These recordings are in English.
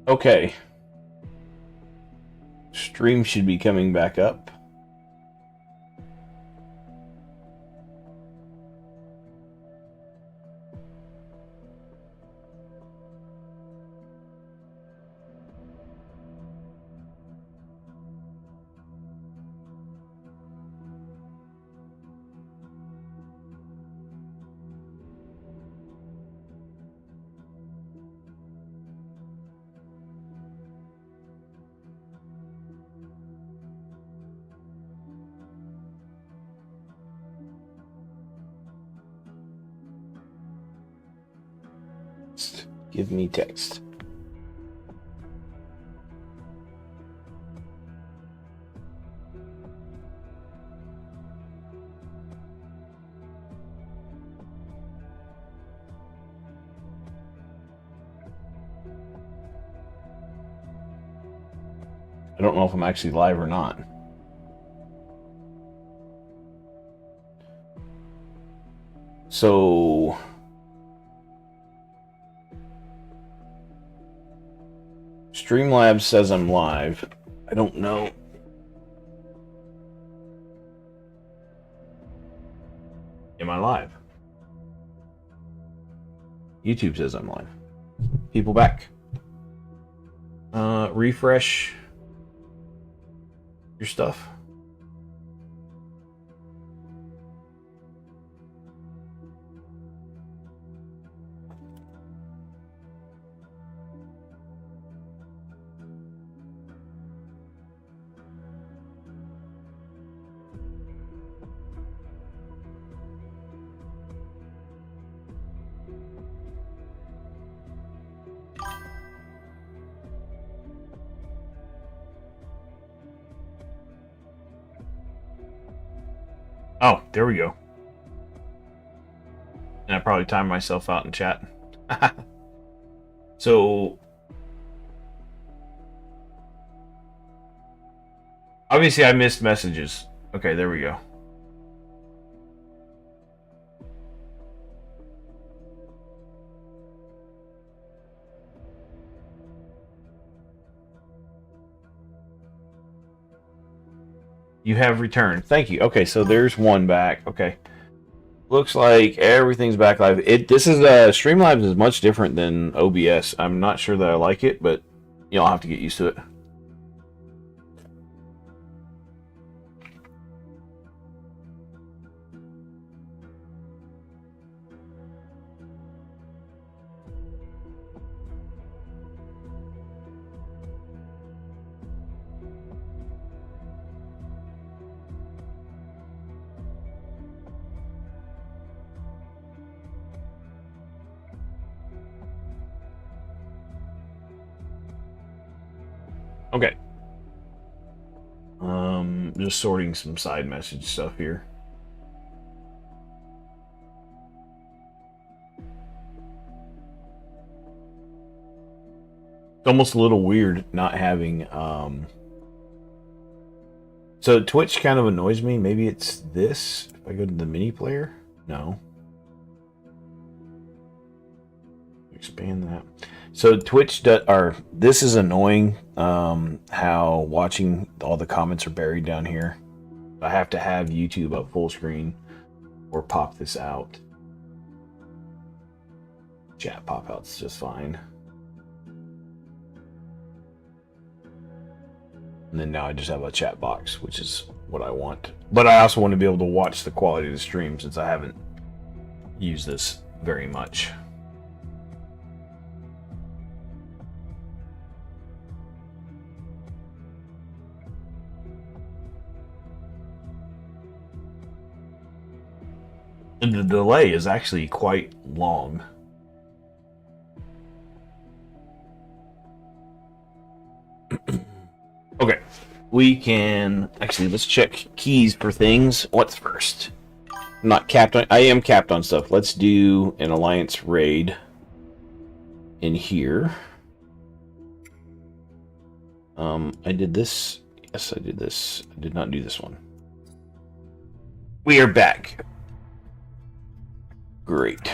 Okay. Stream should be coming back up. Give me text. I don't know if I'm actually live or not. So Streamlabs says I'm live. I don't know. Am I live? YouTube says I'm live. People back. Refresh your stuff. Oh, there we go. And I probably timed myself out in chat. So obviously I missed messages. Okay, there we go. You have returned. Thank you. Okay, so there's one back. Okay. Looks like everything's back live. This is Streamlabs is much different than OBS. I'm not sure that I like it, but I'll have to get used to it. Okay. Just sorting some side message stuff here. It's almost a little weird not having so Twitch kind of annoys me. Maybe it's this. If I go to the mini player? No. Expand that. So Twitch this is annoying, how watching all the comments are buried down here. I have to have YouTube up full screen or pop this out. Chat pop out's just fine. And then now I just have a chat box, which is what I want. But I also want to be able to watch the quality of the stream since I haven't used this very much. And the delay is actually quite long. Okay, we can actually let's check keys for things. What's first? I'm not capped on. I am capped on stuff. Let's do an alliance raid in here. I did this. Yes, I did this. I did not do this one. We are back. Great.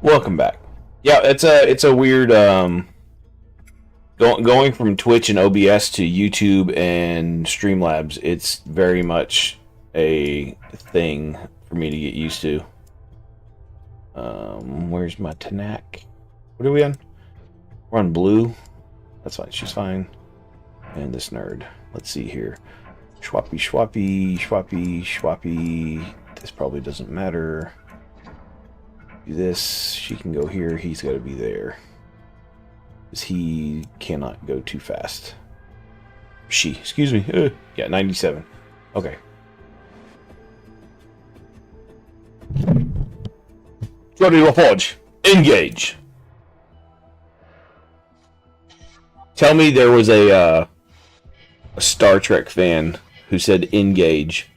Welcome back. Yeah, it's a weird Going from Twitch and OBS to YouTube and Streamlabs, it's very much a thing for me to get used to. Where's my Tanak? What are we on? We're on blue. That's fine. She's fine. And this nerd. Let's see here. Schwappy, schwappy, schwappy, schwappy. This probably doesn't matter. Do this. She can go here. He's got to be there. Because he cannot go too fast. She. Excuse me. Yeah, 97. Okay. Johnny LaForge. Engage. Tell me there was a Star Trek fan who said engage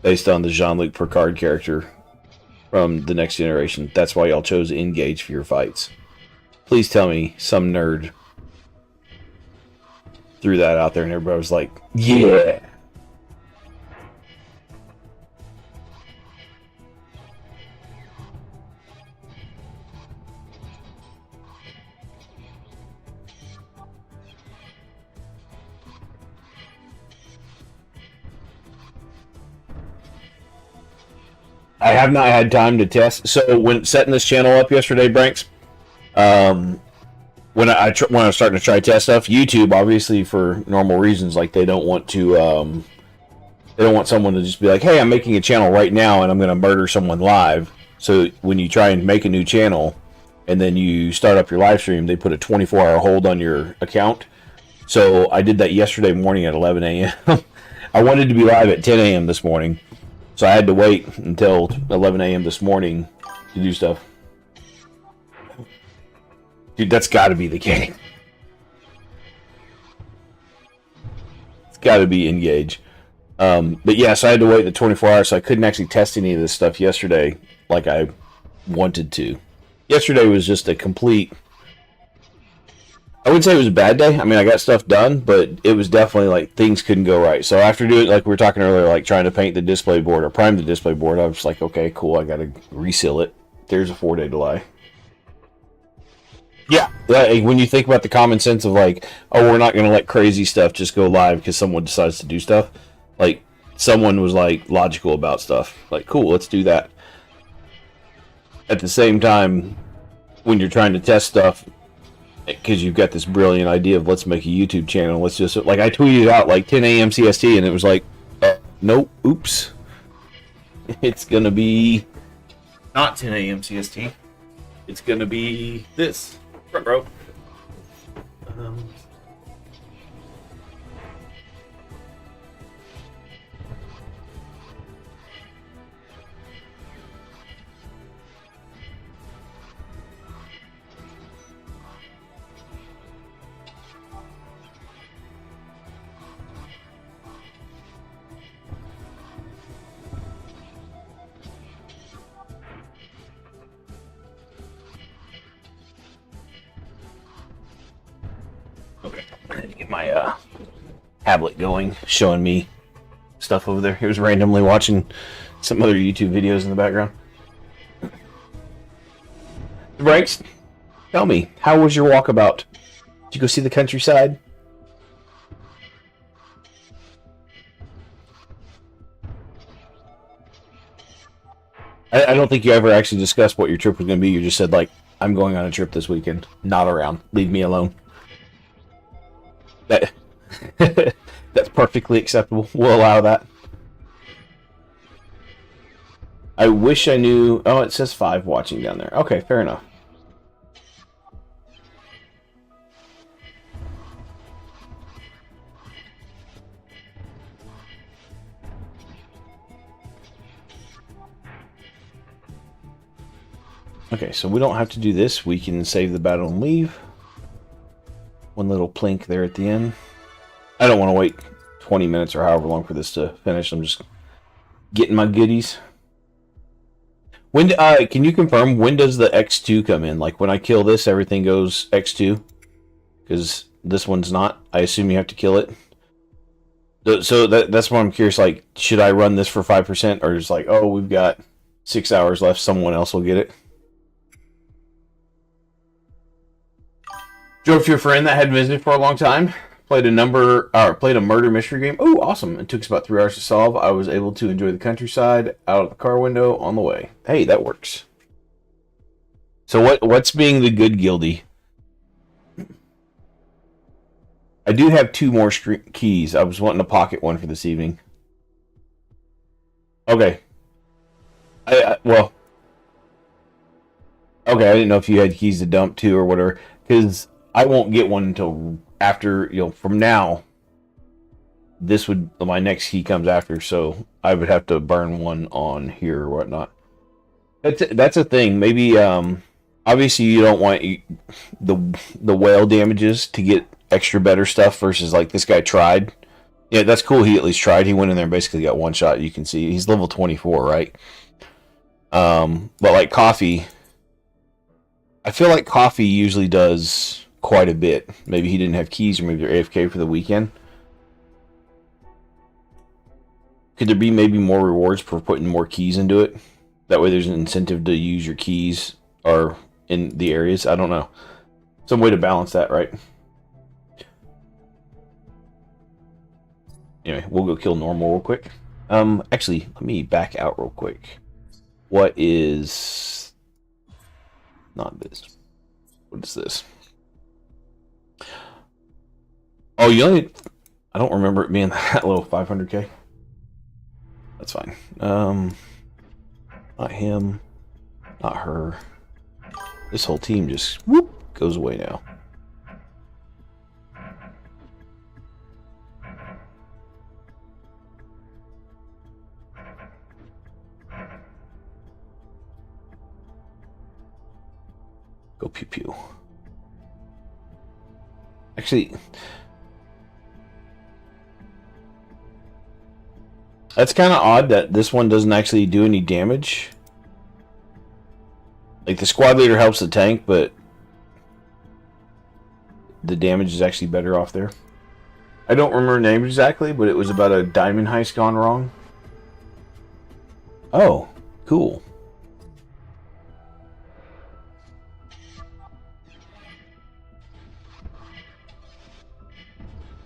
based on the Jean-Luc Picard character from The Next Generation. That's why y'all chose engage for your fights. Please tell me some nerd threw that out there and everybody was like, yeah. I have not had time to test. So when setting this channel up yesterday, Branks, when I was starting to try test stuff, YouTube obviously for normal reasons, like they don't want to, they don't want someone to just be like, "Hey, I'm making a channel right now and I'm going to murder someone live." So when you try and make a new channel and then you start up your live stream, they put a 24-hour hold on your account. So I did that yesterday morning at 11 a.m. I wanted to be live at 10 a.m. this morning. So I had to wait until 11 a.m. this morning to do stuff. Dude, that's got to be the game. It's got to be engage. But yeah, so I had to wait the 24 hours, so I couldn't actually test any of this stuff yesterday like I wanted to. Yesterday was just a complete... I wouldn't say it was a bad day. I mean, I got stuff done, but it was definitely like things couldn't go right. So after doing, like we were talking earlier, like trying to paint the display board or prime the display board, I was like, okay, cool, I got to reseal it. There's a 4-day delay. Yeah. When you think about the common sense of like, oh, we're not going to let crazy stuff just go live because someone decides to do stuff. Like, someone was like logical about stuff. Like, cool, let's do that. At the same time, when you're trying to test stuff, because you've got this brilliant idea of let's make a YouTube channel. Let's just, like, I tweeted out like 10 a.m. CST and it was like, nope, oops. It's going to be not 10 a.m. CST. It's going to be this. Front row. Okay, I need to get my tablet going, showing me stuff over there. He was randomly watching some other YouTube videos in the background. Branks, tell me, how was your walkabout? Did you go see the countryside? I don't think you ever actually discussed what your trip was going to be. You just said, like, I'm going on a trip this weekend. Not around. Leave me alone. That that's perfectly acceptable. We'll allow that. I wish I knew... Oh, it says 5 watching down there. Okay, fair enough. Okay, so we don't have to do this. We can save the battle and leave. One little plink there at the end. I don't want to wait 20 minutes or however long for this to finish. I'm just getting my goodies. When can you confirm when does the X2 come in? Like when I kill this, everything goes X2? Because this one's not. I assume you have to kill it. So that's why I'm curious. Like, should I run this for 5%, or just like, oh, we've got 6 hours left, someone else will get it? Drove to a friend that hadn't visited for a long time. Played a murder mystery game. Oh, awesome! It took us about 3 hours to solve. I was able to enjoy the countryside out of the car window on the way. Hey, that works. So what's being the good guildy? I do have 2 more keys. I was wanting to pocket one for this evening. Okay. Well. Okay, I didn't know if you had keys to dump too or whatever, because I won't get one until after, from now. My next key comes after, so I would have to burn one on here or whatnot. That's a thing. Maybe, obviously you don't want the whale damages to get extra better stuff versus like this guy tried. Yeah, that's cool. He at least tried. He went in there and basically got one shot. You can see he's level 24, right? But like coffee, I feel like coffee usually does quite a bit. Maybe he didn't have keys, or maybe they're AFK for the weekend. Could there be maybe more rewards for putting more keys into it? That way there's an incentive to use your keys or in the areas. I don't know. Some way to balance that, right? Anyway, we'll go kill normal real quick. Actually, let me back out real quick. What is... Not this. What is this? Oh, you only... I don't remember it being that low, 500k. That's fine. Not him. Not her. This whole team just whoop goes away now. Go pew pew. Actually, that's kind of odd that this one doesn't actually do any damage. Like, the squad leader helps the tank, but the damage is actually better off there. I don't remember the name exactly, but it was about a diamond heist gone wrong. Oh, cool.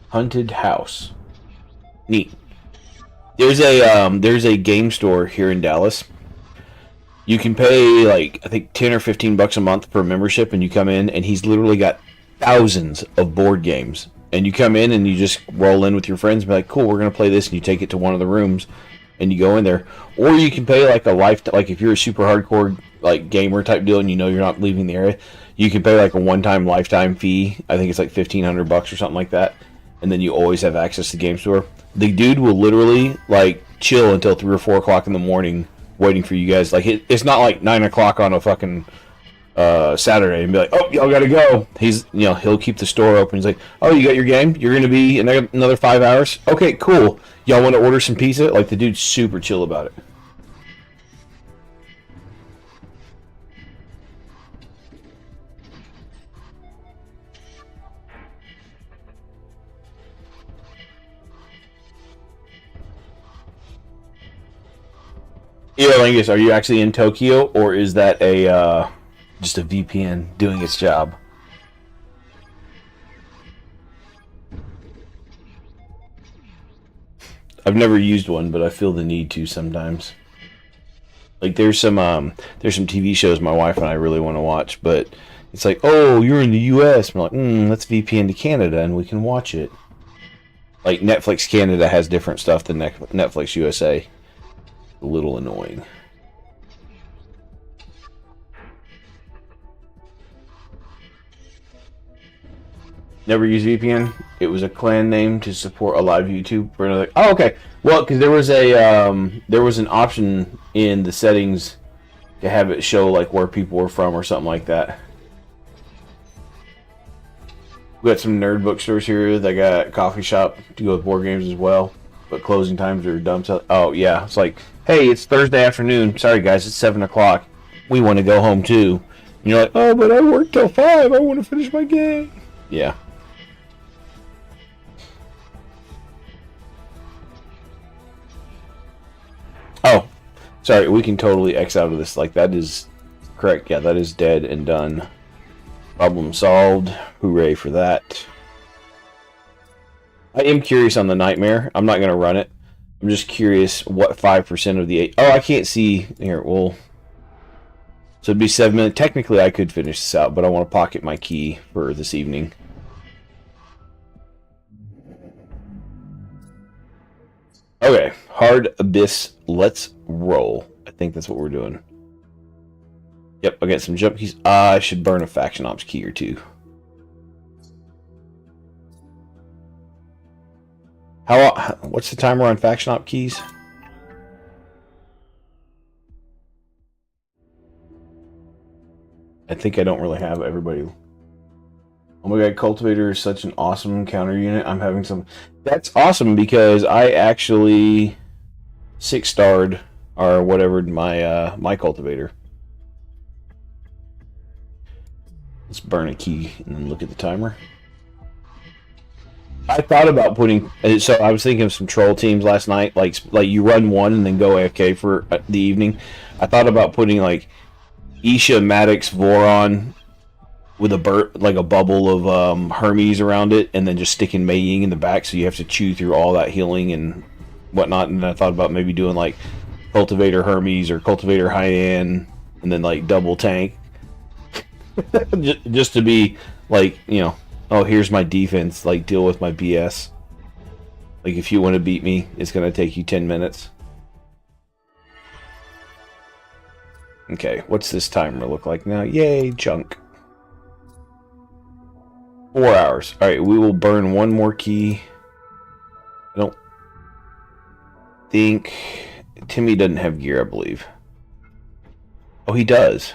Hunted house. Neat. There's a game store here in Dallas. You can pay like I think 10 or 15 bucks a month for a membership, and you come in, and he's literally got thousands of board games. And you come in and you just roll in with your friends and be like, cool, we're gonna play this, and you take it to one of the rooms and you go in there. Or you can pay like like if you're a super hardcore like gamer type deal and you know you're not leaving the area, you can pay like a one-time lifetime fee. I think it's like 1,500 bucks or something like that. And then you always have access to the game store. The dude will literally like chill until 3 or 4 o'clock in the morning waiting for you guys. Like it's not like 9 o'clock on a fucking Saturday and be like, oh, y'all gotta go. He'll keep the store open. He's like, oh, you got your game? You're gonna be in another 5 hours? Okay, cool. Y'all want to order some pizza? Like, the dude's super chill about it. Yeah, Lingus, are you actually in Tokyo, or is that a just a VPN doing its job? I've never used one, but I feel the need to sometimes. Like there's some TV shows my wife and I really want to watch, but it's like, oh, you're in the US. I'm like, let's VPN to Canada and we can watch it. Like Netflix Canada has different stuff than Netflix USA. A little annoying. Never used VPN. It was a clan name to support a live YouTube for another. Oh, okay. Well, because there was an option in the settings to have it show like where people were from or something like that. We got some nerd bookstores here. They got a coffee shop to go with board games as well, but closing times are dumb. Oh yeah, it's like, hey, it's Thursday afternoon. Sorry guys, it's 7 o'clock. We want to go home too. And you're like, oh, but I worked till 5. I want to finish my game. Yeah. Oh, sorry, we can totally X out of this. Like, that is correct. Yeah, that is dead and done. Problem solved. Hooray for that. I am curious on the Nightmare. I'm not going to run it. I'm just curious what 5% of the 8... Oh, I can't see... Here, well... So it'd be 7 minutes. Technically, I could finish this out, but I want to pocket my key for this evening. Okay. Hard Abyss. Let's roll. I think that's what we're doing. Yep, I got some jump keys. I should burn a Faction Ops key or two. What's the timer on Faction Ops keys? I think I don't really have everybody. Oh my god, Cultivator is such an awesome counter unit. I'm having some... That's awesome because I actually 6-starred or whatever my my Cultivator. Let's burn a key and then look at the timer. I thought about putting... So I was thinking of some troll teams last night. Like you run one and then go AFK for the evening. I thought about putting like Isha, Maddox, Voron with a bubble of Hermes around it, and then just sticking Mei Ying in the back, so you have to chew through all that healing and whatnot. And then I thought about maybe doing like Cultivator Hermes or Cultivator Hyan, and then like double tank, just to be like, you know, oh, here's my defense, like deal with my BS. Like if you want to beat me, it's gonna take you 10 minutes. Okay, what's this timer look like now? Yay, junk. 4 hours. Alright, we will burn one more key. I don't think... Timmy doesn't have gear, I believe. Oh, he does.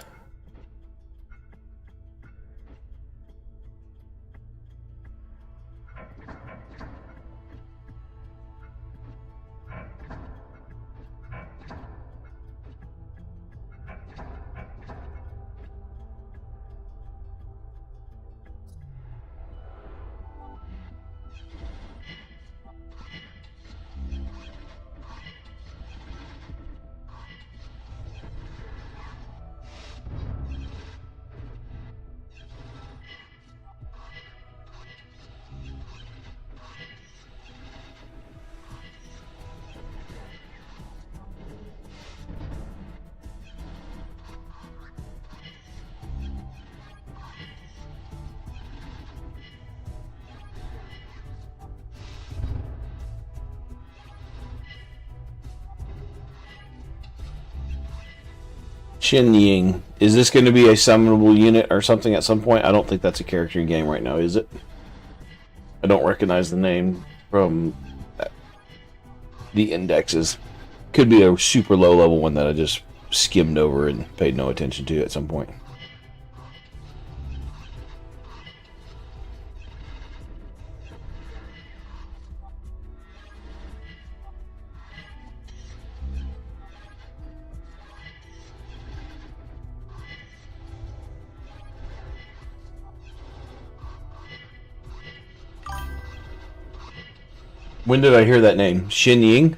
Shen Ying. Is this going to be a summonable unit or something at some point? I don't think that's a character in game right now, is it? I don't recognize the name from the indexes. Could be a super low level one that I just skimmed over and paid no attention to at some point. When did I hear that name? Shen Ying?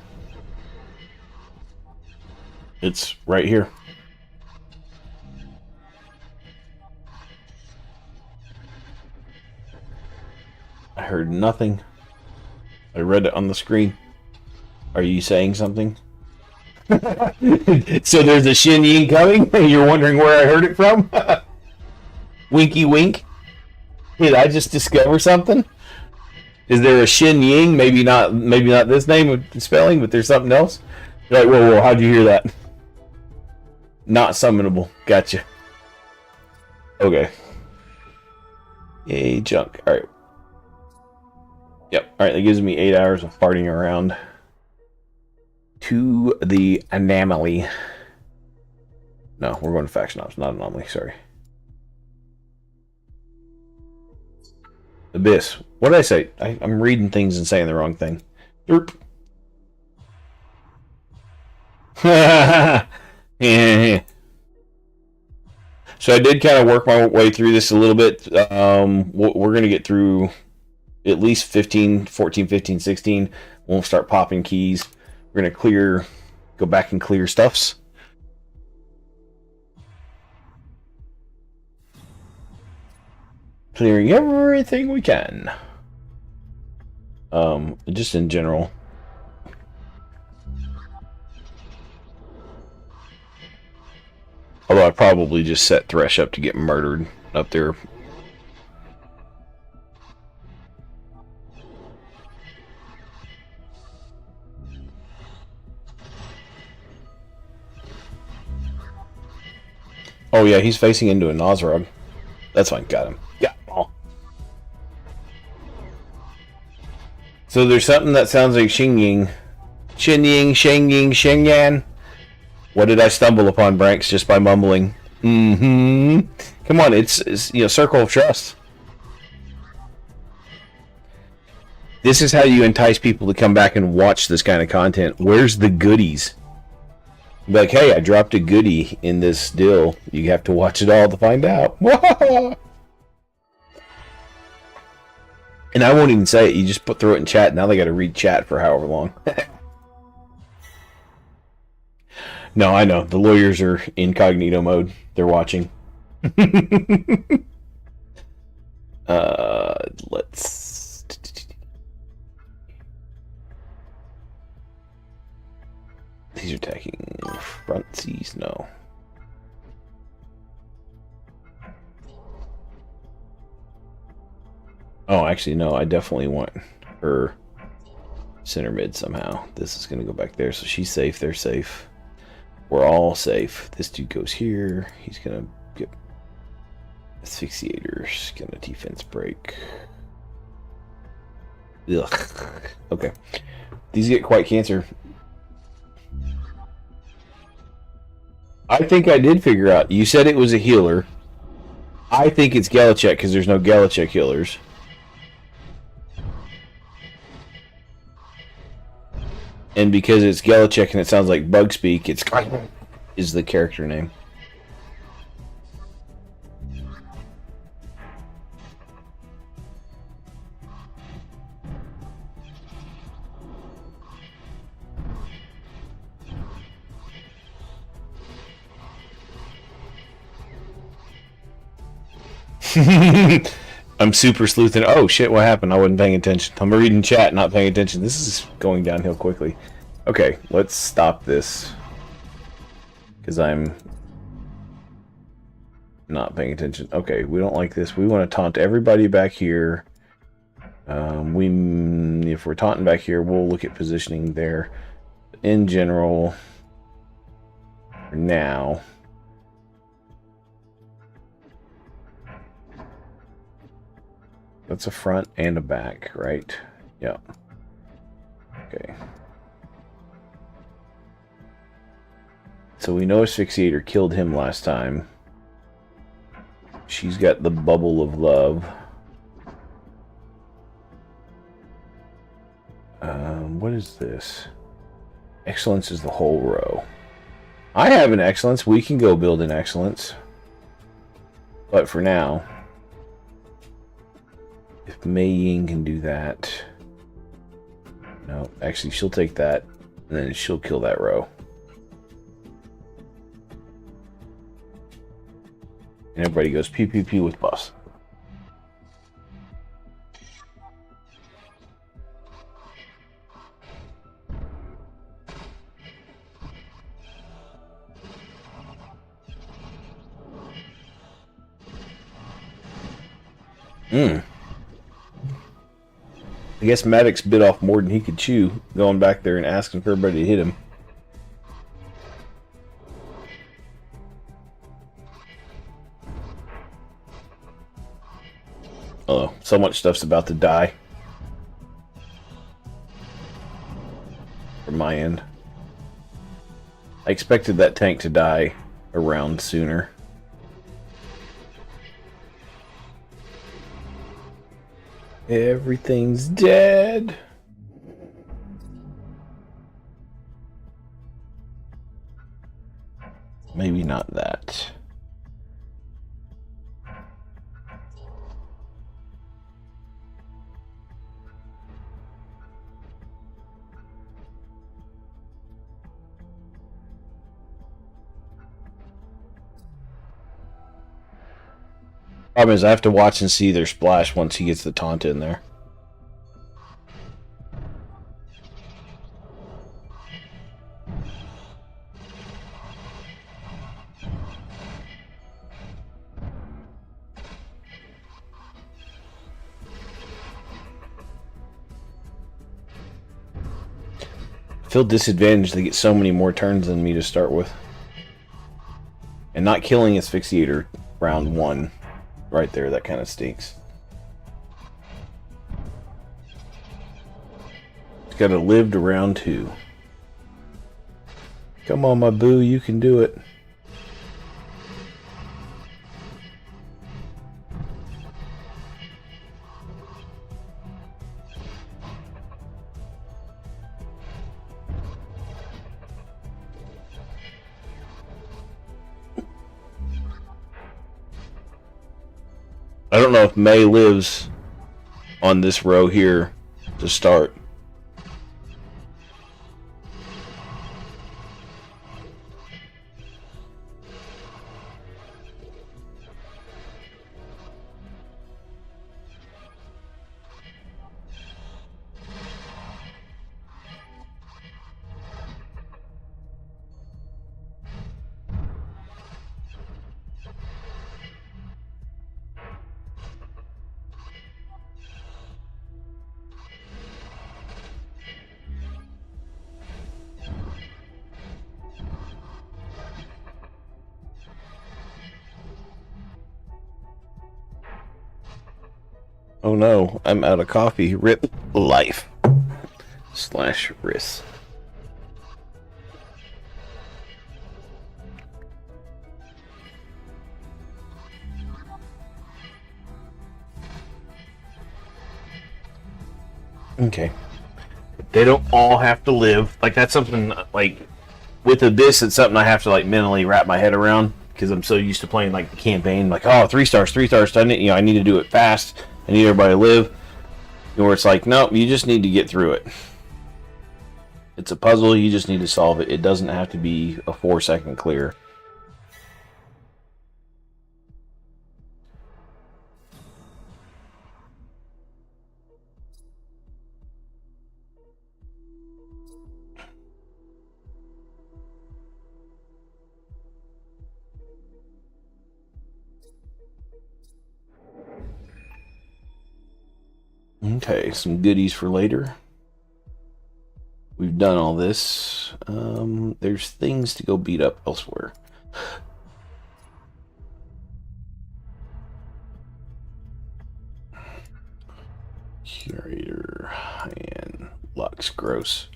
It's right here. I heard nothing. I read it on the screen. Are you saying something? So there's a Shen Ying coming? You're wondering where I heard it from? Winky wink? Did I just discover something? Is there a Shen Ying? Maybe not this name with spelling, but there's something else? You're like, whoa, how'd you hear that? Not summonable. Gotcha. Okay. Yay, junk. Alright. Yep. Alright, that gives me 8 hours of farting around to the anomaly. No, we're going to Faction Ops, not anomaly. Sorry. Abyss. What did I say? I'm reading things and saying the wrong thing. Derp. Yeah. So I did kind of work my way through this a little bit. We're going to get through at least 14, 15, 16. We'll start popping keys. We're going to go back and clear stuffs. Clearing everything we can. Just in general. Although I probably just set Thresh up to get murdered up there. Oh yeah, he's facing into a Nozrog. That's fine, got him. Yeah. Oh. So there's something that sounds like Xingying. Xingying, Xingying, Xingyan. What did I stumble upon, Branks, just by mumbling? Mm-hmm. Come on, it's Circle of Trust. This is how you entice people to come back and watch this kind of content. Where's the goodies? Be like, hey, I dropped a goodie in this deal. You have to watch it all to find out. And I won't even say it. You just throw it in chat. Now they got to read chat for however long. No, I know. The lawyers are incognito mode. They're watching. Let's... These are attacking front seas. No. Oh, actually, no. I definitely want her center mid somehow. This is going to go back there, so she's safe. They're safe. We're all safe. This dude goes here. He's going to get Asphyxiator's going to defense break. Ugh. Okay. These get quite cancer. I think I did figure out. You said it was a healer. I think it's Galichek because there's no Galichek healers. And because it's Galichek and it sounds like bug speak, it's is the character name. I'm super sleuthing. Oh shit, what happened? I wasn't paying attention. I'm reading chat, not paying attention. This is going downhill quickly. Okay, let's stop this. Because I'm not paying attention. Okay, we don't like this. We want to taunt everybody back here. If we're taunting back here, we'll look at positioning there. In general, for now. That's a front and a back, right? Yeah. Okay. So we know Asphyxiator killed him last time. She's got the Bubble of Love. What is this? Excellence is the whole row. I have an Excellence. We can go build an Excellence. But for now... If Mei Ying can do that... No, actually she'll take that, and then she'll kill that row. And everybody goes PPP with buffs. I guess Maddox bit off more than he could chew, going back there and asking for everybody to hit him. Oh, so much stuff's about to die. From my end. I expected that tank to die a round sooner. Everything's dead. Maybe not that. Problem is, I have to watch and see their splash once he gets the taunt in there. I feel disadvantaged. They get so many more turns than me to start with. And not killing Asphyxiator round 1 right there, that kind of stinks. It's got to live to round 2. Come on, my boo, you can do it. I don't know if May lives on this row here to start. Oh no, I'm out of coffee. Rip life. / risk. Okay. They don't all have to live. Like, that's something, like, with Abyss, it's something I have to, like, mentally wrap my head around, because I'm so used to playing, like, the campaign. Like, oh, 3 stars, 3 stars. I need to do it fast. I need everybody to live. Or it's like, no, you just need to get through it. It's a puzzle, you just need to solve it. It doesn't have to be a 4-second clear. Okay, some goodies for later. We've done all this. There's things to go beat up elsewhere. Curator, and Lux, gross.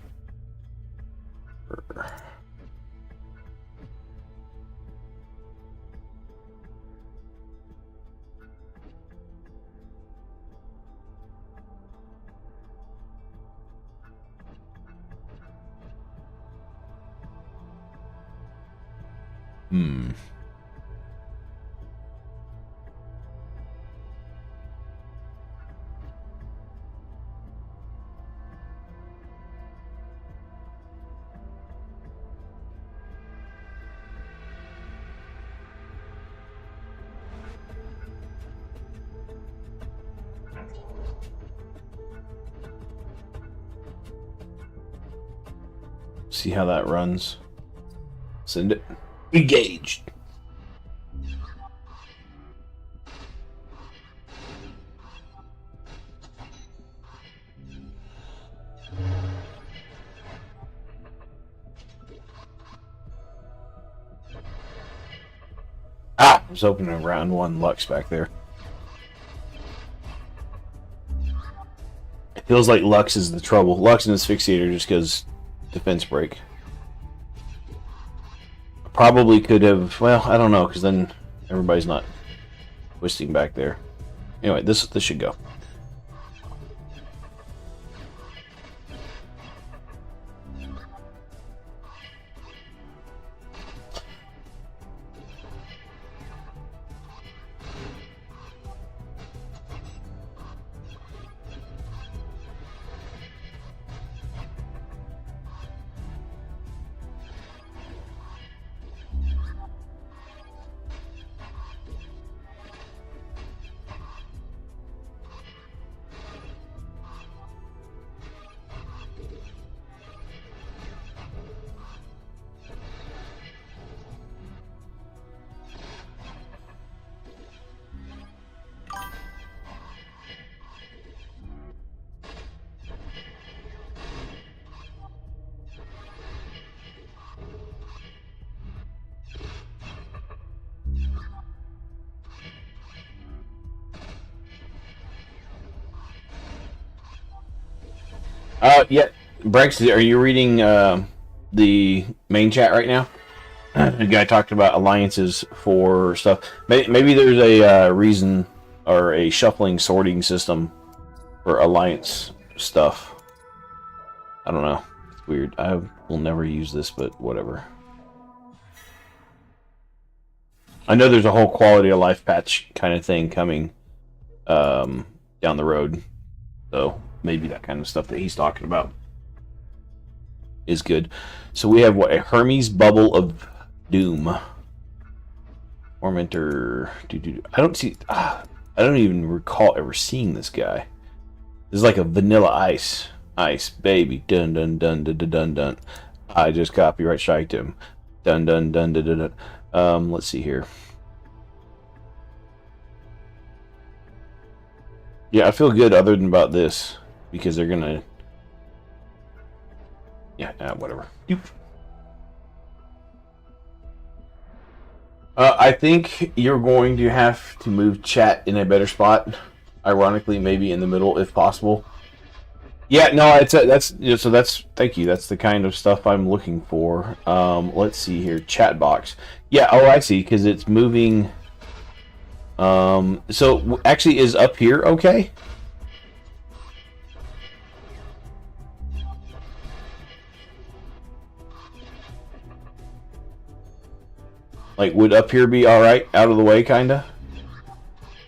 See how that runs. Send it. Engaged. I was opening round 1 Lux back there. It feels like Lux is the trouble. Lux and Asphyxiator just goes defense break. Probably could have, well, I don't know, because then everybody's not twisting back there. Anyway, this should go. Yeah, Brex, are you reading the main chat right now? The guy talked about alliances for stuff. Maybe there's a reason or a shuffling sorting system for alliance stuff. I don't know. It's weird. I will never use this, but whatever. I know there's a whole quality of life patch kind of thing coming down the road. So maybe that kind of stuff that he's talking about is good. So we have what, a Hermes Bubble of Doom. Tormentor. I don't see. I don't even recall ever seeing this guy. This is like a Vanilla Ice. Ice, baby. Dun dun dun dun dun dun dun. I just copyright striked him. Dun dun dun dun dun dun. Let's see here. Yeah, I feel good other than about this because they're gonna. Yeah, whatever. I think you're going to have to move chat in a better spot. Ironically, maybe in the middle if possible. Yeah, no, so that's thank you. That's the kind of stuff I'm looking for. Let's see here, chat box. Yeah, oh, I see, because it's moving. So actually, is up here okay? Like, would up here be all right, out of the way, kinda?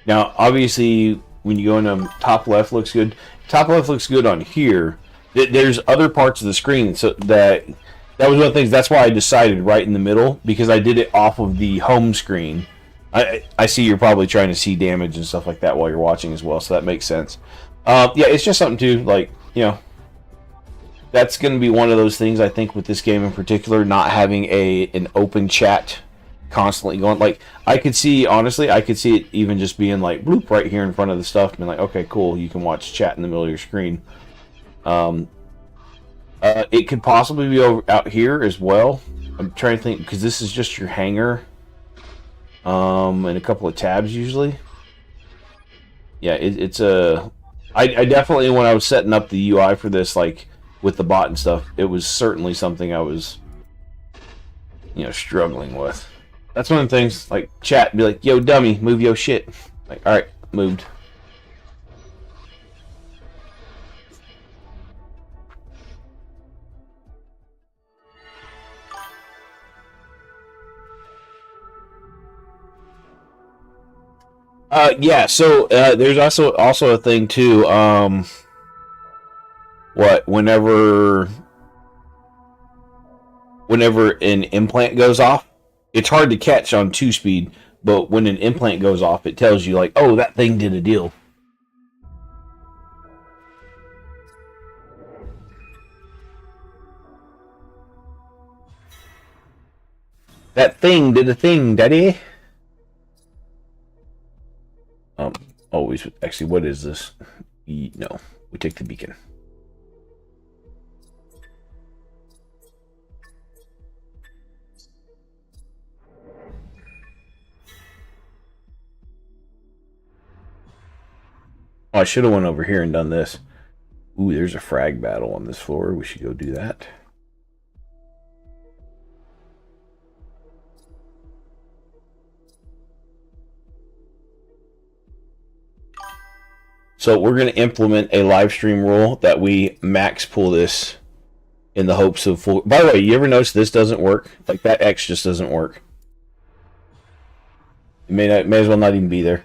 Now, obviously, when you go into top left, looks good. Top left looks good on here. There's other parts of the screen, so that was one of the things. That's why I decided right in the middle, because I did it off of the home screen. I see you're probably trying to see damage and stuff like that while you're watching as well, so that makes sense. Yeah, it's just something to, like, that's going to be one of those things, I think, with this game in particular, not having an open chat constantly going. Like, I could see, honestly, I could see it even just being like bloop right here in front of the stuff and be like, okay, cool, you can watch chat in the middle of your screen. It could possibly be over out here as well. I'm trying to think, because this is just your hanger and a couple of tabs usually. Yeah, it's a I definitely, when I was setting up the UI for this, like with the bot and stuff, it was certainly something I was struggling with. That's one of the things, like, chat, be like, yo, dummy, move your shit. Like, alright, moved. Yeah, so there's also a thing too, whenever an implant goes off, it's hard to catch on 2-speed, but when an implant goes off, it tells you, like, oh, that thing did a deal. That thing did a thing, daddy. Always, actually, what is this? No, we take the beacon. Oh, I should have went over here and done this. Ooh, there's a frag battle on this floor. We should go do that. So we're going to implement a live stream rule that we max pull this in the hopes of full. By the way, you ever notice this doesn't work? Like, that X just doesn't work. It may as well not even be there.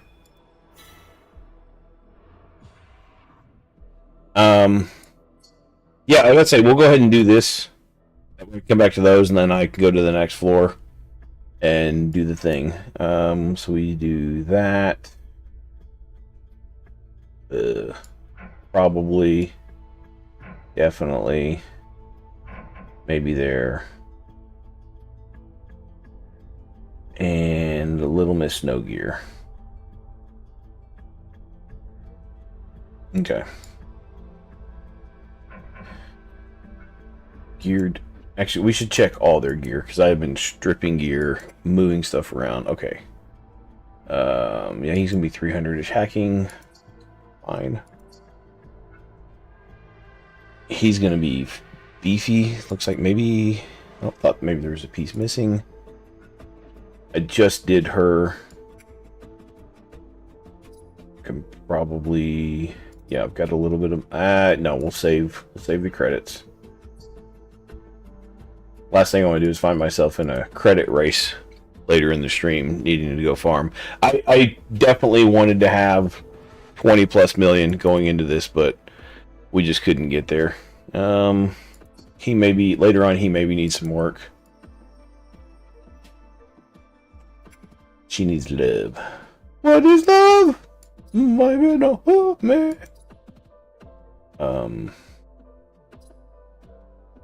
Yeah, let's say we'll go ahead and do this. We'll come back to those, and then I can go to the next floor and do the thing. So we do that. Probably, definitely, maybe there, and Little Miss Snow Gear. Okay. Geared. Actually, we should check all their gear, because I've been stripping gear, moving stuff around. Okay. Yeah, he's gonna be 300-ish hacking. Fine. he's going to be beefy. Looks like maybe... I thought maybe there was a piece missing. I just did her. Can probably... Yeah, I've got a little bit of... no, we'll save the credits. Last thing I want to do is find myself in a credit race later in the stream, needing to go farm. I definitely wanted to have 20 plus million going into this, but we just couldn't get there. He maybe later on, he maybe needs some work. She needs love. What is love? My man, oh man.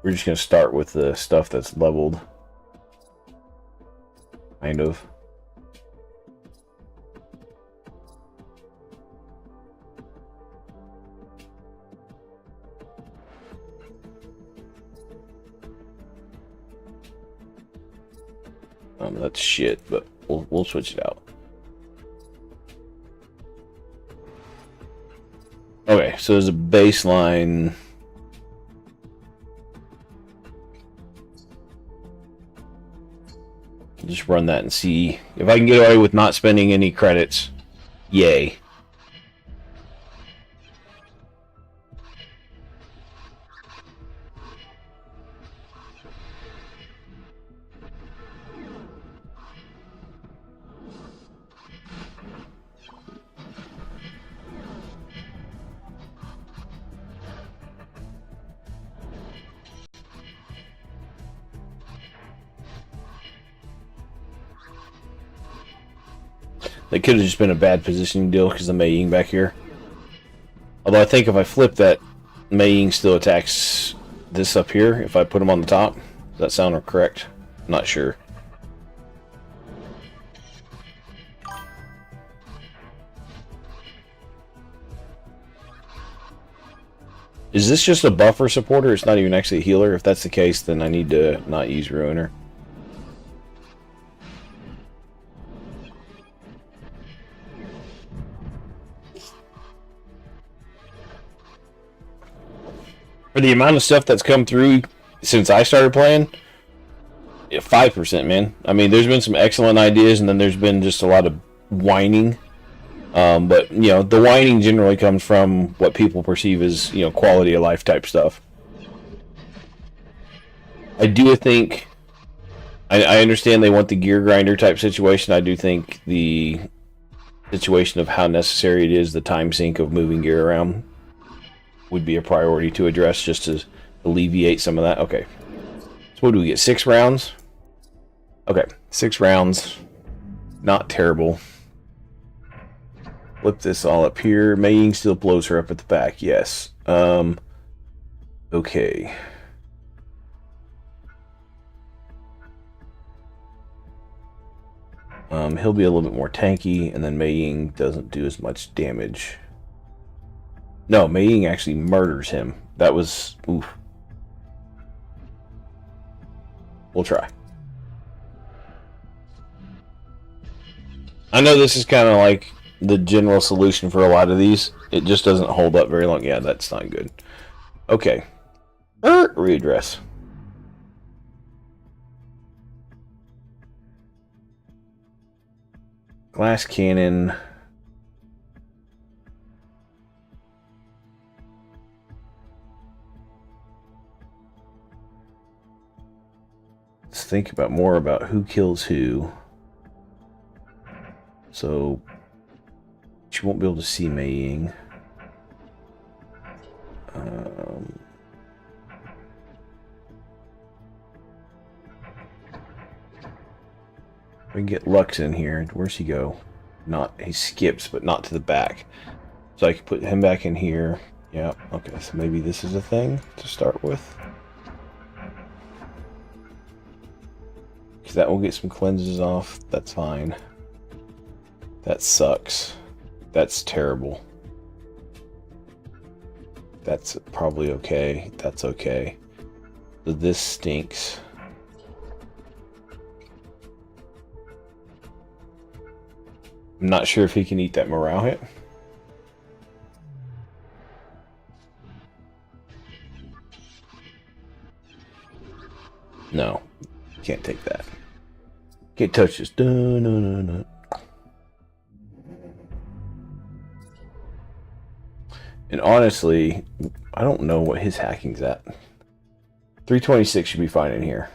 We're just gonna start with the stuff that's leveled. Kind of. That's shit, but we'll switch it out. Okay, so there's a baseline. Just run that and see if I can get away with not spending any credits. Yay. That could have just been a bad positioning deal because of Mei Ying back here. Although I think if I flip that, Mei Ying still attacks this up here if I put him on the top. Does that sound correct? I'm not sure. Is this just a buffer supporter? It's not even actually a healer? If that's the case, then I need to not use Ruiner. For the amount of stuff that's come through since I started playing, 5%, man. I mean, there's been some excellent ideas, and then there's been just a lot of whining. But, you know, the whining generally comes from what people perceive as, you know, quality of life type stuff. I do think... I understand they want the gear grinder type situation. I do think the situation of how necessary it is, the time sink of moving gear around, would be a priority to address just to alleviate some of that. Okay. So what do we get? 6 rounds? Okay. 6 rounds. Not terrible. Flip this all up here. Mei Ying still blows her up at the back. Yes. Okay. He'll be a little bit more tanky, and then Mei Ying doesn't do as much damage. No, Mei Ying actually murders him. That was... oof. We'll try. I know this is kind of like the general solution for a lot of these. It just doesn't hold up very long. Yeah, that's not good. Okay. Readdress. Glass cannon... Let's think about more about who kills who. So she won't be able to see Mei Ying. We can get Lux in here. Where's he go? He skips, but not to the back. So I can put him back in here. Yeah, okay, so maybe this is a thing to start with. That will get some cleanses off. That's fine. That sucks. That's terrible. That's probably okay. That's okay. So this stinks. I'm not sure if he can eat that morale hit. No. Can't take that. Can't touch this. No. And honestly, I don't know what his hacking's at. 326 should be fine in here.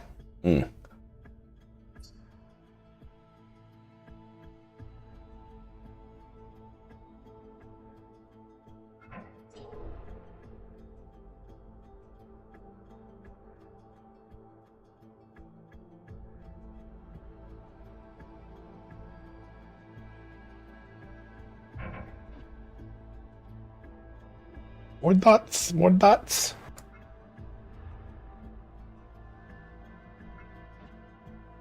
More dots, more dots.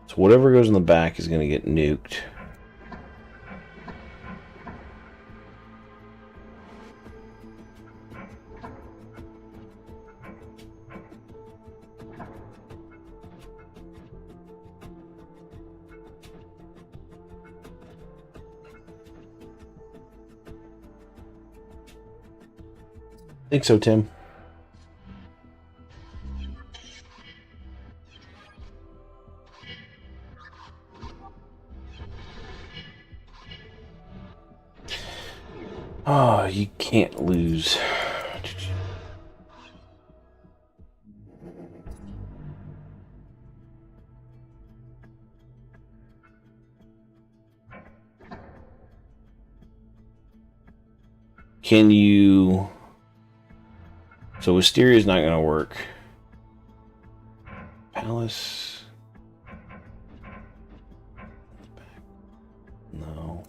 So whatever goes in the back is going to get nuked. I think so, Tim. Oh, you can't lose. Can you... So Wisteria's not going to work. Palace... No.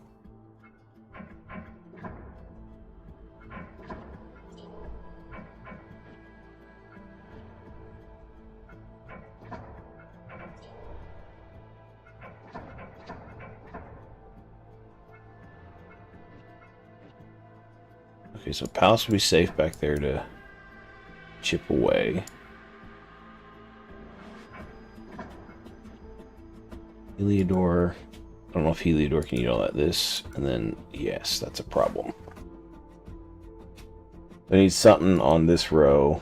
Okay, so Palace will be safe back there to chip away. Heliodor. I don't know if Heliodor can eat all that. This, and then, yes, that's a problem. I need something on this row.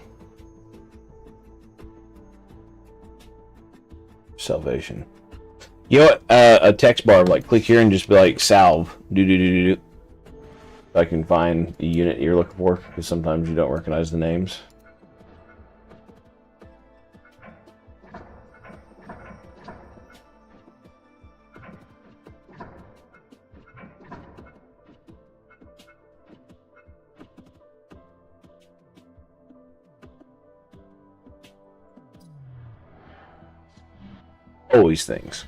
Salvation. You know what? A text bar, like, click here and just be like, salve. Do. I can find the unit you're looking for, because sometimes you don't recognize the names. Always things.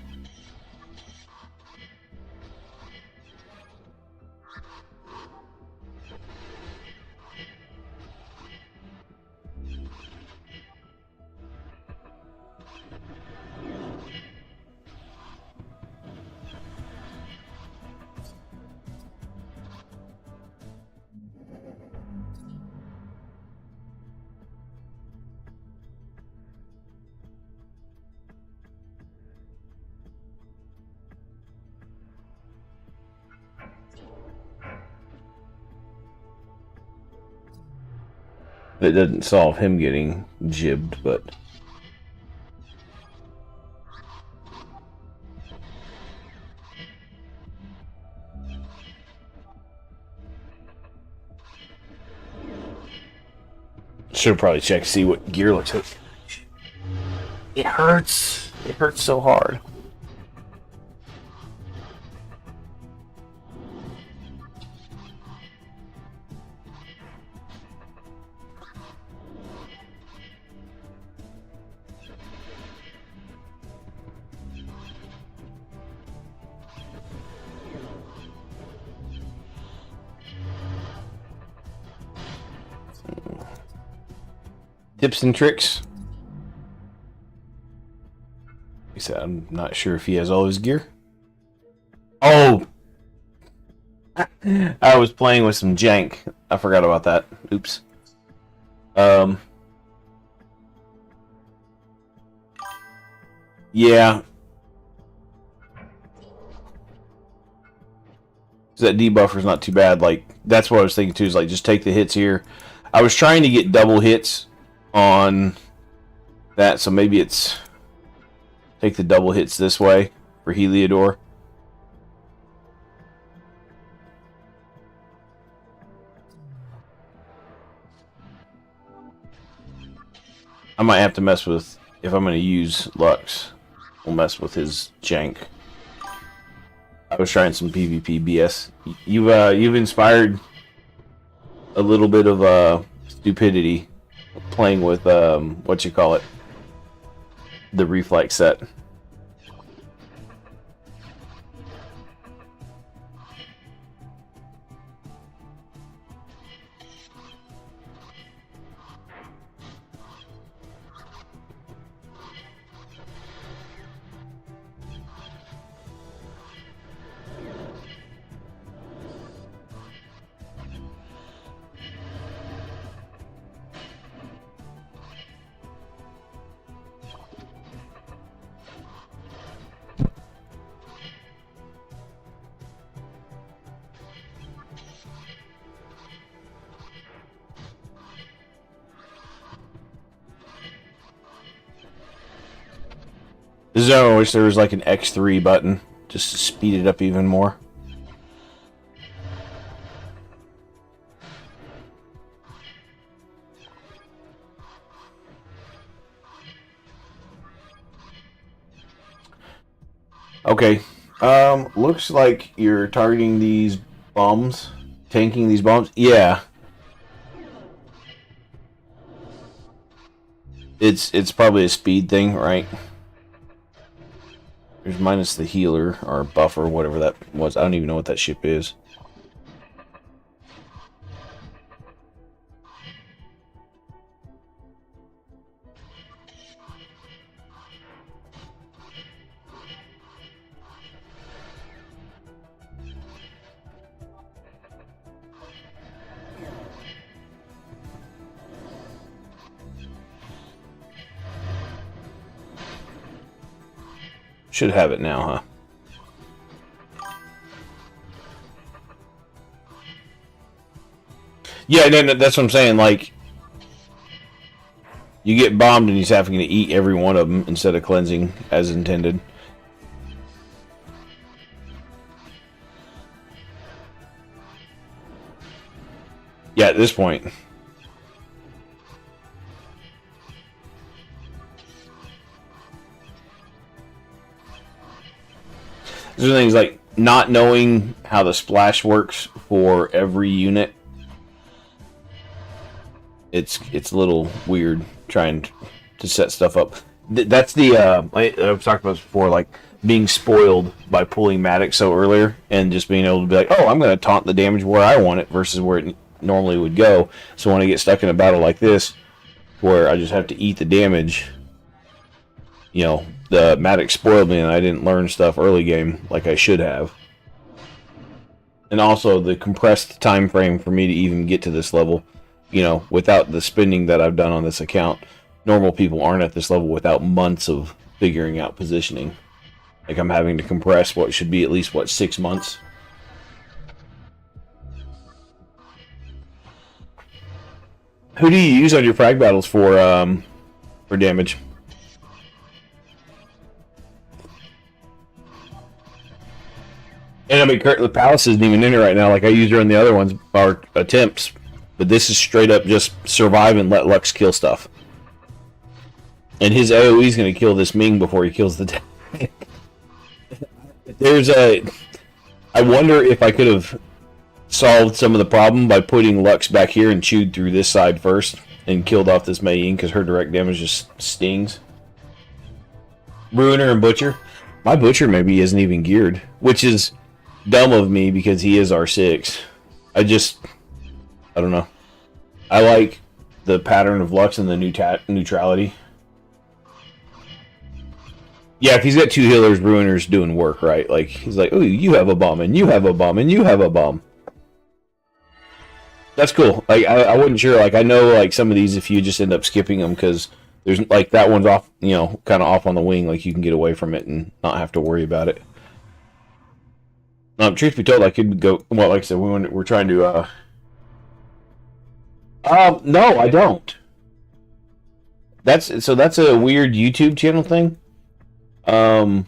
It doesn't solve him getting jibbed, but... Should have probably checked to see what gear looks like. It hurts. It hurts so hard. Tips and tricks. Like I said, I'm not sure if he has all his gear. Oh! I was playing with some jank. I forgot about that. Oops. Yeah. That debuffer's not too bad. Like, that's what I was thinking too, is like, just take the hits here. I was trying to get double hits on that, so maybe it's take the double hits this way for Heliodor. I might have to mess with, if I'm going to use Lux, we'll mess with his jank. I was trying some PvP BS. You've inspired a little bit of stupidity playing with what you call it, the reflex set. This is why I wish there was like an X3 button just to speed it up even more. Okay, looks like you're targeting these bombs, tanking these bombs. Yeah. It's probably a speed thing, right? There's minus the healer, or buffer, whatever that was. I don't even know what that ship is. Should have it now, huh? Yeah, no, that's what I'm saying. Like, you get bombed and he's having to eat every one of them instead of cleansing as intended. Yeah, at this point. There's things like not knowing how the splash works for every unit. It's a little weird trying to set stuff up. That's the I've talked about this before, like being spoiled by pulling Maddox so earlier and just being able to be like, oh, I'm going to taunt the damage where I want it versus where it normally would go. So when I get stuck in a battle like this, where I just have to eat the damage, you know, the Maddox spoiled me and I didn't learn stuff early game like I should have. And also the compressed time frame for me to even get to this level, you know, without the spending that I've done on this account. Normal people aren't at this level without months of figuring out positioning. Like I'm having to compress what should be at least, what, 6 months? Who do you use on your frag battles for damage? And I mean, the Palace isn't even in it right now. Like I used her on the other ones, our attempts, but this is straight up just survive and let Lux kill stuff. And his AoE is going to kill this Ming before he kills the tank. I wonder if I could have solved some of the problem by putting Lux back here and chewed through this side first and killed off this Mei Ying because her direct damage just stings. Ruiner and Butcher. My Butcher maybe isn't even geared, which is dumb of me because he is R6. I don't know. I like the pattern of Lux and the neutrality. Yeah, if he's got two healers, Ruiner's doing work, right? Like, he's like, ooh, you have a bomb, and you have a bomb, and you have a bomb. That's cool. Like, I wasn't sure. Like, I know, like, some of these, if you just end up skipping them, because there's, like, that one's off, you know, kind of off on the wing, like, you can get away from it and not have to worry about it. Truth be told, I could go, well, like I said, we're trying to, no, I don't. That's a weird YouTube channel thing. Um,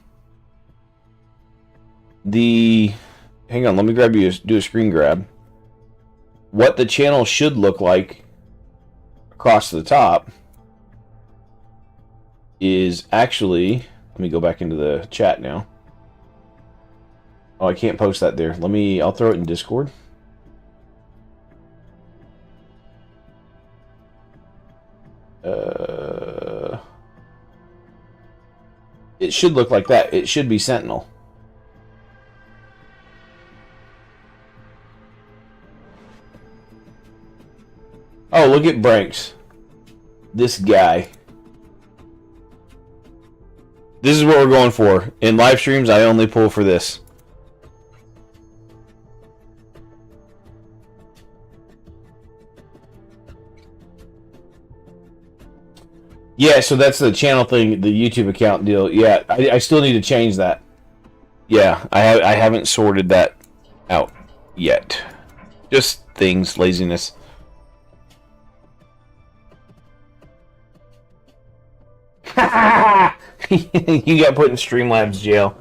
hang on, let me do a screen grab. What the channel should look like across the top is actually, let me go back into the chat now. Oh, I can't post that there. I'll throw it in Discord. It should look like that. It should be Sentinel. Oh, look at Branks. This guy. This is what we're going for. In live streams, I only pull for this. Yeah, so that's the channel thing, the YouTube account deal. Yeah, I still need to change that. Yeah, I haven't sorted that out yet. Just things, laziness. You got put in Streamlabs jail.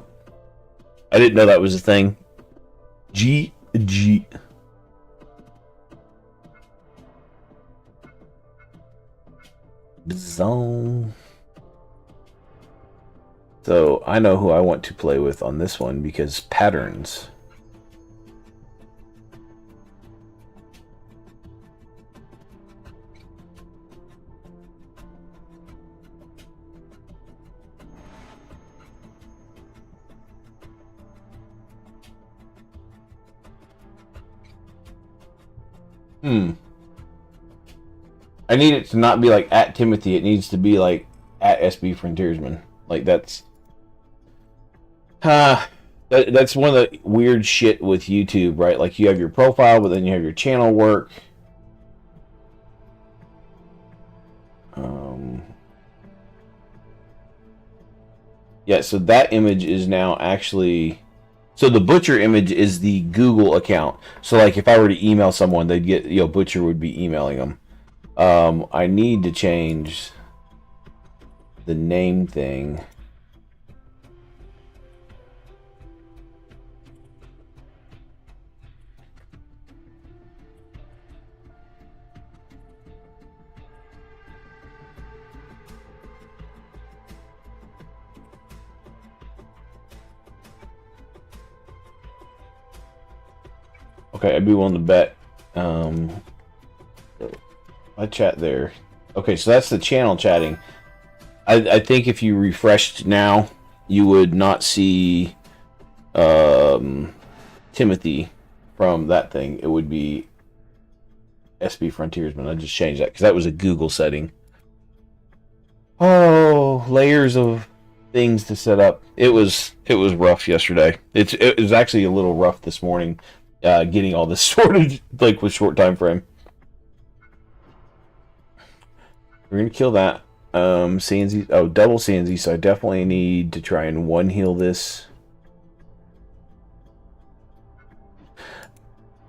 I didn't know that was a thing. G. Zone. So I know who I want to play with on this one because patterns. I need it to not be like at Timothy. It needs to be like at SB Frontiersman. Like that's that's one of the weird shit with YouTube, right? Like you have your profile, but then you have your channel work. Yeah, so that image is now actually... So the Butcher image is the Google account. So like if I were to email someone, they'd get, Butcher would be emailing them. I need to change the name thing. Okay, I'd be willing to bet. I chat there. Okay, so that's the channel chatting. I think if you refreshed now, you would not see Timothy from that thing. It would be SB Frontiersman. I just changed that because that was a Google setting. Oh, layers of things to set up. It was rough yesterday. It was actually a little rough this morning. Getting all this sorted like with short time frame. We're gonna kill that. CNZ. Oh, double CNZ. So I definitely need to try and one heal this.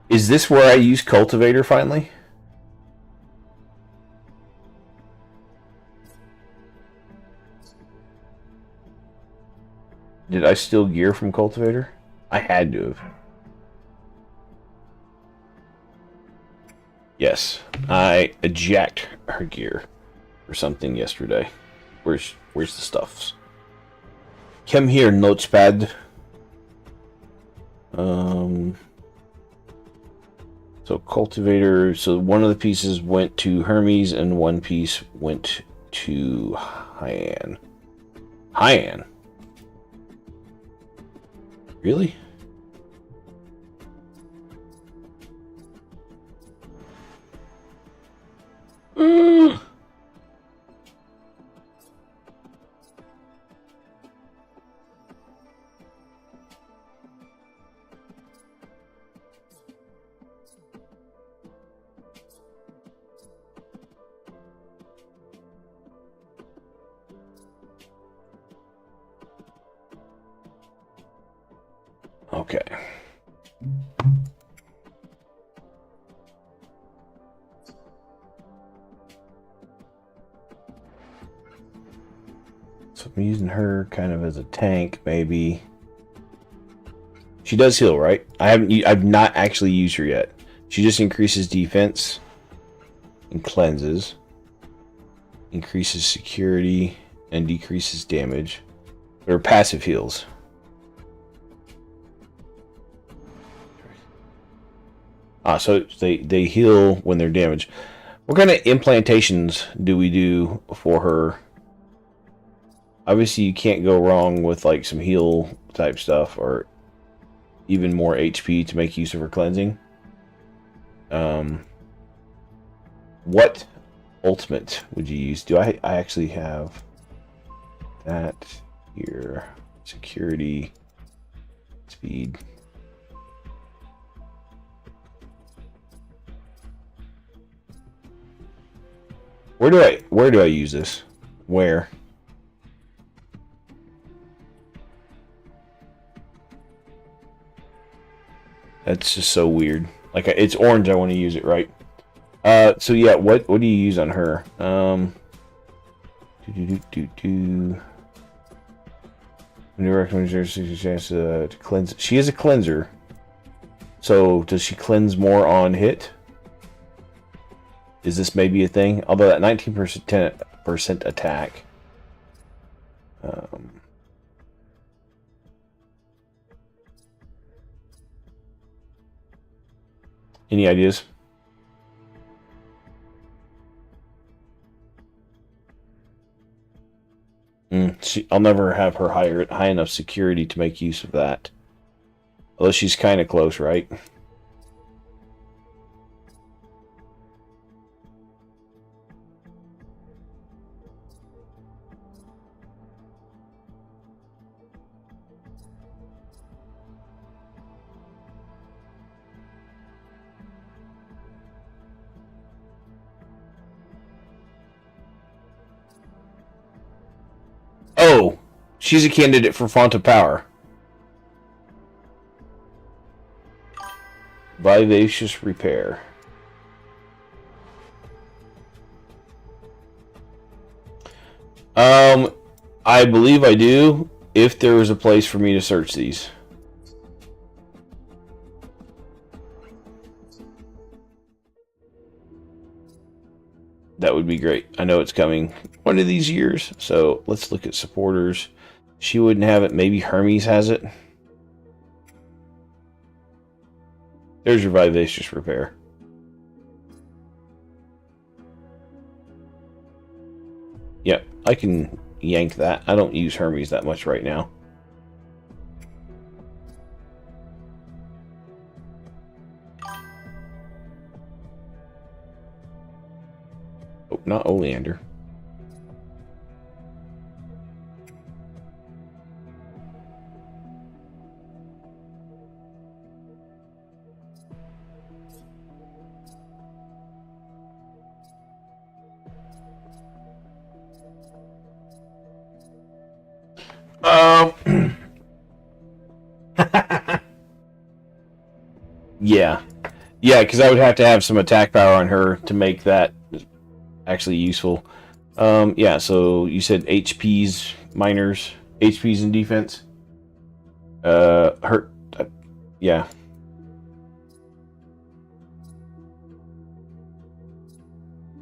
Is this where I use Cultivator finally? Did I steal gear from Cultivator? I had to have. Yes, I eject her gear or something yesterday. Where's the stuffs? Come here, notepad. So Cultivator. So one of the pieces went to Hermes, and one piece went to Hyan. Hyan. Really? Okay. So I'm using her kind of as a tank, maybe. She does heal, right? I've not actually used her yet. She just increases defense and cleanses, increases security and decreases damage. Her passive heals. So they heal when they're damaged. What kind of implantations do we do for her? Obviously, you can't go wrong with like some heal type stuff or even more HP to make use of her cleansing. What ultimate would you use? Do I actually have that here? Security, speed. Where do I use this? Where? That's just so weird. Like it's orange, I want to use it, right? So yeah, what do you use on her? When you recommend there's a chance to cleanse. She is a cleanser. So does she cleanse more on hit? Is this maybe a thing? Although that 19% attack. Any ideas? I'll never have her high enough security to make use of that. Although she's kind of close, right? Oh, she's a candidate for Font of Power. Vivacious Repair. I believe I do, if there was a place for me to search these. That would be great. I know it's coming one of these years, so let's look at supporters. She wouldn't have it. Maybe Hermes has it. There's your Vivacious Repair. Yep, I can yank that. I don't use Hermes that much right now. Oh, not Oleander. Yeah. Yeah, because I would have to have some attack power on her to make that actually useful. Yeah, so you said HPs, minors, HPs in defense. Hurt. Yeah.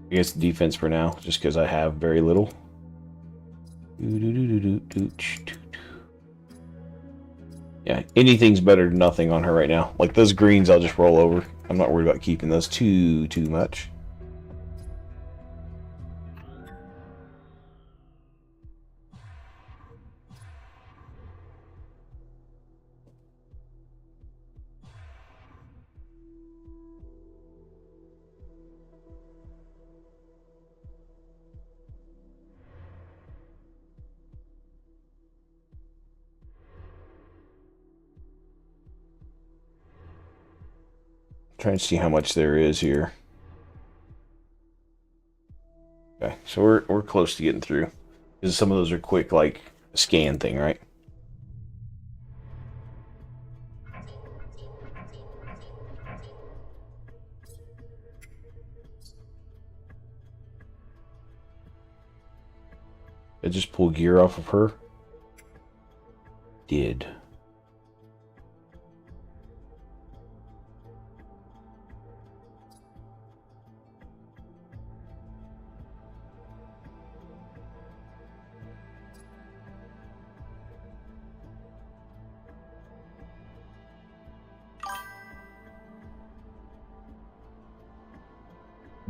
I guess defense for now, just because I have very little. Yeah, anything's better than nothing on her right now. Like those greens, I'll just roll over. I'm not worried about keeping those too much. Trying to see how much there is here. Okay, so we're close to getting through. Because some of those are quick, like a scan thing, right? I just pull gear off of her? Did.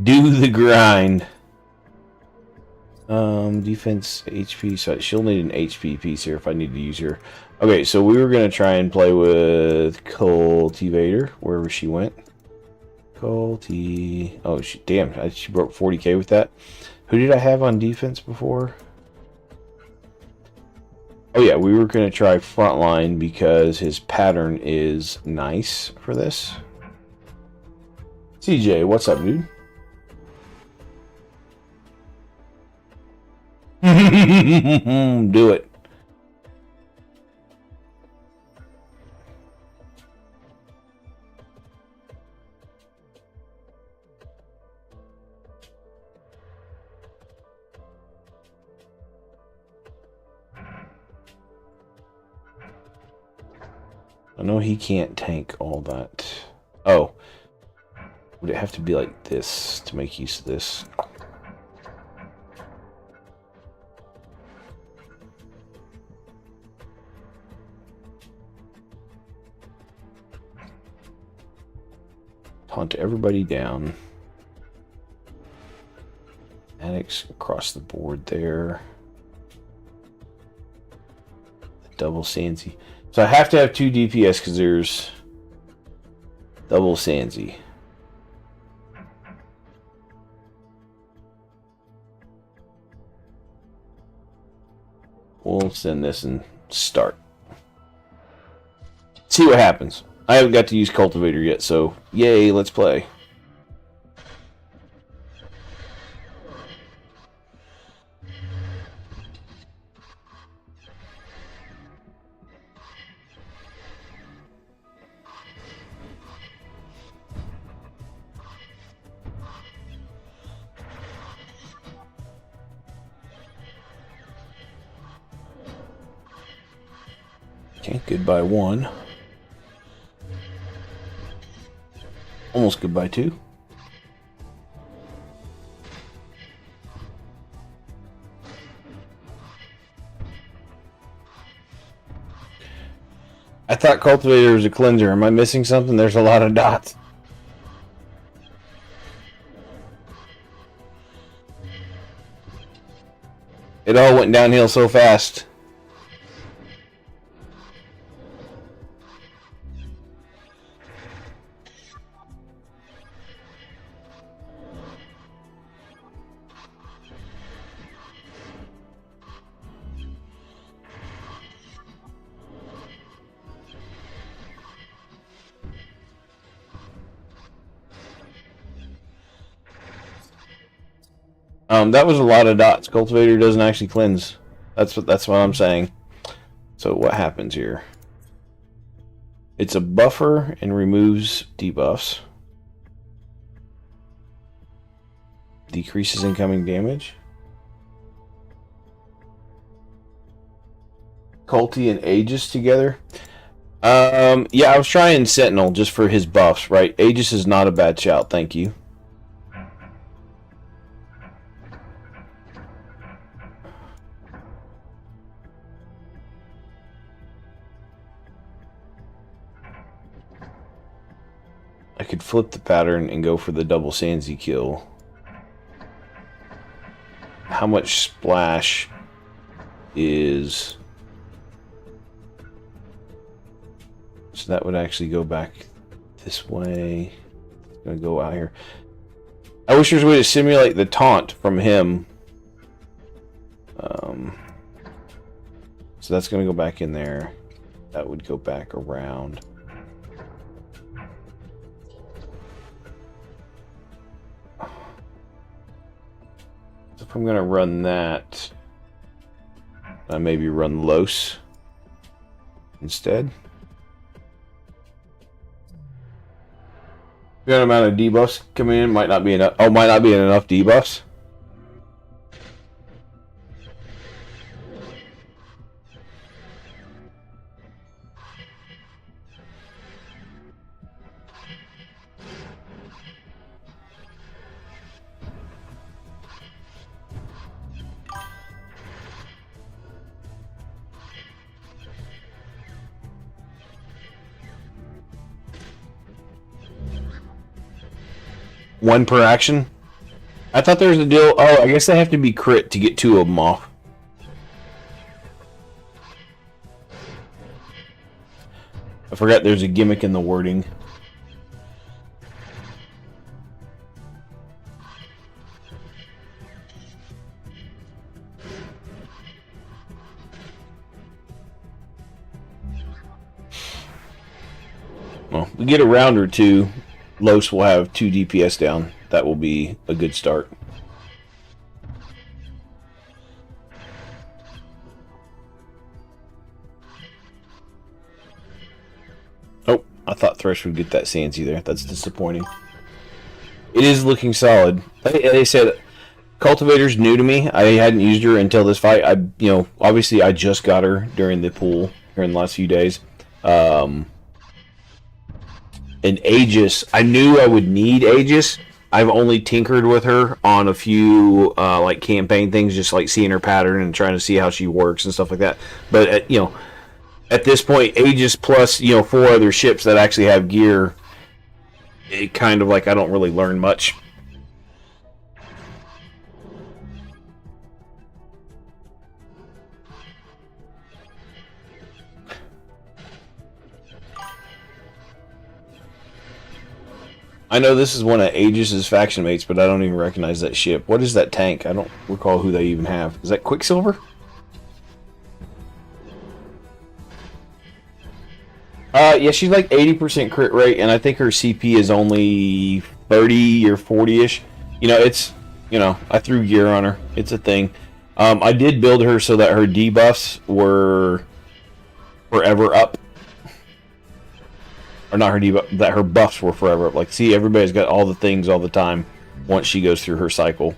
Do the grind. Defense HP. So she'll need an HP piece here if I need to use her. Okay, so we were gonna try and play with Cultivator wherever she went. Oh, she broke 40k with that. Who did I have on defense before? Oh yeah, we were gonna try Frontline because his pattern is nice for this. CJ, what's up, dude? Do it. I know he can't tank all that. Oh. Would it have to be like this to make use of this? Hunt everybody down. Addicts across the board there. The double Sandsy. So I have to have 2 DPS because there's double Sandsy. We'll send this and start. See what happens. I haven't got to use Cultivator yet, so yay, let's play. Okay, goodbye 1. Almost goodbye 2. I thought Cultivator was a cleanser. Am I missing something? There's a lot of dots. It all went downhill so fast. That was a lot of dots. Cultivator doesn't actually cleanse. That's what I'm saying. So what happens here? It's a buffer and removes debuffs. Decreases incoming damage. Culti and Aegis together. Yeah, I was trying Sentinel just for his buffs, right? Aegis is not a bad shout, thank you. I could flip the pattern and go for the double Sandsy kill. How much splash is... So that would actually go back this way. It's gonna go out here. I wish there was a way to simulate the taunt from him. So that's gonna go back in there. That would go back around. So if I'm gonna run that, I maybe run Los instead. The amount of debuffs coming in might not be enough. Oh, might not be enough debuffs. One per action? I thought there was a deal. Oh, I guess they have to be crit to get 2 of them off. I forgot there's a gimmick in the wording. Well, we get a round or two, Los will have 2 DPS down. That will be a good start. Oh, I thought Thresh would get that Sandsy there. That's disappointing. It is looking solid. They said Cultivator's new to me. I hadn't used her until this fight. Obviously I just got her during the pool here in the last few days. And Aegis, I knew I would need Aegis. I've only tinkered with her on a few like campaign things, just like seeing her pattern and trying to see how she works and stuff like that. But at this point, Aegis plus 4 other ships that actually have gear, it kind of like I don't really learn much. I know this is one of Aegis' faction mates, but I don't even recognize that ship. What is that tank? I don't recall who they even have. Is that Quicksilver? Yeah, she's like 80% crit rate, and I think her CP is only 30 or 40-ish. I threw gear on her. It's a thing. I did build her so that her debuffs were forever up. Or not her debuff, that her buffs were forever up. Like, see, everybody's got all the things all the time once she goes through her cycle.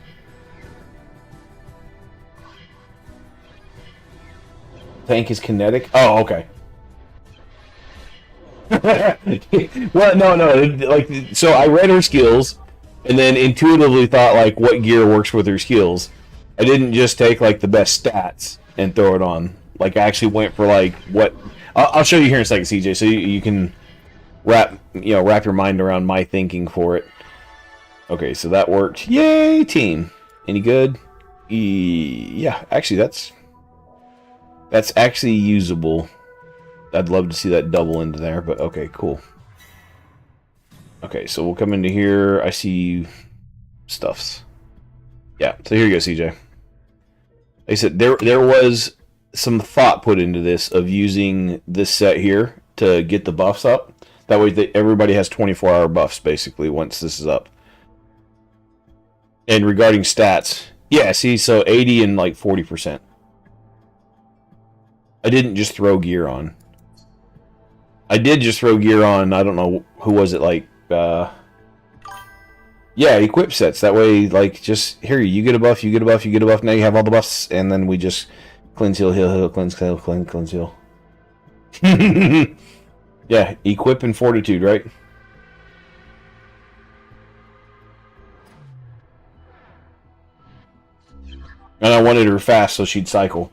Tank is kinetic? Oh, okay. Well, no. Like, so I read her skills, and then intuitively thought, like, what gear works with her skills. I didn't just take, like, the best stats and throw it on. Like, I actually went for, like, what... I'll show you here in a second, CJ, so you can... wrap your mind around my thinking for it. Okay, so that worked. Yay, team. Any good? Yeah, actually that's actually usable. I'd love to see that double into there, but okay, cool. Okay, so we'll come into here. I see stuffs. Yeah, so here you go, CJ. Like I said, there was some thought put into this of using this set here to get the buffs up. That way everybody has 24-hour buffs, basically, once this is up. And regarding stats, yeah, see, so 80 and like 40%. I didn't just throw gear on. I did just throw gear on, I don't know, who was it, like, yeah, equip sets. That way, like, just, here, you get a buff, you get a buff, you get a buff, now you have all the buffs, and then we just cleanse, heal, heal, heal, cleanse, heal, cleanse, heal. Yeah, equip and fortitude, right? And I wanted her fast so she'd cycle.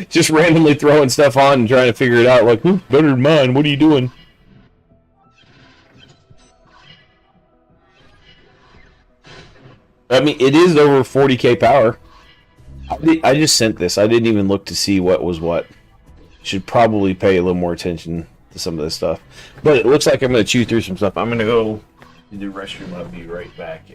Just randomly throwing stuff on and trying to figure it out. Like, better than mine. What are you doing? I mean, it is over 40k power. I just sent this. I didn't even look to see what was what. Should probably pay a little more attention to some of this stuff. But it looks like I'm going to chew through some stuff. I'm going to go to the restroom. I'll be right back.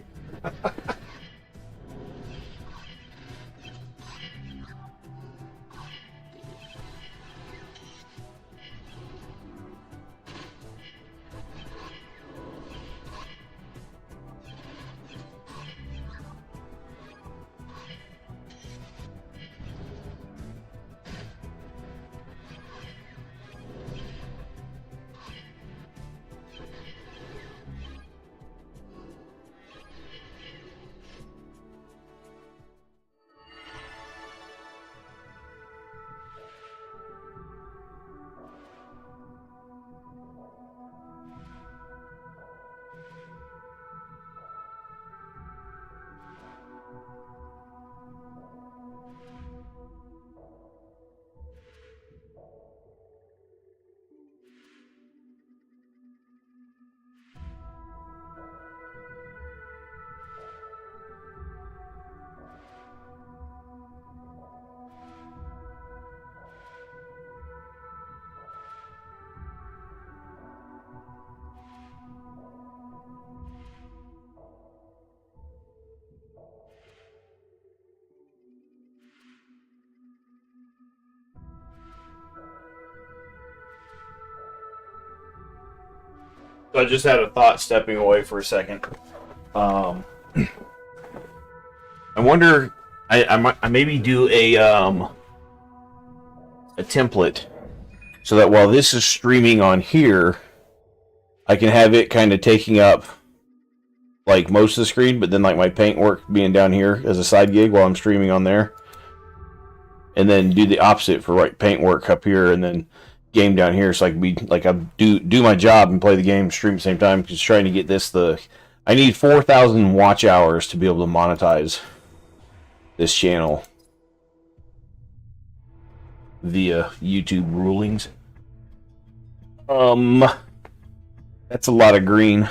So I just had a thought stepping away for a second. I wonder, I maybe do a template so that while this is streaming on here, I can have it kind of taking up like most of the screen, but then like my paint work being down here as a side gig while I'm streaming on there, and then do the opposite for like paint work up here and then game down here, so I can be like I do my job and play the game, stream at the same time. Just trying to get this I need 4,000 watch hours to be able to monetize this channel via YouTube rulings. That's a lot of green.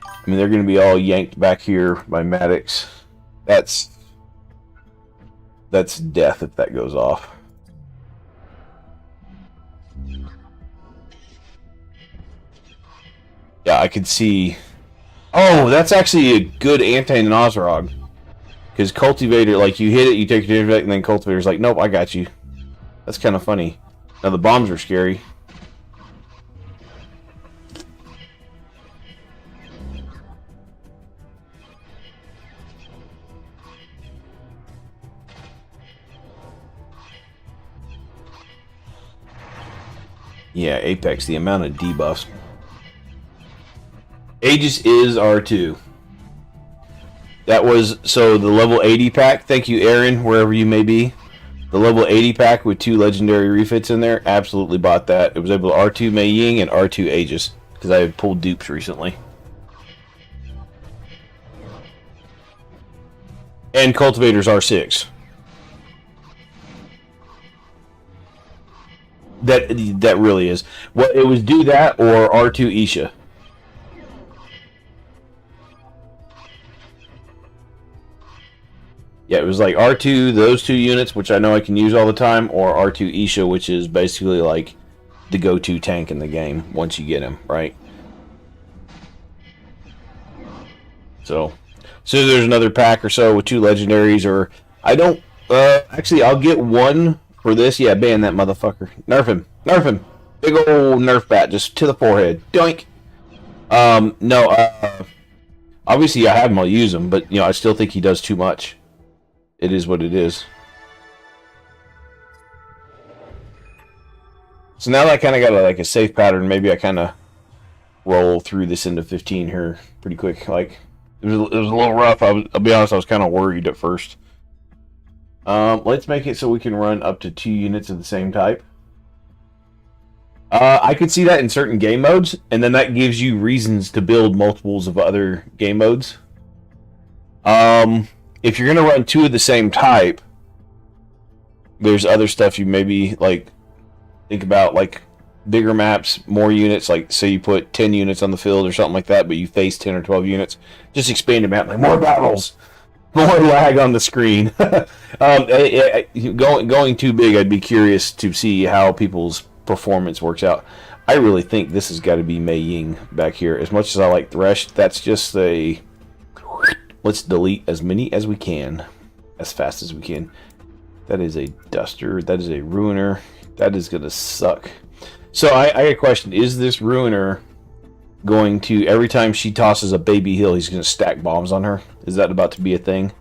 I mean, they're going to be all yanked back here by Maddox. That's death if that goes off. Yeah, I could see. Oh, that's actually a good anti-Nosrog. Because Cultivator, like, you hit it, you take your damage back, and then Cultivator's like, nope, I got you. That's kind of funny. Now, the bombs are scary. Yeah, Apex, the amount of debuffs. Aegis is R2. That was, so the level 80 pack, thank you Aaron, wherever you may be. The level 80 pack with 2 legendary refits in there, absolutely bought that. It was able to R2 Mei Ying and R2 Aegis, because I had pulled dupes recently. And Cultivators R6. That really is. Well, it was do that or R2 Isha. Yeah, it was like R2, those 2 units, which I know I can use all the time, or R2 Isha, which is basically like the go-to tank in the game once you get him, right? So there's another pack or so with 2 legendaries, or I don't. Actually, I'll get 1 for this. Yeah, ban that motherfucker. Nerf him. Nerf him. Big old Nerf bat just to the forehead. Doink. No. Obviously, I have him. I'll use him, but I still think he does too much. It is what it is. So now that I kind of got like a safe pattern, maybe I kind of roll through this into 15 here pretty quick. Like it was a little rough. I'll be honest, I was kind of worried at first. Let's make it so we can run up to 2 units of the same type. I could see that in certain game modes, and then that gives you reasons to build multiples of other game modes. If you're going to run 2 of the same type, there's other stuff you maybe like think about, like bigger maps, more units, like say you put 10 units on the field or something like that, but you face 10 or 12 units. Just expand the map, like more battles, more lag on the screen. Going too big, I'd be curious to see how people's performance works out. I really think this has got to be Mei Ying back here. As much as I like Thresh, that's just a... Let's delete as many as we can, as fast as we can. That is a Duster. That is a Ruiner. That is going to suck. So I got a question. Is this Ruiner going to, every time she tosses a baby hill, he's going to stack bombs on her? Is that about to be a thing?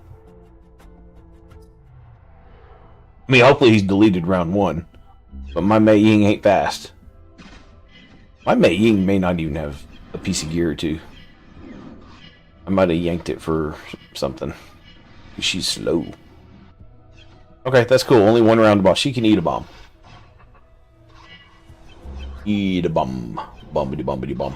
I mean, hopefully he's deleted round 1. But my Mei Ying ain't fast. My Mei Ying may not even have a piece of gear or 2. I might have yanked it for something. She's slow. Okay, that's cool. Only 1 round boss. She can eat a bomb. Eat a bomb. Bombity bombity bomb.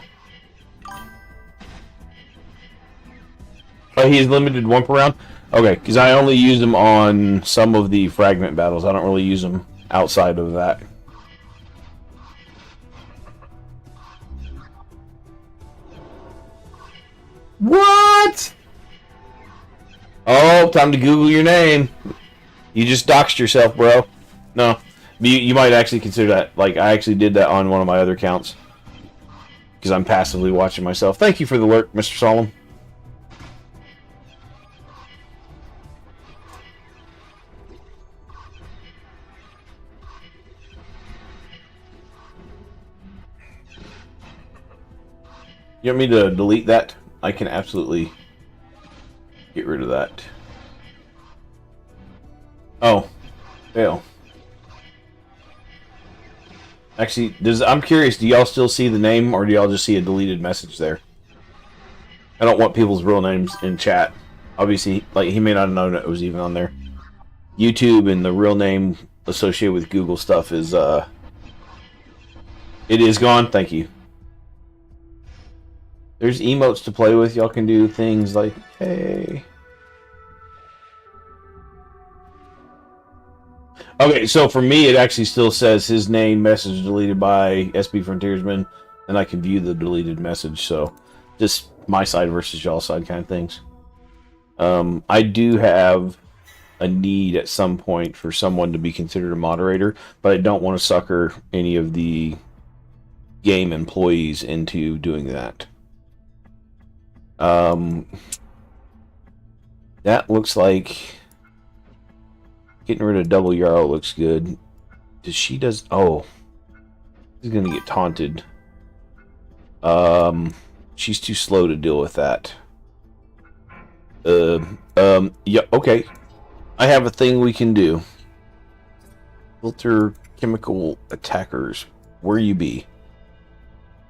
Oh, he's limited 1 per round? Okay, because I only use them on some of the fragment battles. I don't really use them outside of that. What? Oh, time to Google your name. You just doxed yourself, bro. No. You might actually consider that. Like, I actually did that on one of my other accounts. Because I'm passively watching myself. Thank you for the lurk, Mr. Solemn. You want me to delete that? I can absolutely get rid of that. Oh, fail. Actually, I'm curious, do y'all still see the name, or do y'all just see a deleted message there? I don't want people's real names in chat. Obviously, like, he may not have known it was even on there. YouTube and the real name associated with Google stuff is, it is gone. Thank you. There's emotes to play with. Y'all can do things like, hey. Okay, so for me, it actually still says his name, message deleted by SB Frontiersman, and I can view the deleted message. So, just my side versus y'all side kind of things. I do have a need at some point for someone to be considered a moderator, but I don't want to sucker any of the game employees into doing that. That looks like getting rid of Double Yarrow looks good. Oh, she's gonna get taunted. She's too slow to deal with that. Yeah, okay. I have a thing we can do. Filter chemical attackers. Where you be?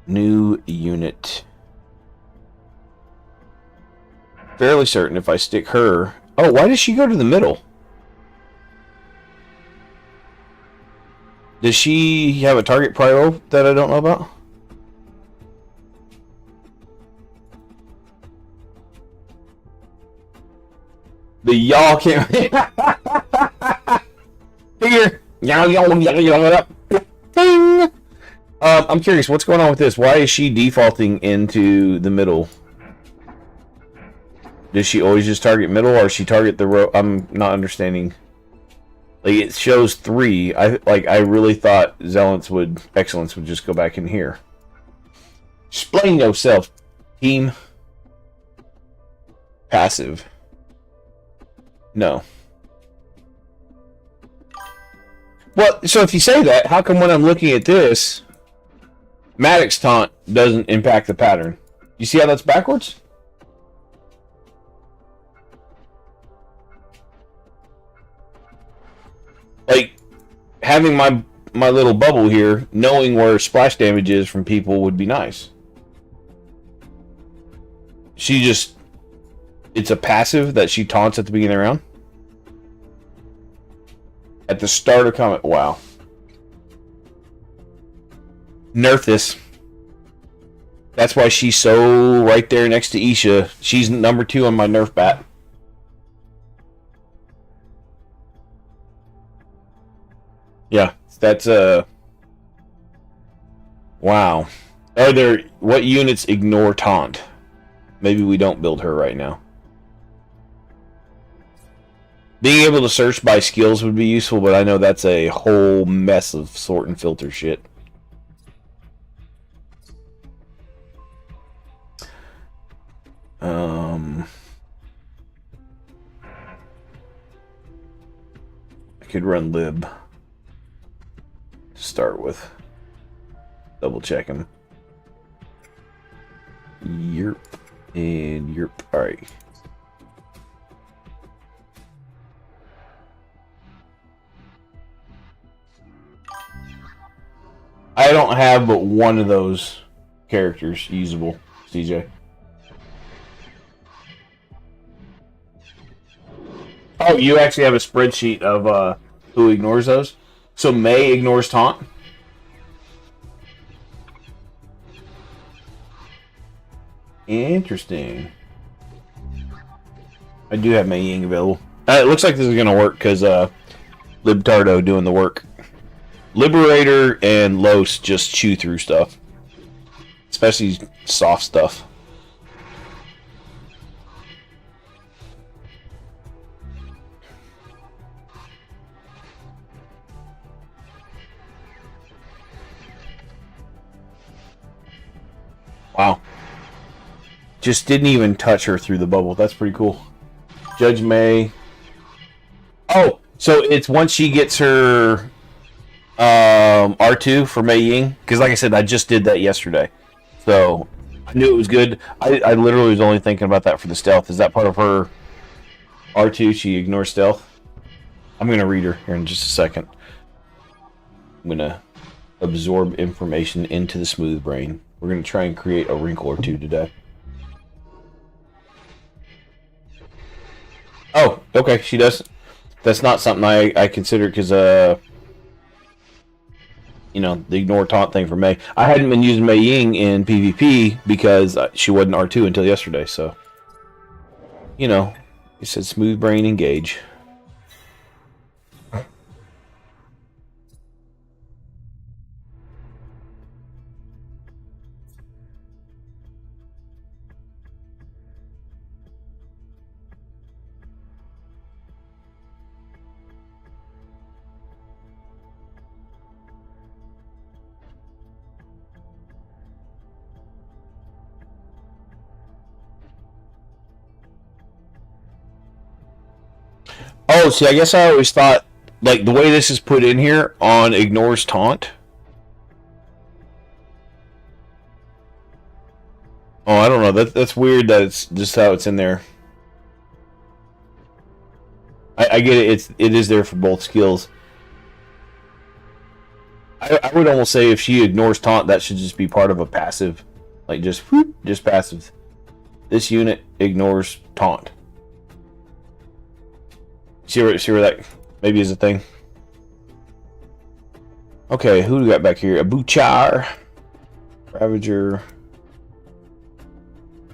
New unit. Fairly certain if I stick her... Oh, why does she go to the middle? Does she have a target prio that I don't know about? The y'all can't... Here! I'm curious, what's going on with this? Why is she defaulting into the middle? Does she always just target middle, or she target the row? I'm not understanding. Like, it shows 3. I really thought Excellence would just go back in here. Explain yourself, team. Passive. No. Well, so if you say that, how come when I'm looking at this, Maddox taunt doesn't impact the pattern? You see how that's backwards? Like, having my little bubble here, knowing where splash damage is from people would be nice. She just... It's a passive that she taunts at the beginning of the round? At the start of combat... Wow. Nerf this. That's why she's so right there next to Isha. She's number 2 on my Nerf bat. Yeah, that's wow. What units ignore taunt? Maybe we don't build her right now. Being able to search by skills would be useful, but I know that's a whole mess of sort and filter shit. I could run lib to start with. Double check him. Yerp and yerp. Alright. I don't have but one of those characters usable, CJ. Oh, you actually have a spreadsheet of who ignores those? So May ignores taunt? Interesting. I do have Mei Ying available. It looks like this is going to work because Libtardo doing the work. Liberator and Los just chew through stuff. Especially soft stuff. Wow. Just didn't even touch her through the bubble. That's pretty cool. Judge May. Oh, so it's once she gets her R2 for Mei Ying. Because like I said, I just did that yesterday. So I knew it was good. I literally was only thinking about that for the stealth. Is that part of her R2? She ignores stealth? I'm going to read her here in just a second. I'm going to absorb information into the smooth brain. We're going to try and create a wrinkle or two today. Oh, okay, she does. That's not something I consider because, you know, the ignore taunt thing for Mei. I hadn't been using Mei Ying in PvP because she wasn't R2 until yesterday, so. You know, it said smooth brain engage. Oh, see, I guess I always thought, like, the way this is put in here on ignores taunt. Oh, I don't know. That's weird that it's just how it's in there. I get it. It is there for both skills. I would almost say if she ignores taunt, that should just be part of a passive, like just whoop, just passive. This unit ignores taunt. See where that maybe is a thing. Okay, who do we got back here? A Buchar, Ravager.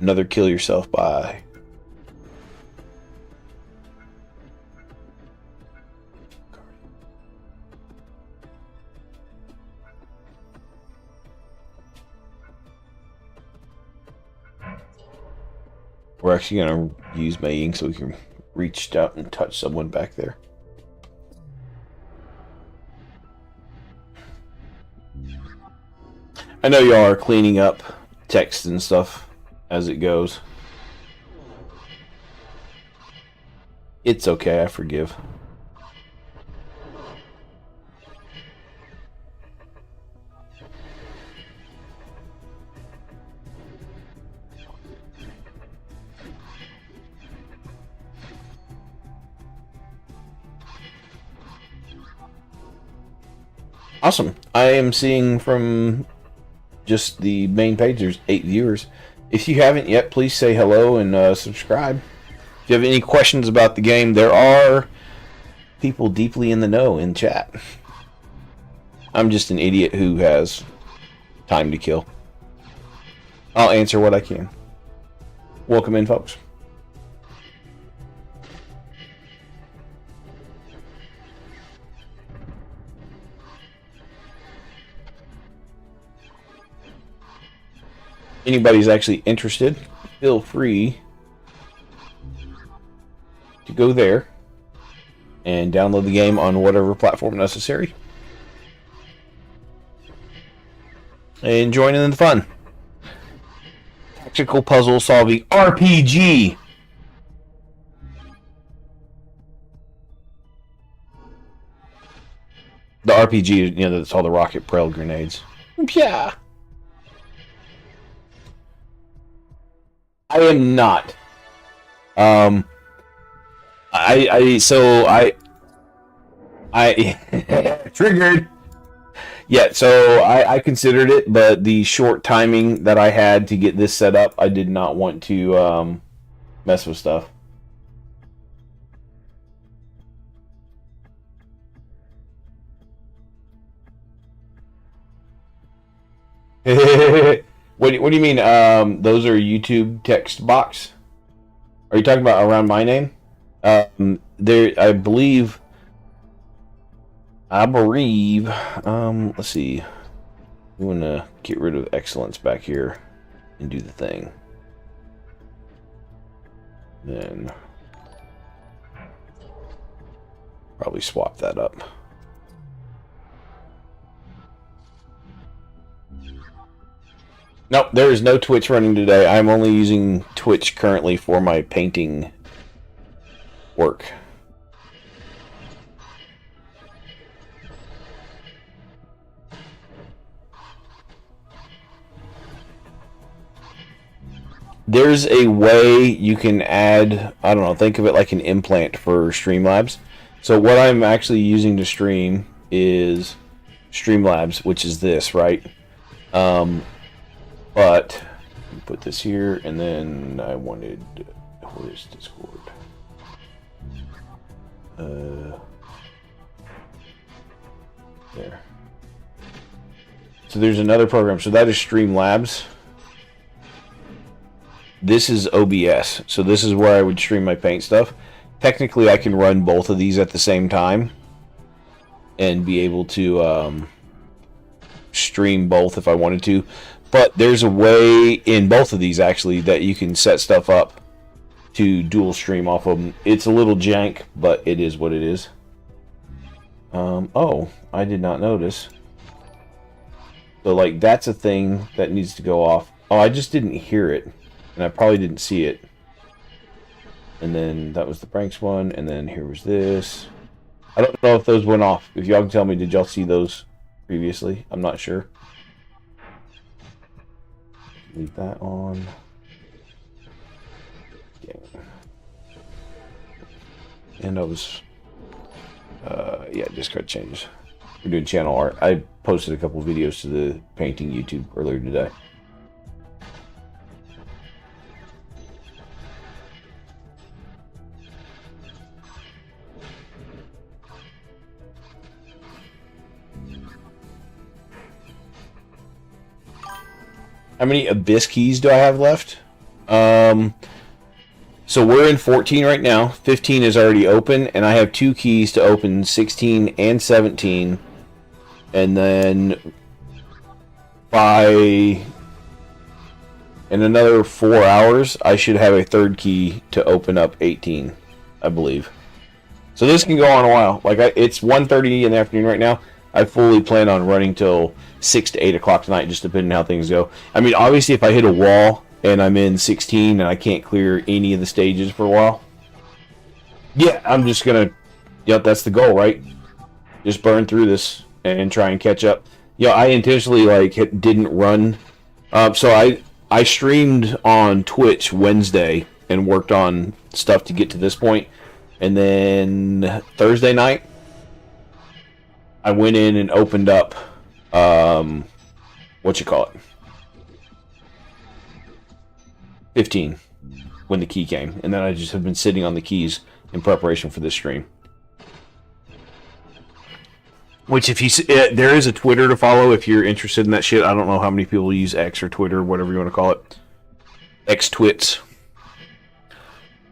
Another kill yourself by. We're actually going to use Mei Ying so we can reach out and touch someone back there. I know y'all are cleaning up text and stuff as it goes. It's okay, I forgive. Awesome. I am seeing from just the main page, there's 8 viewers. If you haven't yet, please say hello and subscribe. If you have any questions about the game, there are people deeply in the know in chat. I'm just an idiot who has time to kill. I'll answer what I can. Welcome in, folks. Anybody's actually interested, feel free to go there and download the game on whatever platform necessary and join in the fun. Tactical puzzle solving RPG. The RPG, you know, that's all the rocket propelled grenades. Yeah. I am not. I triggered. Yeah, so I considered it, but the short timing that I had to get this set up, I did not want to mess with stuff. What do you mean? Those are YouTube text box? Are you talking about around my name? There, I believe. Let's see. We want to get rid of excellence back here and do the thing. Then probably swap that up. Nope, there is no Twitch running today. I'm only using Twitch currently for my painting work. there's a way you can add, I don't know, think of it like an implant for Streamlabs. So what I'm actually using to stream is Streamlabs, which is this, right? But put this here, and then I wanted, where's Discord? There. So there's another program. So that is Streamlabs. This is OBS. So this is where I would stream my paint stuff. Technically, I can run both of these at the same time and be able to stream both if I wanted to. But there's a way in both of these, actually, that you can set stuff up to dual stream off of them. It's a little jank, but it is what it is. Oh, I did not notice. So, like, that's a thing that needs to go off. Oh, I just didn't hear it. And I probably didn't see it. And then that was the pranks one. And then here was this. I don't know if those went off. If y'all can tell me, did y'all see those previously? I'm not sure. Leave that on. Okay. And I was... yeah, discard changes. We're doing channel art. I posted a couple videos to the painting YouTube earlier today. How many Abyss keys do I have left? So we're in 14 right now. 15 is already open, and I have 2 keys to open 16 and 17. And then in another 4 hours, I should have a 3rd key to open up 18, I believe. So this can go on a while. Like it's 1:30 in the afternoon right now. I fully plan on running till 6 to 8 o'clock tonight, just depending on how things go. I mean, obviously, if I hit a wall and I'm in 16 and I can't clear any of the stages for a while, yeah, I'm just gonna, yep, that's the goal, right? Just burn through this and try and catch up. Yeah, I intentionally didn't run. So I streamed on Twitch Wednesday and worked on stuff to get to this point, and then Thursday night I went in and opened up, what you call it, 15, when the key came. And then I just have been sitting on the keys in preparation for this stream. Which, if you there is a Twitter to follow if you're interested in that shit. I don't know how many people use X or Twitter, whatever you want to call it. X-Twits.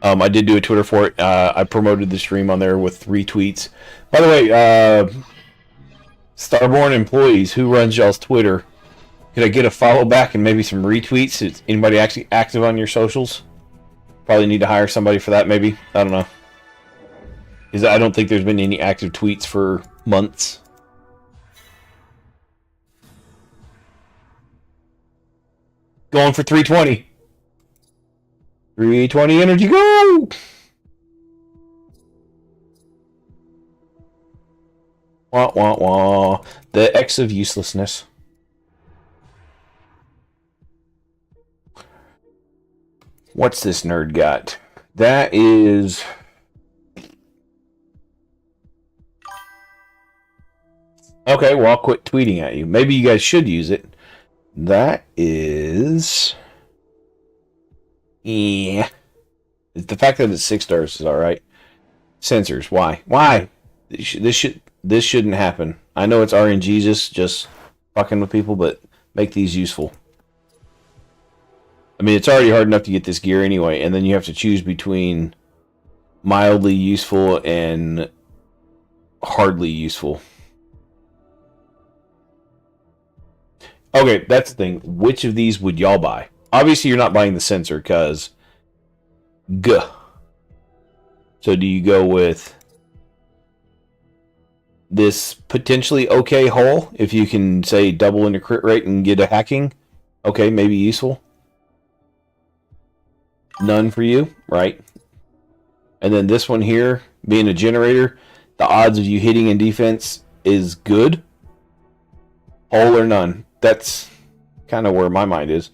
I did do a Twitter for it. I promoted the stream on there with 3 tweets. By the way, Starborn employees, who runs y'all's Twitter? Could I get a follow back and maybe some retweets? Is anybody actually active on your socials? Probably need to hire somebody for that, maybe. I don't know. Because I don't think there's been any active tweets for months. Going for 320. 320 energy, go! Wah, wah, wah. The X of uselessness. What's this nerd got? That is... Okay, well, I'll quit tweeting at you. Maybe you guys should use it. That is... Yeah. The fact that it's 6 stars is alright. Sensors, why? Why? This shouldn't happen. I know it's RNGesus, just fucking with people, but make these useful. I mean, it's already hard enough to get this gear anyway, and then you have to choose between mildly useful and hardly useful. Okay, that's the thing. Which of these would y'all buy? Obviously, you're not buying the sensor, because... Guh. So do you go with... this potentially okay hull, if you can, say, double in your crit rate and get a hacking? Okay, maybe useful. None for you, right? And then this one here, being a generator, the odds of you hitting in defense is good. Hull or none. That's kind of where my mind is.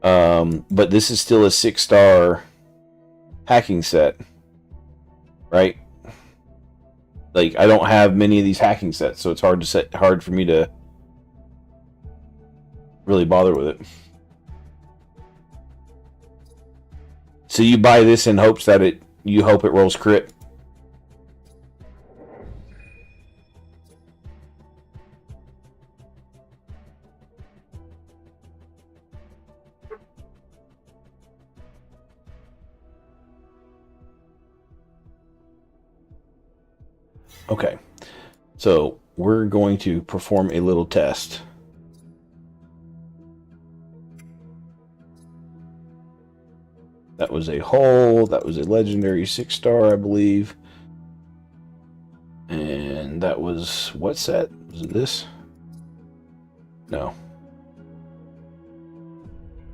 But this is still a 6-star hacking set, right? Like, I don't have many of these hacking sets, so it's hard for me to really bother with it. So you buy this in hopes that you hope it rolls crit. Okay, so we're going to perform a little test. That was a hull. That was a legendary 6-star, I believe. And that was what set? Was it this? No.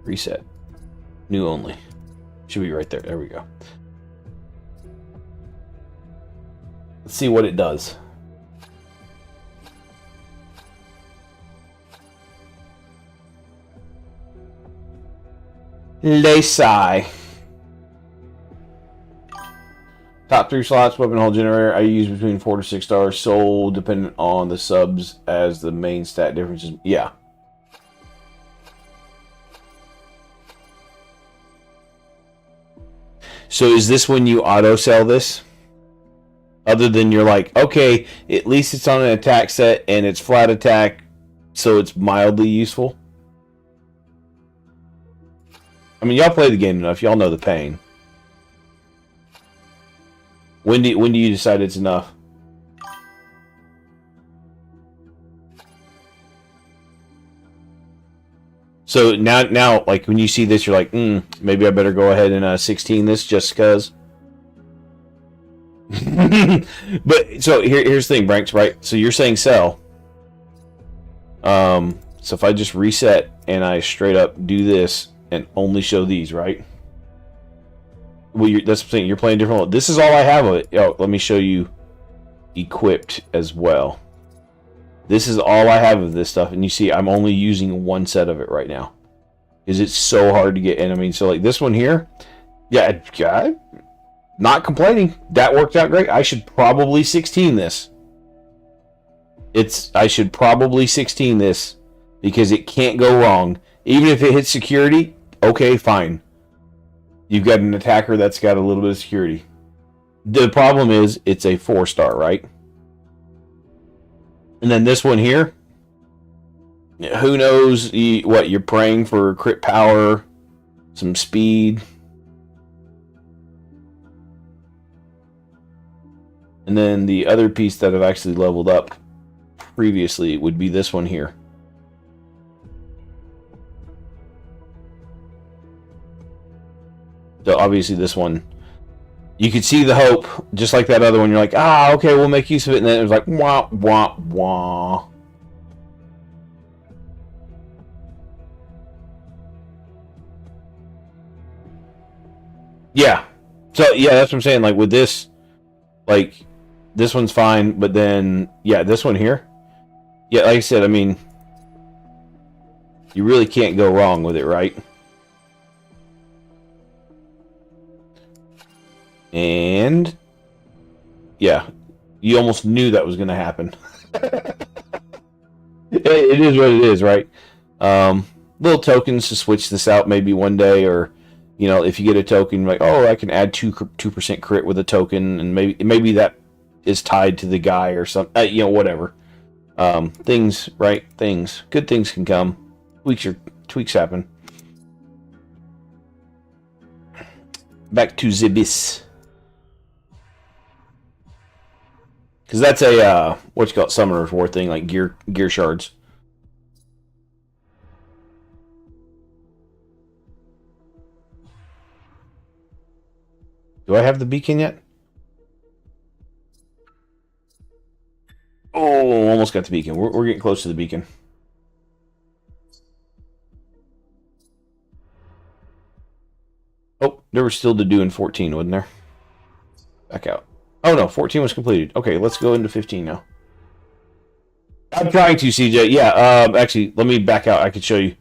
Reset. New only. Should be right there. There we go. Let's see what it does. Lesai. Top 3 slots, weapon hull generator. I use between 4 to 6 stars. Soul, dependent on the subs as the main stat differences. Yeah. So is this when you auto sell this? Other than you're like, okay, at least it's on an attack set and it's flat attack, so it's mildly useful. I mean, y'all play the game enough. Y'all know the pain. When do you decide it's enough? So now, like when you see this, you're like, maybe I better go ahead and 16 this just because. But so here's the thing, Branks, right? So you're saying sell. So if I just reset and I straight up do this and only show these, right? Well, that's the thing. You're playing different. This is all I have of it. Oh, let me show you equipped as well. This is all I have of this stuff, and you see I'm only using one set of it right now because it's so hard to get. And I mean, so like this one here, yeah, not complaining. That worked out great. I should probably 16 this. I should probably 16 this because it can't go wrong. Even if it hits security, okay, fine. You've got an attacker that's got a little bit of security. The problem is it's a 4-star, right? And then this one here, who knows what you're praying for? Crit power, some speed. And then the other piece that I've actually leveled up previously would be this one here. So obviously this one, you could see the hope, just like that other one. You're like, okay, we'll make use of it. And then it was like, wah, wah, wah. Yeah. So, yeah, that's what I'm saying. Like, with this, like, this one's fine. But then, yeah, this one here. Yeah, like I said, I mean, you really can't go wrong with it, right? And yeah, you almost knew that was going to happen. It is what it is, right? Little tokens to switch this out maybe one day, or if you get a token like, oh, I can add 2% crit with a token, and maybe that is tied to the guy or something. Whatever. Things, right? Things. Good things can come. Tweaks happen. Back to Zibis. Because that's a, Summoner's War thing, like gear shards. Do I have the beacon yet? Oh, almost got the beacon. We're getting close to the beacon. Oh, there was still to do in 14, wasn't there? Back out. Oh no, 14 was completed. Okay, let's go into 15 now. I'm trying to, CJ. Yeah, actually, let me back out. I can show you.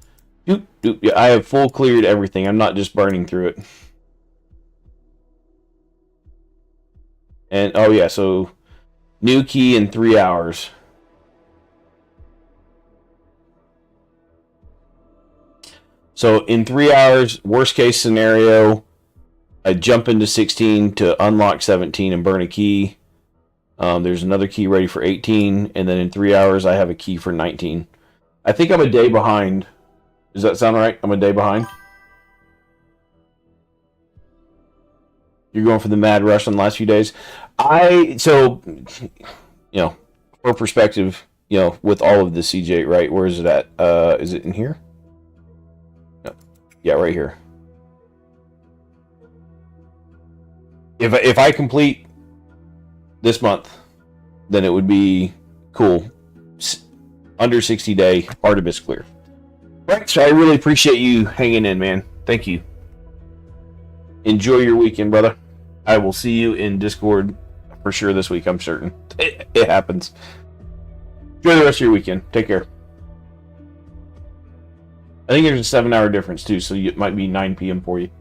Doop, doop. Yeah, I have full cleared everything. I'm not just burning through it. And oh yeah, so new key in 3 hours. So in 3 hours, worst case scenario, I jump into 16 to unlock 17 and burn a key. There's another key ready for 18, and then in 3 hours, I have a key for 19. I think I'm a day behind. Does that sound right? I'm a day behind. You're going for the mad rush on the last few days. So, for perspective, with all of the CJ, right? Where is it at? Is it in here? No. Yeah, right here. If I complete this month, then it would be cool. Under 60 day Artemis clear. Right, so I really appreciate you hanging in, man. Thank you. Enjoy your weekend, brother. I will see you in Discord for sure this week, I'm certain. It happens. Enjoy the rest of your weekend. Take care. I think there's a 7-hour difference too, so it might be 9 p.m. for you.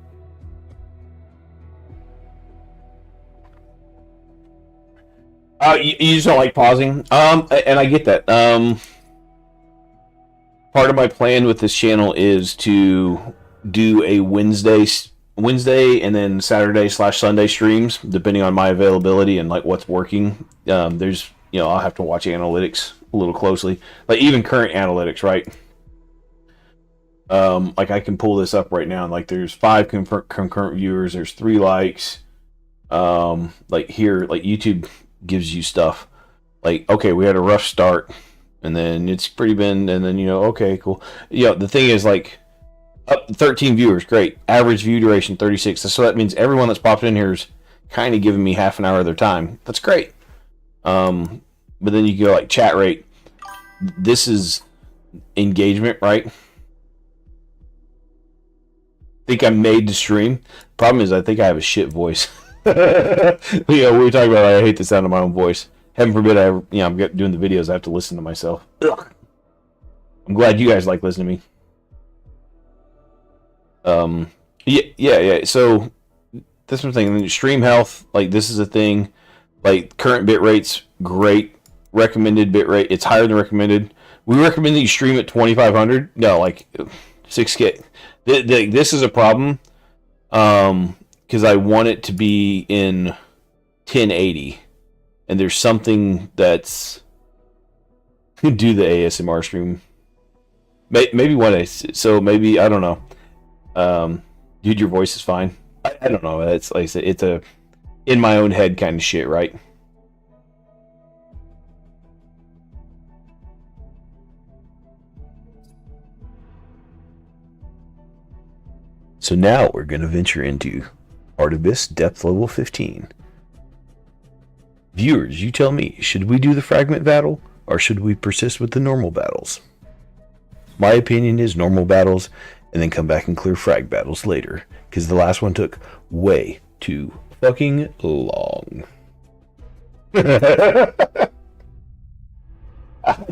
You just don't like pausing, and I get that. Part of my plan with this channel is to do a Wednesday and then Saturday/Sunday streams, depending on my availability and like what's working. There's, I'll have to watch analytics a little closely, like even current analytics, right? Like I can pull this up right now, and like there's 5 concurrent viewers, there's 3 likes. Like here, like YouTube gives you stuff like, okay, we had a rough start, and then it's pretty been, and then okay, cool. The thing is, like, up 13 viewers, great. Average view duration 36. So that means everyone that's popped in here is kind of giving me half an hour of their time. That's great. But then you go like chat rate. This is engagement, right? I think I'm made to stream. Problem is, I think I have a shit voice. We were talking about, I hate the sound of my own voice. Heaven forbid I'm doing the videos, I have to listen to myself. Ugh. I'm glad you guys like listening to me. Yeah. So this one thing, stream health, like this is a thing. Like current bit rate's great. Recommended bit rate, it's higher than recommended. We recommend that you stream at 2500. No, like 6K. This is a problem. Because I want it to be in 1080, and there's something that's do the ASMR stream. Maybe one day. So maybe I don't know. Dude, your voice is fine. I don't know. It's like I said, it's a in my own head kind of shit, right? So now we're going to venture into Artemis Depth Level 15. Viewers, you tell me, should we do the fragment battle, or should we persist with the normal battles? My opinion is normal battles, and then come back and clear frag battles later, because the last one took way too fucking long. I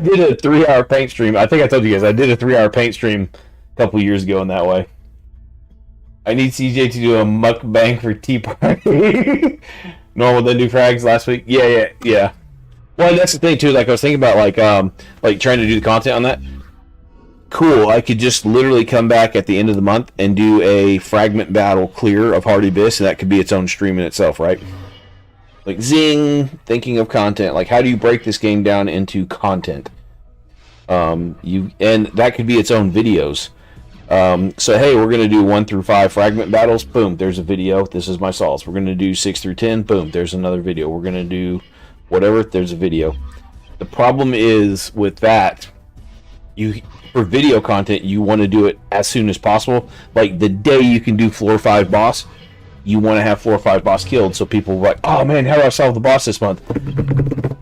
did a 3-hour paint stream. I think I told you guys, I did a 3-hour paint stream a couple years ago in that way. I need CJ to do a mukbang for Tea Party. Normal then do frags last week. Yeah. Well, that's the thing too. Like I was thinking about like trying to do the content on that. Cool. I could just literally come back at the end of the month and do a fragment battle clear of Hard Abyss, and that could be its own stream in itself, right? Like zing. Thinking of content. Like how do you break this game down into content? And that could be its own videos. So hey, we're gonna do 1 through 5 fragment battles. Boom, there's a video. This is my solves. We're gonna do 6 through 10. Boom, there's another video. We're gonna do whatever. There's a video. The problem is with that, for video content, you want to do it as soon as possible. Like the day you can do floor 5 boss, you want to have floor 5 boss killed. So people are like, oh man, how do I solve the boss this month?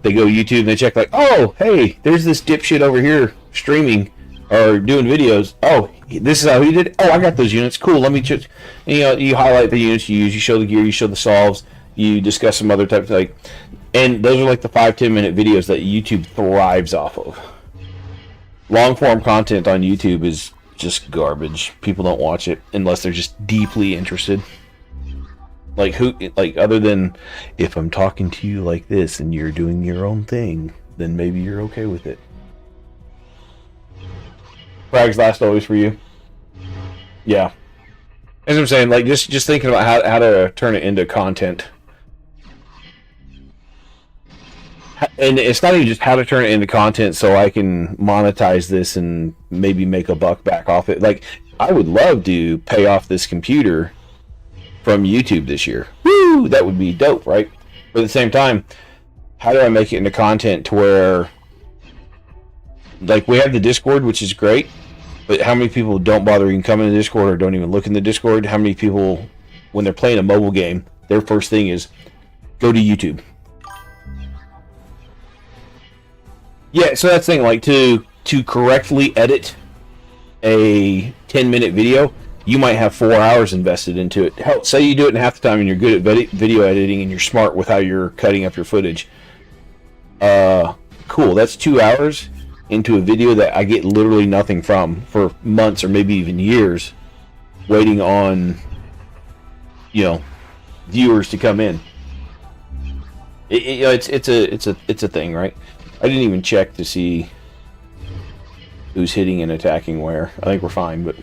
They go YouTube and they check like, oh hey, there's this dipshit over here streaming or doing videos. Oh, this is how he did it. Oh, I got those units. Cool. Let me just, you highlight the units you use, you show the gear, you show the solves, you discuss some other types of and those are like the 5-10 minute videos that YouTube thrives off of. Long form content on YouTube is just garbage. People don't watch it unless they're just deeply interested. Like who? Like other than if I'm talking to you like this and you're doing your own thing, then maybe you're okay with it. Frags last always for you. Yeah, as I'm saying, like just thinking about how to turn it into content. And it's not even just how to turn it into content so I can monetize this and maybe make a buck back off it. Like, I would love to pay off this computer from YouTube this year. Woo! That would be dope, right? But at the same time, how do I make it into content to where, like, we have the Discord, which is great, but how many people don't bother even come in the Discord or don't even look in the Discord? How many people, when they're playing a mobile game, their first thing is go to YouTube? Yeah, so that's the thing, like, to correctly edit a 10-minute video, you might have 4 hours invested into it. Hell, say you do it in half the time and you're good at video editing and you're smart with how you're cutting up your footage. Cool, that's 2 hours into a video that I get literally nothing from for months or maybe even years, waiting on, you know, viewers to come in. It's a thing, right? I didn't even check to see who's hitting and attacking where. I think we're fine, but...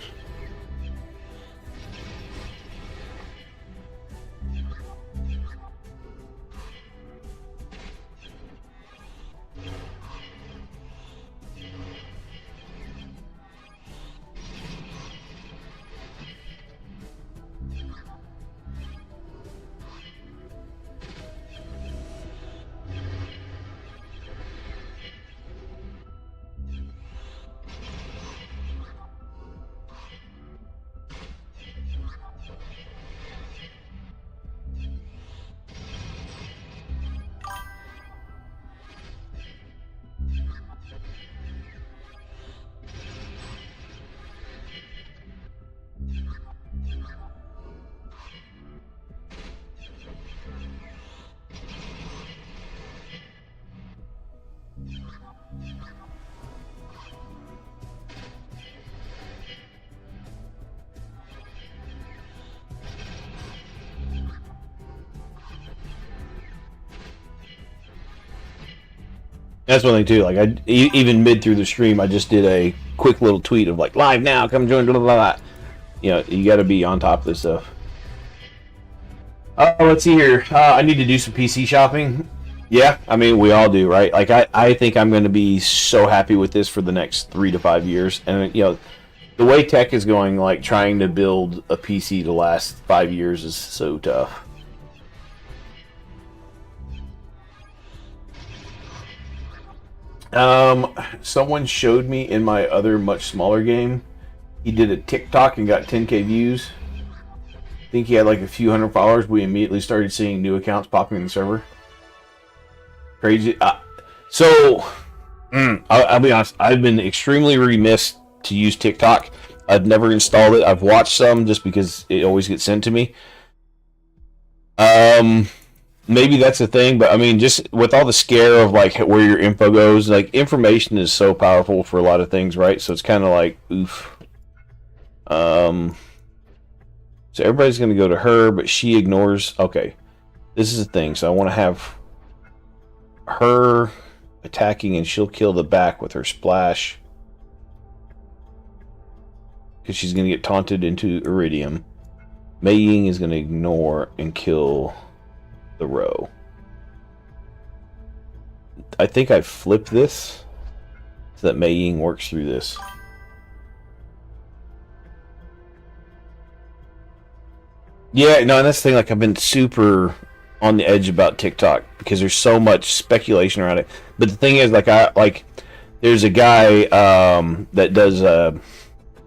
That's one thing too. Like even mid through the stream, I just did a quick little tweet of like, "Live now, come join." Blah, blah, blah. You know, you got to be on top of this stuff. Let's see here. I need to do some PC shopping. Yeah, I mean we all do, right? Like I think I'm going to be so happy with this for the next 3 to 5 years, and you know, the way tech is going, like trying to build a PC to last 5 years is so tough. Someone showed me in my other much smaller game, he did a TikTok and got 10K views. I think he had like a few hundred followers. We immediately started seeing new accounts popping in the server. Crazy. I'll be honest, I've been extremely remiss to use TikTok. I've never installed it. I've watched some just because it always gets sent to me. Maybe that's the thing, but I mean, just with all the scare of like where your info goes, like information is so powerful for a lot of things, right? So it's kind of like, oof. So everybody's going to go to her, but she ignores. Okay, this is the thing. So I want to have her attacking, and she'll kill the back with her splash because she's going to get taunted into Iridium. Mei Ying is going to ignore and kill the row. I think I flipped this so that Mei Ying works through this. Yeah, no, and that's the thing, like I've been super on the edge about TikTok because there's so much speculation around it. But the thing is, there's a guy that does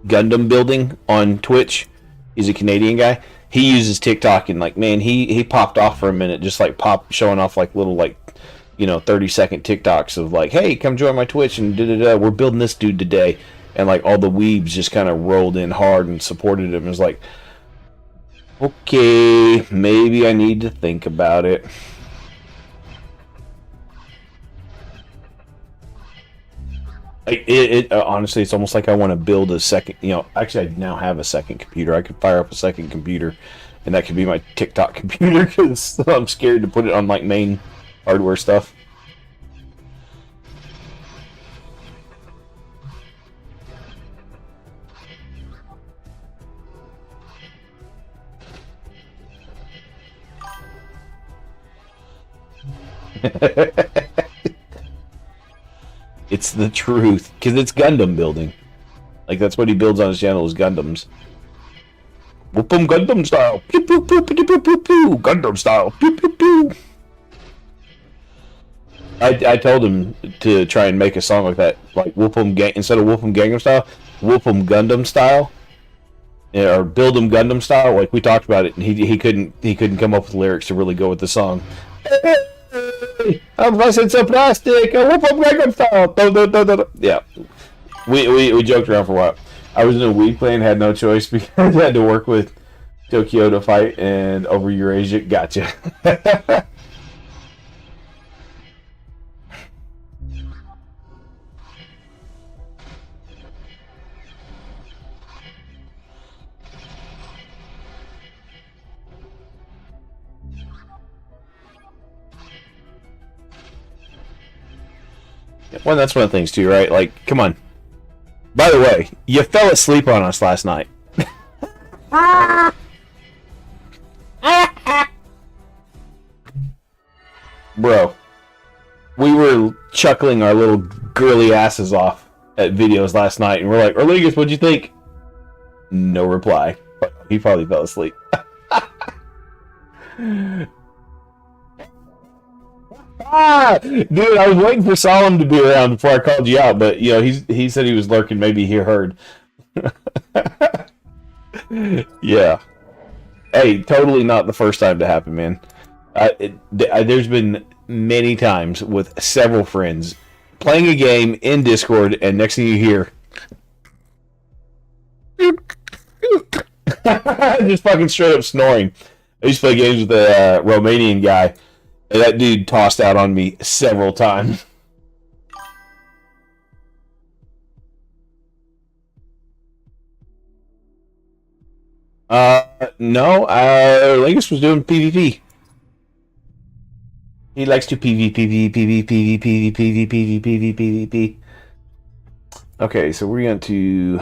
Gundam building on Twitch. He's a Canadian guy. He uses TikTok, and like, man, he popped off for a minute, just like showing off like little 30-second TikToks of like, hey, come join my Twitch and we're building this dude today, and like all the weebs just kind of rolled in hard and supported him. It was like, okay, maybe I need to think about it. Honestly, it's almost like I want to build a second. Actually, I now have a second computer. I could fire up a second computer, and that could be my TikTok computer because I'm scared to put it on like main hardware stuff. It's the truth because it's Gundam building. Like that's what he builds on his channel is Gundams. Whoop 'em Gundam style. Pew pew pew pew pew pew pew. Gundam style. Pew pew pew. I told him to try and make a song like that, like Whoop 'em Gang instead of Whoop 'em Gangnam style, Whoop 'em Gundam style, or Build 'em Gundam style. Like we talked about it, and he couldn't come up with lyrics to really go with the song. I'm busting some plastic. Whoop 'em Gangnam style. Yeah, we joked around for a while. I was in a Wii plane, had no choice because I had to work with Tokyo to fight and over Eurasia. Gotcha. Well, that's one of the things too, right? Like, come on. By the way, you fell asleep on us last night. Bro, we were chuckling our little girly asses off at videos last night, and we're like, Orlegus, what'd you think? No reply. He probably fell asleep. Dude, I was waiting for Solemn to be around before I called you out, but he said he was lurking. Maybe he heard. Yeah. Hey, totally not the first time to happen, man. There's been many times with several friends playing a game in Discord, and next thing you hear, just fucking straight up snoring. I used to play games with a Romanian guy. And that dude tossed out on me several times. No, Lingus was doing PvP. He likes to PvP. Okay, so we're going to...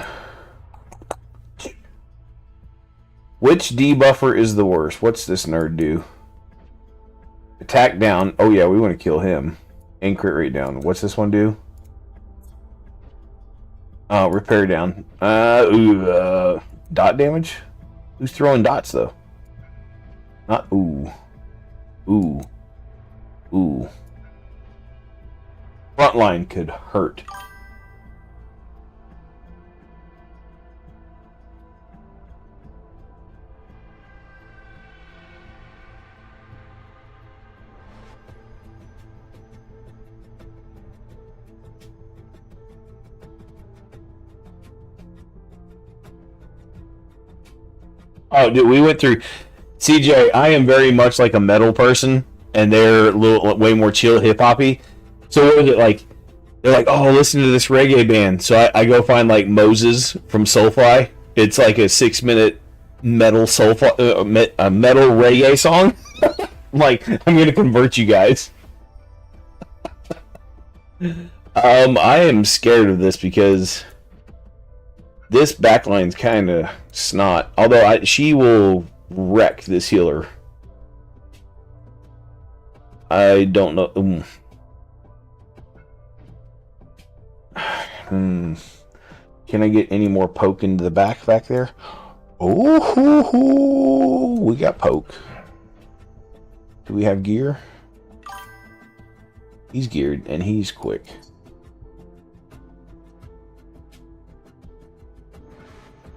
Which debuffer is the worst? What's this nerd do? Attack down. Oh yeah, we want to kill him. And crit rate down. What's this one do? Repair down. Dot damage? Who's throwing dots though? Not ooh. Frontline could hurt. Oh, dude, we went through... CJ, I am very much like a metal person, and they're way more chill hip-hoppy. So what was it like? They're like, oh, listen to this reggae band. So I go find, like, Moses from Soulfly. It's like a 6-minute metal metal reggae song. Like, I'm going to convert you guys. I am scared of this because... This backline's kind of snot. Although she will wreck this healer. I don't know. Can I get any more poke into the back there? Oh, we got poke. Do we have gear? He's geared and he's quick.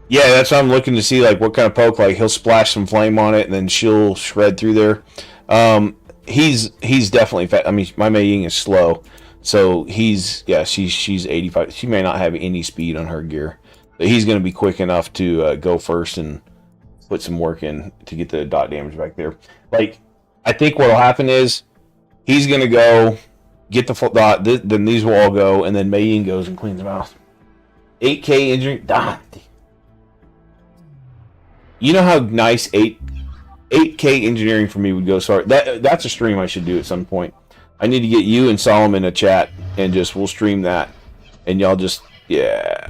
Yeah, that's what I'm looking to see, like, what kind of poke. Like, he'll splash some flame on it, and then she'll shred through there. He's definitely fat. I mean, my Mei Ying is slow, so she's 85. She may not have any speed on her gear, but he's going to be quick enough to go first and put some work in to get the dot damage back there. Like, I think what'll happen is he's going to go Get the then these will all go, and then Mei Ying goes and cleans them out. 8K engineering. You know how nice 8K engineering for me would go. Sorry, that's a stream I should do at some point. I need to get you and Solomon in a chat, and we'll stream that, and y'all just yeah.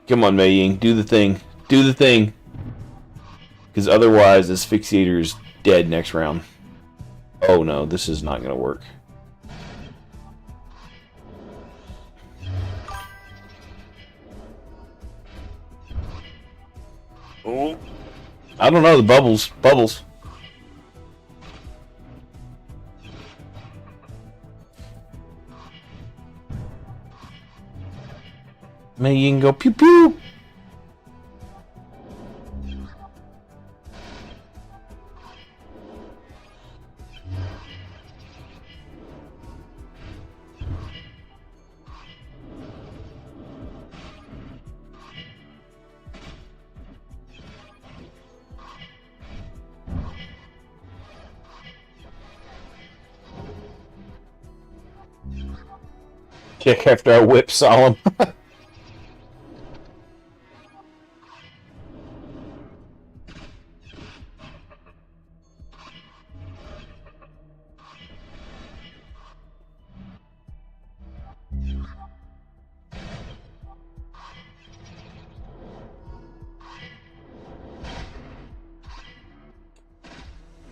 Come on, Mei Ying, do the thing. Do the thing. Because otherwise, Asphyxiator's dead next round. Oh no, this is not going to work. Oh. I don't know, the bubbles. Bubbles. Maybe you can go pew pew. Kick after I whip Solemn.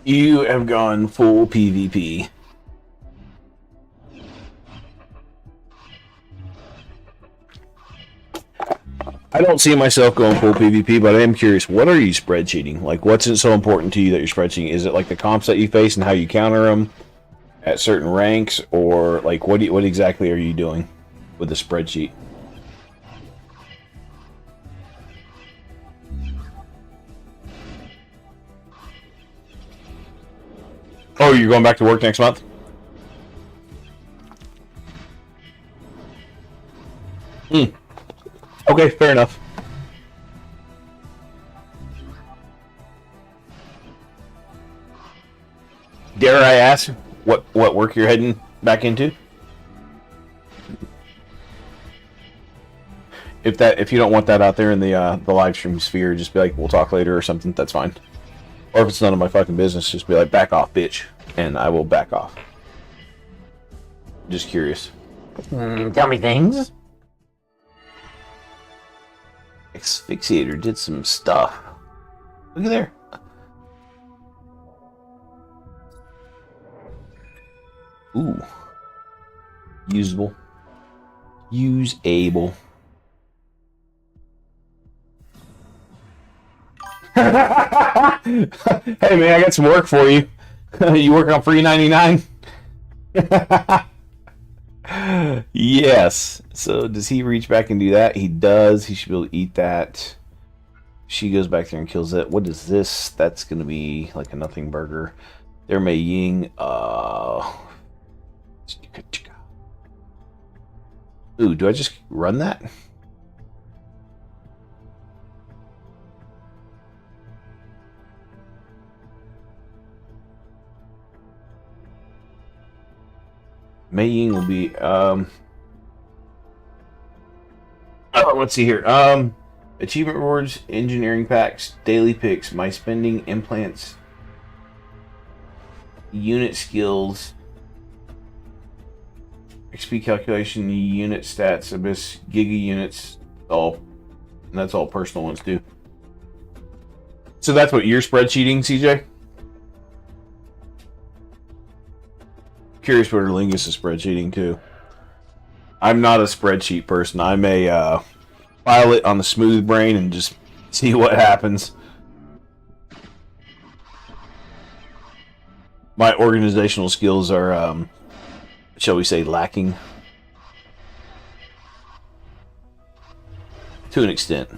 You have gone full PvP. I don't see myself going full PvP, but I am curious, what are you spreadsheeting? Like, what's it so important to you that you're spreadsheeting? Is it like the comps that you face and how you counter them at certain ranks, or like what exactly are you doing with the spreadsheet? Oh, you're going back to work next month? Okay, fair enough. Dare I ask what work you're heading back into? If you don't want that out there in the live stream sphere, just be like, we'll talk later or something. That's fine. Or if it's none of my fucking business, just be like, back off, bitch, and I will back off. Just curious. Tell me things. Asphyxiator did some stuff. Look at there. Ooh. Usable. Use-able. Hey man, I got some work for you. You work on free 99? Yes. So does he reach back and do that? He does. He should be able to eat that. She goes back there and kills it. What is this? That's gonna be like a nothing burger. There, Mei Ying. Ooh, do I just run that? Mei Ying will be let's see here. Achievement rewards, engineering packs, daily picks, my spending, implants, unit skills, XP calculation, unit stats, abyss, giga units, all, and that's all personal ones too. So that's what you're spreadsheeting, CJ? Curious what Erlingus is spreadsheeting too. I'm not a spreadsheet person. I'm a file it on the smooth brain and just see what happens. My organizational skills are, shall we say, lacking to an extent.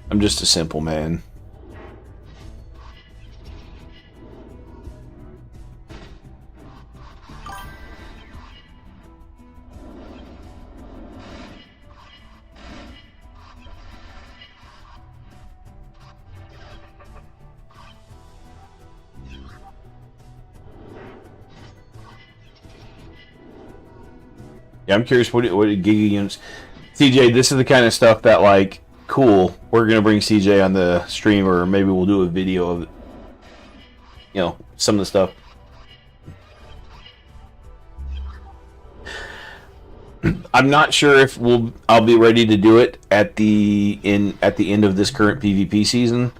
I'm just a simple man. Yeah, I'm curious what Giga units. CJ, this is the kind of stuff that like, cool. We're gonna bring CJ on the stream, or maybe we'll do a video of, some of the stuff. I'm not sure if I'll be ready to do it at the end of this current PvP season.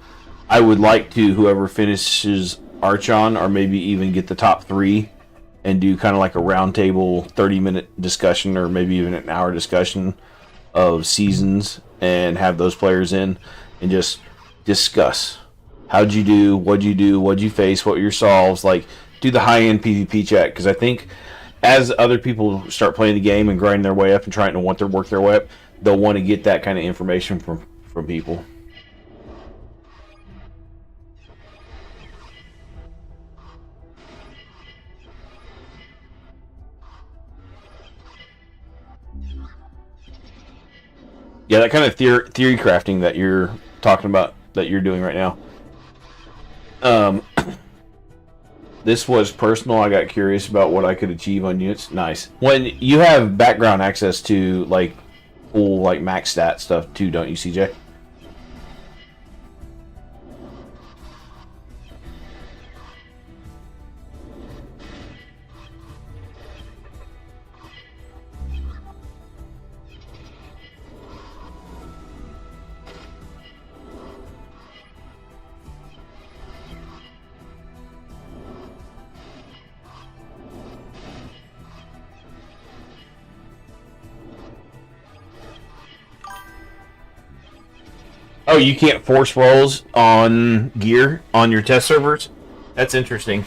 I would like to, whoever finishes Archon, or maybe even get the top 3 and do kind of like a roundtable 30-minute discussion, or maybe even an hour discussion of seasons, and have those players in and just discuss. How'd you do? What'd you face? What were your solves? Like, do the high-end PvP chat, because I think as other people start playing the game and grinding their way up and trying to work their way up, they'll want to get that kind of information from people. Yeah, that kind of theory crafting that you're talking about, that you're doing right now. This was personal. I got curious about what I could achieve on units. Nice. When you have background access to like full like max stat stuff too, don't you, CJ? Oh, you can't force rolls on gear on your test servers? That's interesting.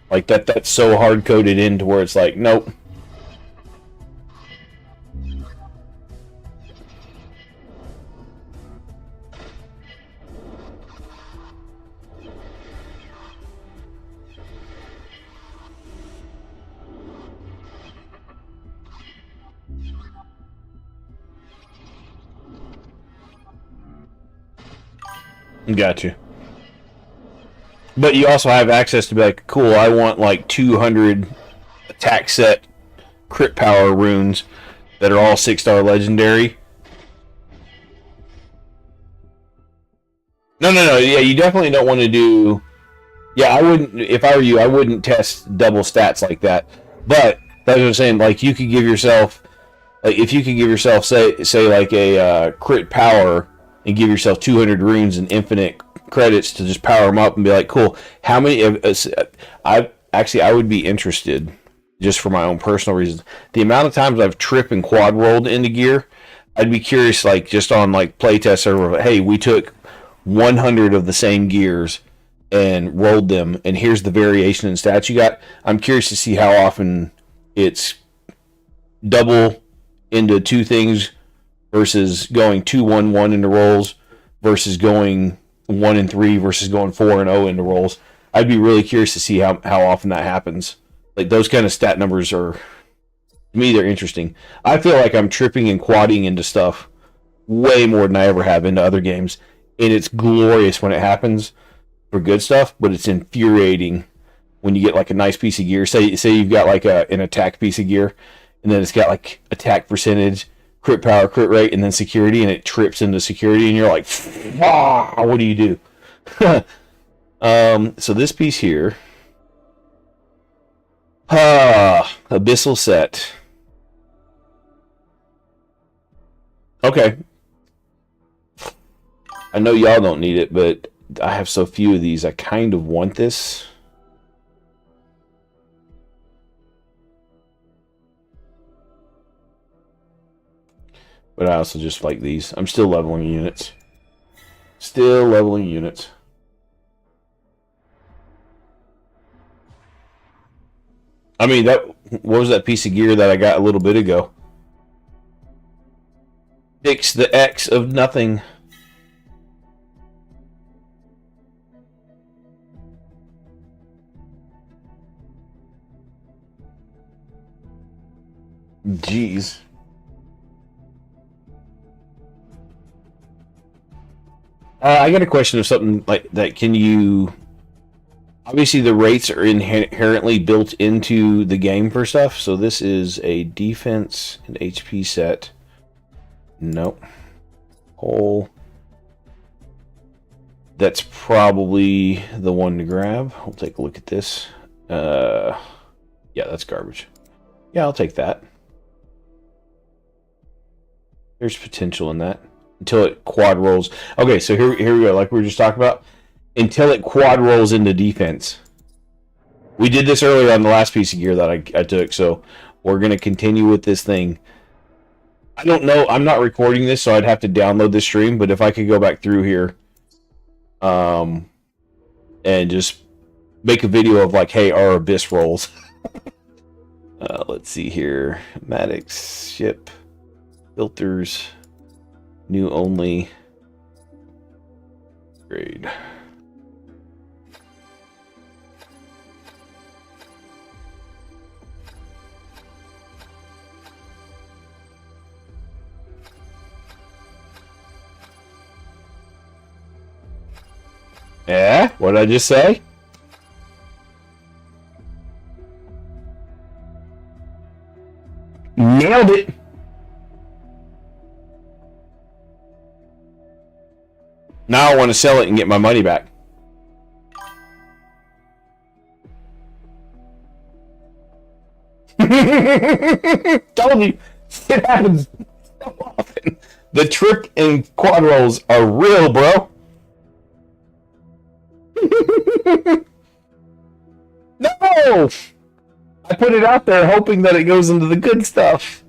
Like that's so hard coded in to where it's like, nope. Gotcha. But you also have access to be like, cool, I want like 200 attack set crit power runes that are all 6-star legendary. No. Yeah, you definitely don't want to do... Yeah, I wouldn't... If I were you, I wouldn't test double stats like that. But, that's what I'm saying, like, you could give yourself... Like, if you could give yourself, say like a crit power... and give yourself 200 runes and infinite credits to just power them up and be like, cool, how many... I would be interested, just for my own personal reasons, the amount of times I've trip and quad rolled into gear. I'd be curious, like, just on, like, playtest server, hey, we took 100 of the same gears and rolled them, and here's the variation in stats you got. I'm curious to see how often it's double into 2 things versus going 2-1-1 into rolls, versus going 1-3 versus going 4-0 into rolls. I'd be really curious to see how often that happens. Like, those kind of stat numbers are, to me, they're interesting. I feel like I'm tripping and quadding into stuff way more than I ever have into other games, and it's glorious when it happens for good stuff, but it's infuriating when you get like a nice piece of gear. Say you've got like an attack piece of gear, and then it's got like attack percentage, crit power, crit rate, and then security, and it trips into security, and you're like, what do you do? So this piece here, Abyssal set. Okay. I know y'all don't need it, but I have so few of these, I kind of want this. But I also just like these. I'm still leveling units. Still leveling units. I mean, what was that piece of gear that I got a little bit ago? Fix the X of nothing. Jeez. I got a question of something like that. Can you Obviously, the rates are inherently built into the game for stuff. So this is a defense and HP set. Nope. Hole. That's probably the one to grab. We'll take a look at this. Yeah, that's garbage. Yeah, I'll take that. There's potential in that. Until it quad rolls. Okay, so here we go. Like we were just talking about. Until it quad rolls into defense. We did this earlier on the last piece of gear that I took, so we're going to continue with this thing. I don't know. I'm not recording this, so I'd have to download the stream, but if I could go back through here and just make a video of like, hey, our abyss rolls. Let's see here. Maddox, ship, filters, new only, grade. Yeah? What did I just say? Nailed it! Now I want to sell it and get my money back. Told you, it happens so often. The trick and quad rolls are real, bro. No! I put it out there hoping that it goes into the good stuff.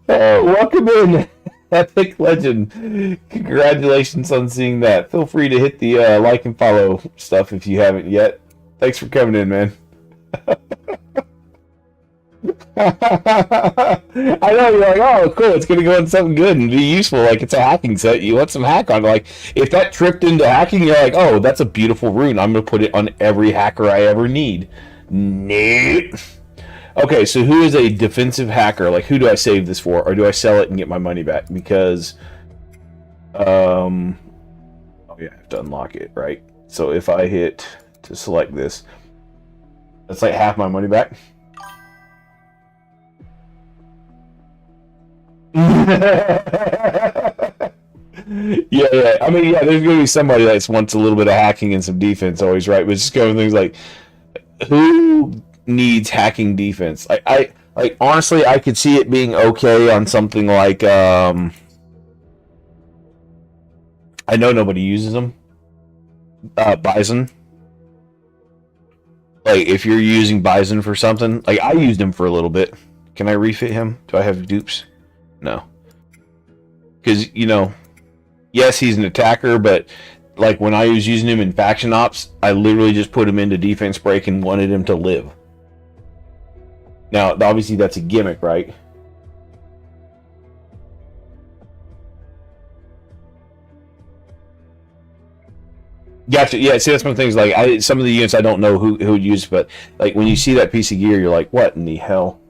Welcome in, Epic Legend. Congratulations on seeing that. Feel free to hit the like and follow stuff if you haven't yet. Thanks for coming in, man. I know, you're like, oh, cool, it's going to go into something good and be useful. Like, it's a hacking set. You want some hack on it. Like, if that tripped into hacking, you're like, oh, that's a beautiful rune. I'm going to put it on every hacker I ever need. Nope. Okay, so who is a defensive hacker? Like, who do I save this for? Or do I sell it and get my money back? Because, oh, yeah, I have to unlock it, right? So if I hit to select this, that's like half my money back. Yeah. I mean, yeah, there's gonna be somebody that wants a little bit of hacking and some defense, always, right? But it's just going things like, who needs hacking defense? I like honestly, I could see it being okay on something like I know nobody uses them. Bison. Like if you're using Bison for something, like I used him for a little bit. Can I refit him? Do I have dupes? No. Because, you know, yes, he's an attacker, but like when I was using him in faction ops, I literally just put him into defense break and wanted him to live. Now, obviously that's a gimmick, right? Gotcha. Yeah, see, that's one of the things. Like, some of the units I don't know who would use, but like when you see that piece of gear, you're like, what in the hell?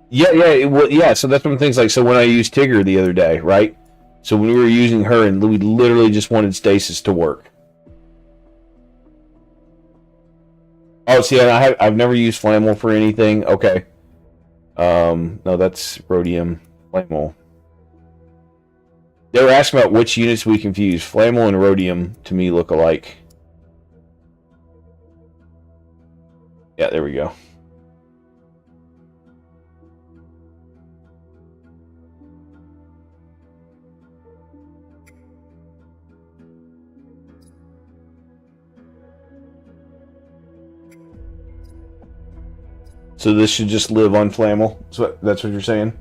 Yeah. So that's one of the things. Like, so when I used Tigger the other day, right? So when we were using her, and we literally just wanted stasis to work. Oh, see, I've never used Flammel for anything. Okay. No, that's Rhodium. Flammel. They were asking about which units we confuse. Flammel and Rhodium to me look alike. Yeah, there we go. So this should just live on Flammel? That's what you're saying?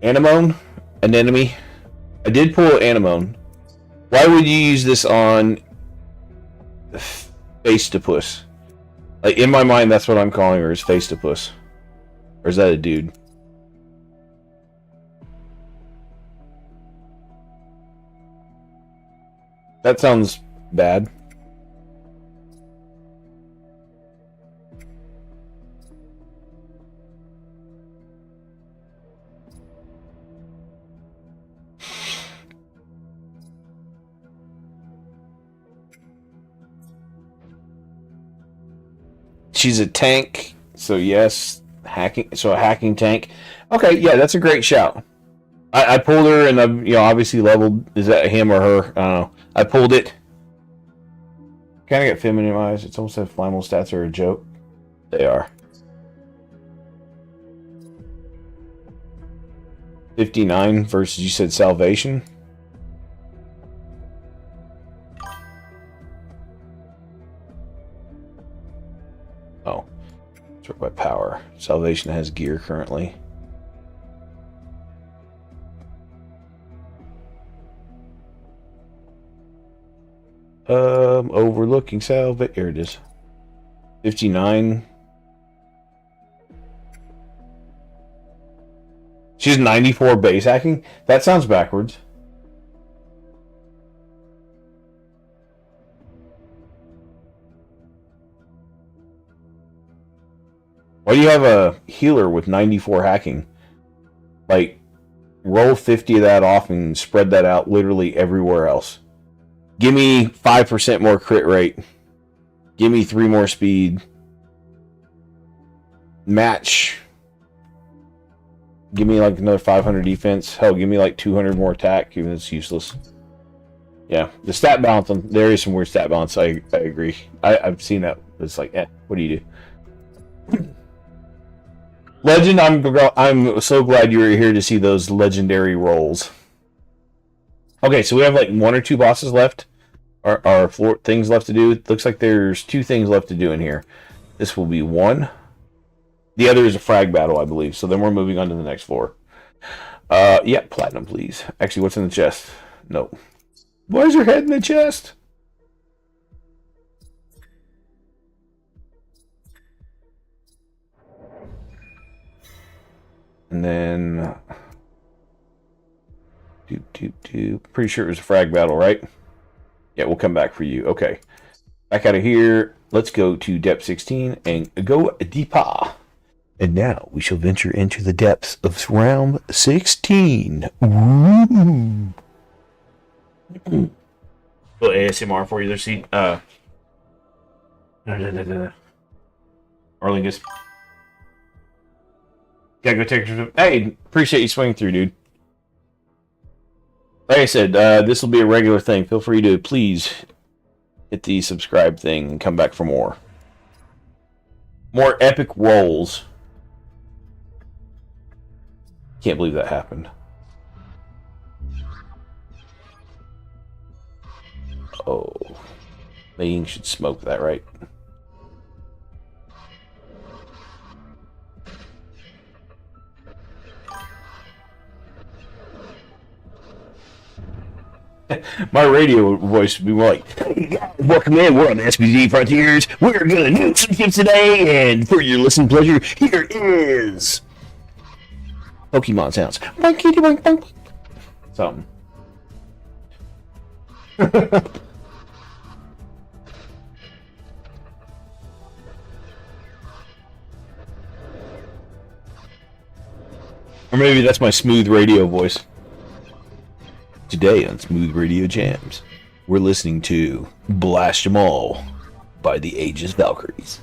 Anemone? Anemone? I did pull Anemone. Why would you use this on Face-to-Puss? Like, in my mind, that's what I'm calling her, is Face-to-Puss. Or is that a dude? That sounds bad. She's a tank, so yes, hacking. So a hacking tank. Okay, yeah, that's a great shout. I pulled her, and I'm obviously leveled. Is that him or her? I don't know. I pulled it. Kind of got feminine eyes. It's almost like flammable stats are a joke. They are. 59 versus you said salvation. Oh, sort by power. Salvation has gear currently. Overlooking salvation. Here it is. 59. She's 94 base hacking? That sounds backwards. Why do you have a healer with 94 hacking? Like, roll 50 of that off and spread that out literally everywhere else. Give me 5% more crit rate. Give me 3 more speed. Match. Give me like another 500 defense. Hell, give me like 200 more attack, even though it's useless. Yeah, the stat balance, there is some weird stat balance, I agree. I've seen that. It's like, what do you do? Legend, I'm so glad you were here to see those legendary rolls. Okay, so we have like 1 or 2 bosses left. Or things left to do. It looks like there's 2 things left to do in here. This will be 1. The other is a frag battle, I believe. So then we're moving on to the next floor. Yeah, platinum, please. Actually, what's in the chest? No. Why is your head in the chest? And then... Pretty sure it was a frag battle, right? Yeah, we'll come back for you. Okay. Back out of here. Let's go to depth 16 and go deeper. And now we shall venture into the depths of round 16. Ooh. Little ASMR for you there, see? Arlingus. Gotta go take her. Hey, appreciate you swinging through, dude. Like I said, this will be a regular thing. Feel free to please hit the subscribe thing and come back for more. More epic rolls. Can't believe that happened. Oh. Maying should smoke that, right? My radio voice would be more like, "Hey guys, welcome in. We're on the SBD Frontiers. We're gonna nuke some ships today, and for your listening pleasure, here is Pokemon sounds. Something." Or maybe that's my smooth radio voice. Today on Smooth Radio Jams, we're listening to Blast 'Em All by the Aegis Valkyries.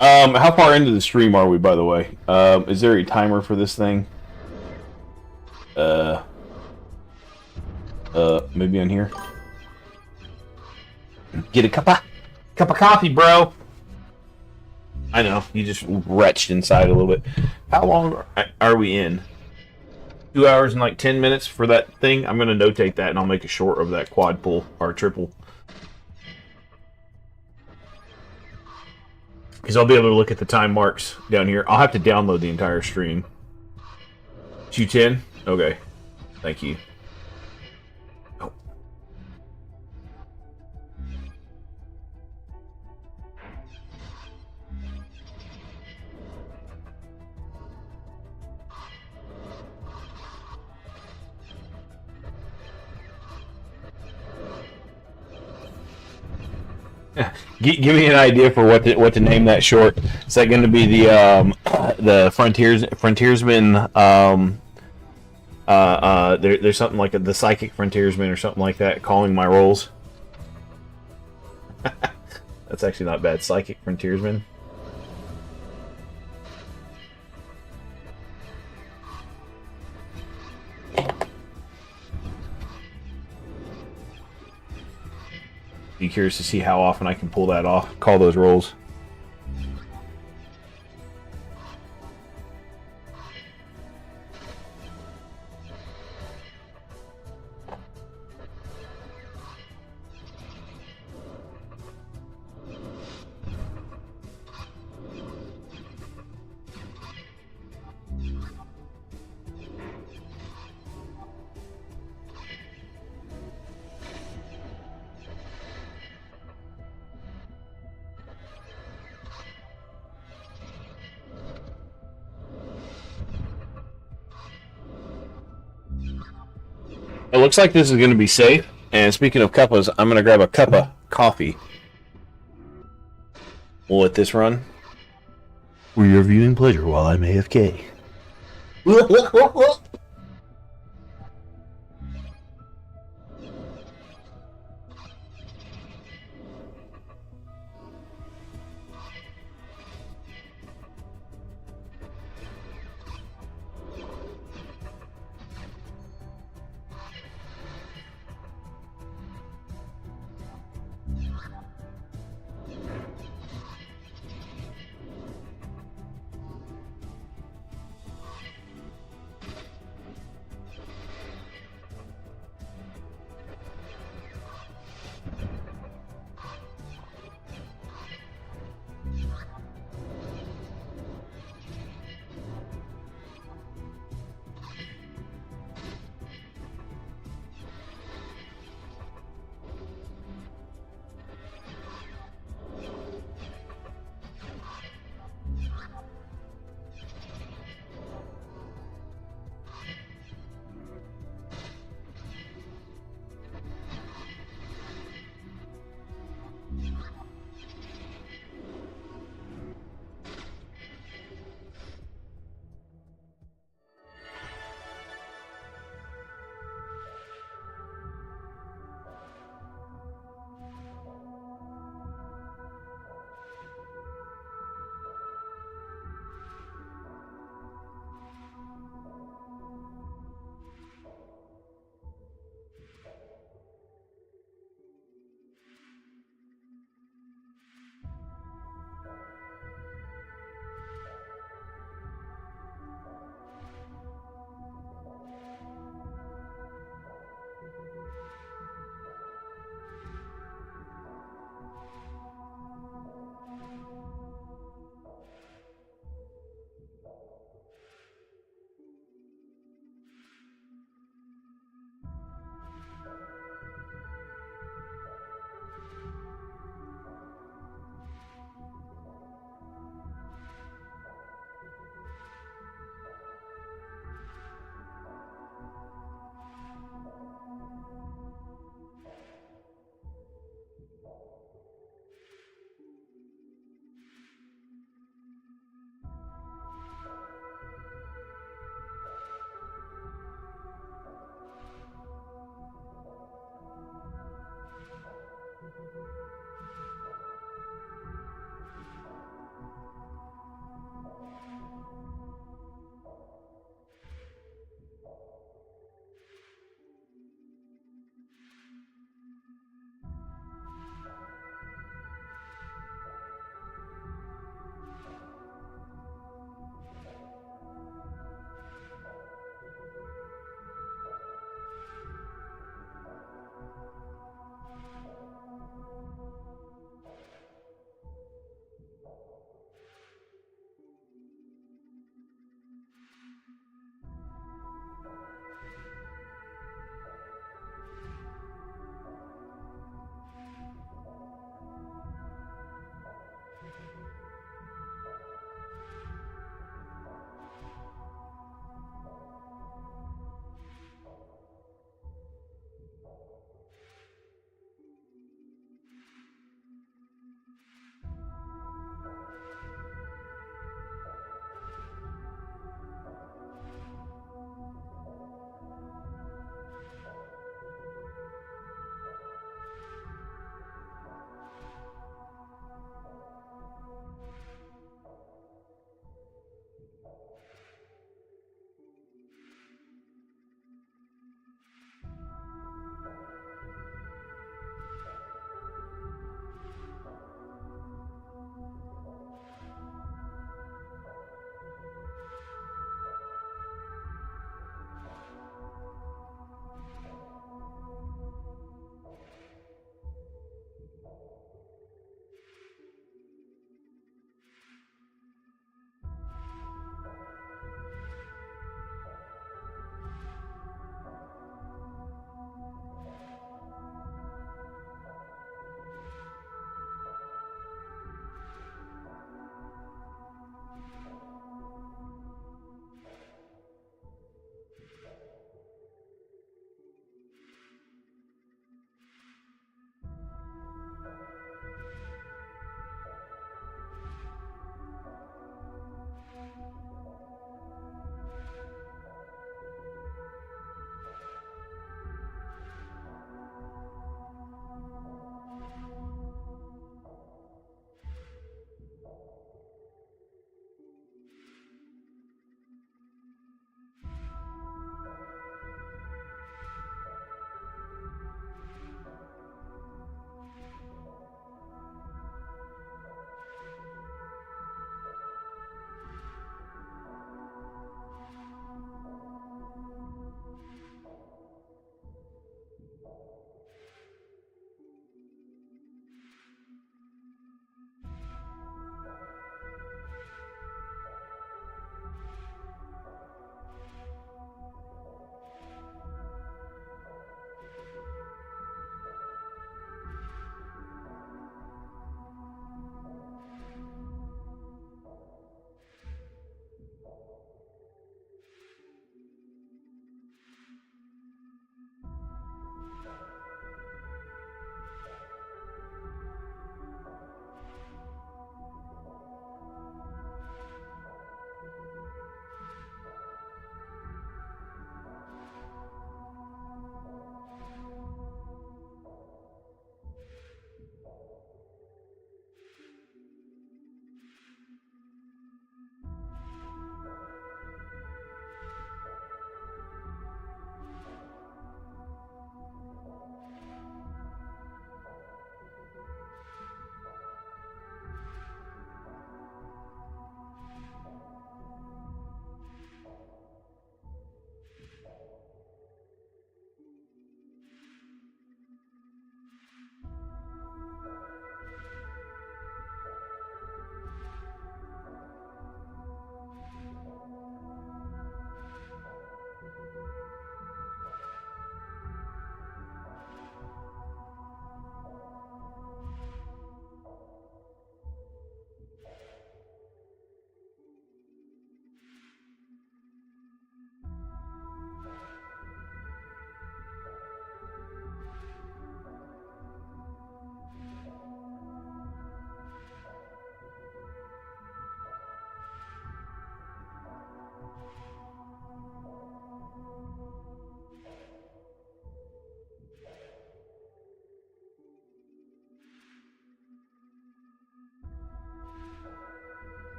How far into the stream are we, by the way? Is there a timer for this thing? Maybe on here? Get a cup of coffee, bro! I know, you just retched inside a little bit. How long are we in? 2 hours and like 10 minutes for that thing? I'm going to notate that and I'll make a short of that quad pull or triple. Because I'll be able to look at the time marks down here. I'll have to download the entire stream. 210? Okay. Thank you. Give me an idea for what to name that short. Is that going to be the frontiersman There's something like the Psychic Frontiersman or something like that calling my rolls. That's actually not bad. Psychic Frontiersman. Be curious to see how often I can pull that off. Call those rolls. It looks like this is going to be safe. And speaking of cuppas, I'm going to grab a cup of coffee. We'll let this run. For your viewing pleasure while I'm AFK.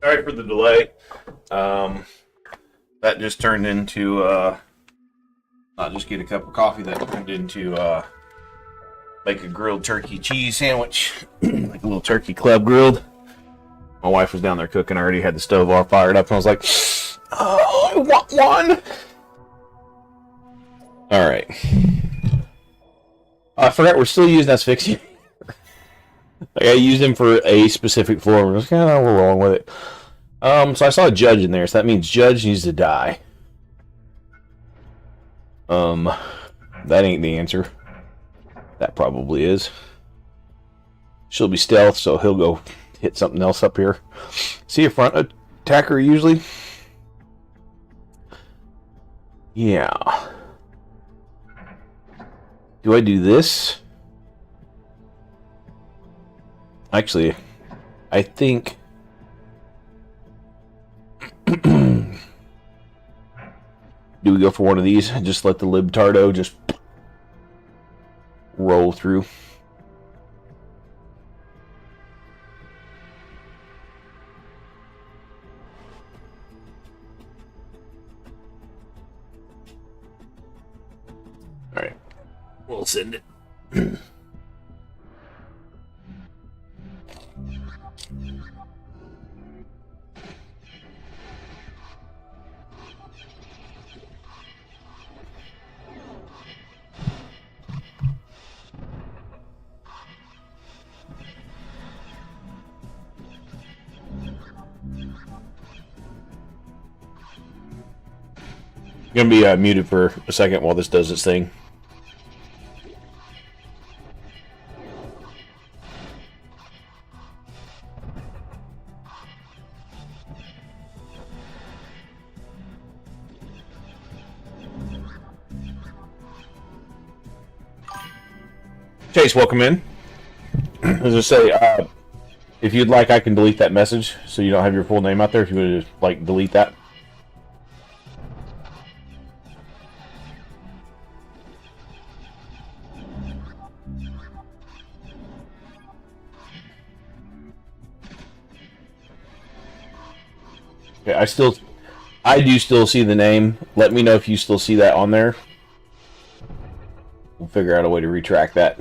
Sorry for the delay. That just turned into not just get a cup of coffee. That turned into make a grilled turkey cheese sandwich, like a little turkey club grilled. My wife was down there cooking. I already had the stove all fired up, and I was like, "Oh, I want one." All right. I forgot we're still using asphyxia. Like I used them for a specific floor. We're just kind of we're rolling with it. So I saw a judge in there, so that means judge needs to die. That ain't the answer. That probably is. She'll be stealth, so he'll go hit something else up here. See a front attacker usually? Yeah. Do I do this? Actually, I think... Do we go for one of these and just let the Libtardo just roll through? Alright. We'll send it. Gonna be muted for a second while this does its thing. Chase, welcome in. As I say, if you'd like, I can delete that message so you don't have your full name out there. If you would like, delete that. Okay, I do still see the name. Let me know if you still see that on there. We'll figure out a way to retract that.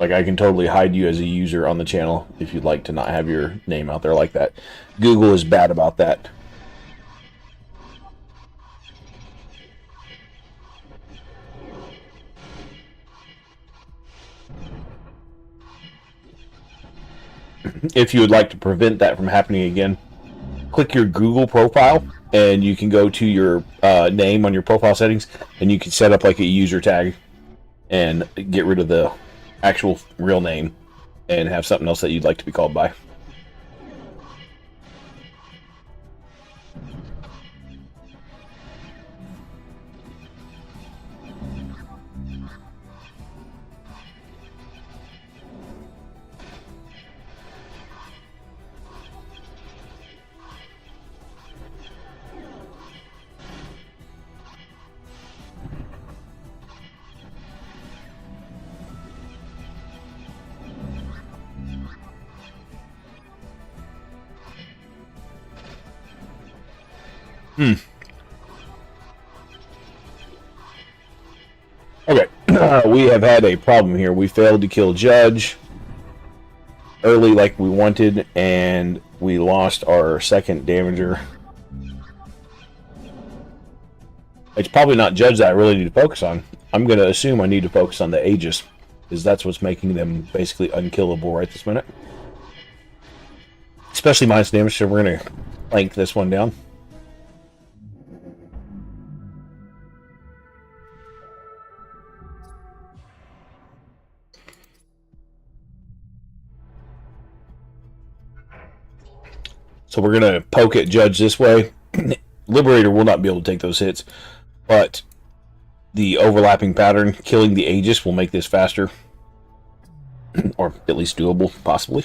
Like, I can totally hide you as a user on the channel if you'd like to not have your name out there like that. Google is bad about that. If you would like to prevent that from happening again, click your Google profile, and you can go to your name on your profile settings, and you can set up like a user tag and get rid of the actual real name and have something else that you'd like to be called by. Okay, we have had a problem here. We failed to kill Judge early like we wanted, and we lost our second damager. It's probably not Judge that I really need to focus on. I'm going to assume I need to focus on the Aegis, because that's what's making them basically unkillable right this minute. Especially minus damage, so we're going to plank this one down. So we're going to poke at Judge this way. Liberator will not be able to take those hits, but the overlapping pattern, killing the Aegis, will make this faster. Or at least doable, possibly.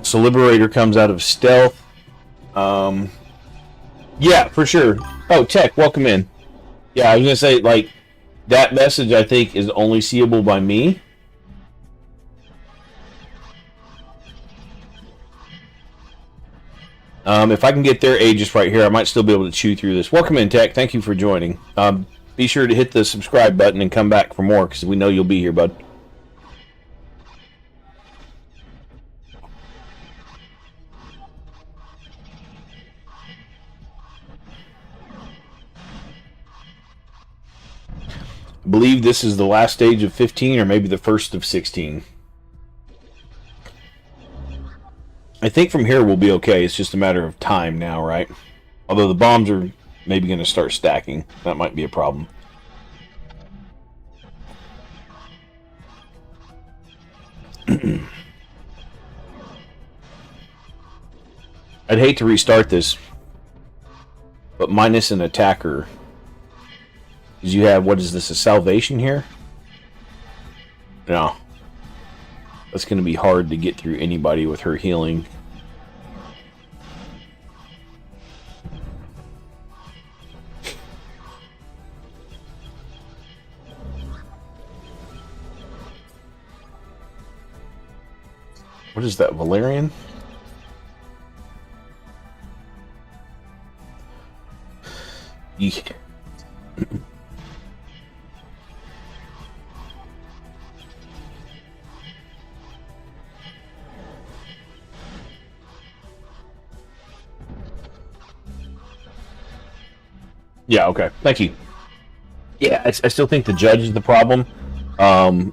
So Liberator comes out of stealth. Yeah, for sure. Oh, Tech, welcome in. Yeah, I was gonna say, like, that message I think is only seeable by me. If I can get their ages right here, I might still be able to chew through this. Welcome in, Tech. Thank you for joining. Be sure to hit the subscribe button and come back for more, because we know you'll be here, bud. I believe this is the last stage of 15, or maybe the first of 16. I think from here we'll be okay. It's just a matter of time now, right? Although the bombs are maybe going to start stacking. That might be a problem. I'd hate to restart this, but minus an attacker. Because you have, what is this, a salvation here? No. That's going to be hard to get through anybody with her healing. What is that, Valerian? Eek. Yeah, okay. Thank you. Yeah, I still think the judge is the problem. I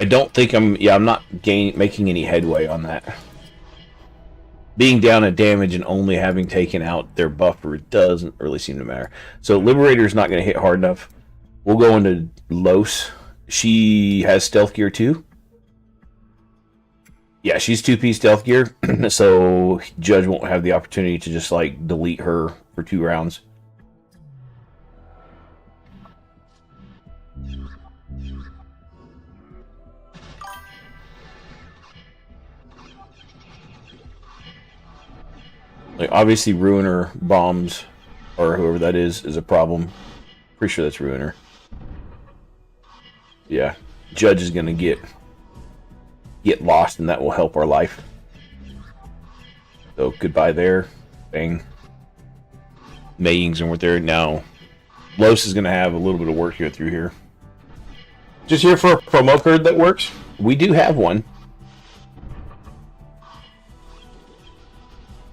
don't think I'm not making any headway on that. Being down at damage and only having taken out their buffer doesn't really seem to matter. So Liberator's not going to hit hard enough. We'll go into Los. She has stealth gear too. Yeah, she's 2-piece stealth gear, so Judge won't have the opportunity to just like delete her for 2 rounds. Like, obviously Ruiner bombs, or whoever that is a problem. Pretty sure that's Ruiner. Yeah, Judge is gonna get lost, and that will help our life. So goodbye there. Bang. Mei Ying's weren't there. Now Los is gonna have a little bit of work to go through here. Just here for a promo card that works. We do have one.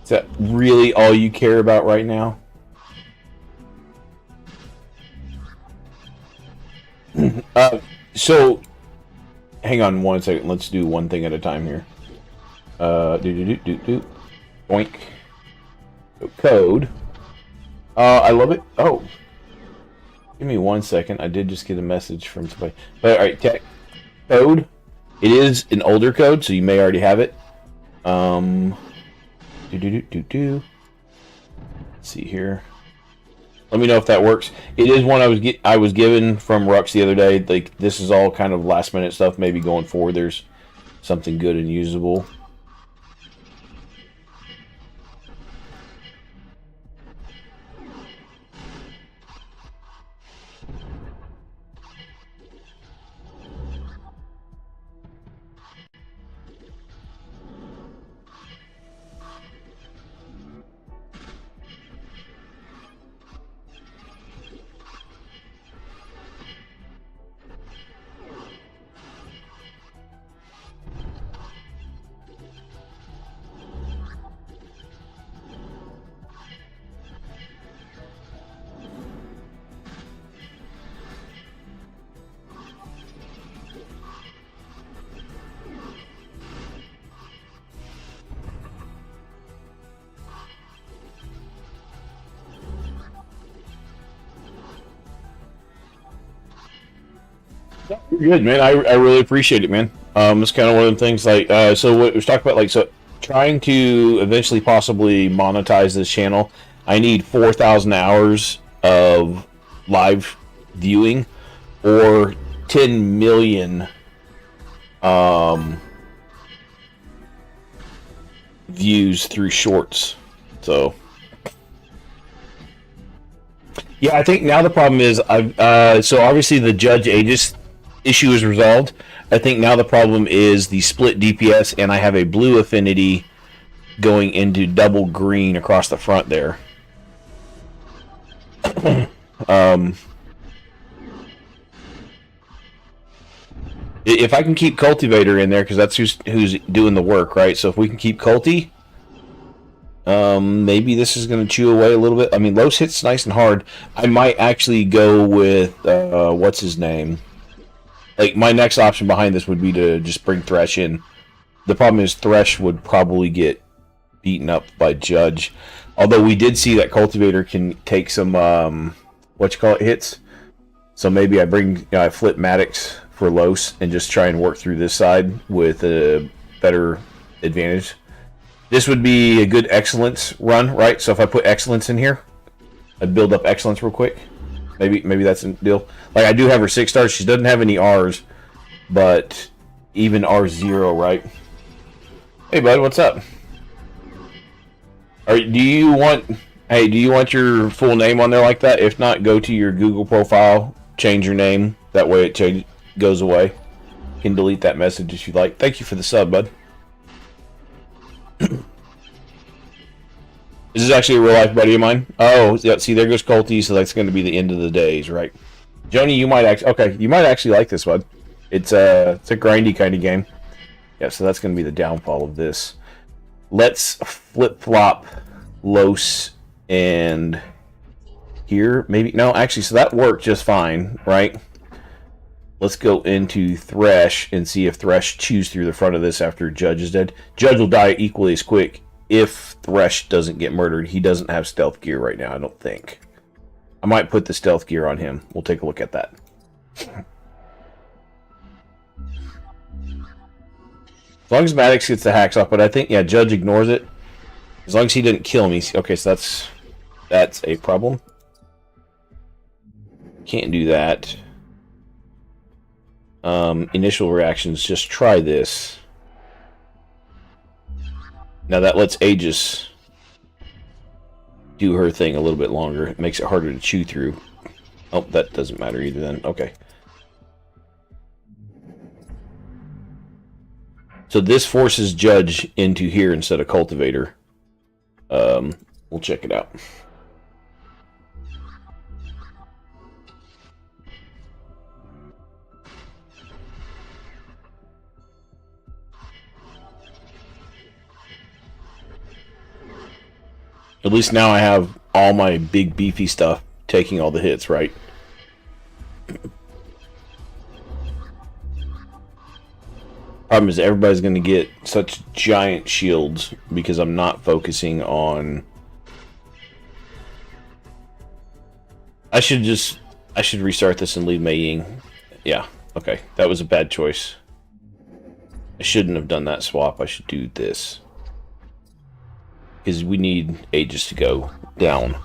Is that really all you care about right now? So, hang on one second. Let's do one thing at a time here. Boink. Code. I love it. Oh. Give me 1 second. I did just get a message from somebody. But, alright, Tech. Code. It is an older code, so you may already have it. Let's see here. Let me know if that works. It is one I was given from Rux the other day. Like, this is all kind of last minute stuff. Maybe going forward there's something good and usable. Good, man. I really appreciate it, man. It's kind of one of the things, like, so what we was talking about, like, so trying to eventually possibly monetize this channel, I need 4,000 hours of live viewing, or 10 million views through shorts. So yeah, I think now the problem is so obviously the Judge Aegis issue is resolved. I think now the problem is the split DPS, and I have a blue affinity going into double green across the front there. If I can keep Cultivator in there, because that's who's doing the work, right? So if we can keep Culti, maybe this is going to chew away a little bit. I mean, Los hits nice and hard. I might actually go with, what's his name? Like, my next option behind this would be to just bring Thresh in. The problem is Thresh would probably get beaten up by Judge. Although we did see that Cultivator can take some, hits. So maybe I flip Maddox for Los and just try and work through this side with a better advantage. This would be a good Excellence run, right? So if I put Excellence in here, I'd build up Excellence real quick. Maybe that's a deal. Like, I do have her 6 stars. She doesn't have any R's, but even R0, right? Hey, bud, what's up? Do you want your full name on there like that? If not, go to your Google profile, change your name. That way it goes away. You can delete that message if you like. Thank you for the sub, bud. This is actually a real-life buddy of mine. Oh, yeah, see, there goes Colty, so that's going to be the end of the days, right? Joni, you might actually like this one. It's a grindy kind of game. Yeah, so that's going to be the downfall of this. Let's flip-flop Los and here, maybe. No, actually, so that worked just fine, right? Let's go into Thresh and see if Thresh chews through the front of this after Judge is dead. Judge will die equally as quick if Thresh doesn't get murdered. He doesn't have stealth gear right now, I don't think. I might put the stealth gear on him. We'll take a look at that. As long as Maddox gets the hacks off, but I think, yeah, Judge ignores it. As long as he didn't kill me. Okay, so that's a problem. Can't do that. Initial reactions, just try this. Now that lets Aegis do her thing a little bit longer. It makes it harder to chew through. Oh, that doesn't matter either then. Okay. So this forces Judge into here instead of Cultivator. We'll check it out. At least now I have all my big beefy stuff taking all the hits, right? Problem is everybody's going to get such giant shields because I'm not focusing on... I should restart this and leave Mei Ying. Yeah, okay. That was a bad choice. I shouldn't have done that swap. I should do this. Because we need Aegis to go down.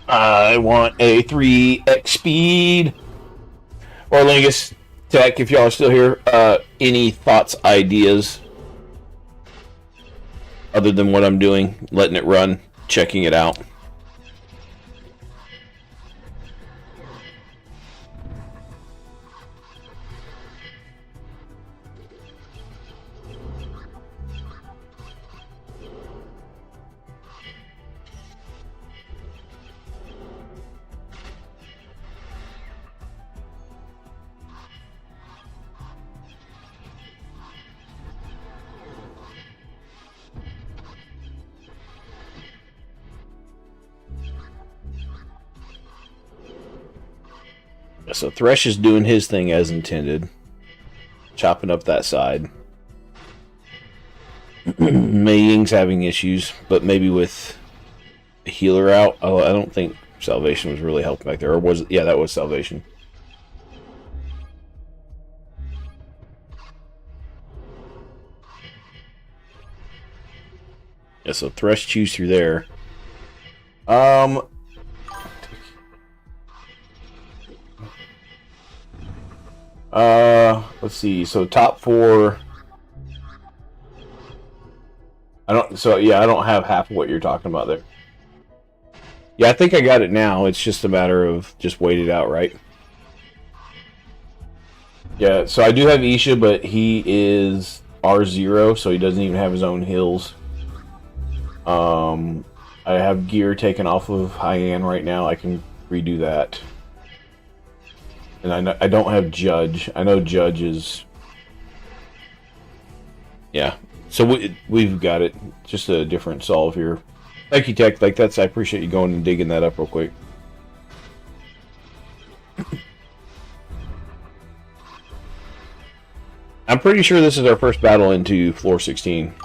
I want a 3x speed. Orlingus, Tech, if y'all are still here, any thoughts, ideas? Other than what I'm doing, letting it run, checking it out. So Thresh is doing his thing as intended. Chopping up that side. Mei Ying's having issues, but maybe with a healer out. Oh, I don't think Salvation was really helping back there. Or was it? Yeah, that was Salvation. Yeah, so Thresh chews through there. Let's see. So top 4. I don't have half of what you're talking about there. Yeah, I think I got it now. It's just a matter of just wait it out, right? Yeah, so I do have Isha, but he is R0, so he doesn't even have his own heals. I have gear taken off of Hyan right now. I can redo that. And I don't have Judge. I know Judge is... Yeah. So we've got it. Just a different solve here. Thank you, Tech. Like I appreciate you going and digging that up real quick. I'm pretty sure this is our first battle into floor 16.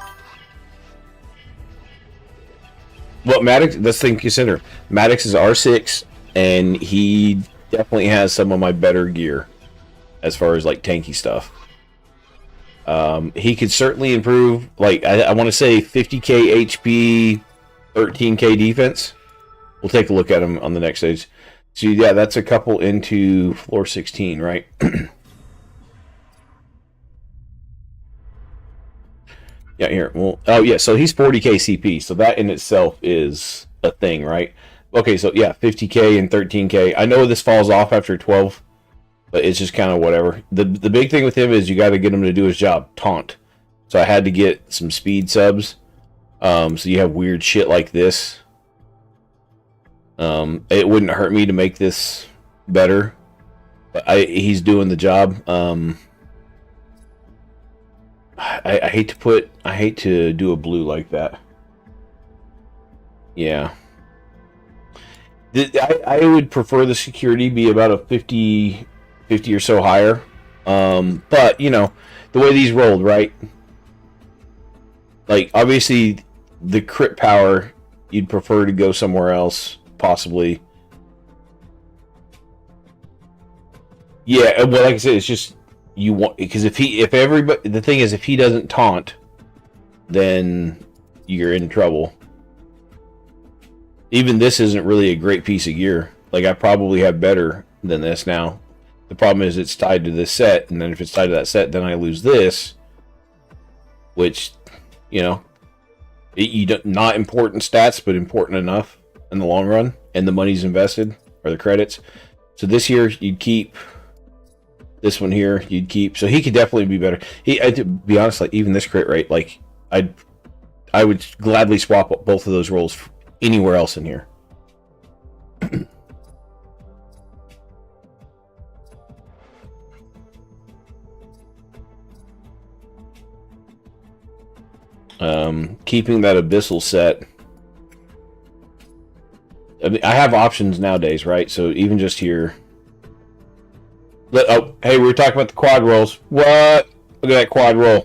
Well, Maddox, that's the thing to consider. Maddox is R6, and he definitely has some of my better gear as far as like tanky stuff. He could certainly improve, like I want to say 50k HP, 13k defense. We'll take a look at him on the next stage. So yeah, that's a couple into floor 16, right? Yeah, here. Well, oh yeah, so he's 40k CP, so that in itself is a thing, right? Okay, so yeah, 50k and 13k. I know this falls off after 12, but it's just kind of whatever. The big thing with him is you got to get him to do his job, taunt. So I had to get some speed subs. So you have weird shit like this. It wouldn't hurt me to make this better, but he's doing the job. I hate to do a blue like that. Yeah. I would prefer the security be about a 50 or so higher. But, you know, the way these rolled, right? Like, obviously, the crit power, you'd prefer to go somewhere else, possibly. Yeah, well, like I said, it's just... You want, because if everybody, the thing is, if he doesn't taunt, then you're in trouble. Even this isn't really a great piece of gear. Like, I probably have better than this now. The problem is it's tied to this set, and then if it's tied to that set, then I lose this, which, you know, not important stats, but important enough in the long run, and the money's invested or the credits. So this year you'd keep. This one here, you'd keep. So he could definitely be better. To be honest, like even this crit rate, like I would gladly swap both of those rolls anywhere else in here. Keeping that abyssal set. I mean, I have options nowadays, right? So even just here. Oh, hey, we were talking about the quad rolls. What? Look at that quad roll.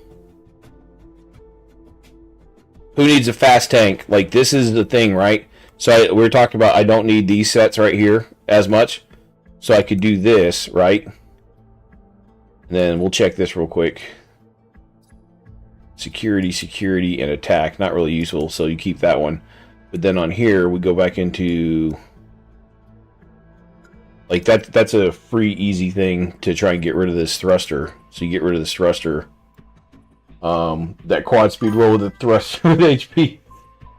Who needs a fast tank? Like, this is the thing, right? So we were talking about I don't need these sets right here as much. So I could do this, right? And then we'll check this real quick. Security, and attack. Not really useful, so you keep that one. But then on here, we go back into... Like, that's a free, easy thing to try and get rid of this thruster. So you get rid of this thruster. That quad speed roll with the thruster with HP.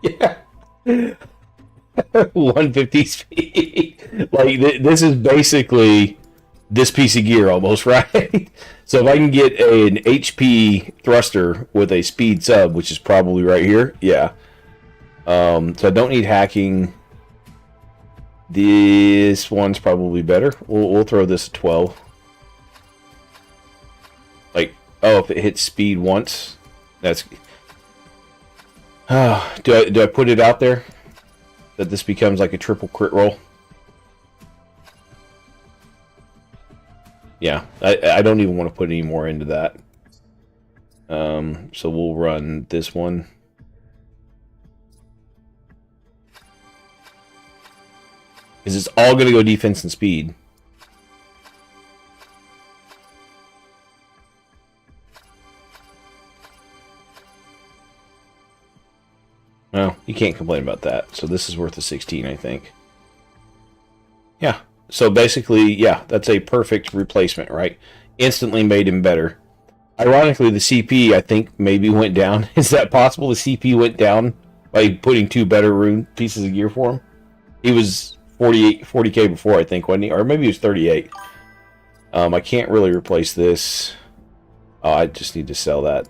Yeah. 150 speed. Like, this is basically this piece of gear almost, right? So if I can get an HP thruster with a speed sub, which is probably right here, yeah. So I don't need hacking. This one's probably better. We'll throw this at 12. Like, oh, if it hits speed once, that's... do I put it out there? That this becomes like a triple crit roll? Yeah, I don't even want to put any more into that. So we'll run this one. Because it's all going to go defense and speed. You can't complain about that. So this is worth a 16, I think. Yeah. So basically, yeah, that's a perfect replacement, right? Instantly made him better. Ironically, the CP, I think, maybe went down. Is that possible? The CP went down by putting 2 better rune pieces of gear for him? He was 40k before, I think, wasn't he? Or maybe he was 38. I can't really replace this. Oh, I just need to sell that.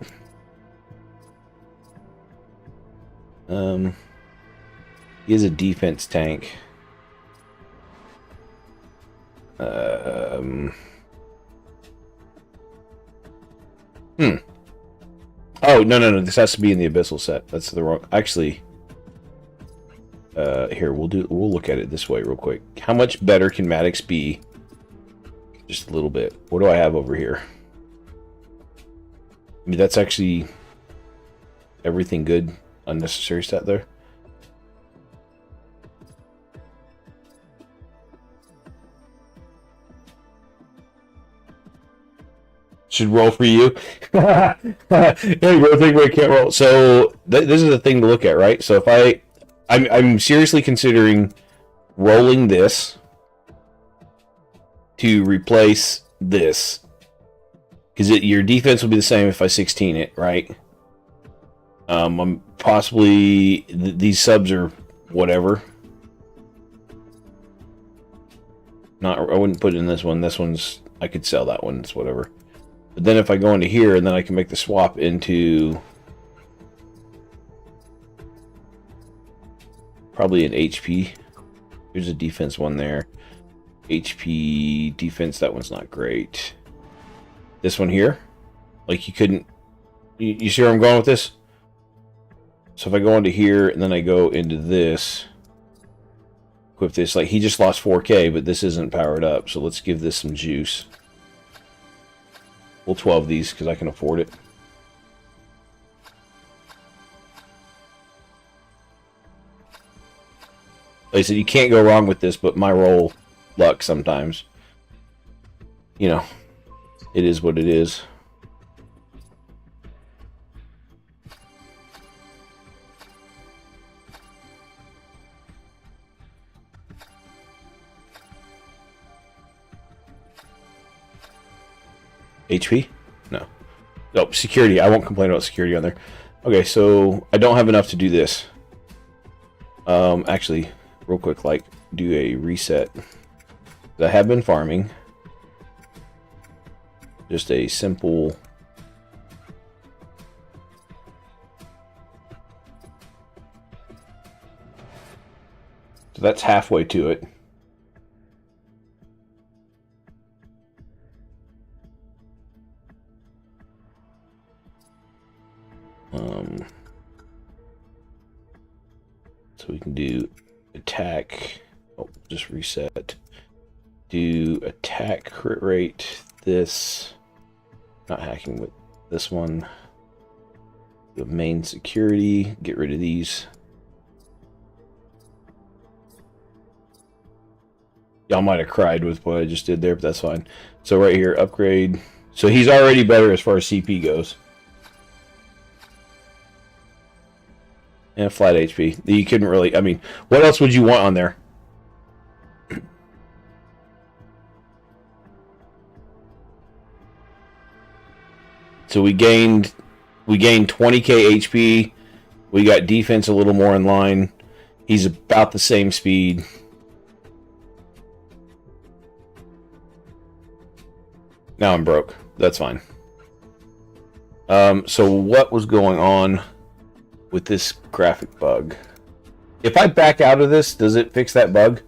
He is a defense tank. Oh, no. This has to be in the Abyssal set. That's the wrong... Actually... here, we'll look at it this way real quick. How much better can Maddox be? Just a little bit. What do I have over here? I mean, that's actually... everything good. Unnecessary stat there. Should roll for you. Hey, bro, think we can't roll. So this is the thing to look at, right? So if I'm seriously considering rolling this to replace this, because your defense will be the same if I 16 it, right? I'm possibly these subs are whatever. I wouldn't put it in this one. This one's, I could sell that one. It's whatever. But then if I go into here, and then I can make the swap into probably an HP. Here's a defense one there. HP defense, that one's not great. This one here, like you couldn't, you see where I'm going with this? So if I go into here, and then I go into this, equip this, like he just lost 4k, but this isn't powered up, so let's give this some juice. We'll 12 these because I can afford it. Like I said, you can't go wrong with this, but my roll luck sometimes. You know, it is what it is. HP? No. Nope, security. I won't complain about security on there. Okay, so I don't have enough to do this. Actually, real quick, like, do a reset. I have been farming. Just a simple... So that's halfway to it. So we can do attack. Oh, just reset. Do attack crit rate. This. Not hacking with this one. The main security. Get rid of these. Y'all might have cried with what I just did there, but that's fine. So right here, upgrade. So he's already better as far as CP goes. And flat HP. You couldn't really... I mean, what else would you want on there? So we gained 20k HP. We got defense a little more in line. He's about the same speed. Now I'm broke. That's fine. So what was going on with this graphic bug? If I back out of this, does it fix that bug?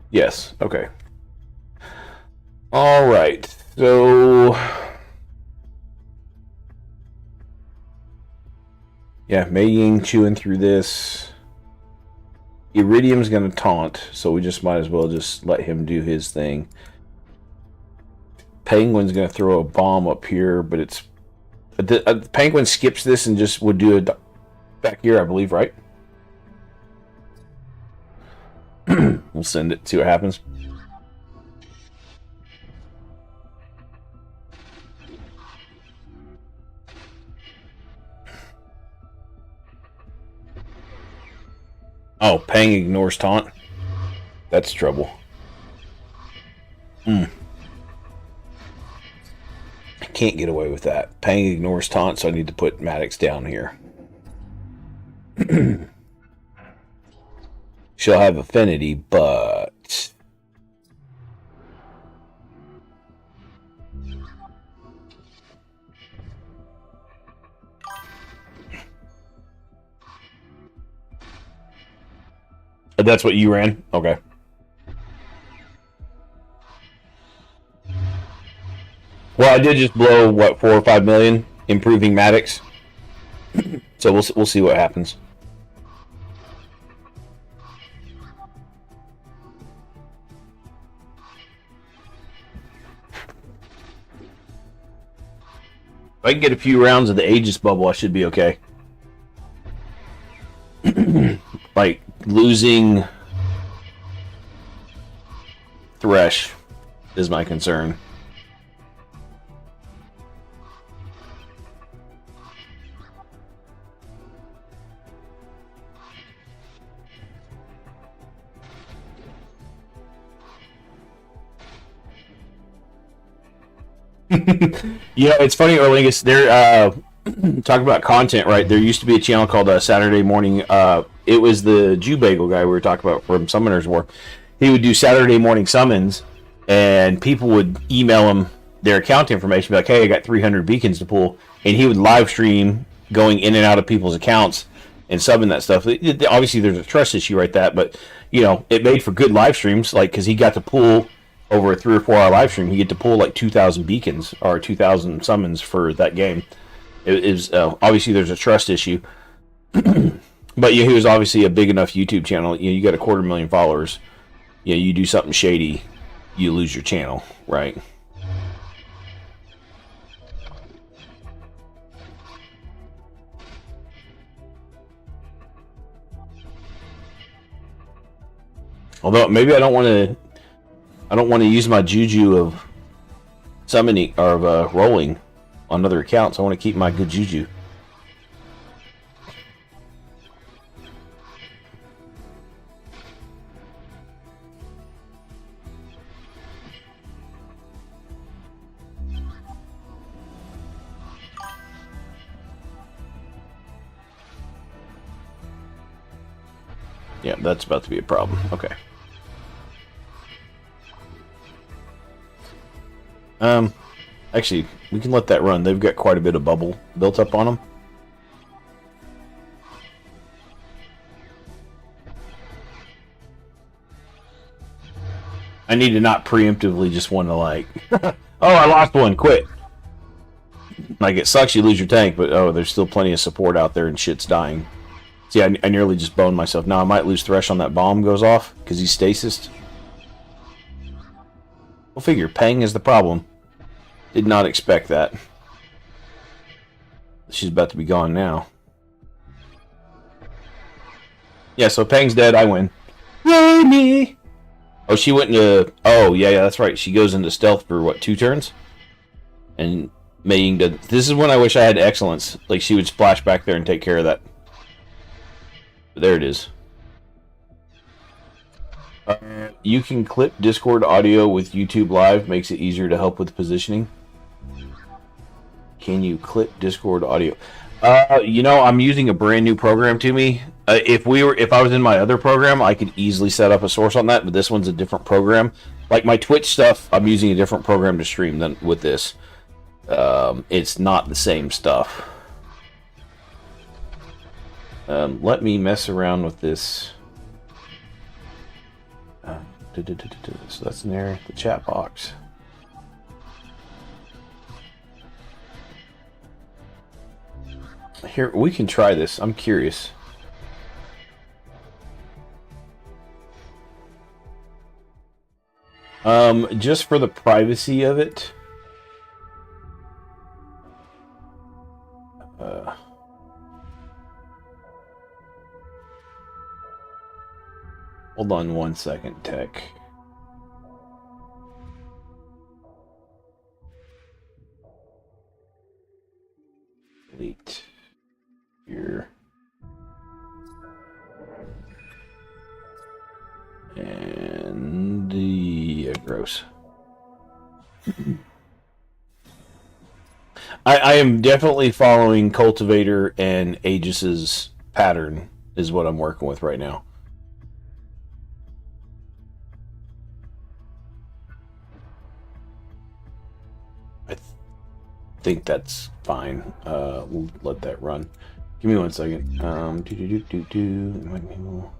Yes. Okay. All right. So yeah, Mei Ying chewing through this. Iridium's going to taunt, so we just might as well just let him do his thing. Penguin's going to throw a bomb up here, but it's... The Penguin skips this and just would do it back here, I believe, right? We'll send it, see what happens. Oh, Pang ignores taunt. That's trouble. I can't get away with that. Pang ignores taunt, so I need to put Maddox down here. She'll have affinity, but... That's what you ran? Okay. Well, I did just blow, what, 4 or 5 million, improving Maddox. So we'll see what happens. If I can get a few rounds of the Aegis bubble, I should be okay. Like, losing Thresh is my concern. Yeah, it's funny, Orlingus. They're talking about content, right? There used to be a channel called Saturday Morning. It was the Jew Bagel guy we were talking about from Summoners War. He would do Saturday morning summons, and people would email him their account information, be like, "Hey, I got 300 beacons to pull," and he would live stream going in and out of people's accounts and subbing that stuff. Obviously, there's a trust issue right that, but you know, it made for good live streams, like because he got to pull. Over a 3 or 4 hour live stream, he get to pull like 2,000 beacons or 2,000 summons for that game. It is obviously there's a trust issue, but yeah, he was obviously a big enough YouTube channel. You know, you got 250,000 followers. You know, you do something shady, you lose your channel, right? Although maybe I don't want to use my juju of summoning or of rolling on other accounts. I want to keep my good juju. Yeah, that's about to be a problem. Okay. Actually, we can let that run. They've got quite a bit of bubble built up on them. I need to not preemptively just want to like, oh, I lost one, quit. Like, it sucks you lose your tank, but oh, there's still plenty of support out there and shit's dying. See, I nearly just boned myself. Now I might lose Thresh on that bomb goes off because he's stasis. We'll figure. Pang is the problem. Did not expect that. She's about to be gone now. Yeah, so Pang's dead. I win. Yay me! Oh, she went into... Oh, yeah, that's right. She goes into stealth for, what, 2 turns? And Mei Ying did... This is when I wish I had excellence. Like, she would splash back there and take care of that. But there it is. You can clip Discord audio with YouTube Live. Makes it easier to help with positioning. Can you clip Discord audio? You know, I'm using a brand new program to me. If I was in my other program, I could easily set up a source on that, but this one's a different program. Like my Twitch stuff, I'm using a different program to stream than with this. It's not the same stuff. Let me mess around with this. So that's near the chat box. Here, we can try this. I'm curious. Just for the privacy of it. Hold on 1 second, tech. Delete here. gross. I am definitely following Cultivator and Aegis's pattern is what I'm working with right now. I think that's fine. We'll let that run. Give me 1 second. It might be more.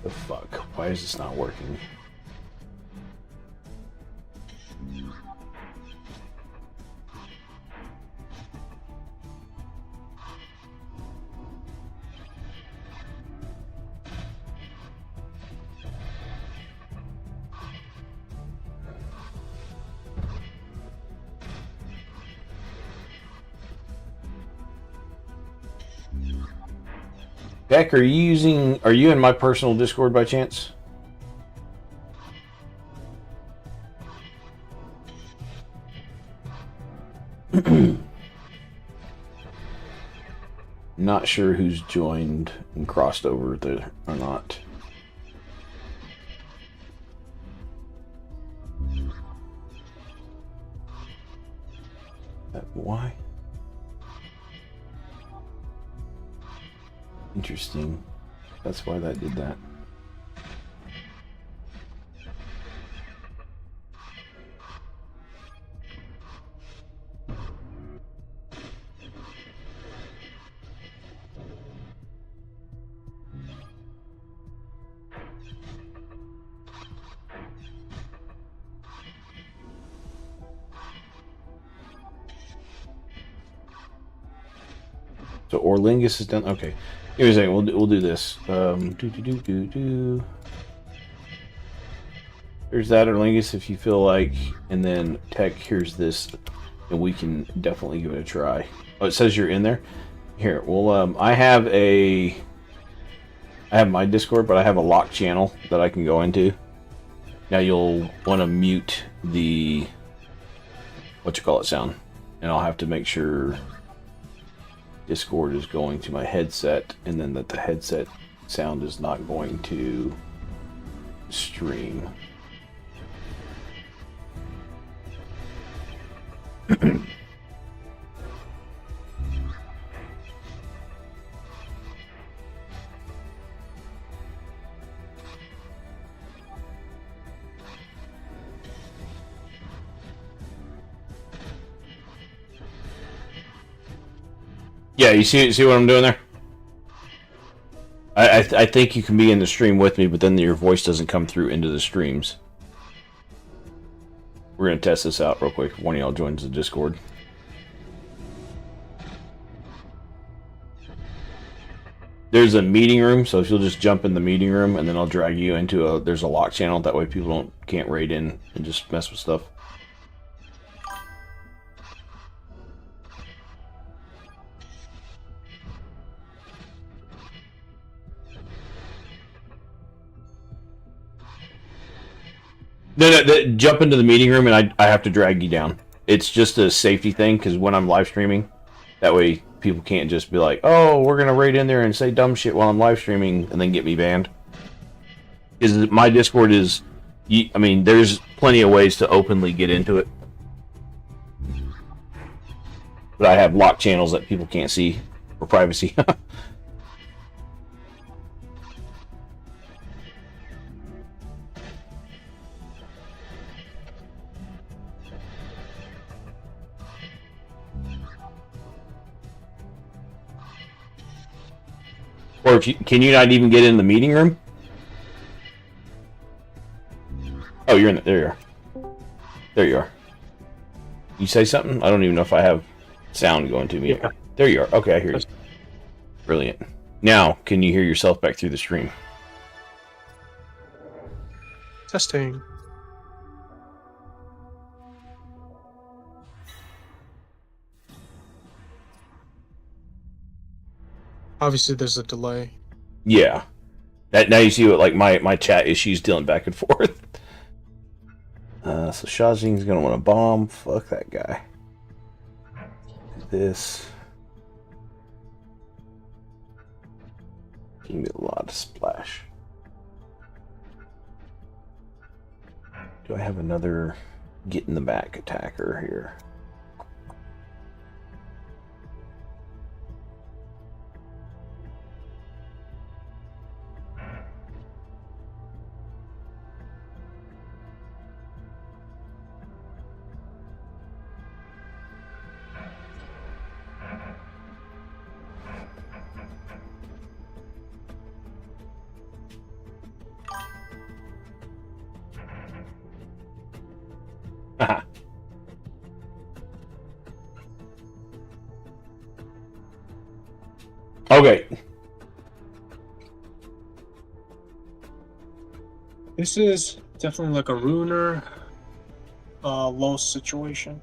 The fuck? Why is this not working? Beck, are you in my personal Discord by chance? Not sure who's joined and crossed over there or not. Why? Interesting. That's why that did that. So Orlingus is done. Okay. Give me a second. We'll do this. There's that Orlingus if you feel like, and then Tech. Here's this, and we can definitely give it a try. Oh, it says you're in there. Here. Well, I have my Discord, but I have a locked channel that I can go into. Now you'll want to mute the sound, and I'll have to make sure Discord is going to my headset, and then that the headset sound is not going to stream. Yeah, you see what I'm doing there? I think you can be in the stream with me, but then your voice doesn't come through into the streams. We're gonna test this out real quick. If one of y'all joins the Discord. There's a meeting room, so if you'll just jump in the meeting room, and then I'll drag you into there's a lock channel. That way people can't raid in and just mess with stuff. No, jump into the meeting room, and I have to drag you down. It's just a safety thing, because when I'm live streaming, that way people can't just be like, oh, we're going to raid in there and say dumb shit while I'm live streaming, and then get me banned. Because my Discord is, I mean, there's plenty of ways to openly get into it. But I have locked channels that people can't see for privacy. Or can you not even get in the meeting room? Oh, you're in there you are. There you are. You say something? I don't even know if I have sound going to me. Yeah. There you are. Okay, I hear you. Brilliant. Now, can you hear yourself back through the stream? Testing. Obviously, there's a delay. Yeah. Now you see what, like, my chat issues dealing back and forth. So Shajing's gonna want to bomb. Fuck that guy. Do this. Give me a lot of splash. Do I have another get in the back attacker here? Okay. This is definitely like a runer, low situation.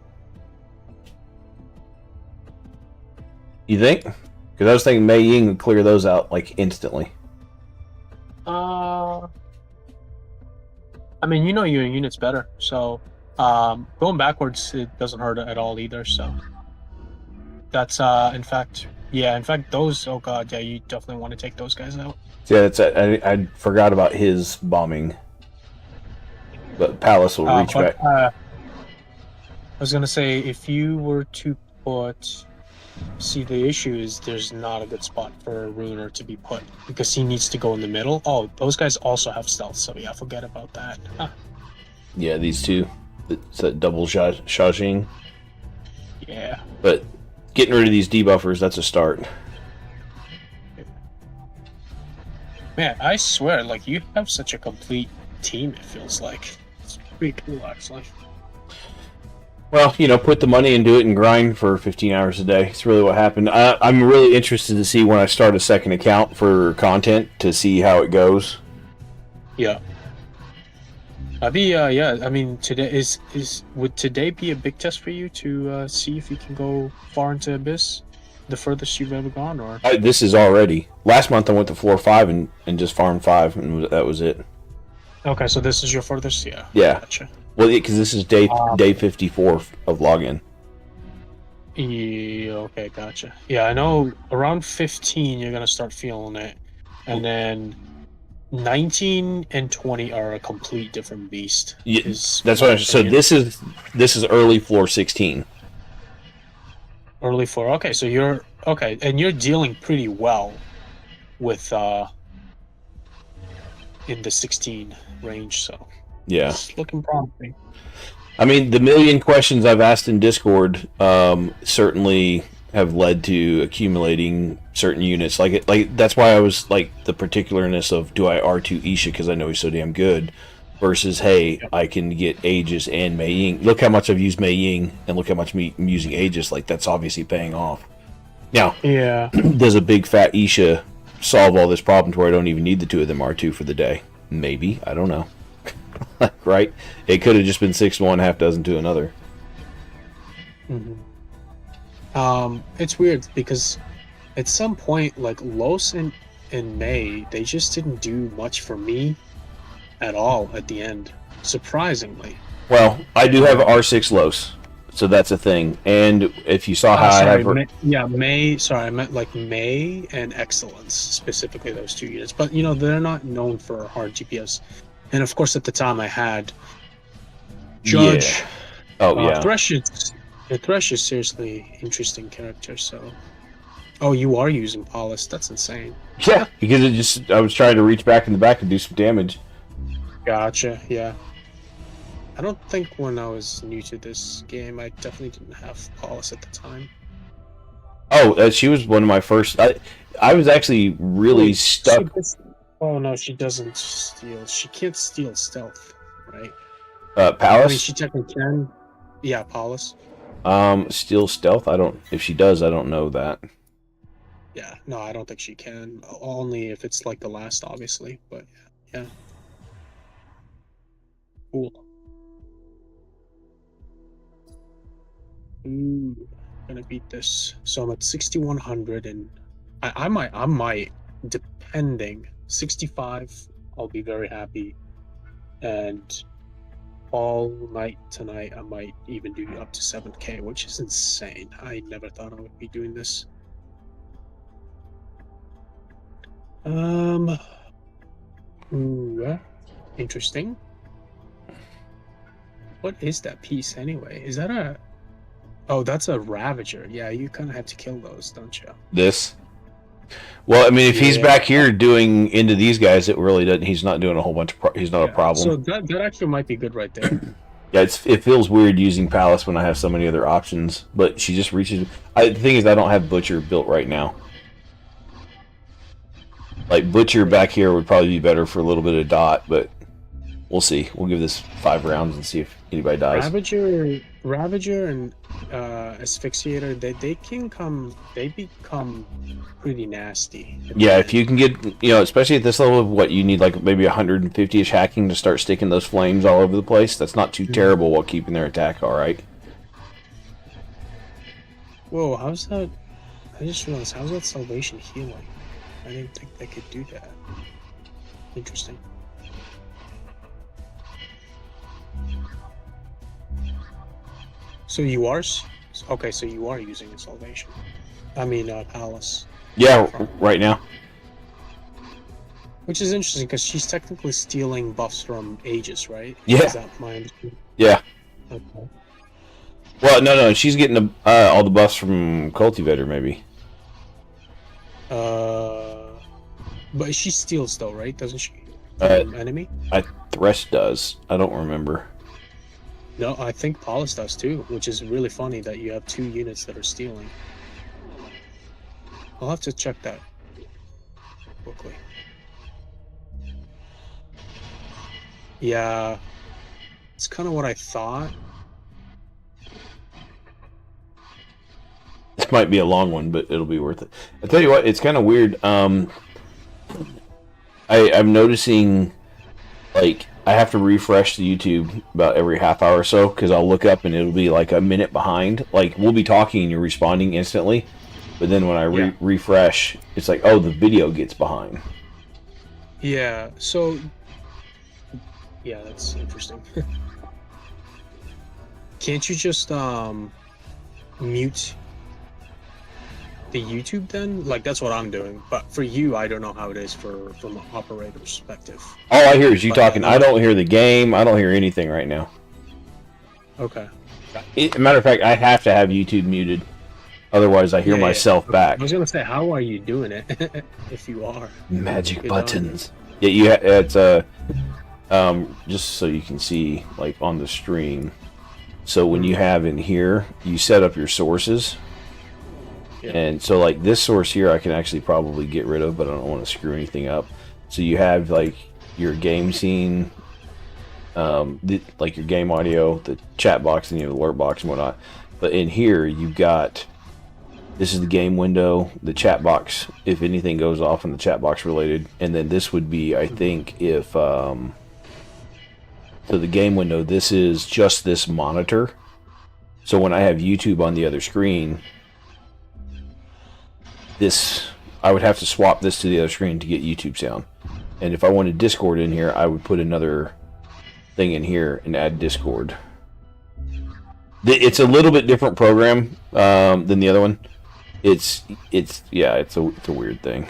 You think? Because I was thinking Mei Ying would clear those out like instantly. I mean, you know your unit's better, so going backwards it doesn't hurt at all either. So that's in fact, those. Oh god, yeah, you definitely want to take those guys out. Yeah, that's I forgot about his bombing, but Palace will reach back. I was gonna say if you were to put. See, the issue is there's not a good spot for a runer to be put because he needs to go in the middle. Oh, those guys also have stealth, so yeah, forget about that. Huh. Yeah, these two. It's that double Shajing. Yeah. But getting rid of these debuffers, that's a start. Man, I swear, like, you have such a complete team, it feels like. It's pretty cool, actually. Well, you know, put the money into it and grind for 15 hours a day. It's really what happened. I'm really interested to see when I start a second account for content to see how it goes. Yeah. I'd be, yeah, I mean, today would today be a big test for you to see if you can go far into Abyss? The furthest you've ever gone, or? This is already. Last month I went to floor 5 and just farmed 5, and that was it. Okay, so this is your furthest? Yeah. Yeah. Gotcha. Well, because this is day 54 of login. Yeah, okay, gotcha. Yeah, I know around 15 you're gonna start feeling it, and then 19 and 20 are a complete different beast. Yeah, that's what. So this is early floor 16. Early floor. Okay, so you're okay, and you're dealing pretty well with in the 16 range. So yeah, it's looking promising. I mean, the million questions I've asked in Discord certainly have led to accumulating certain units. Like that's why I was like the particularness of do I R2 Isha because I know he's so damn good, versus hey, I can get Aegis and Mei Ying. Look how much I've used Mei Ying and look how much I'm using Aegis. Like that's obviously paying off. Now, yeah, does a big fat Isha solve all this problem to where I don't even need the two of them R2 for the day? Maybe, I don't know. Right? It could have just been 6 to 1, half dozen to another. Mm-hmm. It's weird because at some point, like Los and Mei, they just didn't do much for me at all at the end, surprisingly. Well, I do have R6 Los, so that's a thing. And if you saw how I have her... Mei. Sorry, I meant like Mei and Excellence, specifically those two units. But you know, they're not known for hard DPS. And of course, at the time, I had Judge. Yeah. Oh yeah. Thresh is seriously interesting character. So, oh, you are using Paulus. That's insane. Yeah, because I was trying to reach back in the back and do some damage. Gotcha. Yeah. I don't think when I was new to this game, I definitely didn't have Paulus at the time. Oh, she was one of my first. I was actually really stuck. Oh no, she doesn't steal. She can't steal stealth, right? Palace? I mean, she technically can. Yeah, Paulus. Steal stealth? I don't. If she does, I don't know that. Yeah, no, I don't think she can. Only if it's like the last, obviously. But yeah. Cool. Ooh, gonna beat this. So I'm at 6,100, and I might, depending. 65, I'll be very happy, and all night tonight. I might even do up to 7K, which is insane. I never thought I would be doing this. Interesting. What is that piece anyway? Is that a... Oh, that's a Ravager. Yeah, you kind of have to kill those, don't you? This. Well, I mean, if he's Yeah. back here doing into these guys, it really doesn't. He's not doing a whole bunch of. He's not a problem. So that actually might be good right there. Yeah, it feels weird using Palace when I have so many other options. But she just reaches. The thing is, I don't have Butcher built right now. Like Butcher back here would probably be better for a little bit of dot, but we'll see. We'll give this 5 rounds and see if anybody dies. Ravager and Asphyxiator, they become pretty nasty. Yeah, if you can get, especially at this level of what you need, like maybe 150-ish hacking to start sticking those flames all over the place. That's not too terrible while keeping their attack all right. Whoa, how's that? I just realized, how's that Salvation healing? I didn't think they could do that. Interesting. So you are okay. So you are using Salvation. I mean, Palace. Yeah, right now. Which is interesting because she's technically stealing buffs from Aegis, right? Yeah. Is that my understanding? Yeah. Okay. Well, no, she's getting all the buffs from Cultivator, maybe. But she steals though, right? Doesn't she? Uh, From enemy? Thresh does. I don't remember. No, I think Paulus does too, which is really funny that you have 2 units that are stealing. I'll have to check that quickly. Yeah, it's kind of what I thought. This might be a long one, but it'll be worth it. I tell you what, it's kind of weird. I'm noticing, like, I have to refresh the YouTube about every half hour or so because I'll look up and it'll be like a minute behind. Like, we'll be talking and you're responding instantly, but then when I refresh, it's like, oh, the video gets behind. Yeah, so... Yeah, that's interesting. Can't you just, mute the YouTube then? Like, that's what I'm doing. But for you, I don't know how it is from an operator perspective. All I hear is you But, talking. I don't hear the game. I don't hear anything right now. Okay. Matter of fact, I have to have YouTube muted. Otherwise, I hear myself back. I was gonna say, how are you doing it? If you are. Magic Good buttons. Yeah, it's just so you can see, like, on the stream. So when you have in here, you set up your sources. Yeah. And so, like, this source here, I can actually probably get rid of, but I don't want to screw anything up. So you have, like, your game scene, like your game audio, the chat box, and your alert box and whatnot. But in here, you've got, this is the game window, the chat box, if anything goes off in the chat box related. And then this would be, I think, if, so the game window, this is just this monitor. So when I have YouTube on the other screen, I would have to swap this to the other screen to get YouTube sound. And if I wanted Discord in here, I would put another thing in here and add Discord. It's a little bit different program than the other one. It's a weird thing.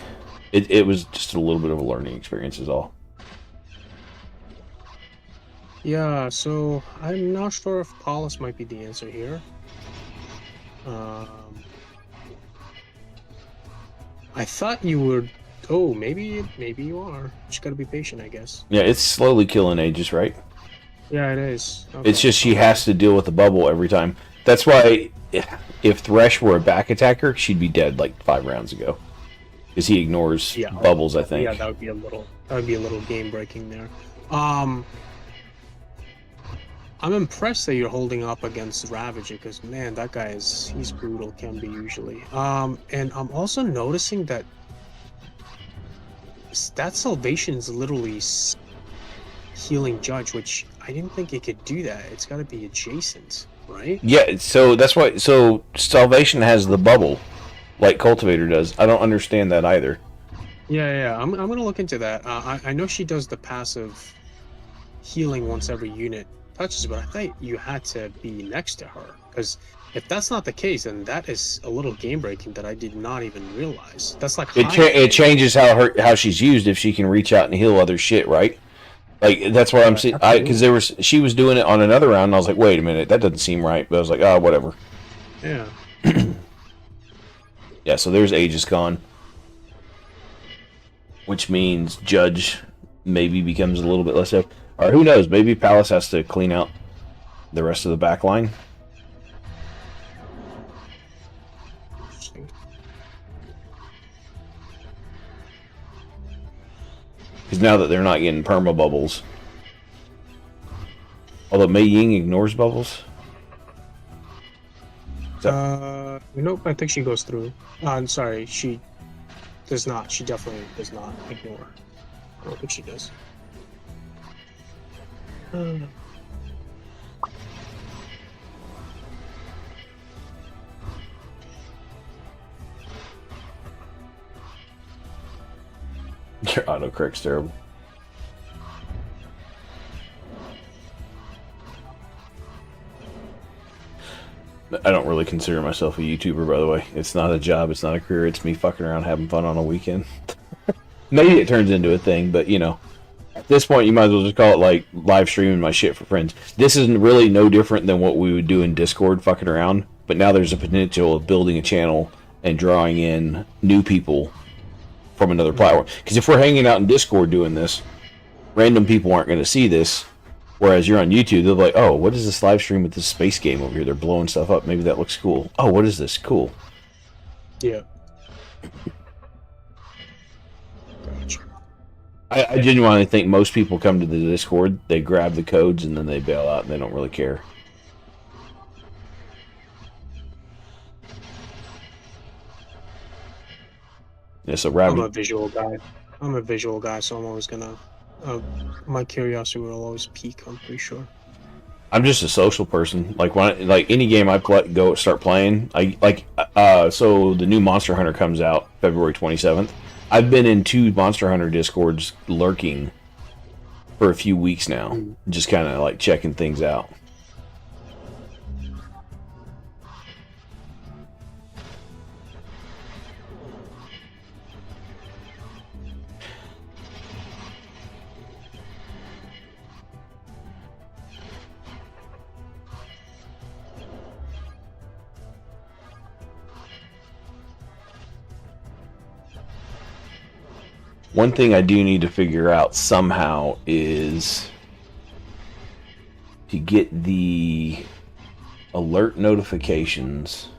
It was just a little bit of a learning experience is all. Yeah, so I'm not sure if Paulus might be the answer here. I thought you would. Oh, maybe you are. Just gotta be patient, I guess. Yeah, it's slowly killing Aegis, right? Yeah, it is. Okay. It's just she has to deal with the bubble every time. That's why if Thresh were a back attacker, she'd be dead like 5 rounds ago. Because he ignores bubbles, I think. Yeah, that would be a little game breaking there. I'm impressed that you're holding up against Ravager because man, that guy he's brutal, can be usually. And I'm also noticing that Salvation is literally healing Judge, which I didn't think it could do that. It's got to be adjacent, right? Yeah, so that's why. So Salvation has the bubble, like Cultivator does. I don't understand that either. Yeah. I'm gonna look into that. I know she does the passive healing once every unit touches, but I thought you had to be next to her. Because if that's not the case, then that is a little game breaking that I did not even realize. That's like It changes how she's used if she can reach out and heal other shit, right? Like that's what I'm saying. Because she was doing it on another round, and I was like, wait a minute, that doesn't seem right. But I was like, oh, whatever. Yeah. Yeah. So there's Aegis gone, which means Judge maybe becomes a little bit less. Or who knows? Maybe Palace has to clean out the rest of the back line. Because now that they're not getting perma bubbles. Although Mei Ying ignores bubbles. Nope, I think she goes through. I'm sorry, she does not. She definitely does not ignore. I don't think she does. Your autocorrect's terrible. I don't really consider myself a YouTuber, by the way. It's not a job, it's not a career, it's me fucking around having fun on a weekend. Maybe it turns into a thing, but you know, at this point you might as well just call it like live streaming my shit for friends. This is really no different than what we would do in Discord fucking around, but now there's a potential of building a channel and drawing in new people from another platform. Because if we're hanging out in Discord doing this, random people aren't going to see this. Whereas you're on YouTube, they're like, oh, what is this live stream with this space game over here? They're blowing stuff up. Maybe that looks cool. Oh, what is this? Cool. Yeah. Gotcha. I genuinely think most people come to the Discord, they grab the codes, and then they bail out, and they don't really care. Yeah, so I'm a visual guy, so I'm always gonna. My curiosity will always peak. I'm pretty sure. I'm just a social person. Like any game I start playing. So the new Monster Hunter comes out February 27th. I've been in 2 Monster Hunter Discords lurking for a few weeks now, just kind of like checking things out. One thing I do need to figure out somehow is to get the alert notifications.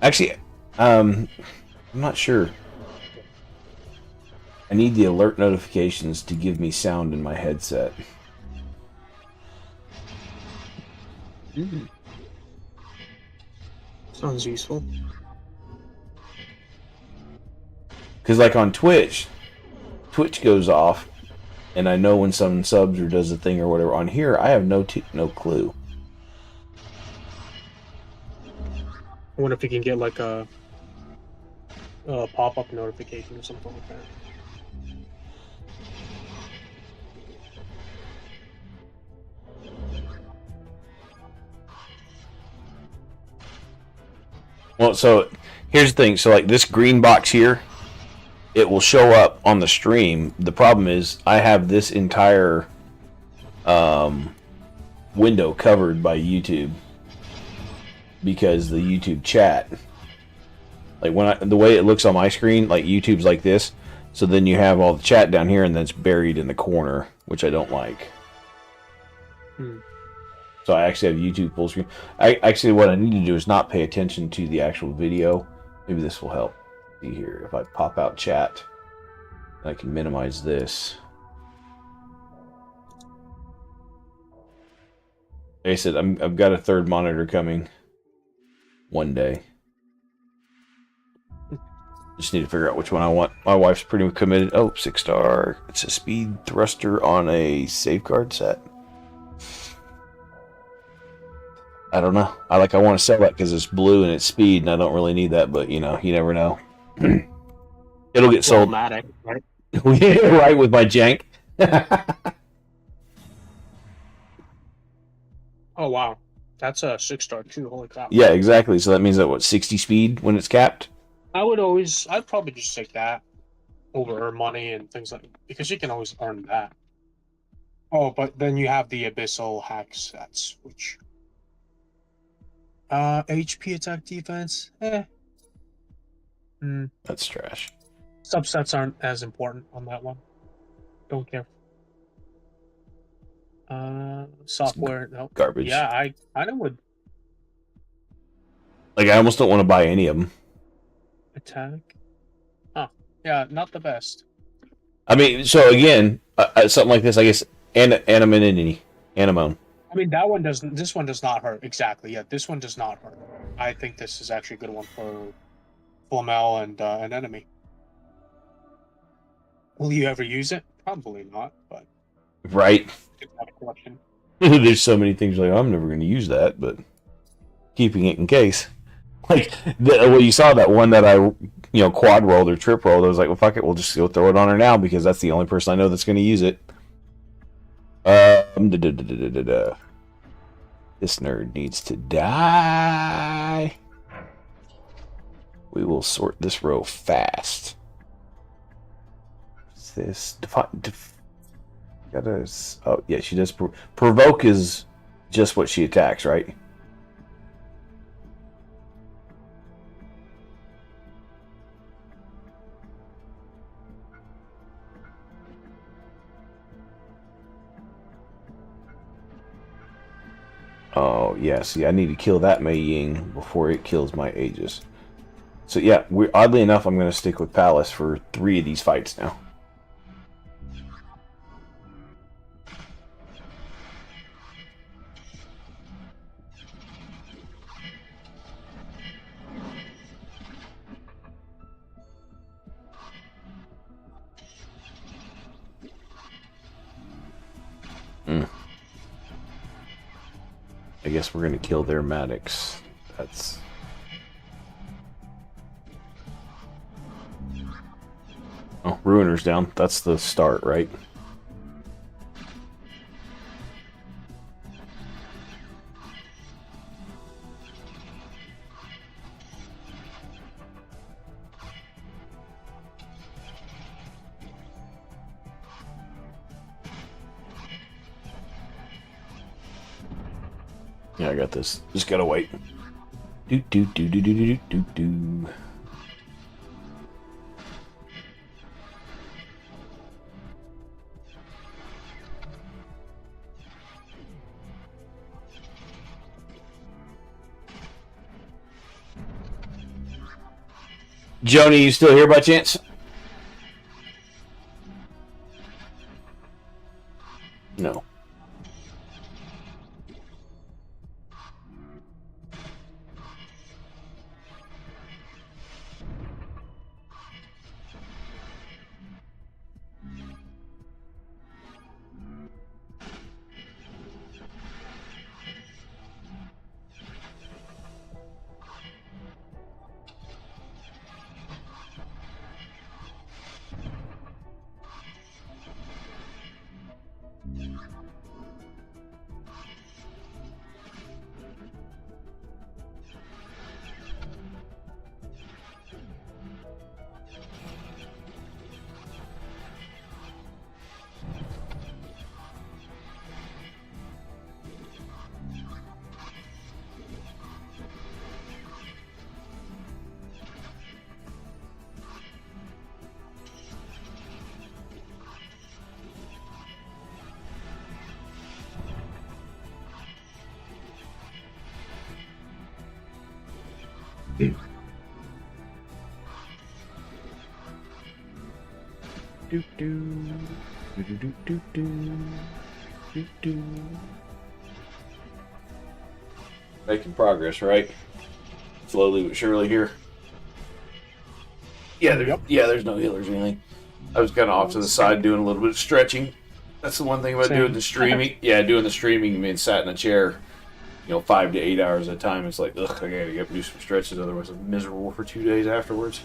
Actually, I'm not sure. I need the alert notifications to give me sound in my headset. Sounds useful. Because like on Twitch goes off, and I know when someone subs or does a thing or whatever. On here, I have no clue. I wonder if you can get like a pop-up notification or something like that. Well, so here's the thing. So like this green box here, it will show up on the stream. The problem is I have this entire window covered by YouTube because the YouTube chat, like the way it looks on my screen, like YouTube's like this. So then you have all the chat down here, and then it's buried in the corner, which I don't like. So I actually have YouTube full screen. What I need to do is not pay attention to the actual video. Maybe this will help. See here, if I pop out chat, I can minimize this. Like I said, I've got a third monitor coming one day. Just need to figure out which one I want. My wife's pretty committed. Oh, 6-star. It's a speed thruster on a safeguard set. I don't know. I want to sell that because it's blue and it's speed, and I don't really need that. But you know, you never know. It'll get sold. Automatic, right? Right, with my jank. Oh wow, that's a 6-star too. Holy crap! Yeah, exactly. So that means that what 60 speed when it's capped. I'd probably just take that over her money and things like because you can always earn that. Oh, but then you have the abyssal hack sets, which HP attack defense. That's trash. Subsets aren't as important on that one. Don't care. Software. No. Garbage. Yeah, I kind of would Like I almost don't want to buy any of them. attack. Huh. Yeah, not the best. I mean, so again, something like this, I guess, anonymity, anemone. I mean, that one doesn't. This one does not hurt exactly. Yeah, this one does not hurt. I think this is actually a good one for Flamel and an enemy. Will you ever use it? Probably not, but Right? it's not a collection. There's so many things like I'm never going to use that, but keeping it in case. Like, well, you saw that one that I, quad rolled or trip rolled. I was like, well, fuck it, we'll just go throw it on her now because that's the only person I know that's going to use it. This nerd needs to die. We will sort this row fast. What's this? Oh, yeah, she does. Provoke is just what she attacks, right? Oh, yeah, see, I need to kill that Mei Ying before it kills my Aegis. So, yeah, oddly enough, I'm going to stick with Palace for 3 of these fights now. I guess we're going to kill their Maddox. That's... Oh, Ruiner's down. That's the start, right? Yeah, I got this. Just gotta wait. Do do do do do do do do. Joni, you still here by chance? No. Do do do do do do do do. Making progress, right? Slowly but surely here. Yeah, there's no healers or anything. I was kind of off to the side doing a little bit of stretching. That's the one thing about doing the streaming. Yeah, doing the streaming means sat in a chair, 5 to 8 hours at a time. It's like, ugh, I gotta get up and do some stretches, otherwise I'm miserable for 2 days afterwards.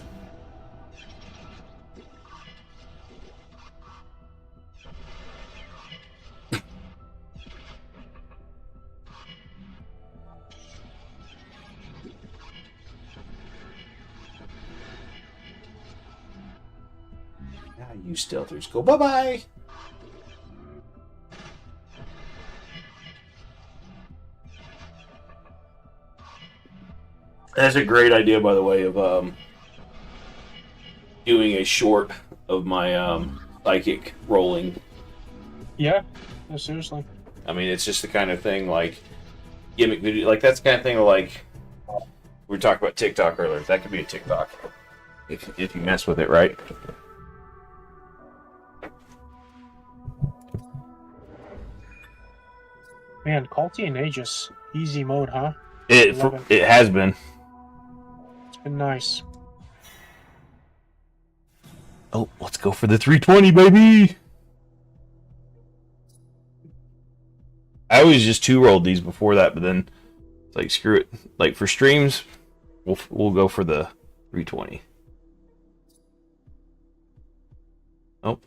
You stealthers go bye-bye. That's a great idea, by the way, of doing a short of my psychic rolling. Yeah, no, seriously. I mean, it's just the kind of thing like gimmick video, like that's the kind of thing like we were talking about TikTok earlier. That could be a TikTok if you mess with it right. Man, Culty and Aegis, easy mode, huh? It has been. It's been nice. Oh, let's go for the 320, baby! I always just 2-rolled these before that, but then it's like screw it. Like for streams, we'll go for the 320. Oh,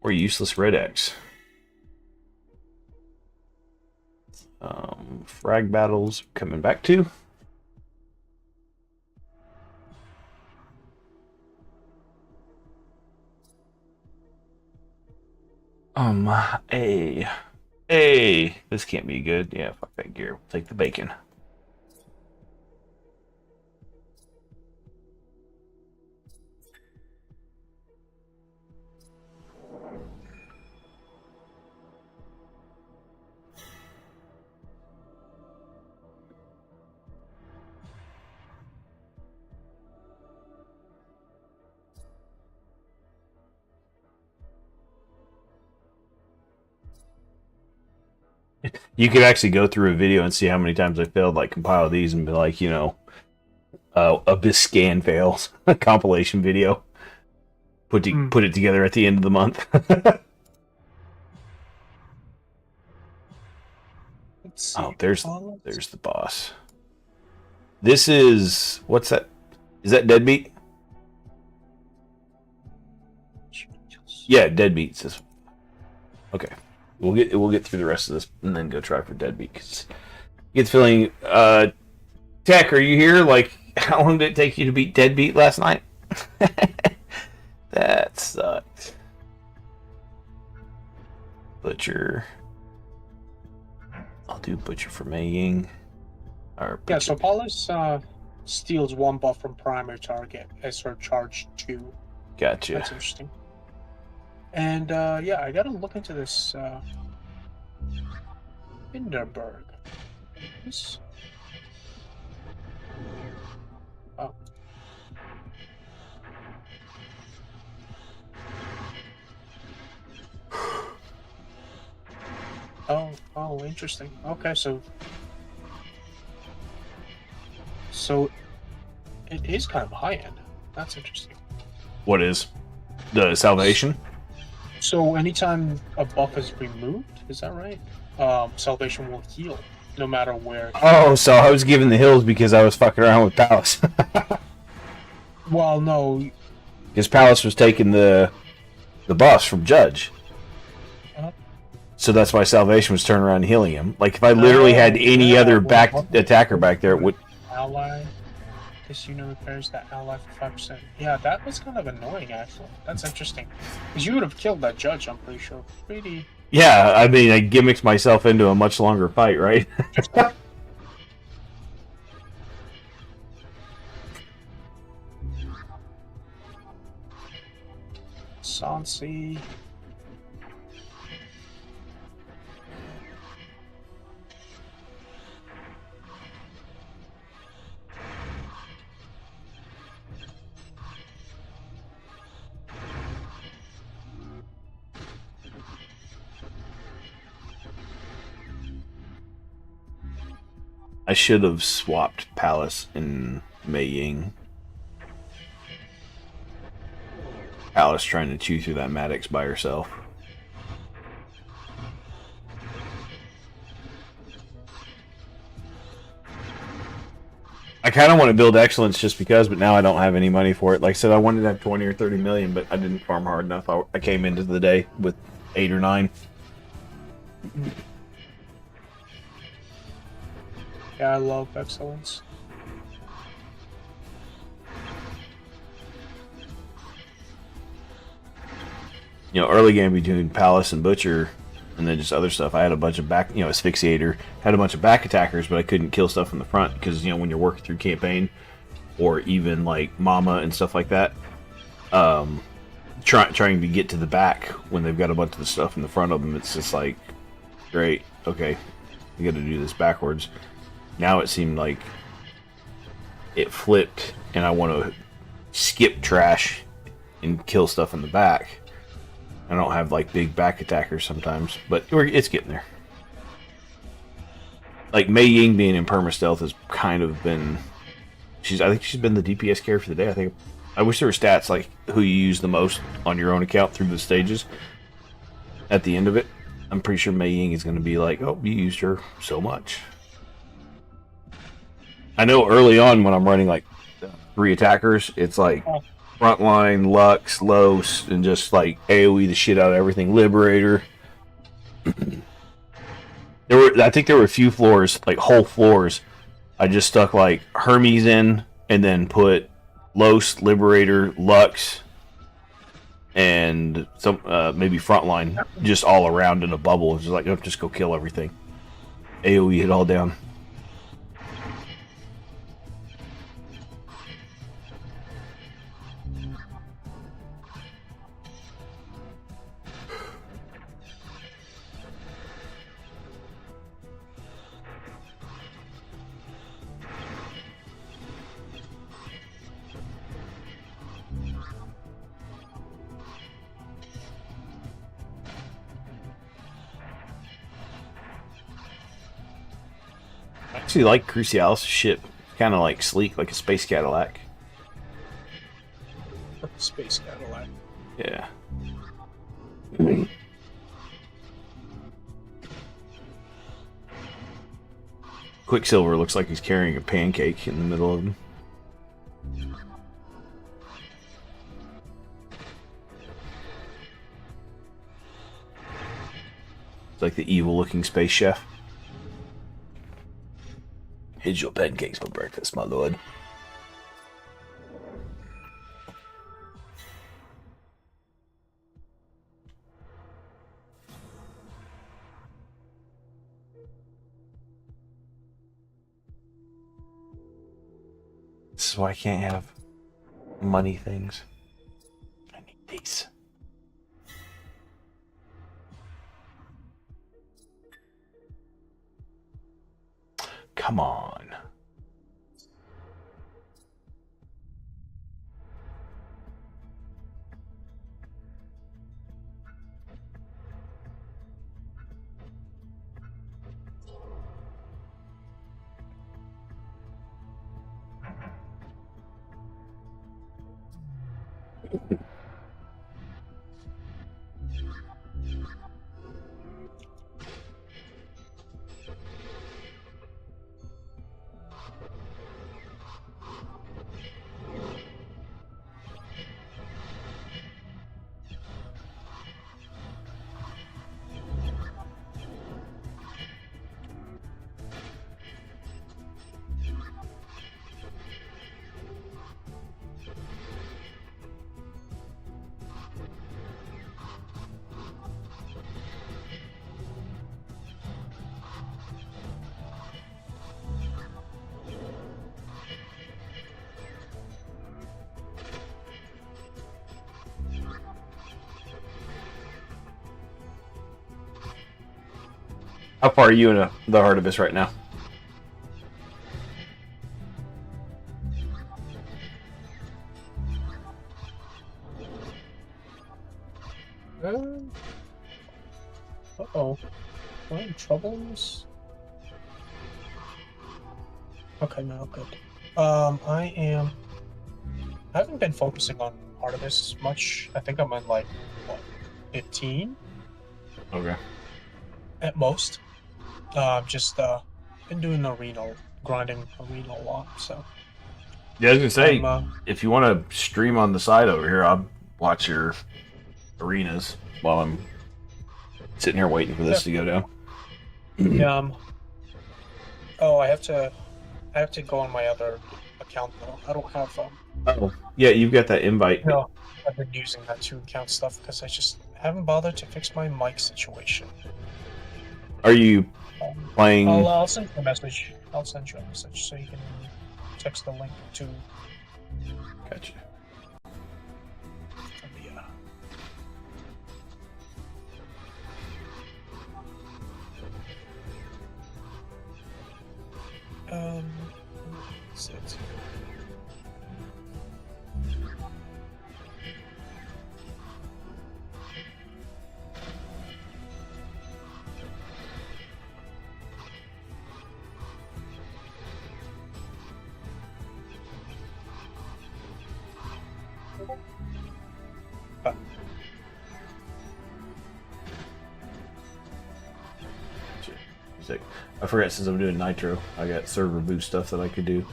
or useless red X. Frag battles coming back to. Hey, this can't be good. Yeah, fuck that gear. We'll take the bacon. You could actually go through a video and see how many times I failed, like compile these and be like, you know, Abyss scan fails, a compilation video. Put it together at the end of the month. Let's see. Oh, there's the boss. This is what's that? Is that Deadbeat? Yeah, Deadbeat's this. Okay. We'll get through the rest of this and then go try for Deadbeat. Cause you get the feeling, Tech, are you here? Like, how long did it take you to beat Deadbeat last night? That sucked. Butcher. I'll do Butcher for Mei Ying. Yeah, so Paulus steals 1 buff from primary target as her charge 2. Gotcha. That's interesting. And yeah, I gotta look into this Hinderberg. This... Oh. Oh, interesting. Okay, so it is kind of high end. That's interesting. What is the salvation? So anytime a buff is removed, is that right? Salvation will heal, no matter where. Oh, so I was giving the hills because I was fucking around with Palace. Well, no. Because Palace was taking the boss from Judge. So that's why Salvation was turning around and healing him. Like, if I literally had any other back attacker back there, it would... Ally. Casino repairs that ally for 5%. Yeah, that was kind of annoying, actually. That's interesting. Because you would have killed that Judge, I'm pretty sure. Pretty... Yeah, I mean, I gimmicked myself into a much longer fight, right? Sansi. I should have swapped Palace and Mei Ying. Palace trying to chew through that Maddox by herself. I kind of want to build excellence just because, but now I don't have any money for it. Like I said, I wanted to have 20 or 30 million, but I didn't farm hard enough. I came into the day with 8 or 9. Yeah, I love excellence. early game between Palace and Butcher, and then just other stuff. I had a bunch of back, Asphyxiator, had a bunch of back attackers, but I couldn't kill stuff in the front because when you're working through campaign, or even like Mama and stuff like that, trying to get to the back when they've got a bunch of the stuff in the front of them, it's just like, great, okay, you got to do this backwards. Now it seemed like it flipped, and I want to skip trash and kill stuff in the back. I don't have like big back attackers sometimes, but it's getting there. Like Mei Ying being in perma stealth has kind of been. I think she's been the DPS carry for the day. I wish there were stats like who you use the most on your own account through the stages. At the end of it, I'm pretty sure Mei Ying is going to be like, oh, you used her so much. I know early on when I'm running like 3 attackers, it's like Frontline, Lux, Los, and just like AoE the shit out of everything. Liberator. I think there were a few floors, like whole floors. I just stuck like Hermes in, and then put Los, Liberator, Lux, and some maybe Frontline, just all around in a bubble. It's just like, oh, just go kill everything. AoE it all down. I actually like Crucialis' ship. Kind of like sleek, like a space Cadillac. Space Cadillac. Yeah. Quicksilver looks like he's carrying a pancake in the middle of him. It's like the evil-looking space chef. Here's your pancakes for breakfast, my lord. This is why I can't have money things. I need these. Come on. How far are you in the Heart Abyss right now? Uh-oh. Am I in troubles? Okay, no, good. I haven't been focusing on Artemis much. I think I'm in like, what, 15? Okay. At most. Just been doing arena, grinding arena a lot, so. Yeah, I was gonna say, if you want to stream on the side over here, I'll watch your arenas while I'm sitting here waiting for this to go down. Oh, I have to go on my other account though. I don't have Oh, yeah, you've got that invite. No, I've been using that 2 account stuff because I just haven't bothered to fix my mic situation. Are you playing? I'll send you a message. I'll send you a message so you can text the link to Gotcha. the. That's it. Sick. I forgot since I'm doing Nitro, I got server boost stuff that I could do.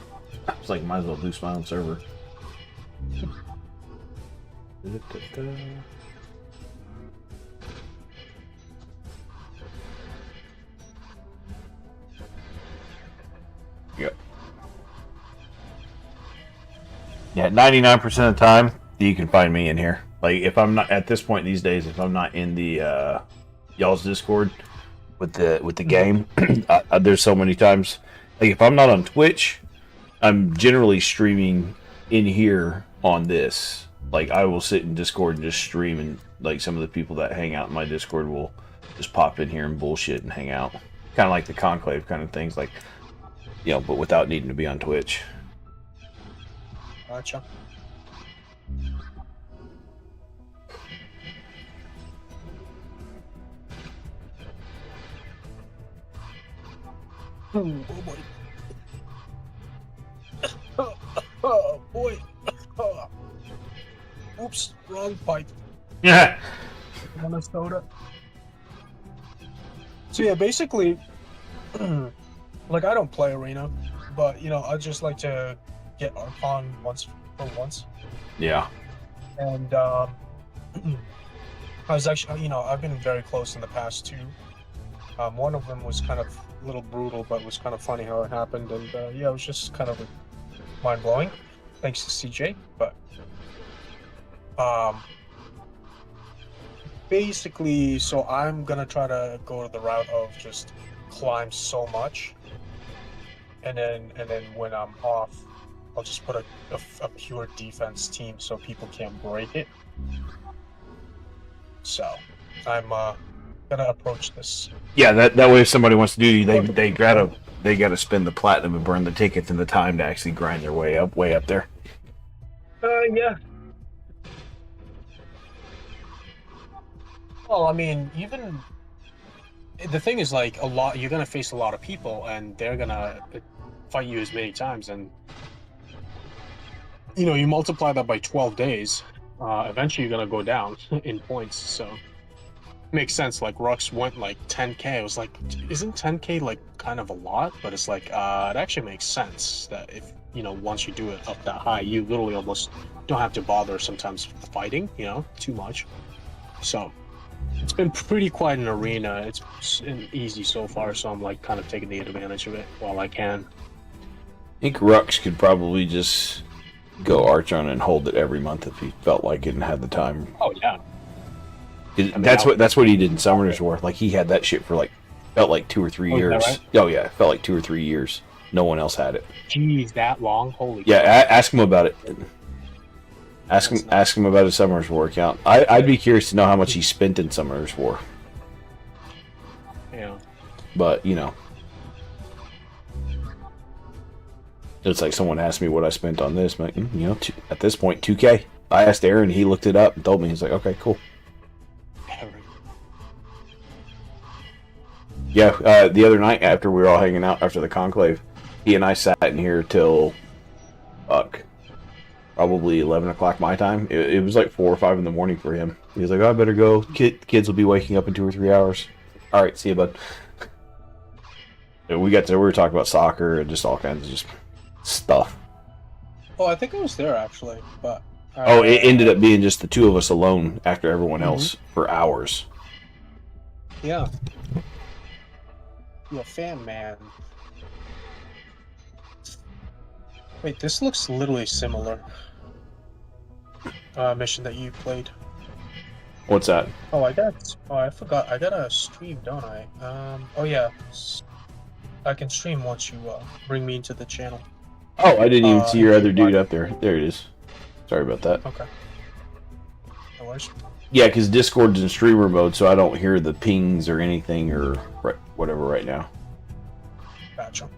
It's like might as well boost my own server. Yep. Yeah, 99% of the time you can find me in here. Like if I'm not at this point these days, if I'm not in the y'all's Discord with the game, there's so many times. Like if I'm not on Twitch, I'm generally streaming in here on this. Like I will sit in Discord and just stream, and like some of the people that hang out in my Discord will just pop in here and bullshit and hang out. Kind of like the Conclave kind of things, like, you know, but without needing to be on Twitch. Gotcha. Oh boy. Oh boy. Oops, wrong pipe. Yeah. Want a soda? So yeah, basically, like I don't play Arena, but you know I just like to get Archon once. Yeah. And I was actually, you know, I've been very close in the past two. One of them was kind of a little brutal, but was kind of funny how it happened, and yeah, it was just kind of mind blowing. Thanks to CJ, but basically, so I'm gonna try to go to the route of just climb so much, and then when I'm off, I'll just put a pure defense team so people can't break it. So I'm gonna approach this. Yeah, that way if somebody wants to do, they gotta spend the platinum and burn the tickets and the time to actually grind their way up there. Yeah. Well, I mean, even the thing is, like, you're gonna face a lot of people, and they're gonna fight you as many times, and you know, you multiply that by 12 days, eventually you're gonna go down in points. So makes sense. Like Rux went like 10k. I was like, isn't 10k like kind of a lot? But it's like, it actually makes sense that if, you know, once you do it up that high, you literally almost don't have to bother sometimes fighting, you know, too much. So it's been pretty quiet in Arena. It's been easy so far, so I'm like kind of taking the advantage of it while I can. I think Rux could probably just go Archon and hold it every month if he felt like it and had the time. Oh yeah. That's what he did in Summoner's War. Like he had that shit for like felt like 2 or 3 years. Right? Oh yeah, it felt like 2 or 3 years. No one else had it. Jeez, that long? Holy. Yeah, ask him about it. Ask him about his Summoner's War account. I'd be curious to know how much he spent in Summoner's War. Yeah. But you know, it's like someone asked me what I spent on this. Like, you know, at this point, 2K. I asked Aaron, he looked it up and told me. He's like, okay, cool. Yeah, the other night after we were all hanging out after the conclave, he and I sat in here till, probably 11 o'clock my time. It was like 4 or 5 in the morning for him. He was like, oh, I better go. Kids will be waking up in 2 or 3 hours. All right, see you, bud. We were talking about soccer and just all kinds of just stuff. Oh, I think I was there actually, but it ended up being just the two of us alone after everyone else for hours. Yeah. You're a fan, man. Wait, this looks literally similar. Mission that you played. What's that? Oh, I forgot. I got a stream, don't I? Oh yeah. I can stream once you bring me into the channel. Oh, I didn't even see your if other you dude want. up there. There it is. Sorry about that. Okay. No worries. Yeah, because Discord's in streamer mode, so I don't hear the pings or anything or whatever right now. Gotcha.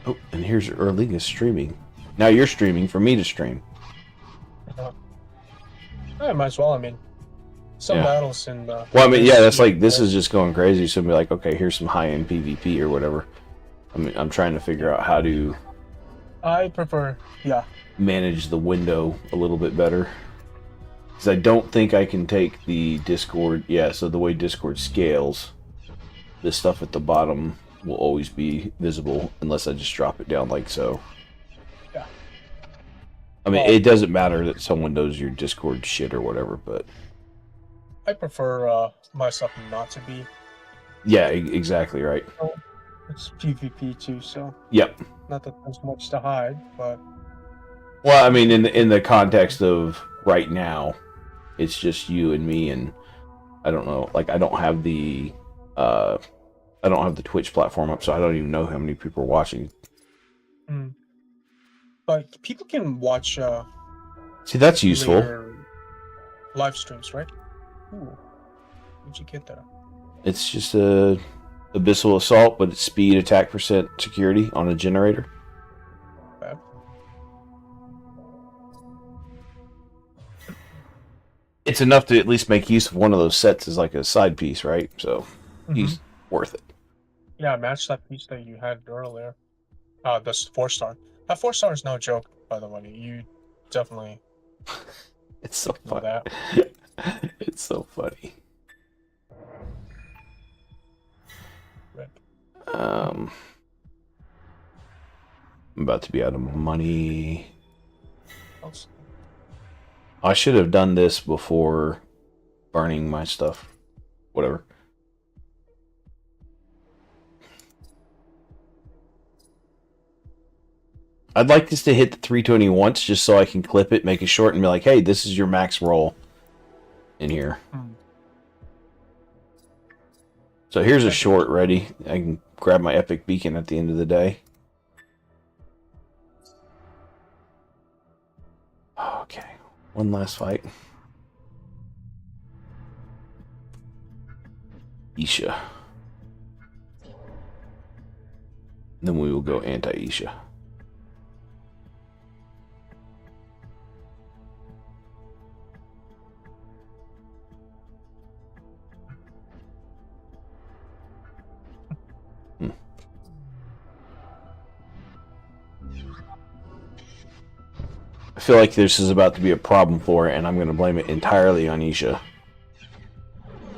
Oh, and here's Erlinga streaming. Now you're streaming for me to stream. I might as well. I mean, some Yeah. battles in the. Well, I mean, yeah, that's like, this is just going crazy. So be like, okay, here's some high-end PvP or whatever. I mean, I'm trying to figure out how to I prefer, yeah. manage the window a little bit better. Because I don't think I can take the Discord. Yeah, so the way Discord scales, this stuff at the bottom will always be visible unless I just drop it down like so. Yeah. I mean, Well- it doesn't matter that someone knows your Discord shit or whatever, but I prefer my stuff not to be. yeah, exactly right. It's PvP too, so Yep. not that there's much to hide, but Well, I mean, in the context of right now, it's just you and me, and I don't know. Like, I don't have the Twitch platform up, so I don't even know how many people are watching. but people can watch See, that's useful. later live streams, right? Ooh, where'd you get that? It's just a Abyssal Assault, but it's speed, attack percent, security on a generator. Bad. It's enough to at least make use of one of those sets as like a side piece, right? So he's worth it. Yeah, match that piece that you had earlier. This 4-star. That 4-star is no joke, by the way. You definitely It's so know funny. that. It's so funny. Rip. I'm about to be out of money. Also, I should have done this before burning my stuff. Whatever. I'd like this to hit the 320 once just so I can clip it, make it short, and be like, hey, this is your max roll in here. So here's a short ready. I can grab my epic beacon at the end of the day. Okay, one last fight. Isha. Then we will go anti-Isha. I feel like this is about to be a problem for her, and I'm going to blame it entirely on Isha.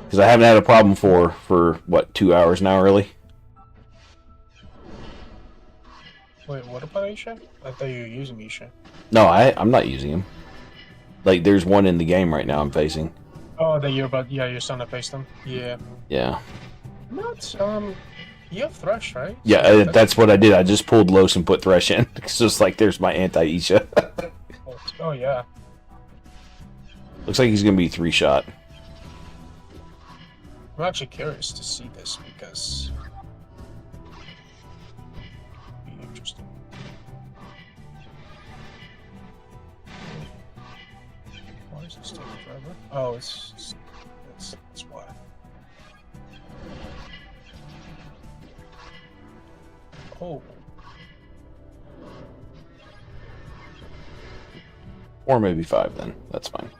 Because I haven't had a problem for what, 2 hours now, really? wait, what about Isha? I thought you were using Isha. No, I'm not using him. Like, there's one in the game right now I'm facing. Oh, that you're about, yeah, you're starting to face them. Yeah. Yeah. Not, you have Thresh, right? Yeah, that's what I did. I just pulled Los and put Thresh in. It's just like, there's my anti-Isha. Oh, yeah. Looks like he's going to be 3-shot. I'm actually curious to see this because it'd be interesting. Why is this taking forever? Oh, that's why. Oh, Or maybe 5 then. That's fine.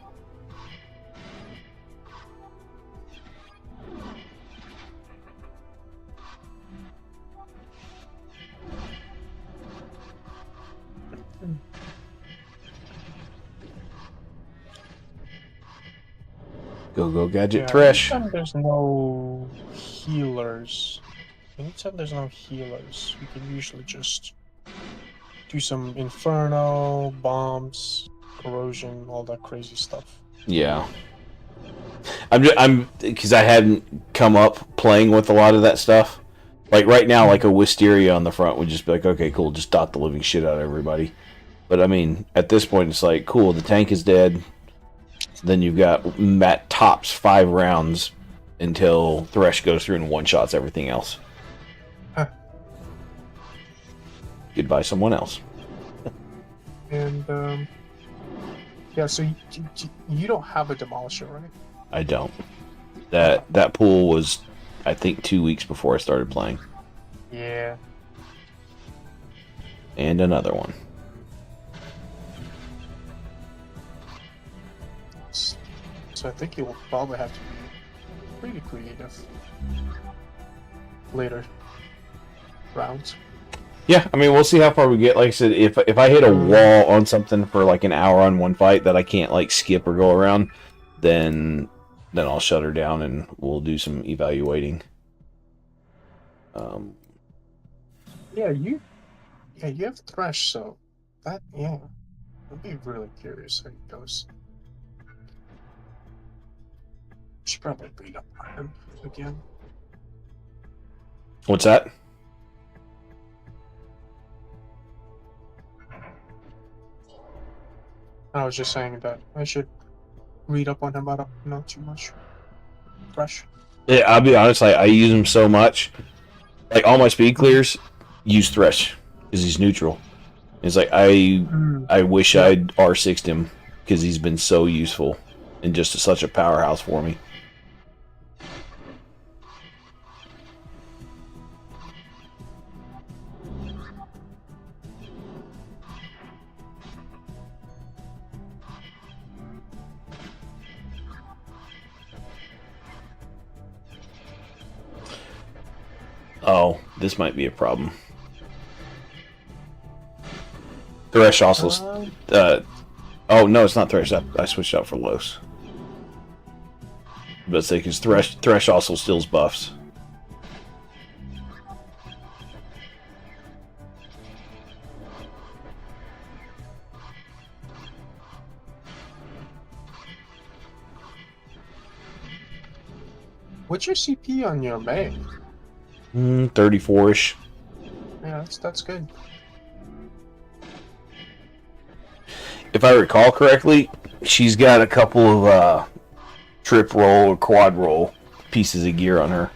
Go gadget yeah, Thresh. anytime there's no healers. Anytime there's no healers, we can usually just do some Inferno, bombs, corrosion, all that crazy stuff. Yeah. I'm because I hadn't come up playing with a lot of that stuff. Like right now, like a Wisteria on the front would just be like, okay, cool, just dot the living shit out of everybody. But I mean, at this point, it's like, cool, the tank is dead. Then you've got Matt tops 5 rounds until Thresh goes through and one-shots everything else. Huh. Goodbye, someone else. And yeah, so you don't have a Demolisher, right? I don't. That pool was, I think, 2 weeks before I started playing. Yeah. And another one. So I think you will probably have to be pretty creative later rounds. Yeah, I mean, we'll see how far we get. Like I said, if I hit a wall on something for like an hour on one fight that I can't like skip or go around, then I'll shut her down and we'll do some evaluating. Yeah, you have Thresh, so that I'd be really curious how it goes. Should probably beat up on him again. What's that? I was just saying that I should read up on him, but not too much. Thresh. Yeah, I'll be honest. I use him so much. Like all my speed clears, use Thresh because he's neutral. It's like I wish I'd R6'd him because he's been so useful and just such a powerhouse for me. Oh, this might be a problem. Thresh also... oh, no, it's not Thresh. I switched out for Los. But say, because Thresh also steals buffs. What's your CP on your main? 34-ish. Yeah, that's good. If I recall correctly, she's got a couple of trip roll or quad roll pieces of gear on her.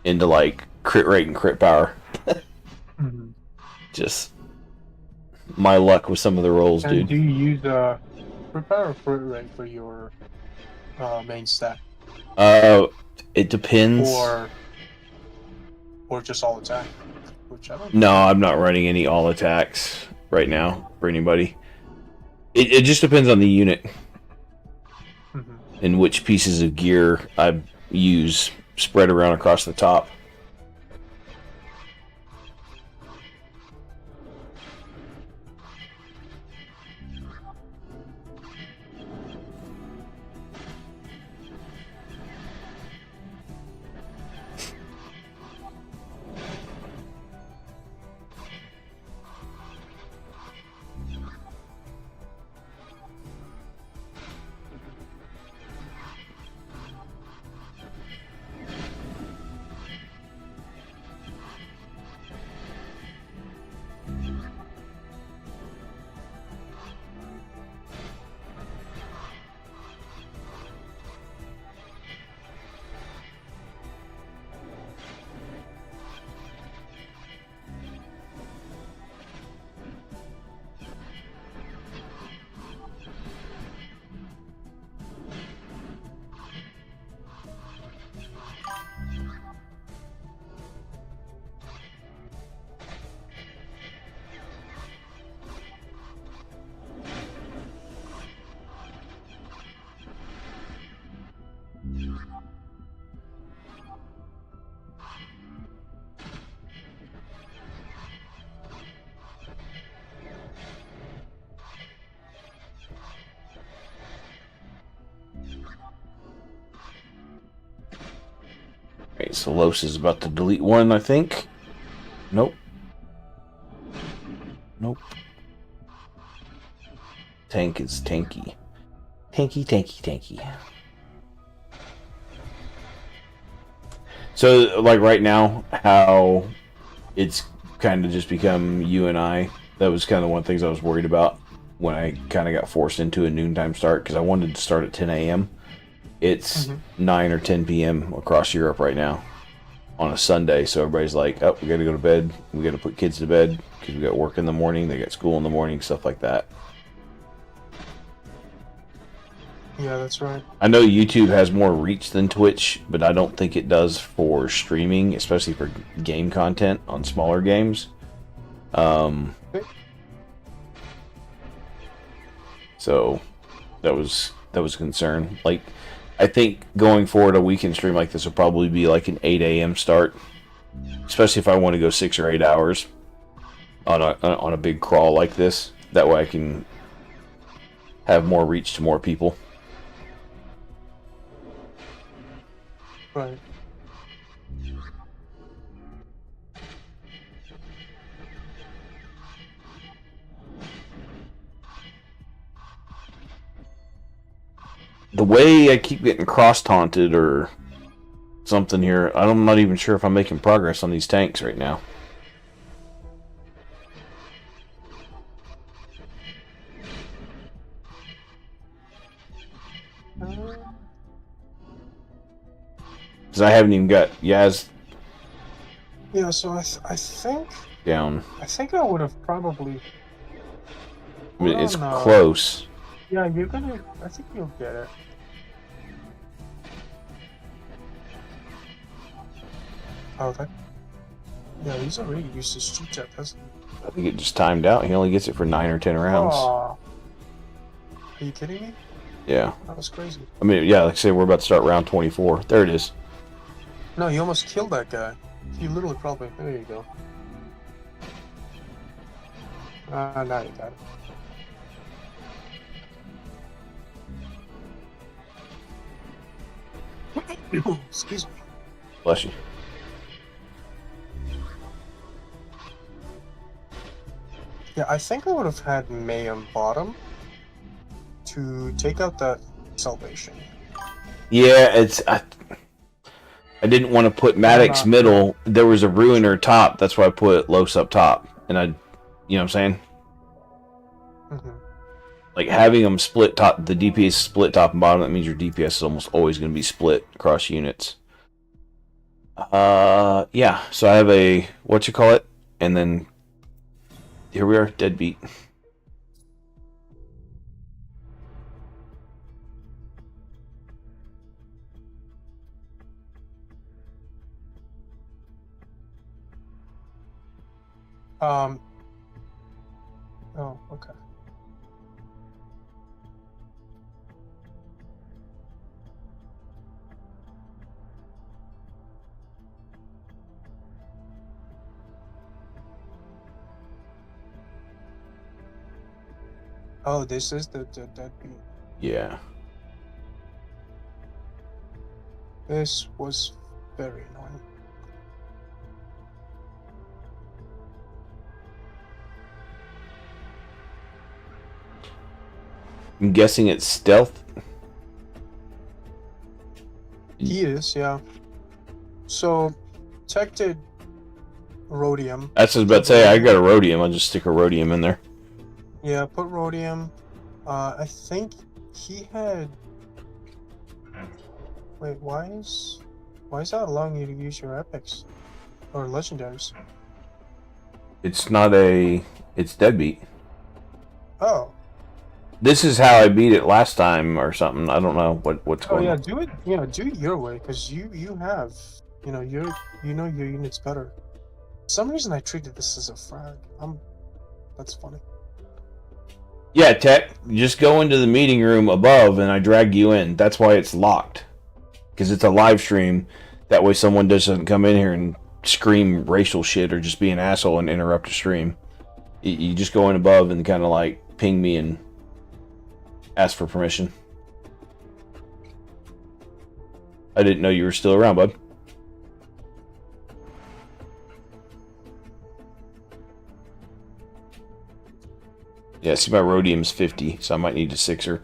Into like crit rate and crit power. Mm-hmm. Just my luck with some of the rolls, And dude. do you use crit power or crit rate for your main stat? It depends. Or just all attack? Whichever. No, I'm not running any all attacks right now for anybody. It just depends on the unit Mm-hmm. and which pieces of gear I use spread around across the top. Alright, so Los is about to delete one, I think. Nope. Nope. Tank is tanky. Tanky. So, like right now, how it's kind of just become you and I. That was kind of one of the things I was worried about when I kind of got forced into a noontime start because I wanted to start at 10 a.m. It's 9 or 10 p.m. across Europe right now on a Sunday. So everybody's like, oh, we got to go to bed. We got to put kids to bed because we got work in the morning. They got school in the morning, stuff like that. Yeah, that's right. I know YouTube has more reach than Twitch, but I don't think it does for streaming, especially for game content on smaller games. So that was a concern. Like, I think going forward, a weekend stream like this will probably be like an 8 a.m. start, especially if I want to go 6 or 8 hours on a big crawl like this. That way I can have more reach to more people. Right. The way I keep getting cross-taunted or something here, I'm not even sure if I'm making progress on these tanks right now. Because I haven't even got Yaz Yeah, so I think down. I would have probably. I mean, it's Hold on, close. Yeah, you're gonna. I think you'll get it. Oh, that. Yeah, he's already used his shoot tech, hasn't he? I think it just timed out. He only gets it for 9 or 10 rounds. Aw. Are you kidding me? Yeah. That was crazy. I mean, yeah, like I say, we're about to start round 24. There it is. No, he almost killed that guy. He literally probably. There you go. Now you got it. Excuse me. Bless you. Yeah, I think I would have had May on bottom to take out that salvation. Yeah, it's... I didn't want to put Maddox middle. There was a Ruiner top. That's why I put Los up top. And you know what I'm saying? Mm-hmm. Like, having them split top, the DPS split top and bottom, that means your DPS is almost always going to be split across units. Yeah, so I have a, and then, here we are, Deadbeat. Oh, okay. Oh, this is the deadbeat. Yeah. This was very annoying. I'm guessing it's stealth. He is, yeah. So, Tech did Rhodium. That's what I was about to say. I got a Rhodium. I'll just stick a Rhodium in there. Yeah, put Rhodium. I think he had. Wait, why is that allowing you to use your epics or legendaries? It's not a... It's Deadbeat. Oh. This is how I beat it last time or something. I don't know what's Oh going yeah, on. do it. Yeah, do it your way, because you have, your units better. For some reason I treated this as a frag. That's funny. Yeah, Tech, just go into the meeting room above and I drag you in. That's why it's locked. Because it's a live stream. That way someone doesn't come in here and scream racial shit or just be an asshole and interrupt a stream. You just go in above and kind of like ping me and ask for permission. I didn't know you were still around, bud. Yeah, see my Rhodium's 50, so I might need a 6er.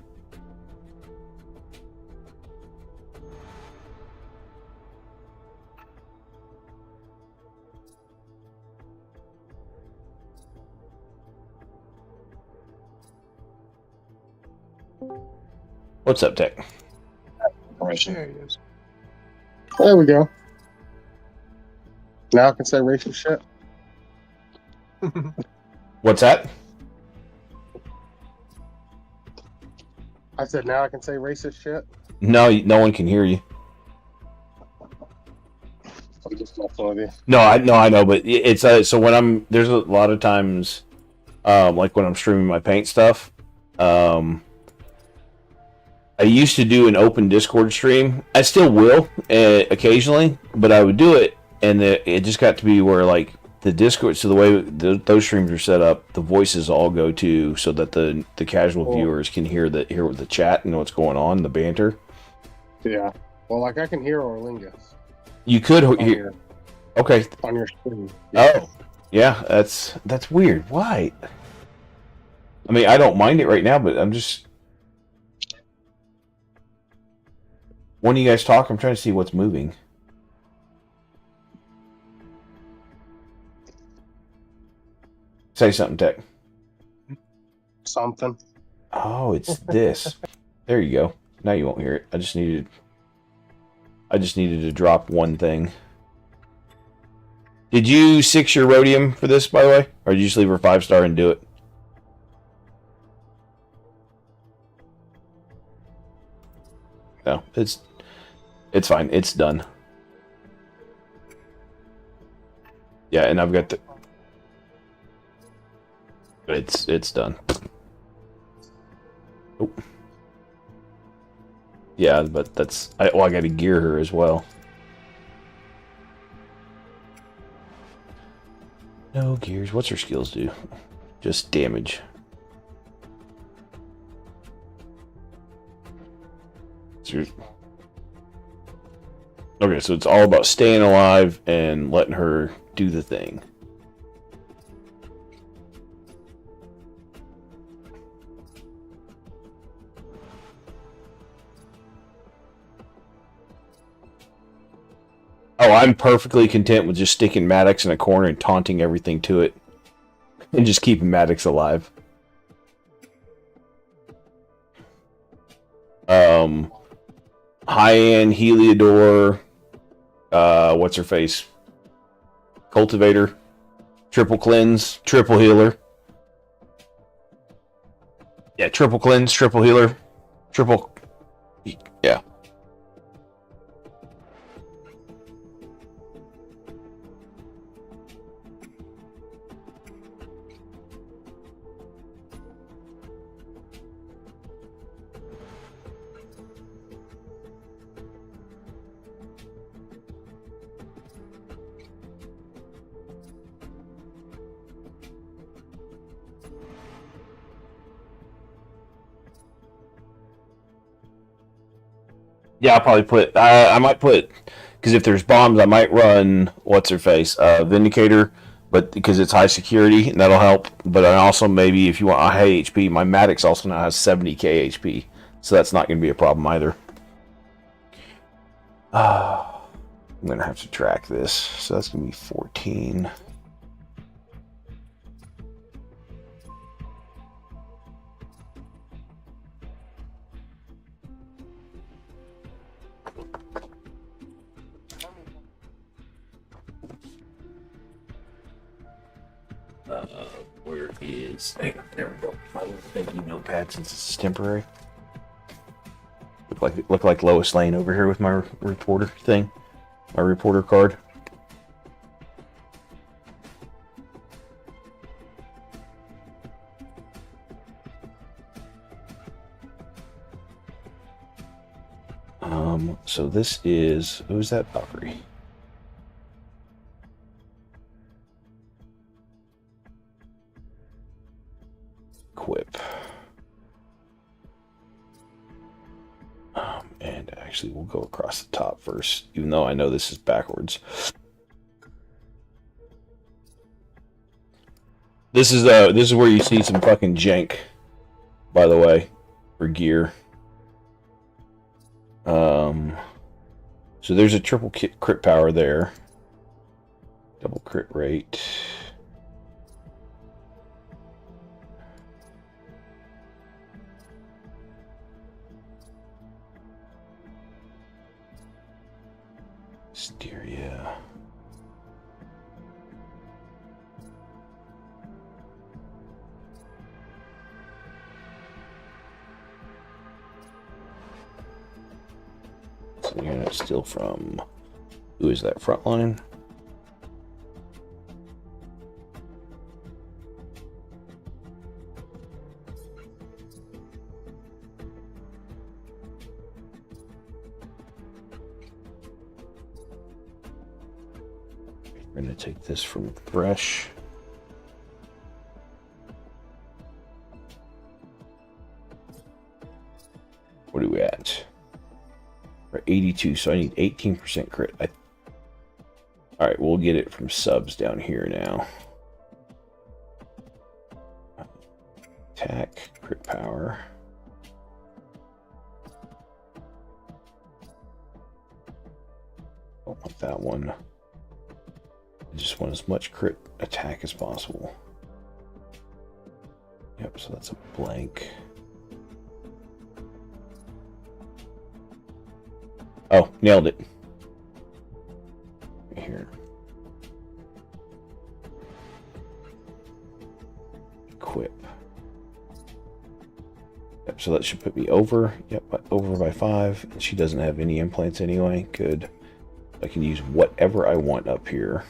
What's up, Tech? There he is. There we go. Now I can say racist shit. What's that? I said now I can say racist shit. No, no one can hear you. I'm just messing with you. No, I know, but it's so when there's a lot of times, like when I'm streaming my paint stuff, I used to do an open Discord stream. I still will occasionally, but I would do it, and it just got to be where like the Discord. So the way those streams are set up, the voices all go to so that the casual viewers can hear the chat and know what's going on, the banter. Yeah. Well, like I can hear Orlingus You could on hear. Okay. on your screen. Oh, yeah. That's weird. Why? I mean, I don't mind it right now, but I'm just. When you guys talk, I'm trying to see what's moving. Say something, Tech. Something. Oh, it's this. There you go. Now you won't hear it. I just needed to drop one thing. Did you 6 your rhodium for this, by the way? Or did you just leave her 5-star and do it? No, it's fine. It's done. Yeah, and I've got the. It's done. Oh. Yeah, but that's I got to gear her as well. No gears. What's her skills do? Just damage. Okay, so it's all about staying alive and letting her do the thing. Oh, I'm perfectly content with just sticking Maddox in a corner and taunting everything to it. And just keeping Maddox alive. High-end Heliodor, what's her face? Cultivator, triple cleanse, triple healer. Yeah, triple cleanse, triple healer, triple. Yeah. Yeah, I'll probably put. I might put because if there's bombs, I might run what's her face, Vindicator, but because it's high security and that'll help. But I also maybe if you want a high HP, my Maddox also now has 70k HP, so that's not going to be a problem either. I'm gonna have to track this, so that's gonna be 14. Where is? Hang on, there we go. My little thank you notepad since this is temporary. Look like Lois Lane over here with my reporter thing, my reporter card. So this is who's that Valkyrie? Equip. And actually we'll go across the top first, even though I know this is backwards. This is where you see some fucking jank, by the way, for gear. So there's a triple crit power there. Double crit rate. Hysteria. So unit still from. Who is that? Frontline? We're going to take this from Thresh. What are we at? We're at 82, so I need 18% crit. Alright, we'll get it from subs down here now. Attack, crit power. Don't want that one. I just want as much crit attack as possible. Yep, so that's a blank. Oh, nailed it. Right here. Equip. Yep, so that should put me over. Yep, over by 5. And she doesn't have any implants anyway. Good. I can use whatever I want up here.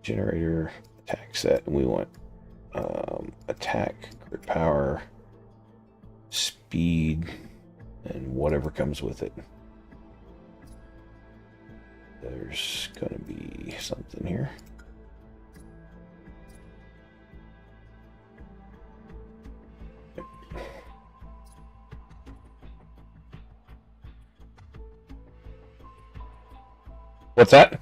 Generator, attack set, and we want attack, crit power, speed, and whatever comes with it. There's gonna be something here. What's that?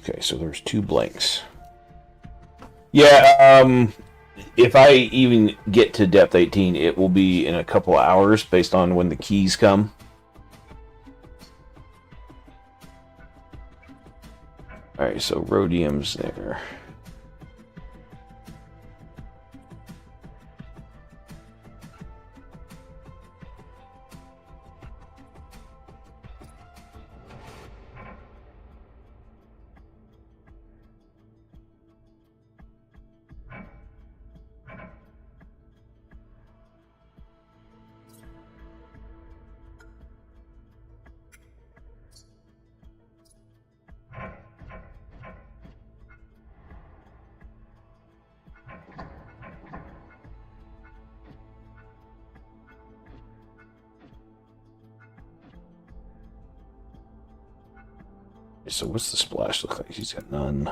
Okay, so there's 2 blanks. Yeah, if I even get to depth 18, it will be in a couple of hours based on when the keys come. Alright, so rhodium's there. So what's the splash look like? He's got none.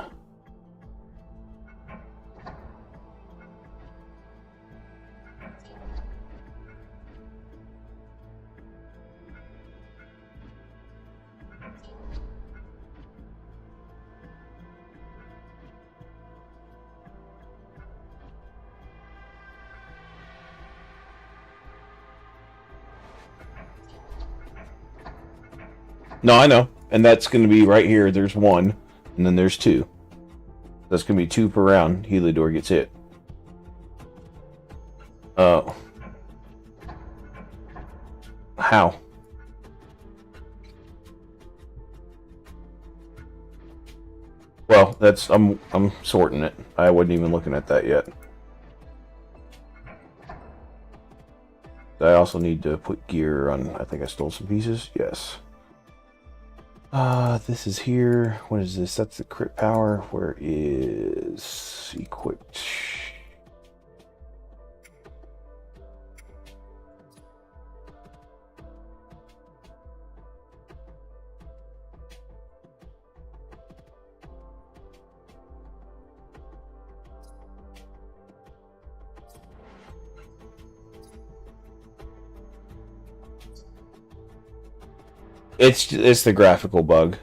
No, I know. And that's going to be right here. There's 1, and then there's 2. That's going to be 2 per round. Heliodor gets hit. How? Well, that's I'm sorting it. I wasn't even looking at that yet. I also need to put gear on. I think I stole some pieces. Yes. This is here. What is this? That's the crit power. Where is equipped? It's the graphical bug.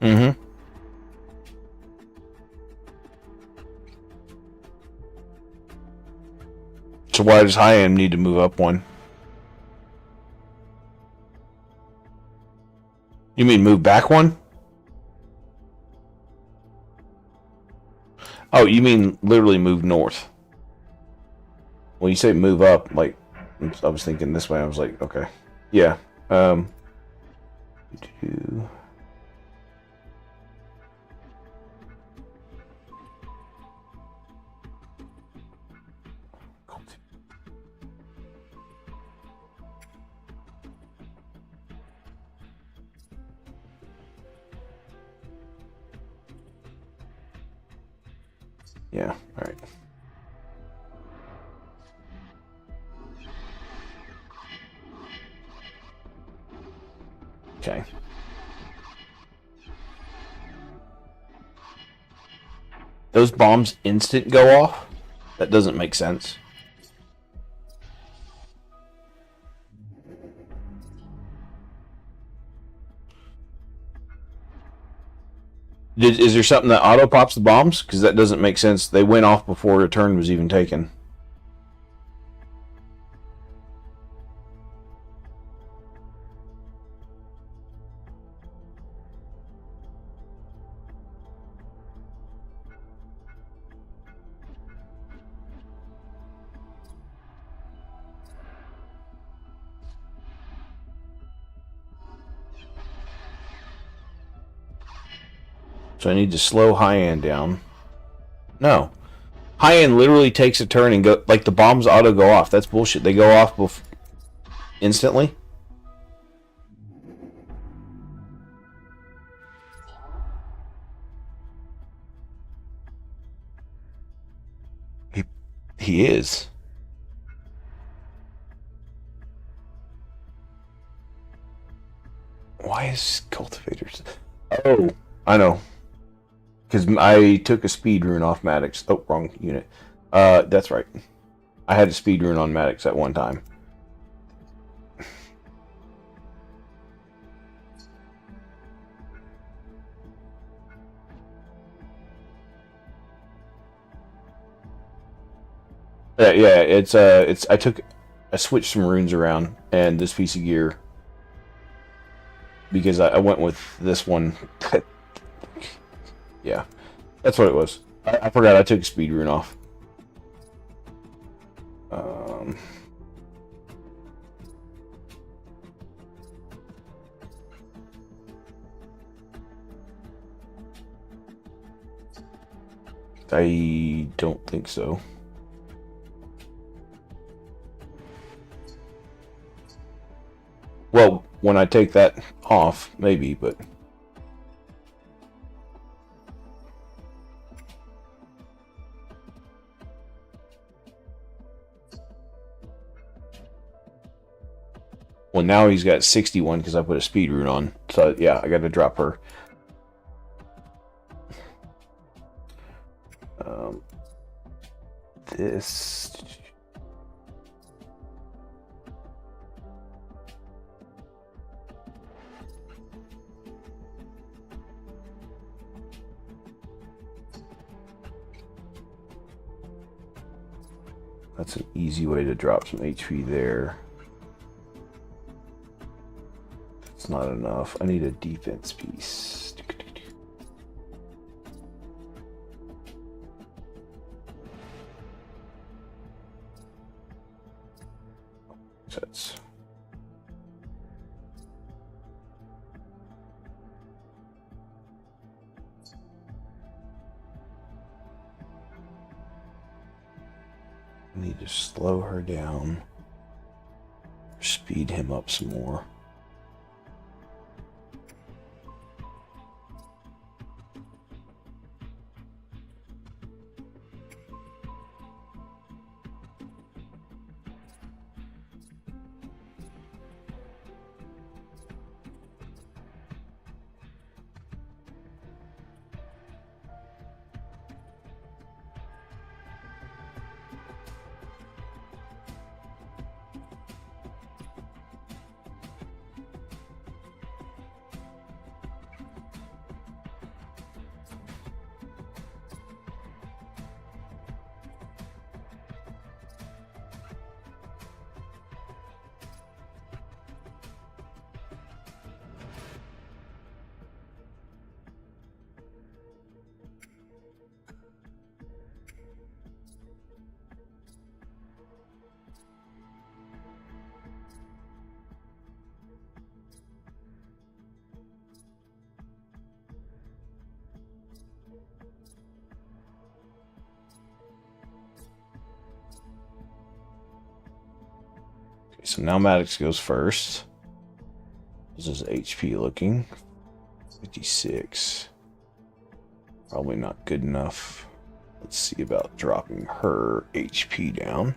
Mm-hmm. So why does High-Am need to move up 1? You mean move back 1? Oh, you mean literally move north? When you say move up, like I was thinking this way. I was like, okay, yeah. Do- Yeah, all right. Okay. Those bombs instant go off? That doesn't make sense. Is there something that auto pops the bombs? Because that doesn't make sense. They went off before a turn was even taken. So I need to slow high end down. No. High end literally takes a turn and go like the bombs auto go off. That's bullshit. They go off instantly. He is. Why is cultivators? Oh, I know. Because I took a speed rune off Maddox. Oh, wrong unit. That's right. I had a speed rune on Maddox at one time. Yeah, it's I switched some runes around and this piece of gear because I went with this one. Yeah, that's what it was. I forgot I took a speed rune off. I don't think so. Well, when I take that off, maybe, but... Well, now he's got 61 because I put a speed rune on. So, yeah, I got to drop her. This... That's an easy way to drop some HP there. That's not enough. I need a defense piece. Sets. I need to slow her down. Speed him up some more. So now Maddox goes first. This is HP looking. 56. Probably not good enough. Let's see about dropping her HP down.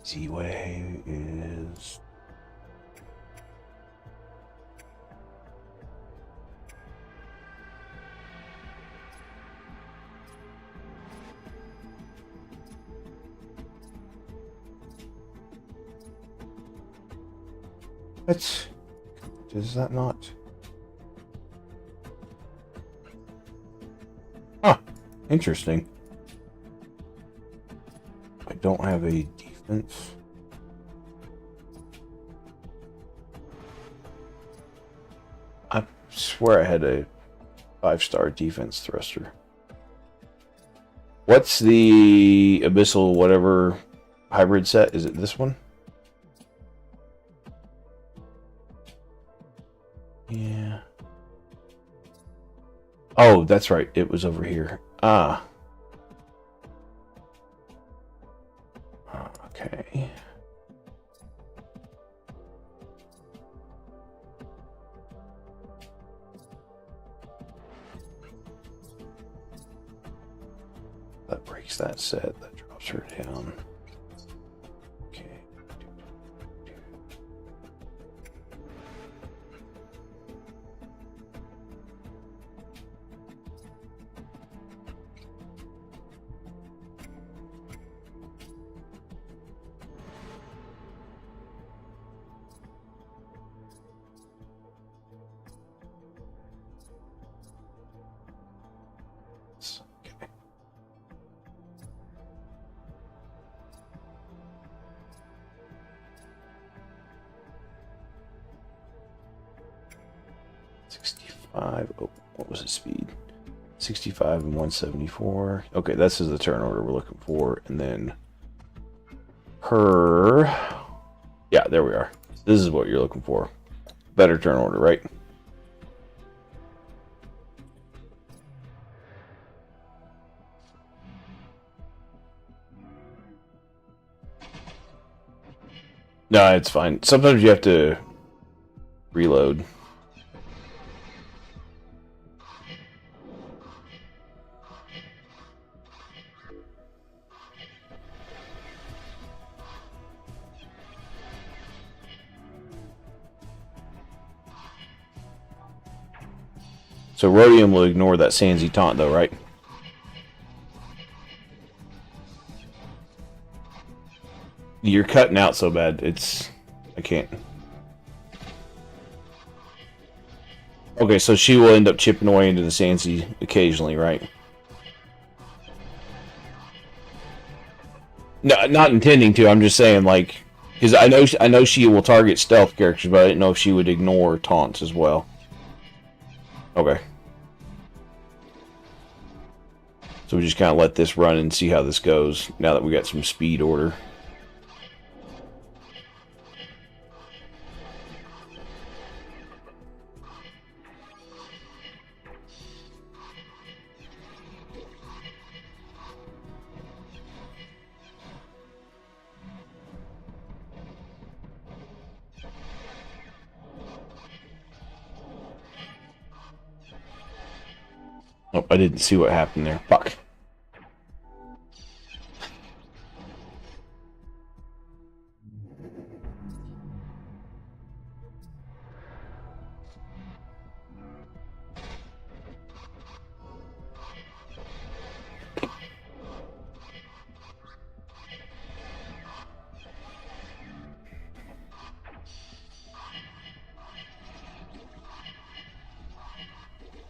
Z-Way is... What? Does that not? Huh. Interesting. I don't have a defense. I swear I had a 5-star defense thruster. What's the Abyssal whatever hybrid set? Is it this one? Yeah. Oh, that's right. It was over here. Ah. Okay. That breaks that set. That drops her down. Okay. Okay. Oh, what was his speed? 65 and 174. Okay, this is the turn order we're looking for. And then her... Yeah, there we are. This is what you're looking for. Better turn order, right? No, it's fine. Sometimes you have to reload. So Rhodium will ignore that Sandsy taunt though, right? You're cutting out so bad, I can't. Okay, so she will end up chipping away into the Sandsy occasionally, right? No, not intending to, I'm just saying, like, because I know she will target stealth characters, but I didn't know if she would ignore taunts as well. Okay. So we just kind of let this run and see how this goes, now that we got some speed order. Oh, I didn't see what happened there. Fuck.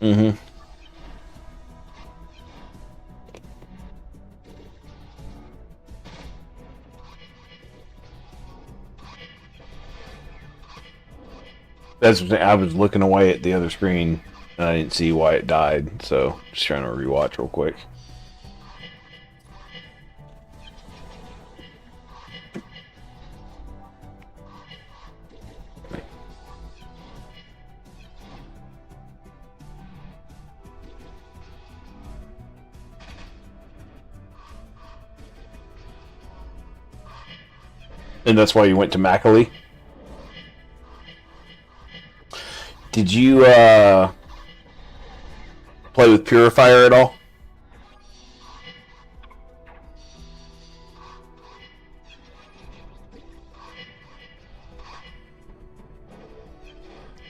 Mm-hmm. That's what I was looking away at the other screen and I didn't see why it died, so just trying to rewatch real quick. And that's why you went to Macaulay? Did you play with Purifier at all?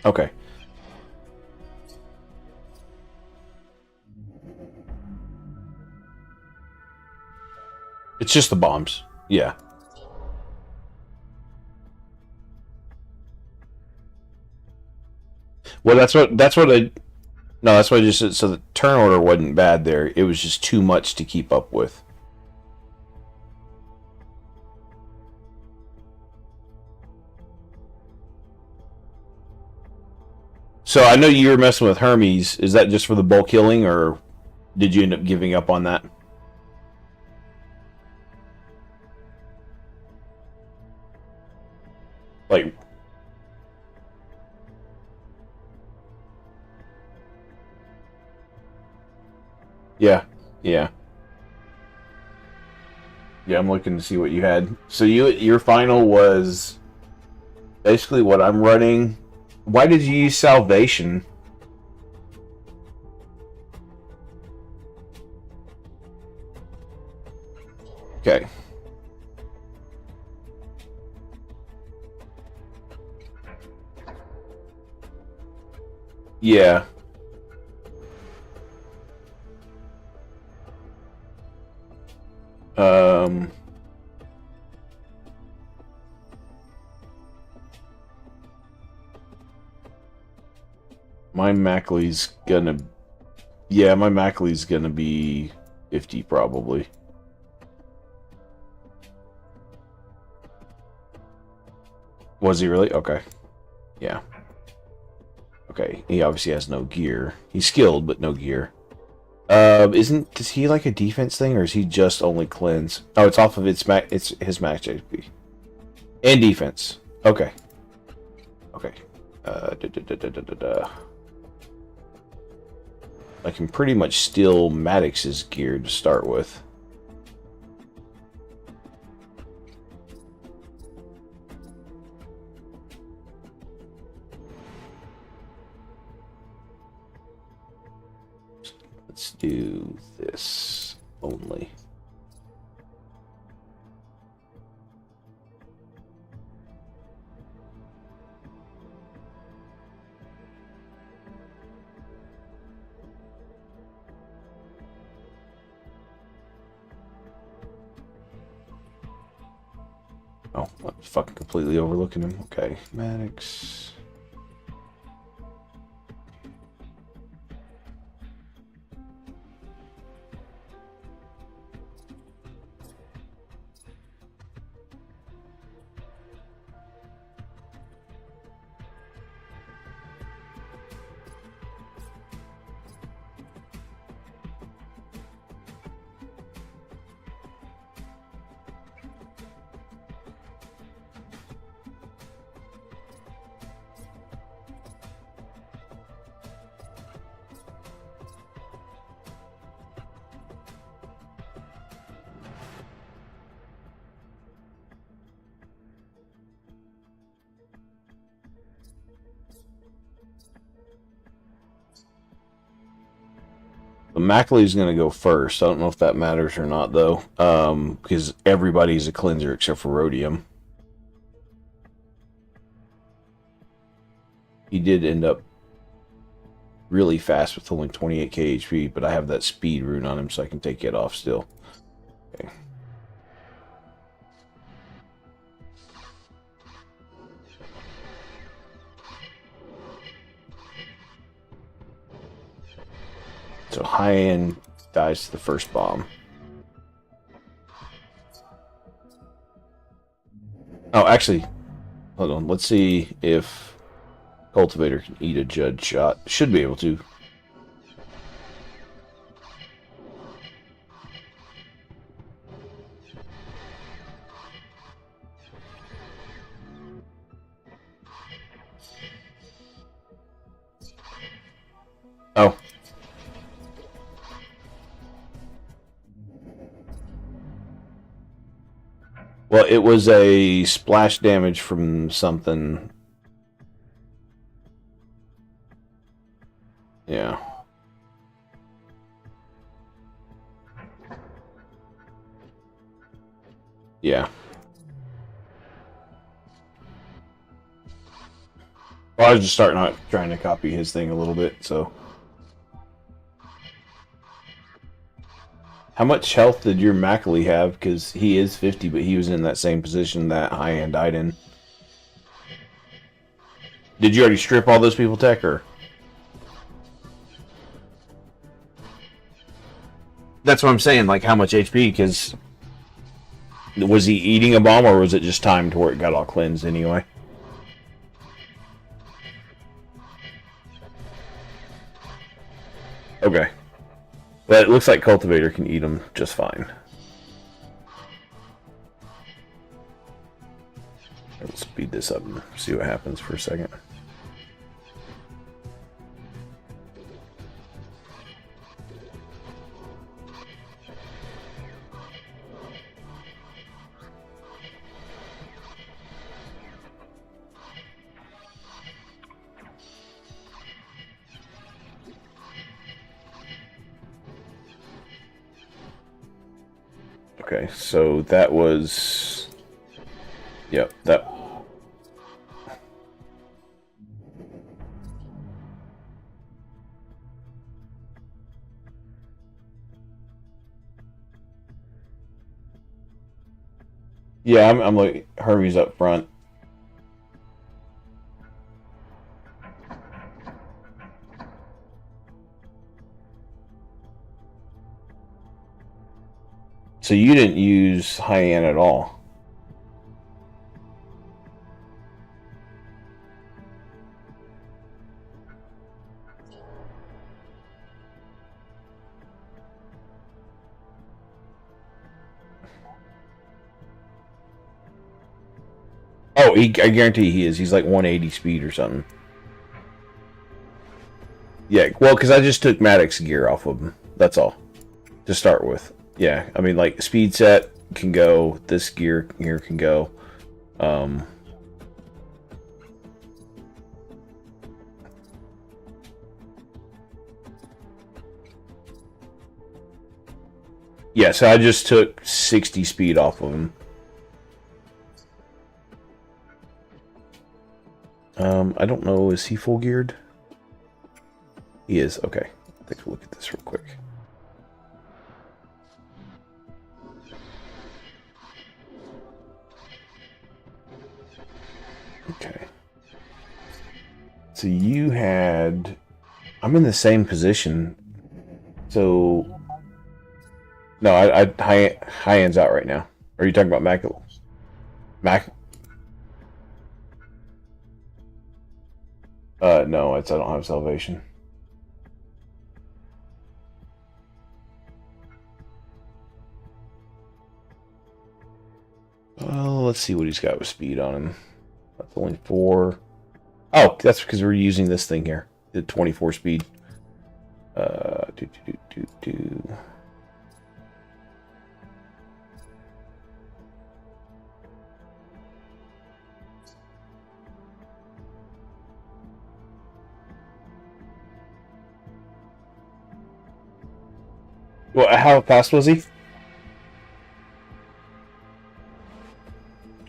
Okay. It's just the bombs. Yeah. Well, that's what I. No, that's what I just said. So the turn order wasn't bad there. It was just too much to keep up with. So I know you were messing with Hermes. Is that just for the bulk killing, or did you end up giving up on that? Like, yeah, yeah, yeah. I'm looking to see what you had. So your final was basically what I'm running. Why did you use Salvation? Okay. Yeah. Um. My Mackley's gonna... Yeah, my Mackley's gonna be 50 probably. Was he really? Okay. Yeah. Okay, he obviously has no gear. He's skilled, but no gear. Does he like a defense thing, or is he just only cleanse? Oh, it's off of it's his max HP. And defense. Okay. Okay. I can pretty much steal Maddox's gear to start with. Let's do this only. Oh, I'm fucking completely overlooking him. Okay, Maddox. Mackley's going to go first. I don't know if that matters or not, though, because everybody's a cleanser except for Rhodium. He did end up really fast with only 28k HP, but I have that speed rune on him, so I can take it off still. Okay. So high-end dies to the first bomb. Oh, actually, hold on. Let's see if Cultivator can eat a Judge shot. Should be able to. Oh. Well, it was a splash damage from something. Yeah. Yeah. Well, I was just starting out trying to copy his thing a little bit, so. How much health did your Mackley have? Because he is 50, but he was in that same position that High-End died in. Did you already strip all those people, Tech, or? That's what I'm saying, like how much HP, because was he eating a bomb, or was it just timed to where it got all cleansed anyway? Okay. But it looks like Cultivator can eat them just fine. Let's speed this up and see what happens for a second. Okay, so that was... Yep, that... Yeah, I'm like, Hermes up front. So you didn't use High-End at all. Oh, I guarantee he is. He's like 180 speed or something. Yeah, well, because I just took Maddox gear off of him. That's all. To start with. Yeah, I mean, like, speed set can go. This gear here can go. Yeah, so I just took 60 speed off of him. I don't know, is he full geared? He is, okay. Take a look at this real quick. Okay. So you had... I'm in the same position. So... No, High-End's out right now. Are you talking about Mac? No, I don't have salvation. Well, let's see what he's got with speed on him. That's only 4. Oh, that's because we're using this thing here. The 24 speed. Well, how fast was he?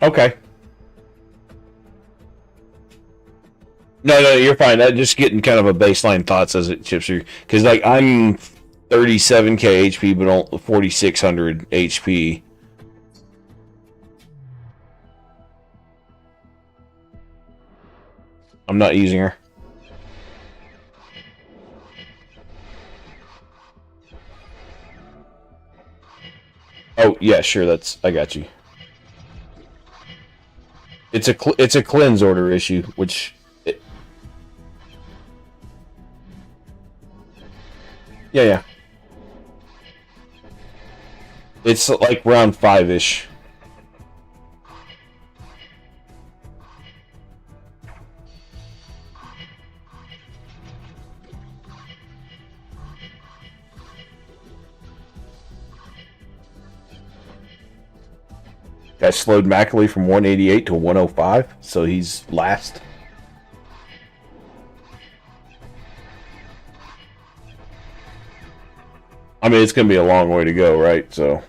Okay. No, you're fine. I'm just getting kind of a baseline thoughts as it chips through. Because, like, I'm 37k HP, but only 4600 HP. I'm not using her. Oh, yeah, sure, I got you. It's a cleanse order issue, which... Yeah. It's like round 5-ish. That slowed Mackley from 188 to 105, so he's last. I mean, it's going to be a long way to go, right? So.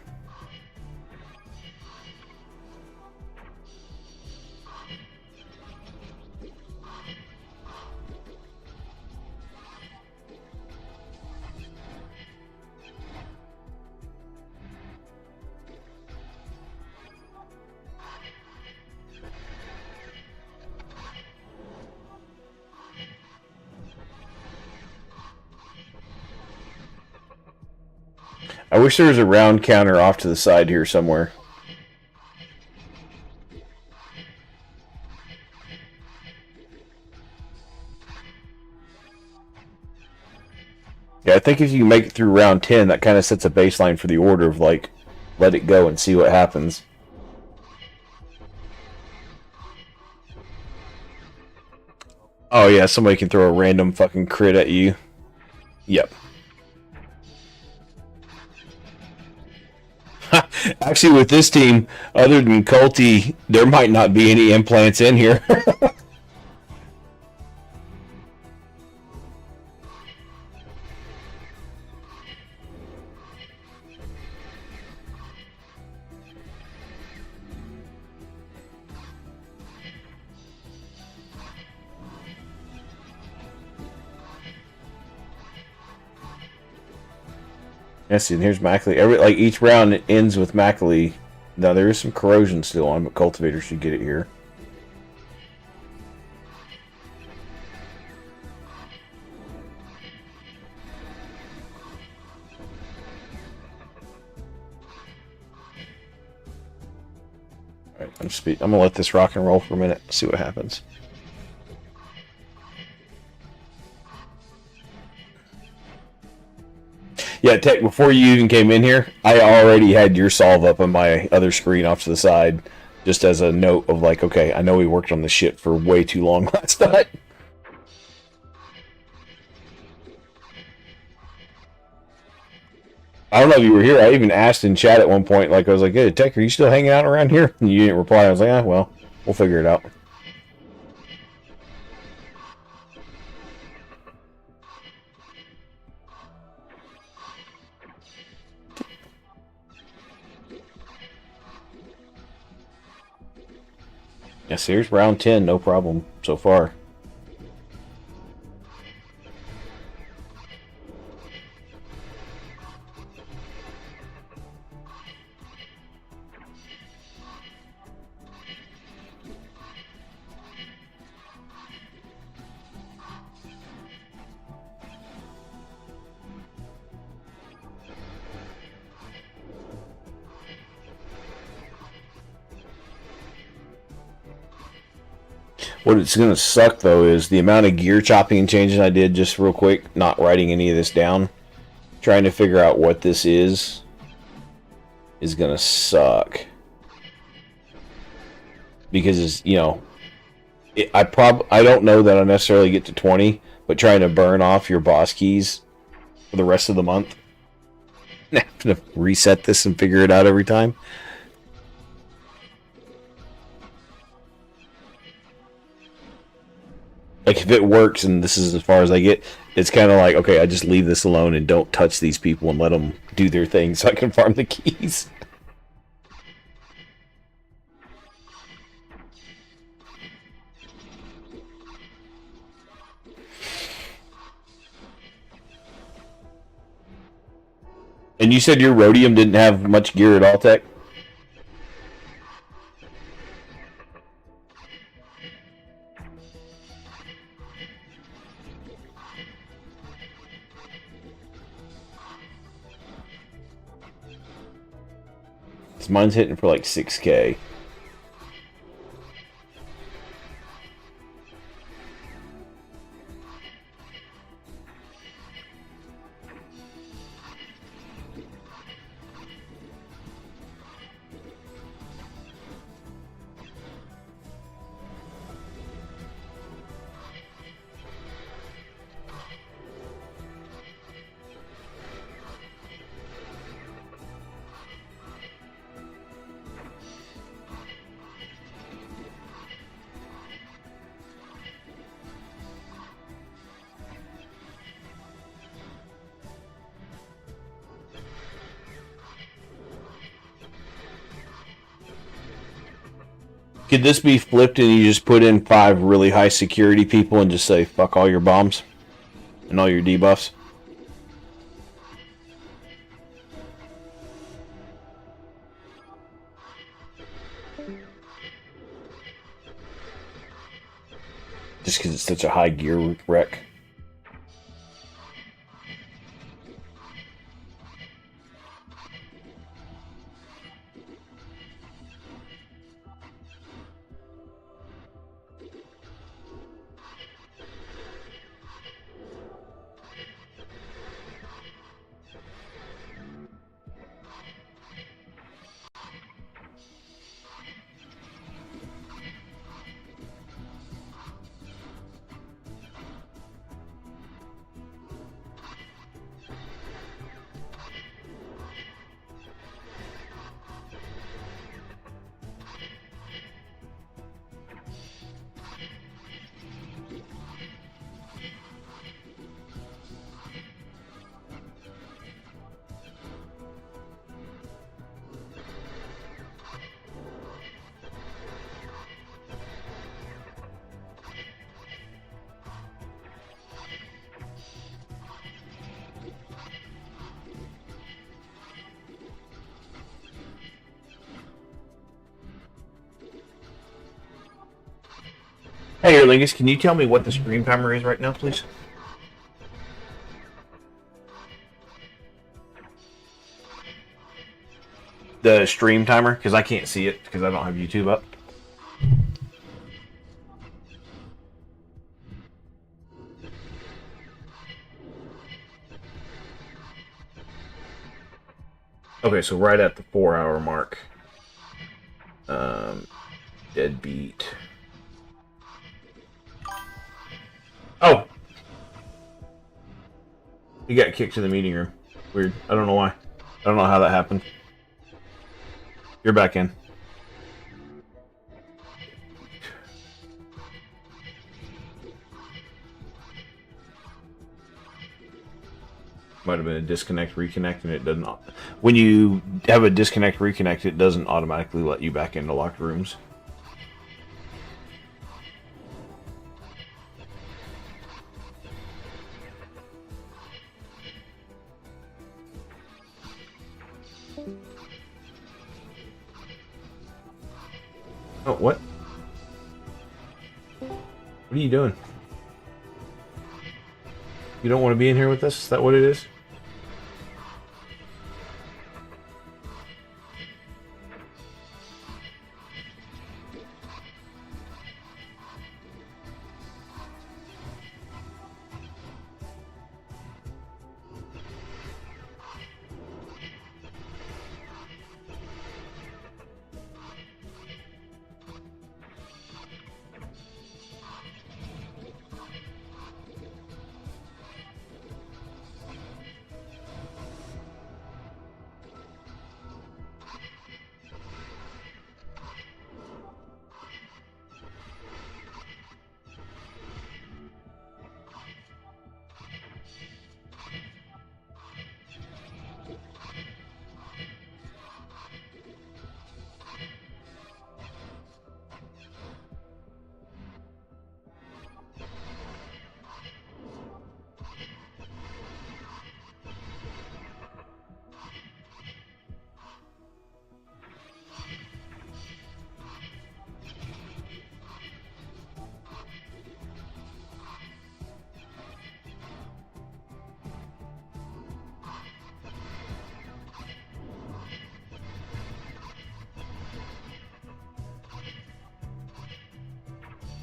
I wish there was a round counter off to the side here somewhere. Yeah, I think if you make it through round 10, that kind of sets a baseline for the order of, like, let it go and see what happens. Oh yeah, somebody can throw a random fucking crit at you. Yep. Actually, with this team, other than Colty, there might not be any implants in here. Yeah, see, and here's Mackley. Like each round ends with Mackley. Now there is some corrosion still on, but Cultivator should get it here. Alright, I'm gonna let this rock and roll for a minute, see what happens. Yeah, Tech, before you even came in here, I already had your solve up on my other screen off to the side, just as a note of like, okay, I know we worked on this shit for way too long last night. I don't know if you were here. I even asked in chat at one point, like, I was like, hey, Tech, are you still hanging out around here? And you didn't reply. I was like, ah, well, we'll figure it out. Yes, here's round 10, no problem so far. What it's going to suck, though, is the amount of gear chopping and changes I did just real quick, not writing any of this down. Trying to figure out what this is going to suck. Because, it's, you know, I don't know that I'll necessarily get to 20, but trying to burn off your boss keys for the rest of the month. I have to reset this and figure it out every time. Like, if it works and this is as far as I get, it's kind of like, okay, I just leave this alone and don't touch these people and let them do their thing so I can farm the keys. And you said your Rhodium didn't have much gear at all, Tech? Mine's hitting for like 6K. Could this be flipped and you just put in 5 really high security people and just say fuck all your bombs and all your debuffs? Just because it's such a high gear wreck. Hey, Erlingus, can you tell me what the stream timer is right now, please? The stream timer, because I can't see it because I don't have YouTube up. Okay, so right at the 4-hour mark. Deadbeat. Oh! He got kicked to the meeting room. Weird. I don't know why. I don't know how that happened. You're back in. Might have been a disconnect, reconnect, and it doesn't. When you have a disconnect, reconnect, it doesn't automatically let you back into locked rooms. Oh, what? What are you doing? You don't want to be in here with us? Is that what it is?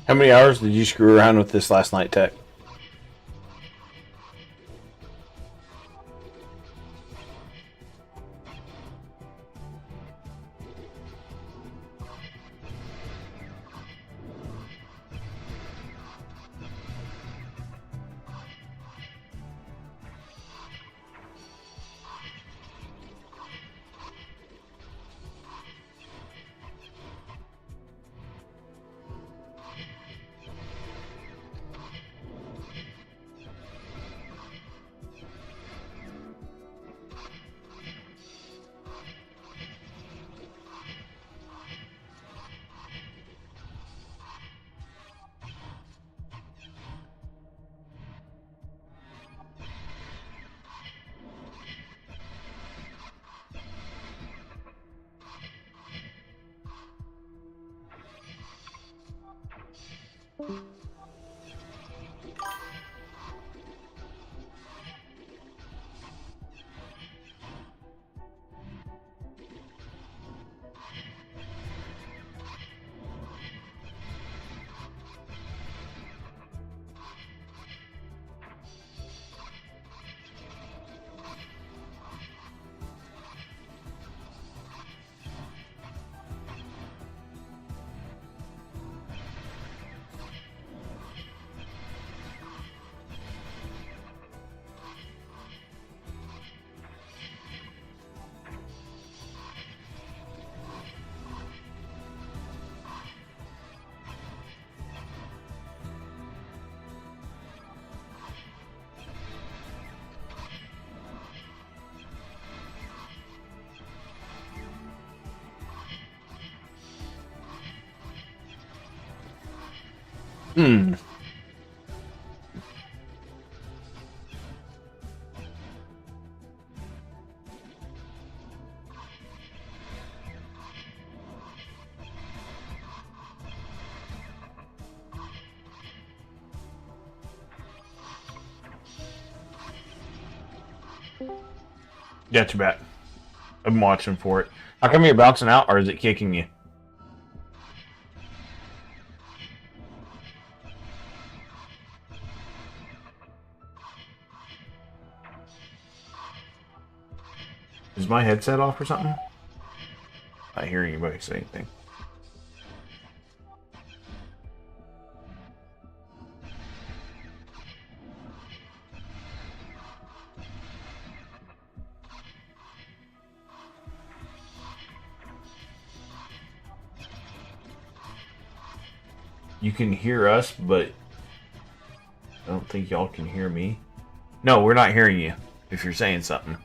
How many hours did you screw around with this last night, Tech? Hmm. Yeah, too bad. I'm watching for it. How come you're bouncing out, or is it kicking you? Is my headset off or something? Not hearing anybody say anything. You can hear us, but I don't think y'all can hear me. No, we're not hearing you if you're saying something.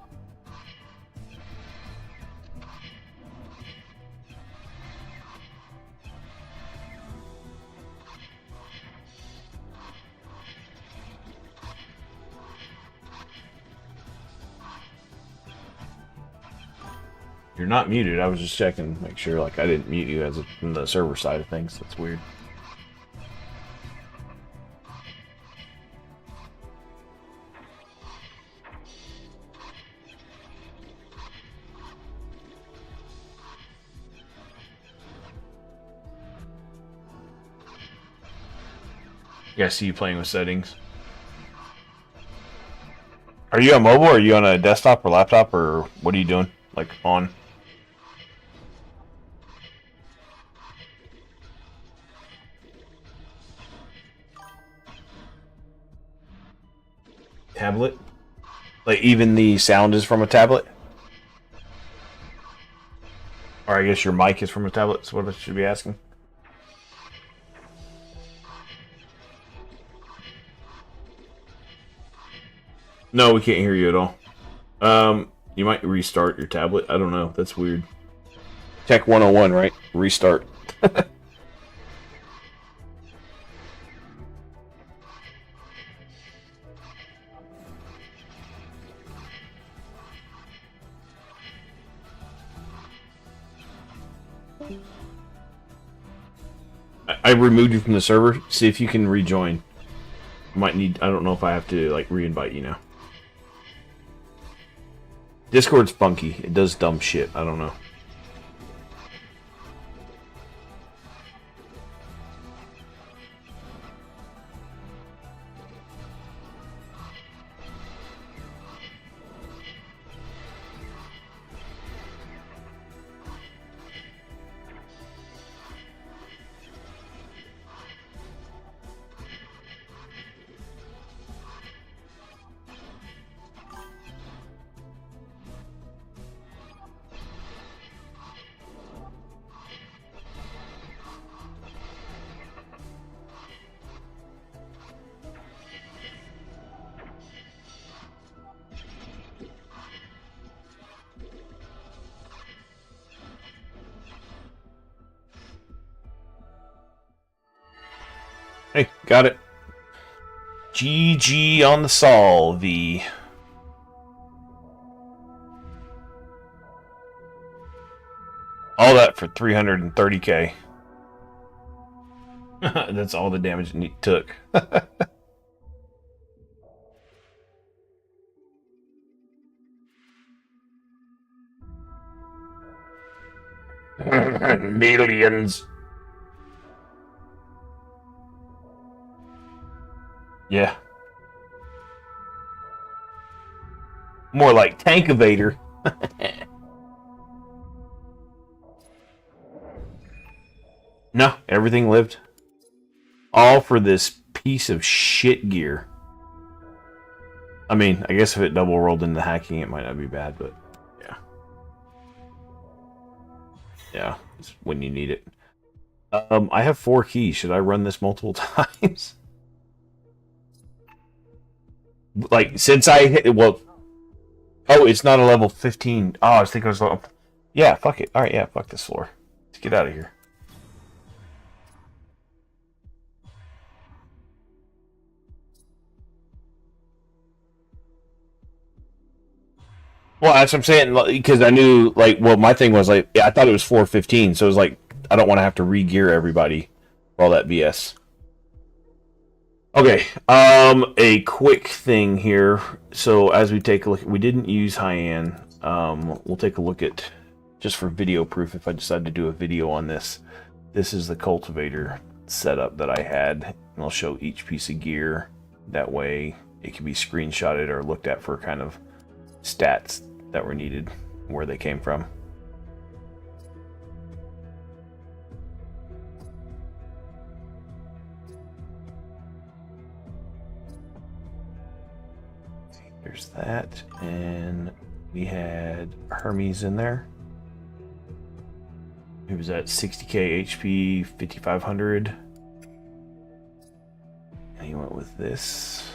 You're not muted. I was just checking, make sure like I didn't mute you as from the server side of things. That's weird. Yeah, I see you playing with settings. Are you on mobile, or are you on a desktop or laptop, or what are you doing? Like on? Tablet? Like even the sound is from a tablet? Or I guess your mic is from a tablet, is what I should be asking. No, we can't hear you at all. You might restart your tablet. I don't know. That's weird. Tech 101, right? Restart. I removed you from the server. See if you can rejoin. Might need. I don't know if I have to like re-invite you now. Discord's funky. It does dumb shit. I don't know. Hey, got it. GG on the solve. All that for 330k. That's all the damage it took. Millions. Yeah. More like Tank Evader. No, everything lived. All for this piece of shit gear. I mean, I guess if it double rolled into hacking, it might not be bad, but yeah. Yeah, it's when you need it. I have 4 keys. Should I run this multiple times? Like, since I hit, well, oh, it's not a level 15. Oh, I was thinking it was level, yeah, fuck it. Alright, yeah, fuck this floor. Let's get out of here. Well, that's what I'm saying, because I knew, like, well, my thing was, like, yeah, I thought it was 415, so it was like, I don't want to have to re-gear everybody for all that BS. Okay, a quick thing here. So, as we take a look, we didn't use Hyan. We'll take a look at, just for video proof, if I decide to do a video on this. This is the cultivator setup that I had, and I'll show each piece of gear. That way, it can be screenshotted or looked at for kind of stats that were needed, where they came from. There's that, and we had Hermes in there. He was at 60k HP, 5500. And he went with this.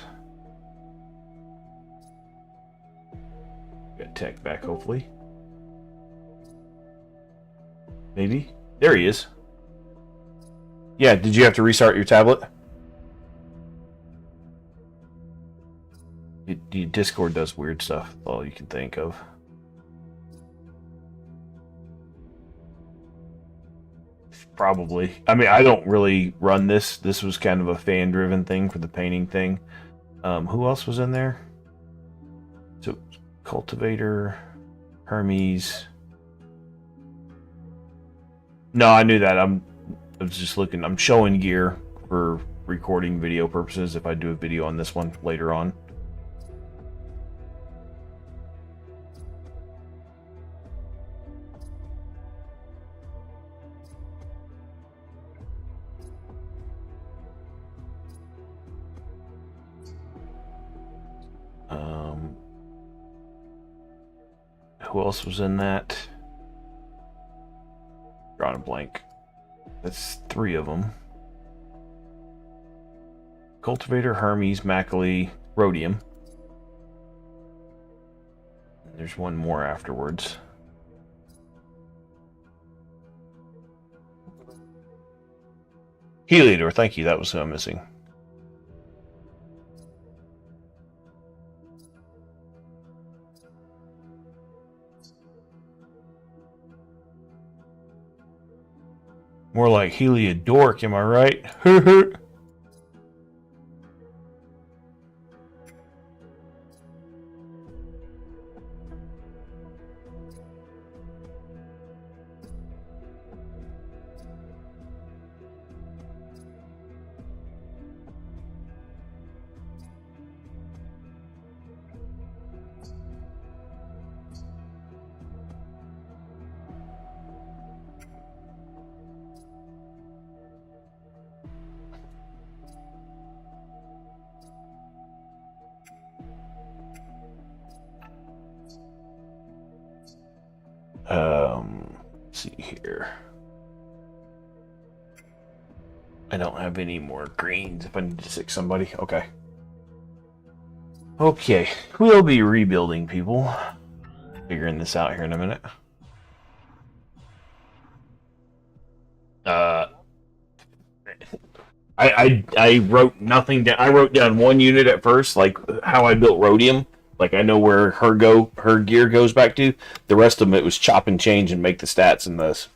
Got tech back, hopefully. Maybe. There he is. Yeah, did you have to restart your tablet? Discord does weird stuff, all you can think of. Probably. I mean, I don't really run this. This was kind of a fan-driven thing for the painting thing. Who else was in there? So, Cultivator, Hermes. No, I knew that. I was just looking. I'm showing gear for recording video purposes if I do a video on this one later on. Who else was in that? Drawing a blank. That's 3 of them. Cultivator, Hermes, Mackley, Rhodium. There's one more afterwards. Heliodor, thank you. That was who I'm missing. More like Heliodork, am I right? Let's see here. I don't have any more greens if I need to stick somebody. Okay. Okay, we'll be rebuilding, people. Figuring this out here in a minute. I wrote nothing down. I wrote down 1 unit at first, like how I built Rhodium. Like I know where her gear goes back to. The rest of it was chop and change and make the stats and the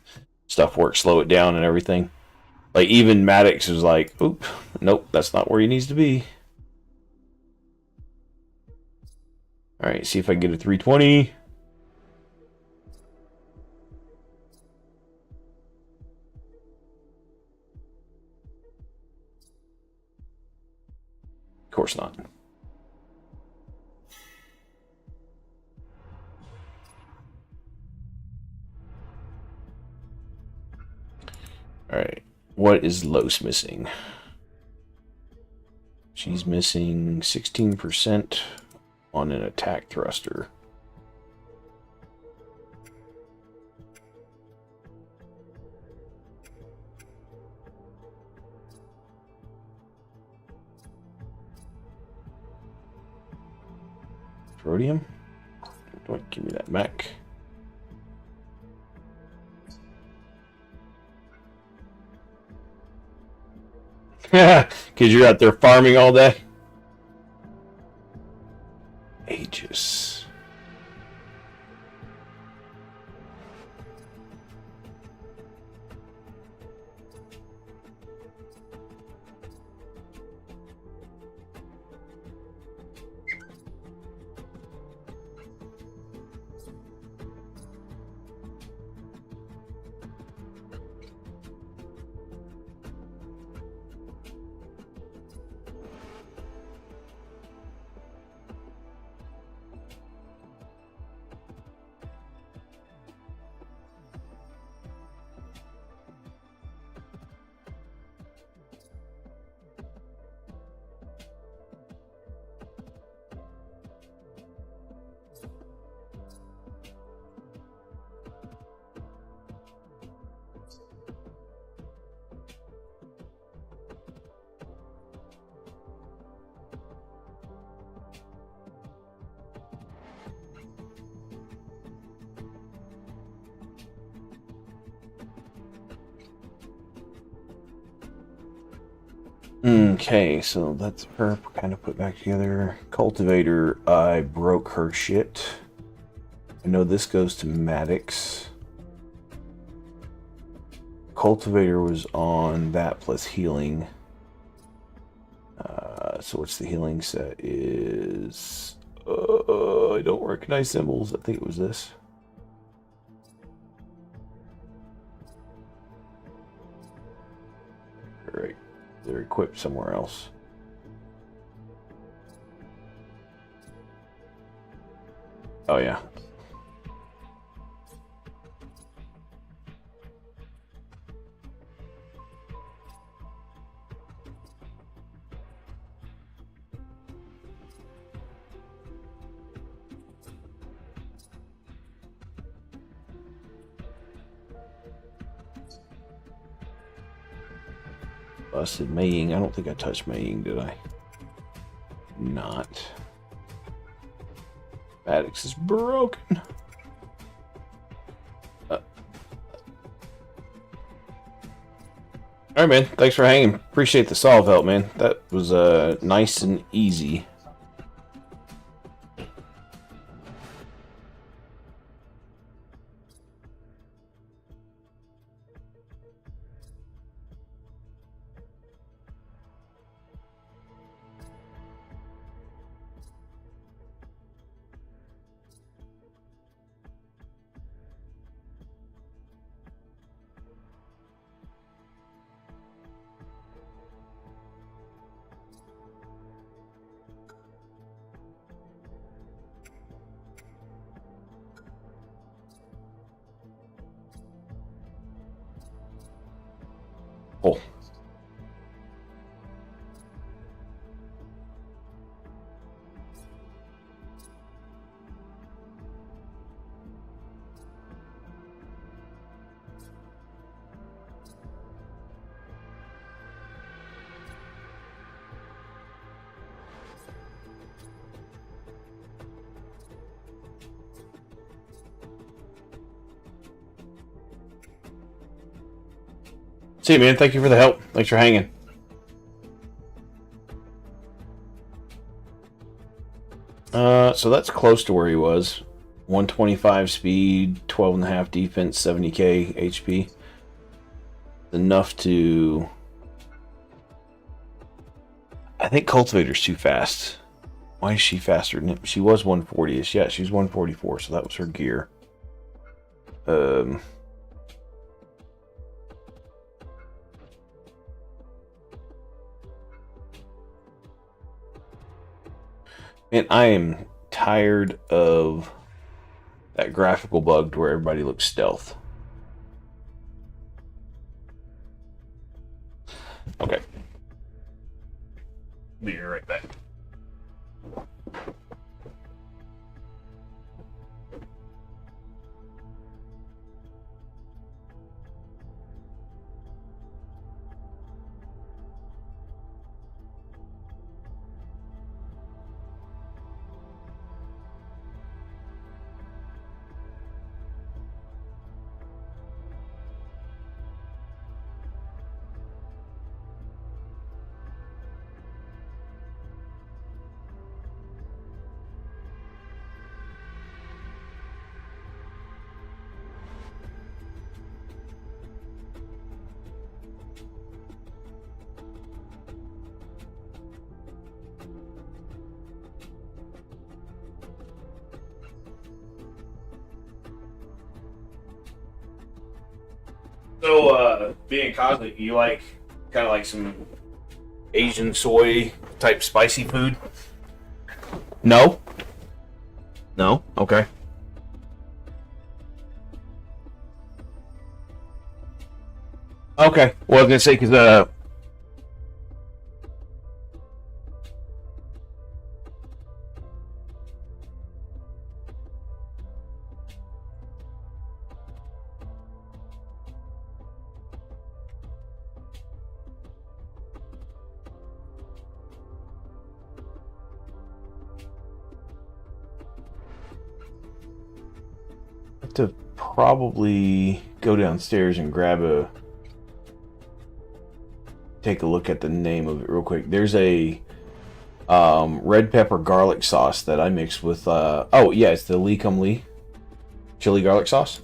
stuff work, slow it down and everything. Like, even Maddox was like, oop, nope, that's not where he needs to be. Alright, see if I can get a 320. Of course not. Alright, what is Los missing? She's missing 16% on an attack thruster. Rhodium? Don't give me that mech. Yeah, because you're out there farming all day. Aegis. Okay, so that's her kind of put back together. Cultivator, I broke her shit. I know this goes to Maddox. Cultivator was on that plus healing. So what's the healing set is... I don't recognize symbols. I think it was this. Alright. They're equipped somewhere else. Oh yeah. Busted Mei Ying. I don't think I touched Mei Ying, did I? Not. Maddox is broken. Alright, man. Thanks for hanging. Appreciate the solve help, man. That was nice and easy. Oh. See you, man. Thank you for the help. Thanks for hanging. So that's close to where he was. 125 speed, 12.5 defense, 70k HP. enough to... I think Cultivator's too fast. Why is she faster? She was 140-ish. Yeah, she's 144, so that was her gear. And I am tired of that graphical bug where everybody looks stealth. Okay. Be right back. So, being cosmic, you like kind of like some Asian soy type spicy food? No? No? Okay. Okay. Well, I was gonna say because to probably go downstairs and take a look at the name of it real quick. There's a red pepper garlic sauce that I mixed with oh yeah, it's the Lee Kum Lee chili garlic sauce.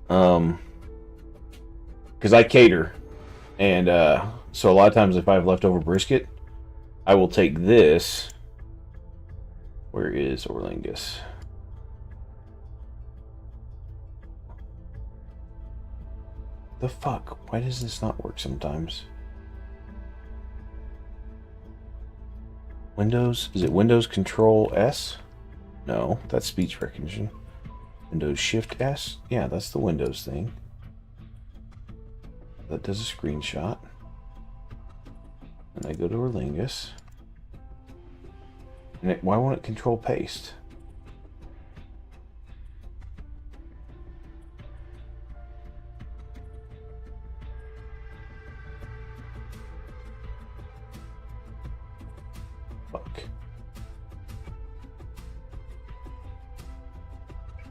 Because I cater, and so a lot of times if I have leftover brisket, I will take this. Where is Orlingus? The fuck? Why does this not work sometimes? Windows? Is it Windows Control S? No, that's speech recognition. Windows Shift S? Yeah, that's the Windows thing. That does a screenshot. And I go to Orlingus. And why won't it control paste?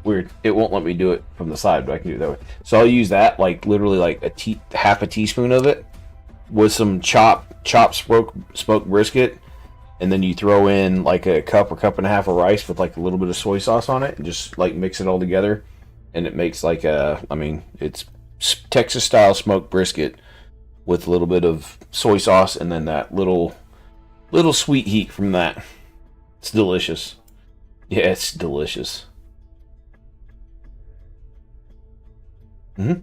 Weird. It won't let me do it from the side, but I can do it that way. So I'll use that, like literally like half a teaspoon of it with some chopped smoked brisket, and then you throw in like a cup or cup and a half of rice with like a little bit of soy sauce on it, and just like mix it all together, and it makes like it's Texas style smoked brisket with a little bit of soy sauce, and then that little sweet heat from that. It's delicious. Yeah, it's delicious. Mm-hmm.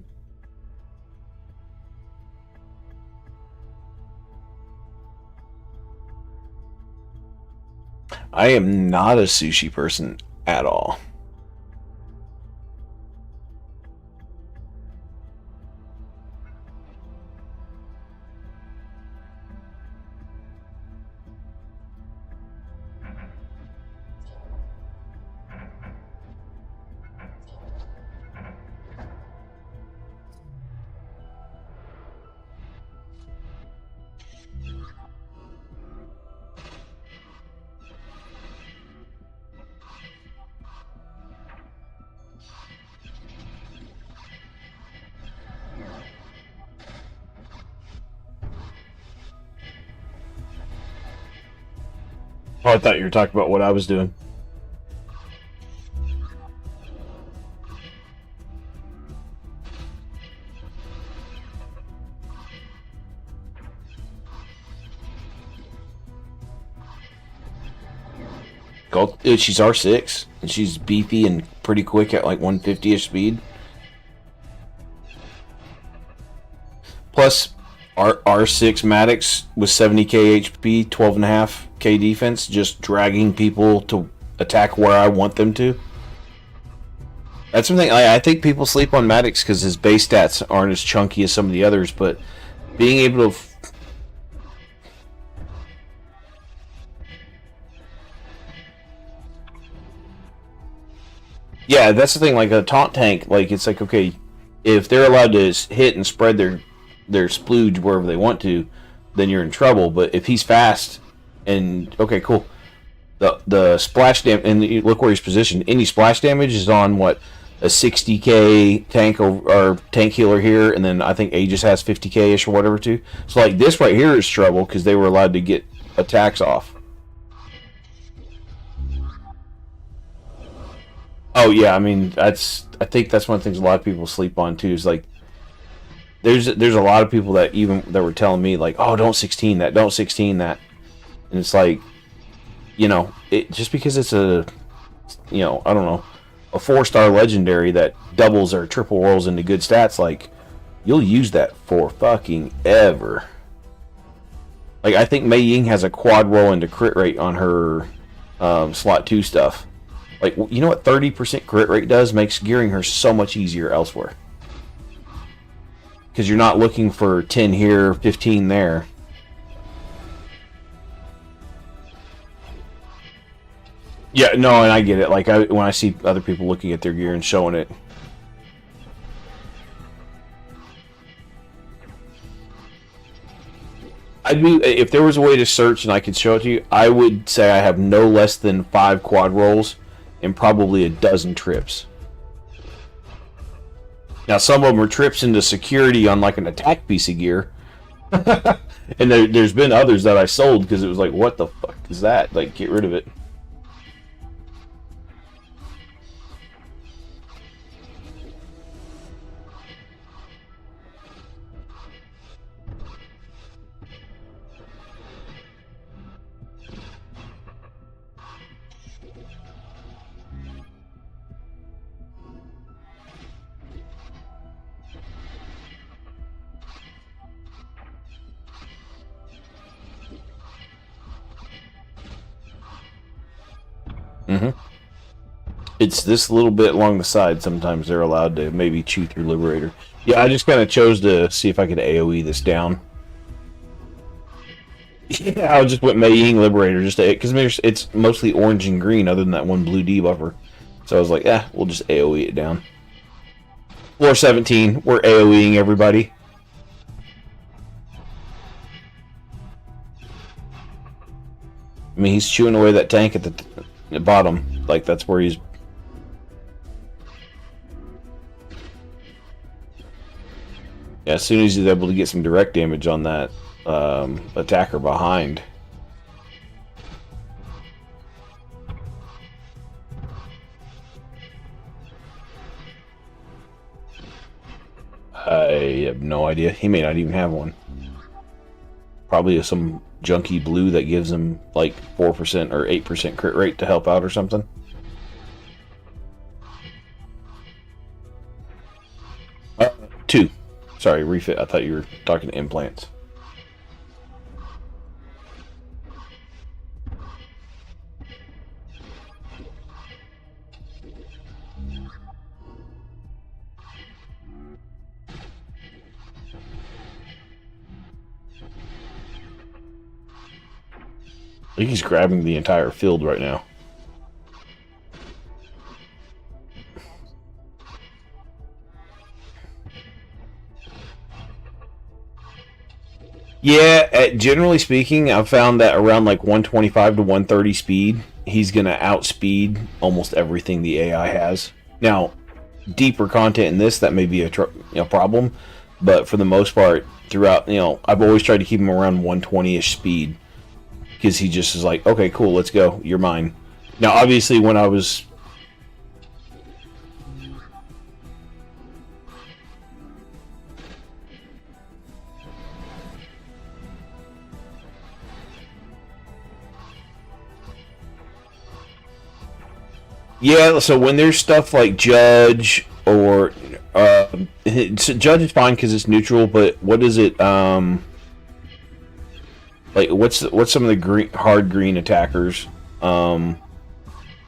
I am not a sushi person at all. Oh, I thought you were talking about what I was doing. She's R6, and she's beefy and pretty quick at like 150-ish speed. Plus, R6 Maddox with 70k HP, 12.5k defense, just dragging people to attack where I want them to. That's something I think people sleep on Maddox because his base stats aren't as chunky as some of the others, but being able to yeah, that's the thing. Like a taunt tank, like it's like okay, if they're allowed to hit and spread their splooge wherever they want to, then you're in trouble. But if he's fast and okay, cool, the splash damage and look where he's positioned. Any splash damage is on what a 60k tank or tank healer here, and then I think Aegis has 50k ish or whatever too. So like this right here is trouble because they were allowed to get attacks off. Oh yeah, I mean I think that's one of the things a lot of people sleep on too. Is like there's a lot of people that were telling me like, oh, don't 16 that, don't 16 that, and it's like, you know, it just because it's a, you know, I don't know, a 4-star legendary that doubles or triple rolls into good stats, like you'll use that for fucking ever. Like I think Mei Ying has a quad roll into crit rate on her slot 2 stuff. Like, you know what 30% crit rate does? Makes gearing her so much easier elsewhere. Because you're not looking for 10 here, 15 there. Yeah, no, and I get it. Like, when I see other people looking at their gear and showing it. If there was a way to search and I could show it to you, I would say I have no less than 5 quad rolls and probably a dozen trips. Now, some of them are trips into security on like an attack piece of gear. And there's been others that I sold because it was like, what the fuck is that? Like, get rid of it. It's this little bit along the side. Sometimes they're allowed to maybe chew through Liberator. Yeah, I just kind of chose to see if I could AoE this down. Yeah, I just went Mei Ying Liberator just to, because it's mostly orange and green other than that one blue debuffer. So I was like, we'll just AoE it down. Floor 17, we're AoEing everybody. I mean, he's chewing away that tank at the bottom. Like, that's where he's... Yeah, as soon as he's able to get some direct damage on that attacker behind. I have no idea. He may not even have one. Probably some junky blue that gives him like 4% or 8% crit rate to help out or something. Two. Sorry, refit. I thought you were talking to implants. I think he's grabbing the entire field right now. Yeah, generally speaking, I've found that around like 125 to 130 speed, he's going to outspeed almost everything the AI has. Now, deeper content in this, that may be a problem, but for the most part, throughout, I've always tried to keep him around 120-ish speed, because he just is like, okay, cool, let's go, you're mine. Now, obviously, when I was... Yeah, so when there's stuff like Judge or Judge is fine because it's neutral, but what is it? Like what's some of the hard green attackers? Like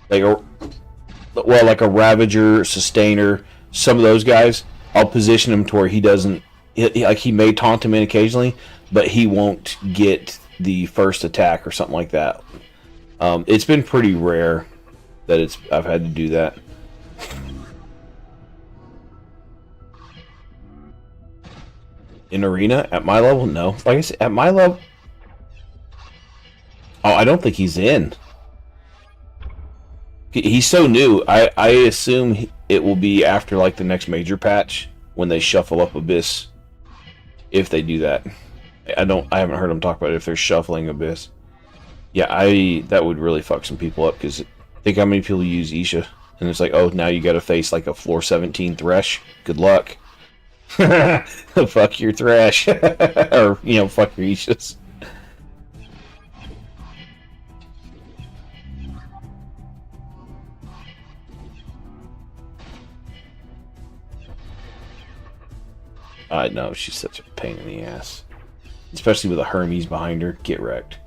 like a Ravager, Sustainer, some of those guys. I'll position him to where he doesn't like he may taunt him in occasionally, but he won't get the first attack or something like that. It's been pretty rare that I've had to do that. In arena at my level, no. Like I said, at my level, I don't think he's in. He's so new. I assume it will be after like the next major patch when they shuffle up Abyss. If they do that, I haven't heard them talk about it if they're shuffling Abyss. Yeah, that would really fuck some people up because think how many people use Isha and it's like, oh, now you got to face like a floor 17 Thresh. Good luck. Fuck your Thresh, or fuck your Ishas. I know, she's such a pain in the ass. Especially with a Hermes behind her. Get wrecked.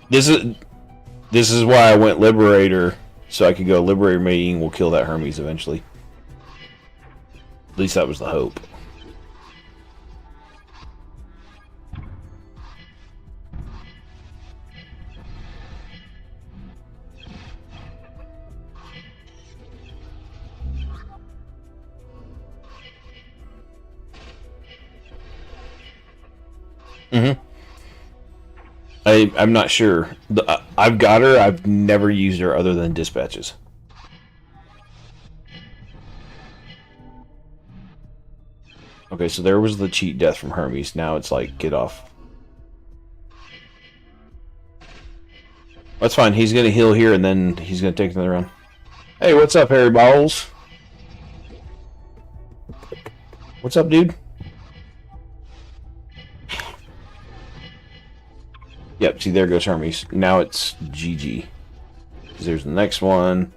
This is why I went Liberator, so I could go Liberator mating will kill that Hermes eventually. At least that was the hope. Mm-hmm. I'm not sure. I've got her. I've never used her other than dispatches. Okay, so there was the cheat death from Hermes. Now it's like, get off. That's fine. He's going to heal here, and then he's going to take another round. Hey, what's up, Harry Balls? What's up, dude? Yep, see, there goes Hermes. Now it's GG. There's the next one.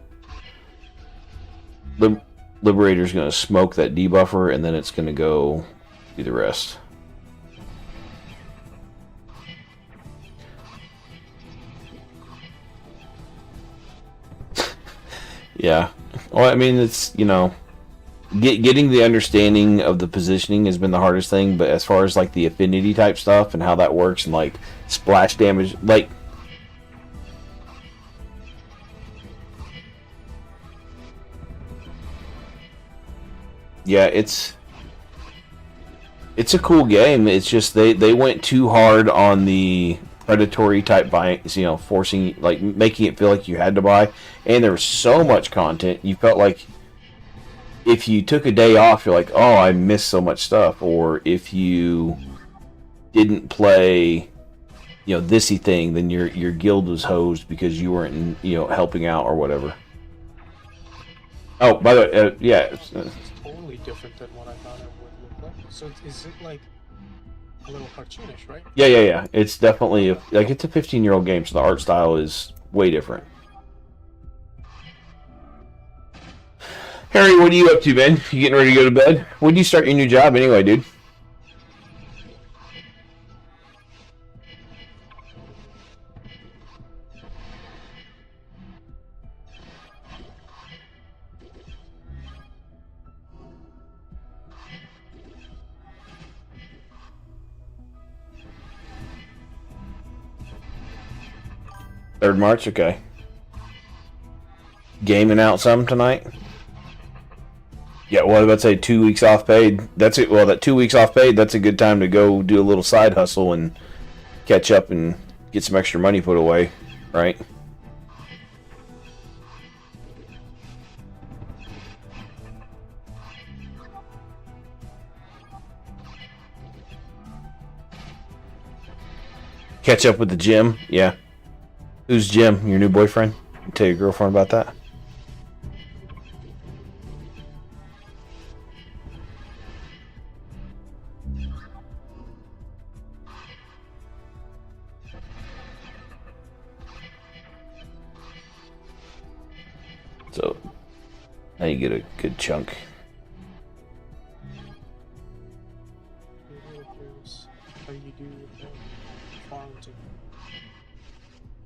Liberator's going to smoke that debuffer, and then it's going to go do the rest. Yeah. Well, I mean, it's, getting the understanding of the positioning has been the hardest thing, but as far as, like, the affinity type stuff and how that works and, like, splash damage, like... Yeah, it's a cool game. It's just they went too hard on the predatory type buying, forcing, like, making it feel like you had to buy, and there was so much content, you felt like if you took a day off, you're like, oh, I missed so much stuff. Or if you didn't play, thisy thing, then your guild was hosed because you weren't, helping out or whatever. Oh, by the way, yeah. It's totally different than what I thought it would look like. So is it like a little cartoonish, right? Yeah. It's definitely it's a 15-year-old game, so the art style is way different. Harry, what are you up to, man? You getting ready to go to bed? When do you start your new job anyway, dude? Third March, okay. Gaming out some tonight? Yeah, well, I was about to say 2 weeks off paid. That's it. Well, that 2 weeks off paid, that's a good time to go do a little side hustle and catch up and get some extra money put away, right? Catch up with the Jim, yeah. Who's Jim? Your new boyfriend? Tell your girlfriend about that? Now you get a good chunk. How do you do farming?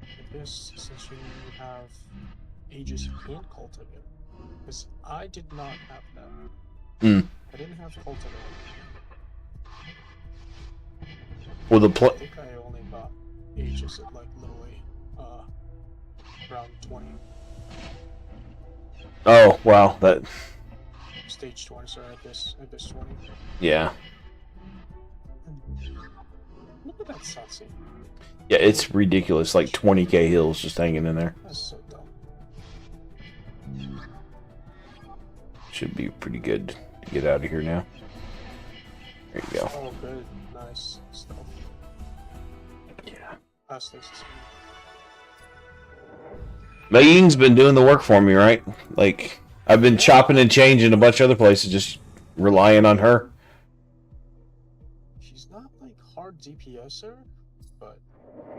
With this, essentially, you have Aegis and Cultivate. Because I did not have that. I didn't have Cultivate. Well, the I think I only got Aegis at like literally around 20. Oh wow, that Stage 20, sorry, Abyss 20. yeah. Look at that sunset. Yeah, it's ridiculous. Like 20k hills just hanging in there. That's so dumb. Should be pretty good to get out of here now. There you go. Oh, good. Nice stuff. Yeah. That's nice to see. Mei Ying's been doing the work for me, right? Like, I've been chopping and changing a bunch of other places, just relying on her. She's not like hard DPSer, but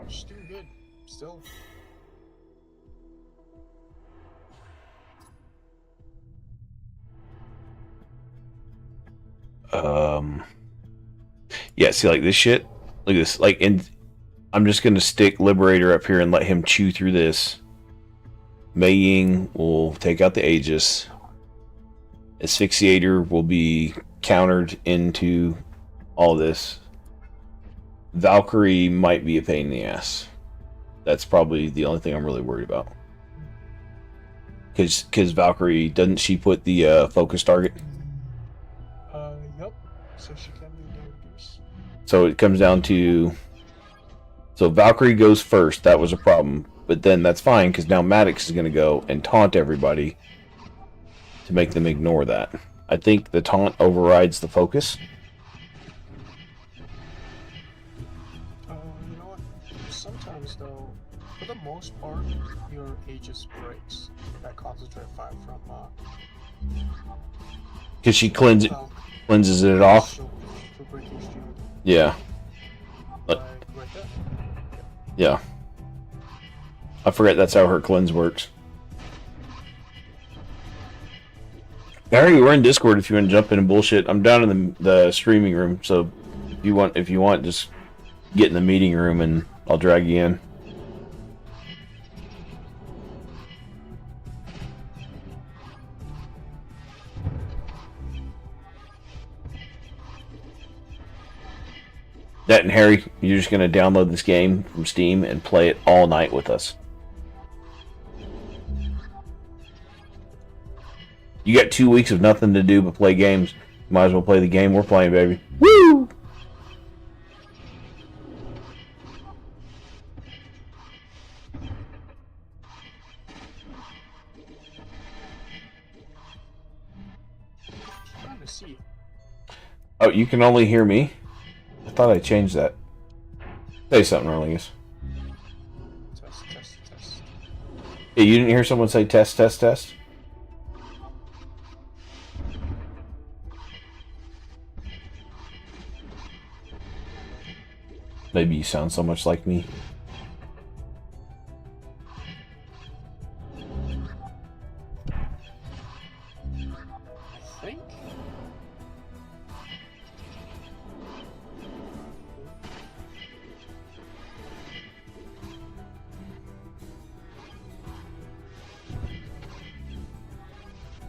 she's doing good still. Yeah, see, like this shit. Look at this. Like, and I'm just gonna stick Liberator up here and let him chew through this. Mei Ying will take out the Aegis. Asphyxiator will be countered into all this. Valkyrie might be a pain in the ass. That's probably the only thing I'm really worried about. Because Valkyrie, doesn't she put the focus target? Yep. So she can be dangerous. So it comes down to... So Valkyrie goes first. That was a problem. But then that's fine, because now Maddox is going to go and taunt everybody to make them ignore that. I think the taunt overrides the focus. You know what? Sometimes, though, for the most part, your Aegis breaks. That concentrate 5 from, Because she cleanses it off. she'll break your shield. Yeah. Right there. Yeah. I forget that's how her cleanse works. Harry, we're in Discord if you want to jump in and bullshit. I'm down in the streaming room, so if you want, just get in the meeting room and I'll drag you in. That and Harry, you're just going to download this game from Steam and play it all night with us. You got 2 weeks of nothing to do but play games. Might as well play the game we're playing, baby. Woo! Trying to see. Oh, you can only hear me? I thought I changed that. Say something, Rollingus. Test. Hey, you didn't hear someone say test, test, test? Maybe you sound so much like me. I think.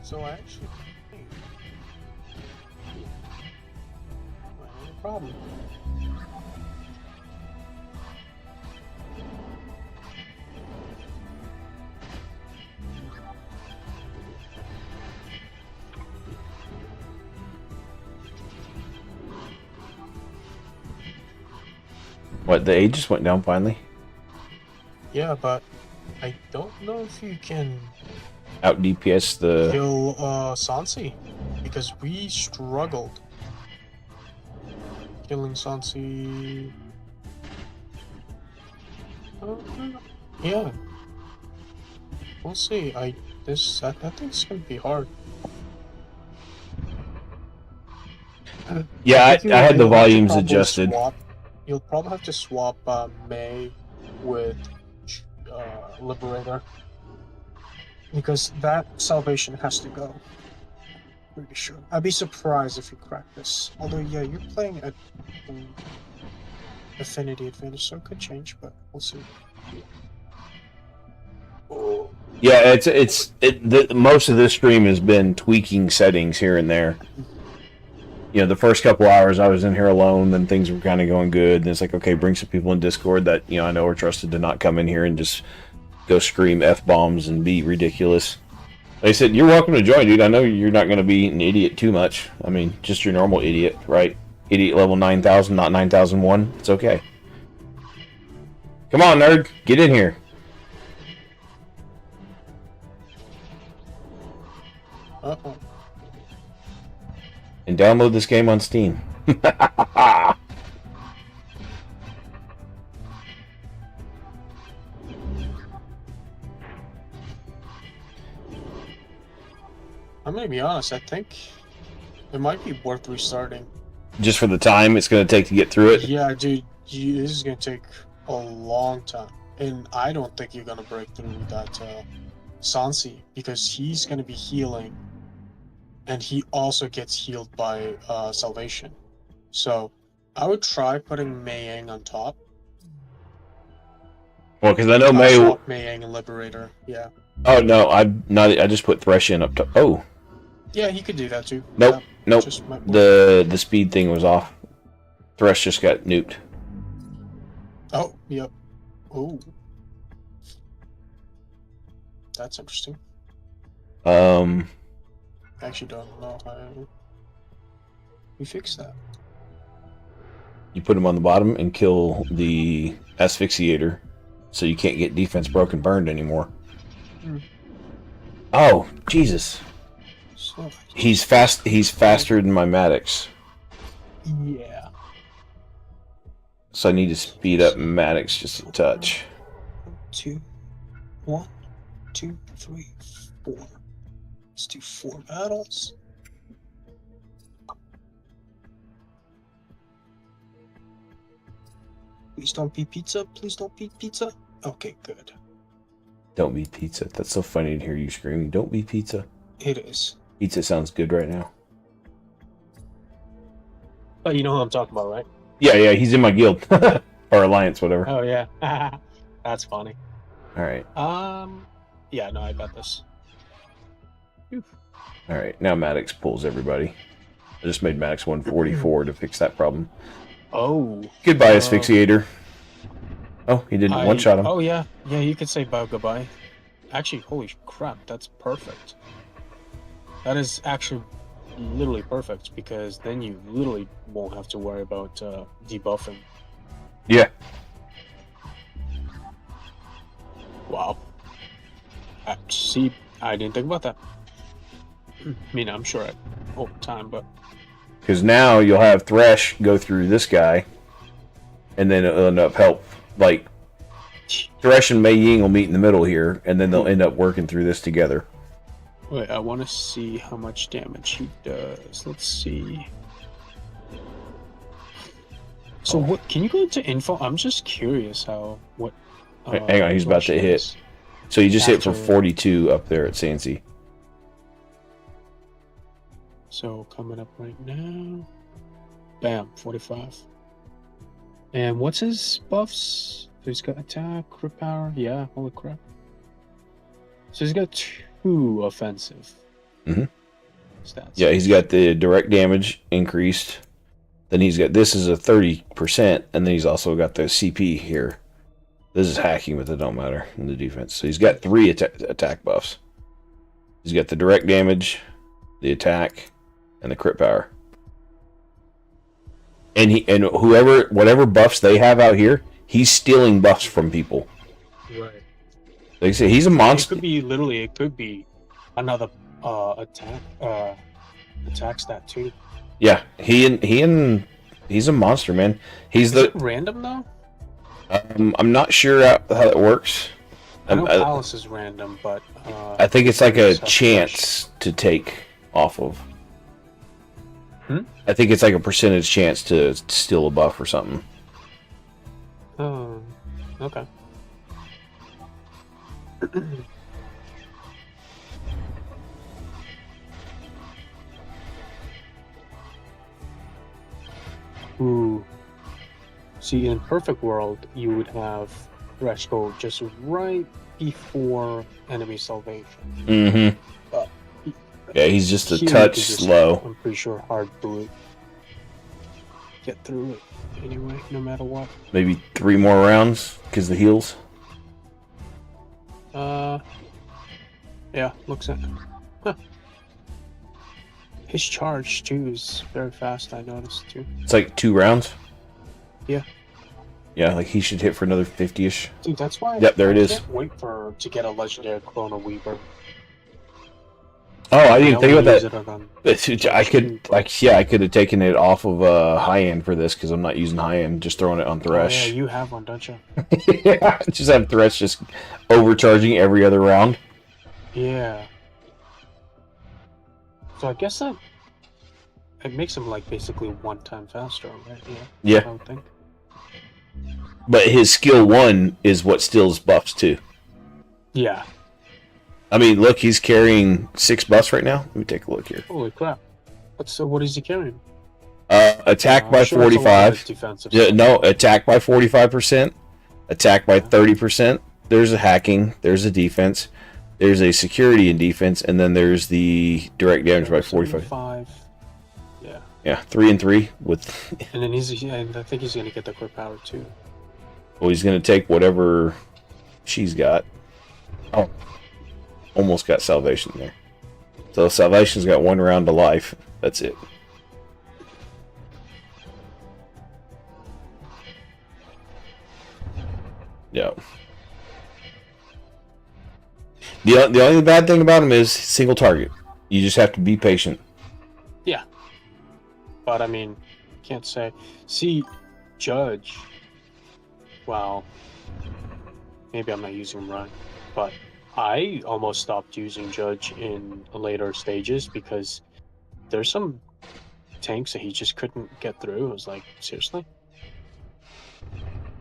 So I actually think. No problem. What, the Aegis went down finally? Yeah, but I don't know if you can Out DPS the... kill Sansi, because we struggled killing Sansi. Yeah, we'll see. I think it's gonna be hard. Yeah, I think had the you'll have to volumes probably adjusted. You'll probably have to swap May with Liberator. Because that salvation has to go. Pretty sure. I'd be surprised if you crack this. Although, yeah, you're playing at affinity advantage, so it could change, but we'll see. Yeah, most of this stream has been tweaking settings here and there. You know, the first couple hours I was in here alone, then things were kind of going good. And it's like, okay, bring some people in Discord that, you know, I know are trusted to not come in here and just go scream F-bombs and be ridiculous. They said, you're welcome to join, dude. I know you're not going to be an idiot too much. I mean, just your normal idiot, right? Idiot level 9,000, not 9,001. It's okay. Come on, nerd. Get in here. Uh-oh. And download this game on Steam. I'm gonna be honest, I think it might be worth restarting. Just for the time it's going to take to get through it. Yeah, dude, this is gonna take a long time. And I don't think you're gonna break through that Sansi, because he's gonna be healing. And he also gets healed by salvation. So I would try putting Mei Yang on top. Well, because I know Mei... Swap Mei Yang and Liberator, yeah. Oh, no, I just put Thresh in up top. Oh. Yeah, he could do that too. Nope, Yeah, nope. just might- The speed thing was off. Thresh just got nuked. Oh, yep. Oh. That's interesting. I actually don't know how we fix that. You put him on the bottom and kill the asphyxiator, so you can't get defense broken burned anymore. Hmm. Oh, Jesus. So, He's faster than my Maddox. yeah. So I need to speed up Maddox just a touch. 2, 1, 2, 3, 4. Let's do 4 battles. Please don't be pizza. Please don't be pizza. Okay, good. Don't be pizza. That's so funny to hear you screaming. Don't be pizza. It is. Pizza sounds good right now. Oh, you know who I'm talking about, right? Yeah, he's in my guild. Or alliance, whatever. Oh, yeah. That's funny. Alright. Yeah, no, I got this. Alright, now Maddox pulls everybody. I just made Maddox 144 to fix that problem. Oh. Goodbye, Asphyxiator. Oh, he didn't one-shot him. Oh, yeah. Yeah, you could say bye goodbye. Actually, holy crap, that's perfect. That is actually literally perfect, because then you literally won't have to worry about debuffing. Yeah. Wow. See, I didn't think about that. I mean, I'm sure at over time, but... Because now you'll have Thresh go through this guy, and then it'll end up help. Like, Thresh and Mei Ying will meet in the middle here, and then they'll end up working through this together. Wait, I want to see how much damage he does. Let's see. So what? Can you go into info? I'm just curious how what. Hang on, he's about to hit. is. So you just hit for After- 42 up there at Sansi. So coming up right now. Bam, 45. And what's his buffs? He's got attack, crit power. Yeah, holy crap. So he's got 2 offensive. Mhm. Stats. Yeah, he's got the direct damage increased. Then he's got, this is a 30%, and then he's also got the CP here. This is hacking, but that don't matter in the defense. So he's got 3 attack buffs. He's got the direct damage, the attack, and the crit power. And whatever buffs they have out here, he's stealing buffs from people. Right. Like I say, he's a It monster. could be literally. It could be another attack stat too. Yeah, he's a monster, man. He's Is it random though? I'm not sure how that works. I know Palace is random, but I think it's like a Self-flush. chance to take off of. Hmm? I think it's like a percentage chance to steal a buff or something. Oh, okay. Ooh. See, in perfect world, you would have Thresh go just right before enemy salvation. Mm-hmm. But Yeah, he's just a here you touch can just, slow. I'm pretty sure hard bullet. Get through it anyway, no matter what. Maybe 3 more rounds because the heals. Yeah, looks at. Huh. His charge too is very fast. I noticed too. It's like 2 rounds. Yeah. Yeah, like he should hit for another 50-ish. Dude, that's why. Yep, there it I is. can't wait to get a legendary Chrono Weaver. Oh, I didn't think about that. that. I could have taken it off of high end for this because I'm not using high end. Just throwing it on Oh, Thresh. yeah, you have one, don't you? Yeah, just have Thresh just overcharging every other round. Yeah. So I guess that it makes him like basically 1 time faster, right? Yeah. I would think. But his skill 1 is what steals buffs too. Yeah. I mean, look, he's carrying 6 buffs right now. Let me take a look here. Holy crap! What is he carrying? Attack I'm by sure it's a lot of 45. defensive Yeah, stuff. no, attack by 45%. Attack by 30%. There's a hacking. There's a defense. There's a security and defense, and then there's the direct damage by 45. 75. Yeah. Yeah, 3 and 3 with. And then and I think he's gonna get the quick power too. Well, he's gonna take whatever she's got. Oh, almost got salvation there. So salvation's got 1 round to life. That's it. Yeah. The only bad thing about him is single target. You just have to be patient. Yeah. But I mean, can't say. See, Judge. Well, maybe I'm not using him right, but I almost stopped using Judge in the later stages because there's some tanks that he just couldn't get through. It was like, seriously?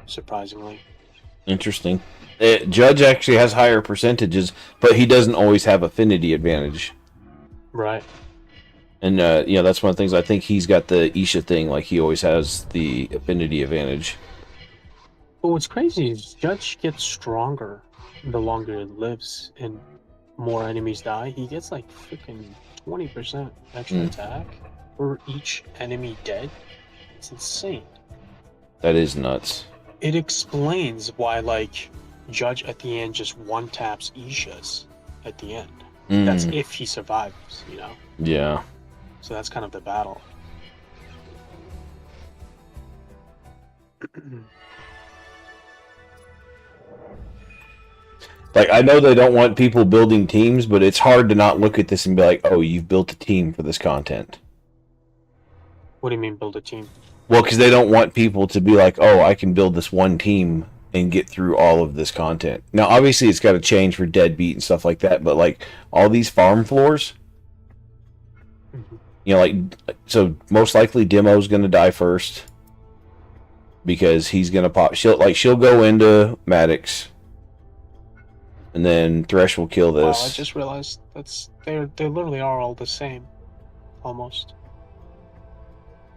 Surprisingly. Interesting. Judge actually has higher percentages, but he doesn't always have affinity advantage. Right. And that's one of the things. I think he's got the Isha thing, like he always has the affinity advantage. But what's crazy is Judge gets stronger the longer it lives and more enemies die. He gets like freaking 20% extra attack for each enemy dead. It's insane. That is nuts. It explains why like Judge at the end just 1-taps Ishas at the end. That's if he survives, you know? Yeah. So that's kind of the battle. Like, I know they don't want people building teams, but it's hard to not look at this and be like, oh, you've built a team for this content. What do you mean build a team? Well, because they don't want people to be like, oh, I can build this one team and get through all of this content. Now, obviously, it's got to change for Deadbeat and stuff like that, but, like, all these farm floors, so most likely Demo's going to die first because he's going to pop. She'll go into Maddox, and then Thresh will kill this. Wow, I just realized they literally are all the same, almost.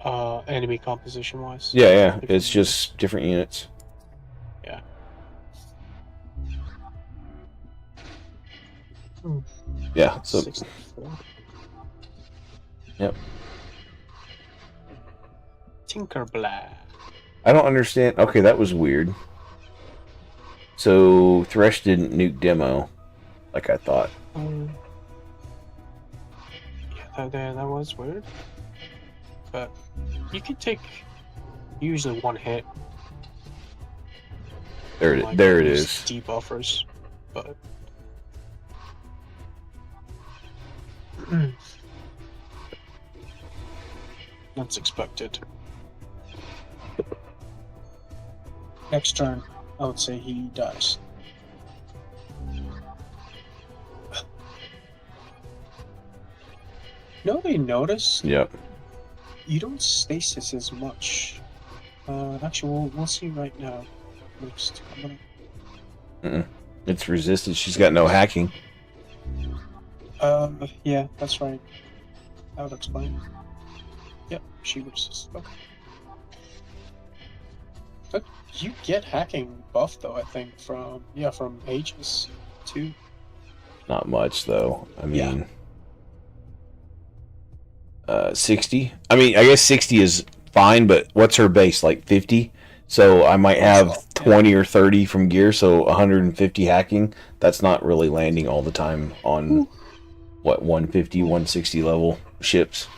Enemy composition wise. Yeah, it's just different units. Yeah. Yeah, so 64. Yep. Tinkerbell. I don't understand. Okay, that was weird. So Thresh didn't nuke Demo, like I thought. Yeah, that was weird. But you can take usually 1 hit. There it is. Debuffers, but that's expected. Next turn, I would say he dies. Nobody noticed. Yep. You don't stasis as much. Actually, we'll see right now. Next, It's resisted. She's got no hacking. Yeah, that's right. That would explain. Yep, she resists. Okay. But you get hacking buff though, I think, from Aegis too. Not much though. I Yeah. mean, 60. I mean, I guess 60 is fine, but what's her base, like 50? So I might have 20 or 30 from gear, so 150 hacking. That's not really landing all the time on what 150, 160 level ships.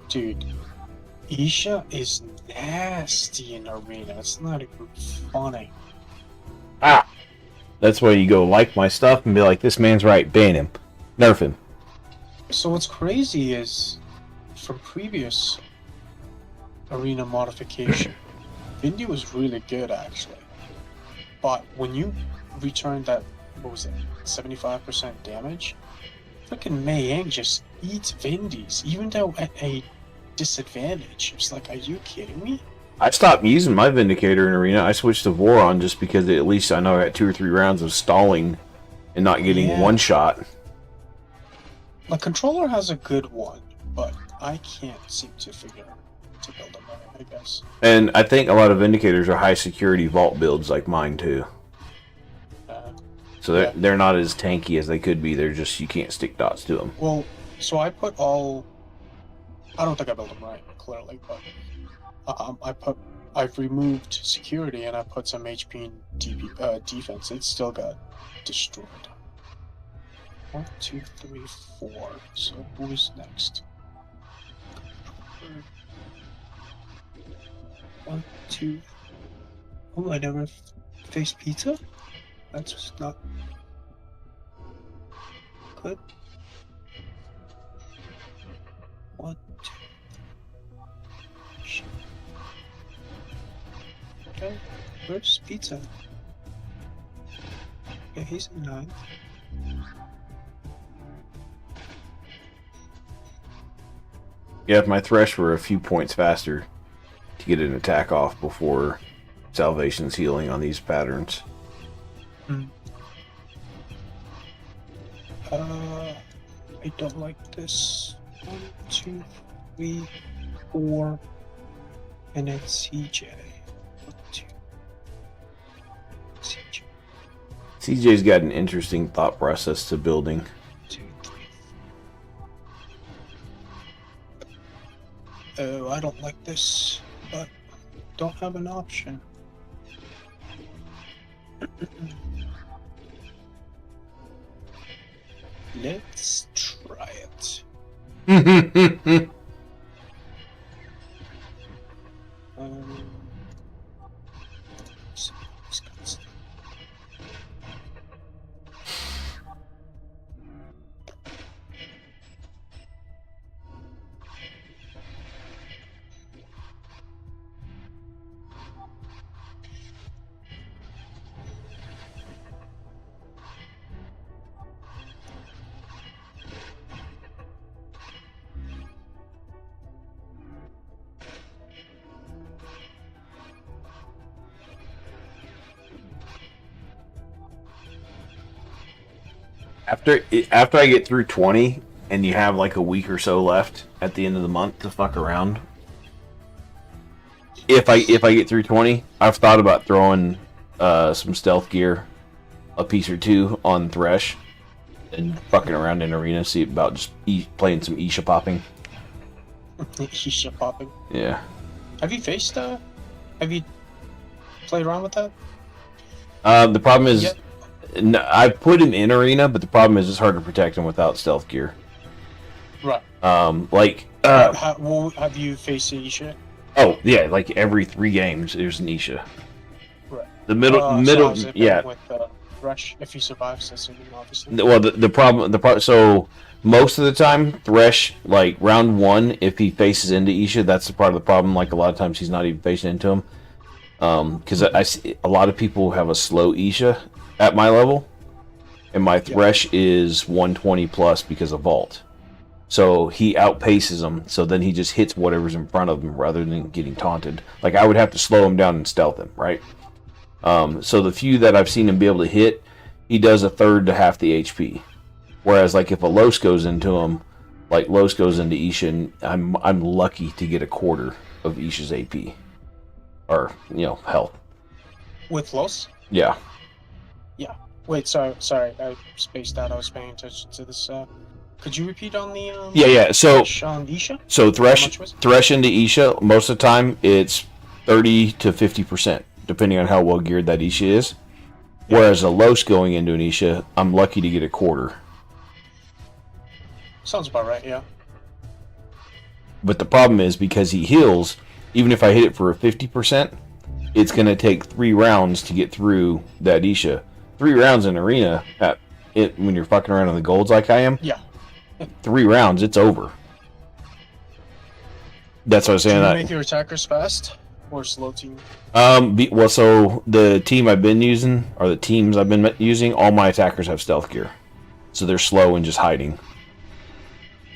Dude, Isha is nasty in arena. It's not even funny. That's why you go like my stuff and be like, this man's right, ban him, nerf him. So what's crazy is, from previous arena modification, Vindy was really good actually. But when you return that, what was it, 75% damage, freaking Mei Yang just eats Vindies, even though at a disadvantage. It's like, are you kidding me? I stopped using my Vindicator in arena. I switched to Voron just because at least I know I got 2 or 3 rounds of stalling and not getting one shot. My controller has a good one, but I can't seem to figure out to build them right, I guess. And I think a lot of Vindicators are high security vault builds like mine too. So they're not as tanky as they could be. They're just, you can't stick dots to them. Well, so I put all... I don't think I built them right, clearly, but I've removed security and I put some HP and defense. It still got destroyed. 1, 2, 3, 4. So who's next? 1, 2. Oh, I never faced pizza? That's just not good. 1, 2. Shit. Okay, where's pizza? Yeah, he's in 9th. Yeah, if my Thresh were a few points faster to get an attack off before Salvation's healing on these patterns. I don't like this. 1, 2, 3, 4, and then CJ. 1, 2. CJ. CJ's got an interesting thought process to building. 2, 3. Oh, I don't like this, but don't have an option. Let's try it. After I get through 20 and you have like a week or so left at the end of the month to fuck around, if I get through 20, I've thought about throwing some stealth gear, a piece or two on Thresh, and fucking around in arena, see about just playing some Isha popping. Isha popping. Yeah. Have you faced have you played around with that? The problem is, I put him in arena, but the problem is it's hard to protect him without stealth gear. Right. Have you faced Isha? Oh yeah, like every 3 games there's an Isha. Right. The middle, So how's it been yeah. with Thresh, if he survives this, obviously. Well, the problem, so most of the time, Thresh, like round 1, if he faces into Isha, that's the part of the problem. Like a lot of times, he's not even facing into him. Because I see a lot of people have a slow Isha at my level, and my Thresh is 120 plus because of Vault. So he outpaces them. So then he just hits whatever's in front of him rather than getting taunted. Like I would have to slow him down and stealth him, right? So the few that I've seen him be able to hit, he does a third to half the HP. Whereas like if a Los goes into him, like Los goes into Isha, and I'm lucky to get a quarter of Isha's AP, or health. With Los? Yeah. Wait, sorry, I spaced out. I was paying attention to this. Could you repeat on the Yeah. So Thresh on Isha? so How much was it? Thresh into Isha, most of the time it's 30 to 50%, depending on how well geared that Isha is. Whereas a Los going into an Isha, I'm lucky to get a quarter. Sounds about right, yeah. But the problem is because he heals, even if I hit it for a 50%, it's going to take 3 rounds to get through that Isha. 3 rounds in arena, when you're fucking around on the golds like I am, Yeah. 3 rounds, it's over. That's what I was Do saying. you make your attackers fast or slow team? Well, so the team I've been using, or the teams I've been using, all my attackers have stealth gear. So they're slow and just hiding.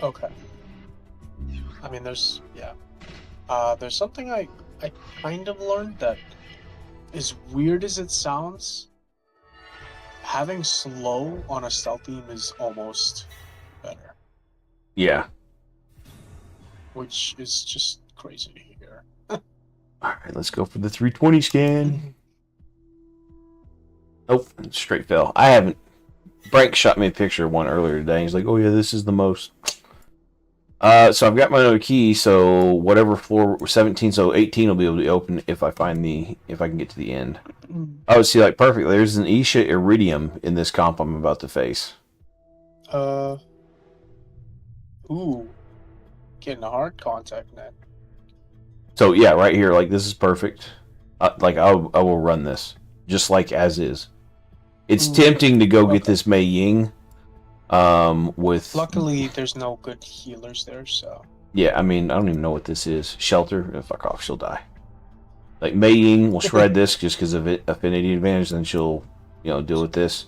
Okay. I mean, there's something I kind of learned that, as weird as it sounds, having slow on a stealth team is almost better, Yeah. which is just crazy to hear. Alright, let's go for the 320 scan. Nope, straight fail. I haven't... Frank shot me a picture of one earlier today. He's like, oh yeah, this is the most... So I've got my other key, so whatever floor... 17, so 18 will be able to open if I find if I can get to the end. Oh, see, like, perfect. There's an Isha Iridium in this comp I'm about to face. Ooh, getting a hard contact net. So yeah, right here, like, this is perfect. Like, I will run this, just like as is. It's tempting to go get this Mei Ying, with... Luckily, there's no good healers there, so... Yeah, I mean, I don't even know what this is. Shelter? Fuck off, she'll die. Like, Mei Ying will shred this just because of affinity advantage, then she'll, deal with this.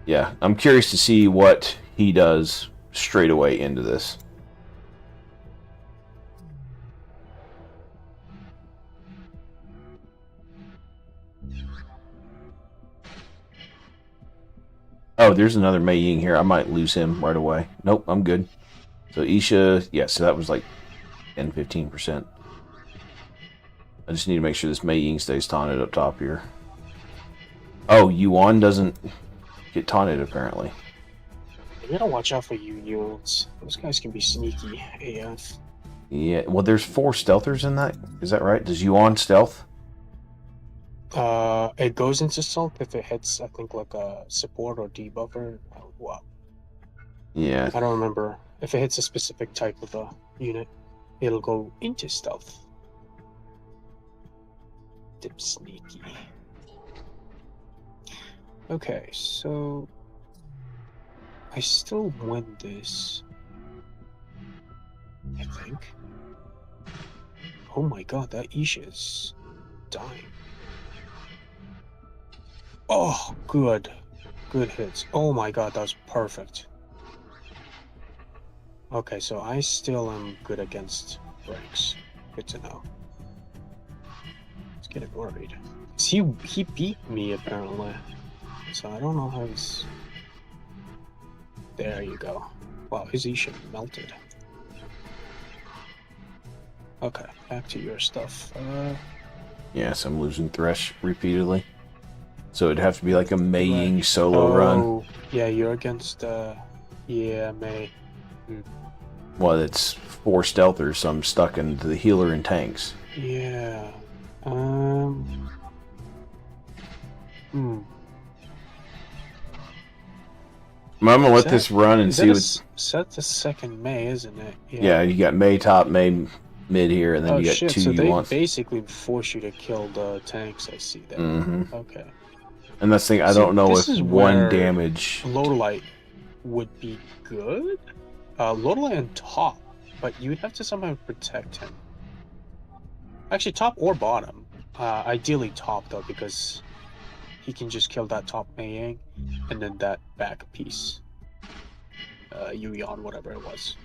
Yeah, I'm curious to see what he does straight away into this. Oh, there's another Mei Ying here. I might lose him right away. Nope, I'm good. So Isha, yeah, so that was like 10-15%. I just need to make sure this Mei Ying stays taunted up top here. Oh, Yuan doesn't get taunted apparently. You gotta watch out for units. Those guys can be sneaky AF. Yeah, well, there's 4 stealthers in that. Is that right? Does Yuan stealth? It goes into stealth if it hits, I think, like a support or debuffer. Wow. Yeah. I don't remember. If it hits a specific type of a unit, it'll go into stealth. Dip sneaky. Okay, so I still win this, I think. Oh my god, that Isha's dying. Oh, good. Good hits. Oh my god, that was perfect. Okay, so I still am good against breaks. Good to know. Let's get worried. He beat me apparently. So I don't know how he's... There you go. Wow, his Isha melted. Okay, back to your stuff. Yes, I'm losing Thresh repeatedly. So it'd have to be like a Mei Ying solo run. Yeah, you're against, yeah, Mei. Well, it's 4 stealthers, so I'm stuck into the healer and tanks. Yeah. I'm gonna let this run and see what... That's the second Mei, isn't it? Yeah, you got Mei top, Mei mid here, and then you got shit, 2 so you they want. basically force you to kill the tanks, I see that. Mm-hmm. Okay. And that's the thing, I See, don't know this if is 1 where damage... Lodolite would be good? Lodolite on top, but you would have to somehow protect him. Actually, top or bottom. Ideally top, though, because he can just kill that top Mei Ying, and then that back piece. Yuyon, whatever it was.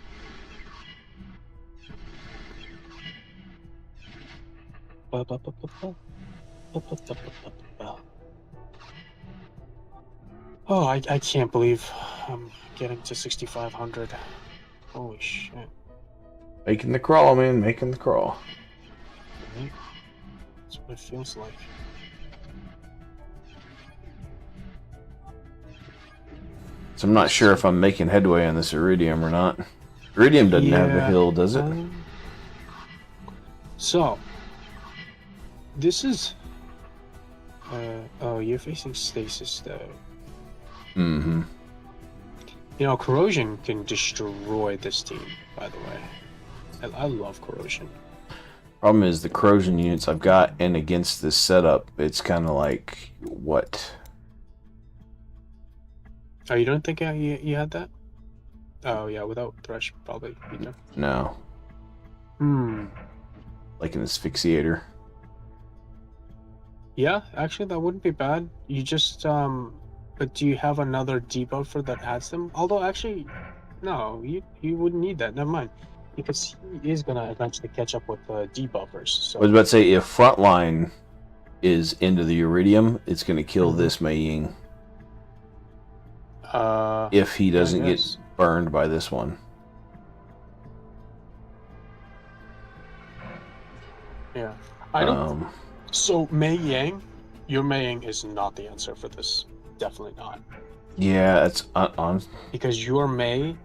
Oh, I can't believe I'm getting to 6,500. Holy shit. Making the crawl, man. Making the crawl. Right? That's what it feels like. So I'm not sure if I'm making headway on this Iridium or not. Iridium doesn't have the Yeah, hill, does it? So, this is... oh, you're facing Stasis, though. Mm-hmm. You know, Corrosion can destroy this team, by the way. I love Corrosion. Problem is the corrosion units I've got, and against this setup, it's kind of like, what? Oh, you don't think you had that? Oh, yeah, without Thresh, probably. You do. No. Like an asphyxiator. Yeah, actually, that wouldn't be bad. You just, but do you have another debuffer that adds them? Although, actually, no, you wouldn't need that. Never mind. Because he is going to eventually catch up with debuffers. So. I was about to say, if Frontline is into the Iridium, it's going to kill this Mei Ying. If he doesn't get burned by this one. Yeah. I don't... So, Mei Yang, your Mei Yang is not the answer for this. Definitely not. Yeah, it's on. Because your Mei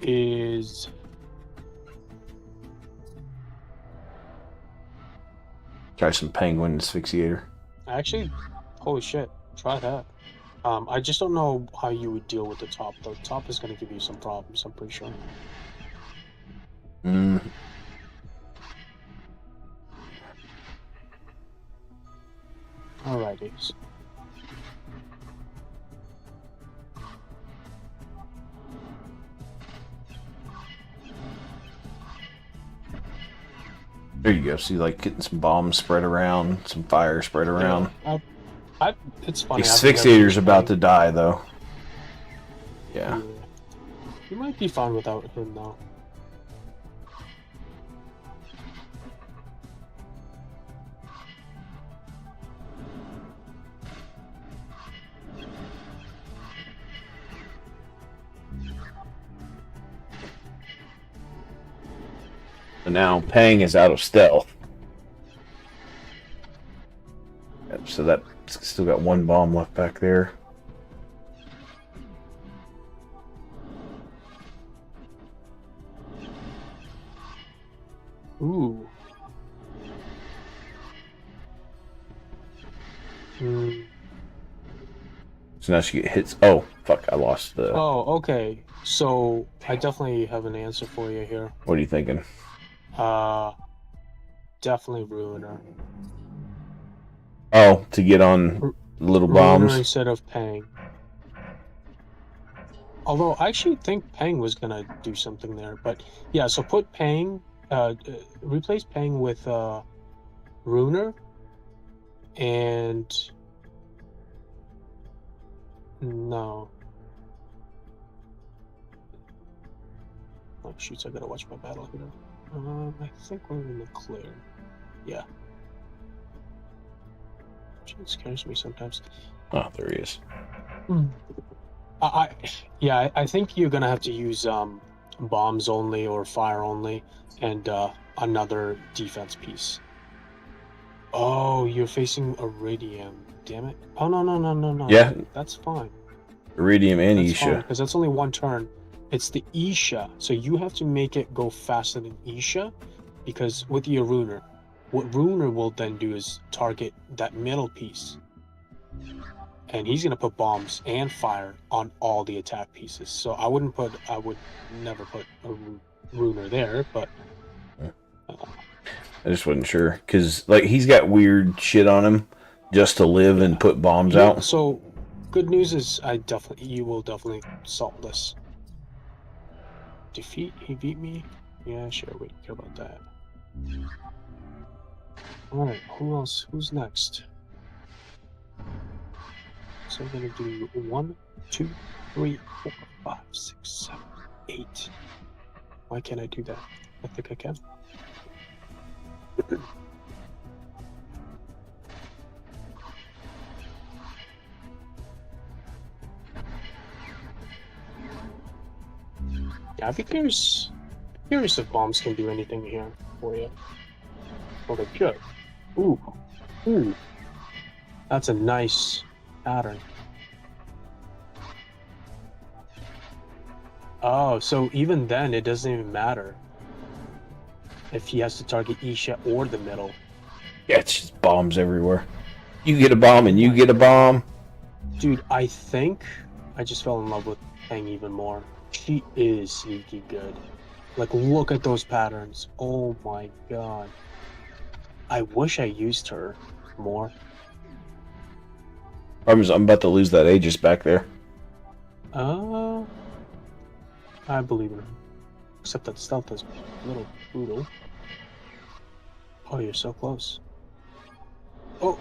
is... Try some Penguin Asphyxiator. Actually, holy shit, try that. I just don't know how you would deal with the top. The top is going to give you some problems, I'm pretty sure. Alrighties. There you go. See, like getting some bombs spread around, some fire spread around. Yeah, it's funny. Asphyxiator's about to die, though. Yeah. You might be fine without him, though. So now Pang is out of stealth. Yep, so that still got one bomb left back there. Ooh. So now she get hits. Oh, fuck, I lost the... Oh, okay. So, I definitely have an answer for you here. What are you thinking? Definitely Ruiner. Oh, to get on little Ruiner bombs? instead of Pang. Although, I actually think Pang was gonna do something there. But, yeah, so put Pang... replace Pang with, Ruiner. And... No. Oh, shoots, I gotta watch my battle here. I think we're in the clear. Yeah. It scares me sometimes. Oh, there he is. I think you're gonna have to use bombs only or fire only, and another defense piece. Oh, you're facing Iridium. Damn it! Oh no. Yeah. That's fine. Iridium and Isha. Because that's only one turn. It's the Isha, so you have to make it go faster than Isha, because with your Ruiner, what Ruiner will then do is target that middle piece, and he's gonna put bombs and fire on all the attack pieces. So I would never put a Ruiner there, but I just wasn't sure because like he's got weird shit on him just to live and put bombs out. So good news is you will definitely salt this. Defeat? He beat me? Yeah, sure, we don't care about that. Alright, who else? Who's next? So I'm gonna do 1, 2, 3, 4, 5, 6, 7, 8. Why can't I do that? I think I can. Yeah, I'd be curious if bombs can do anything here for you. Well, they could. Ooh. Ooh. That's a nice pattern. Oh, so even then, it doesn't even matter if he has to target Isha or the middle. Yeah, it's just bombs everywhere. You get a bomb and you get a bomb. Dude, I think I just fell in love with Peng even more. She is sneaky good. Like, look at those patterns. Oh my god. I wish I used her more. Problem is, I'm about to lose that Aegis back there. I believe in her. Except that stealth is a little brutal. Oh, you're so close. Oh.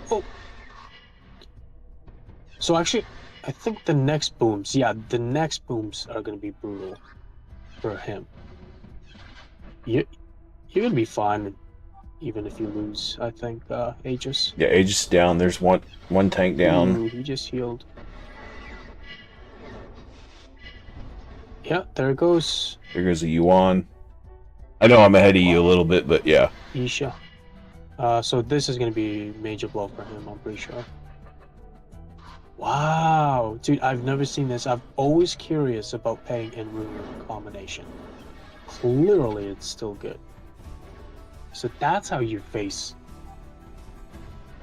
So actually, I think the next booms, the next booms are going to be brutal for him. You're going to be fine, even if you lose, I think, Aegis. Yeah, Aegis down. There's one tank down. Ooh, he just healed. Yeah, there it goes. There goes a Yuan. I know I'm ahead of you a little bit, but yeah. Isha. So this is going to be a major blow for him, I'm pretty sure. Wow, dude, I've never seen this. I'm always curious about Peng and Ruler combination. Clearly, it's still good. So that's how you face.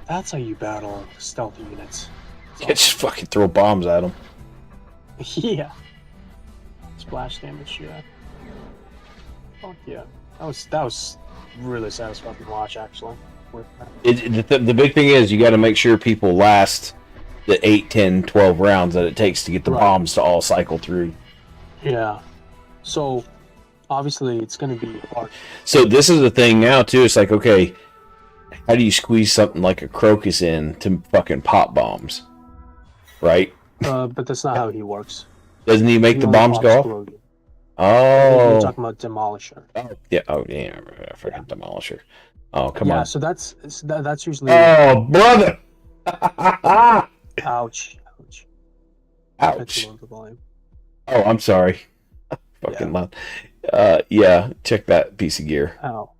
That's how you battle stealth units. Yeah, just fucking throw bombs at them. Yeah. Splash damage, yeah. Fuck yeah. That was really satisfying to watch, actually. The big thing is you got to make sure people last the 8, 10, 12 rounds that it takes to get the bombs to all cycle through. Yeah. So, obviously, it's going to be hard. So this is the thing now, too. It's like, okay, how do you squeeze something like a Crocus in to fucking pop bombs? Right? But that's not how he works. Doesn't he make the only bombs pops go off? Grogu. Oh. You're talking about Demolisher. Yeah. Oh, yeah. I forgot Demolisher. Oh, come on. Yeah, so that's usually... Oh, brother! Ouch. Ouch. The volume. Oh, I'm sorry. Fucking loud. Yeah, check that piece of gear. Ow.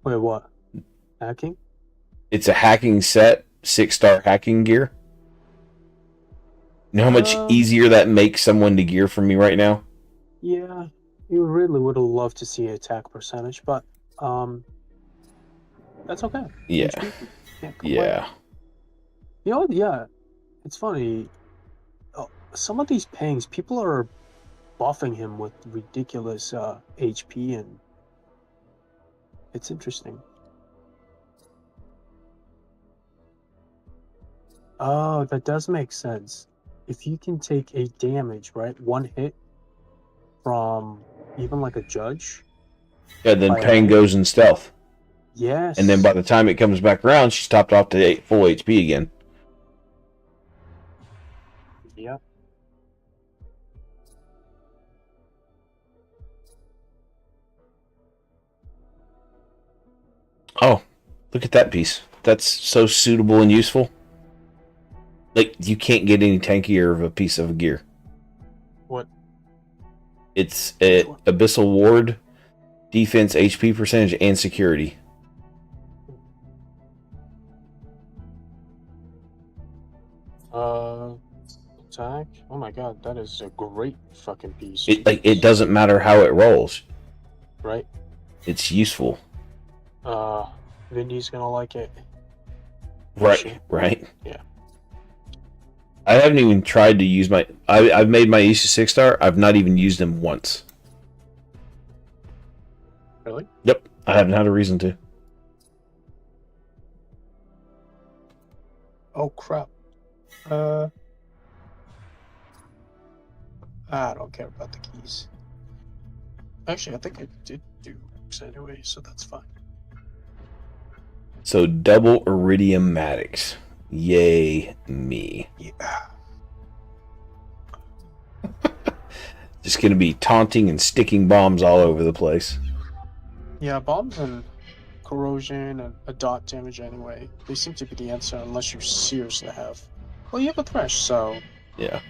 Wait, what? Hacking? It's a hacking set, 6-star hacking gear. You know how much easier that makes someone to gear for me right now? Yeah, you really would have loved to see attack percentage, but that's okay. Yeah. Yeah. You know what? Yeah, it's funny. Some of these pangs, people are buffing him with ridiculous HP, and it's interesting. Oh, that does make sense. If you can take a damage, right, one hit from even like a judge. Yeah, then Peng goes in stealth. Yes. And then by the time it comes back around, she's topped off to full HP again. Yep. Oh, look at that piece. That's so suitable and useful. Like, you can't get any tankier of a piece of gear. What? It's Abyssal Ward, defense, HP percentage, and security. Attack? Oh my god, that is a great fucking piece. It doesn't matter how it rolls. Right? It's useful. Vindy's gonna like it. Right. Yeah. I haven't even tried to use my... I've made my Isha 6-star. I've not even used them once. Really? Yep. I haven't had a reason to. Oh crap. I don't care about the keys. Actually, I think I did do X anyway, so that's fine. So, double Iridium Maddox. Yay, me. Yeah. Just gonna be taunting and sticking bombs all over the place. Yeah, bombs and corrosion and a dot damage anyway. They seem to be the answer unless you seriously have. Well, you have a thresh, so Yeah.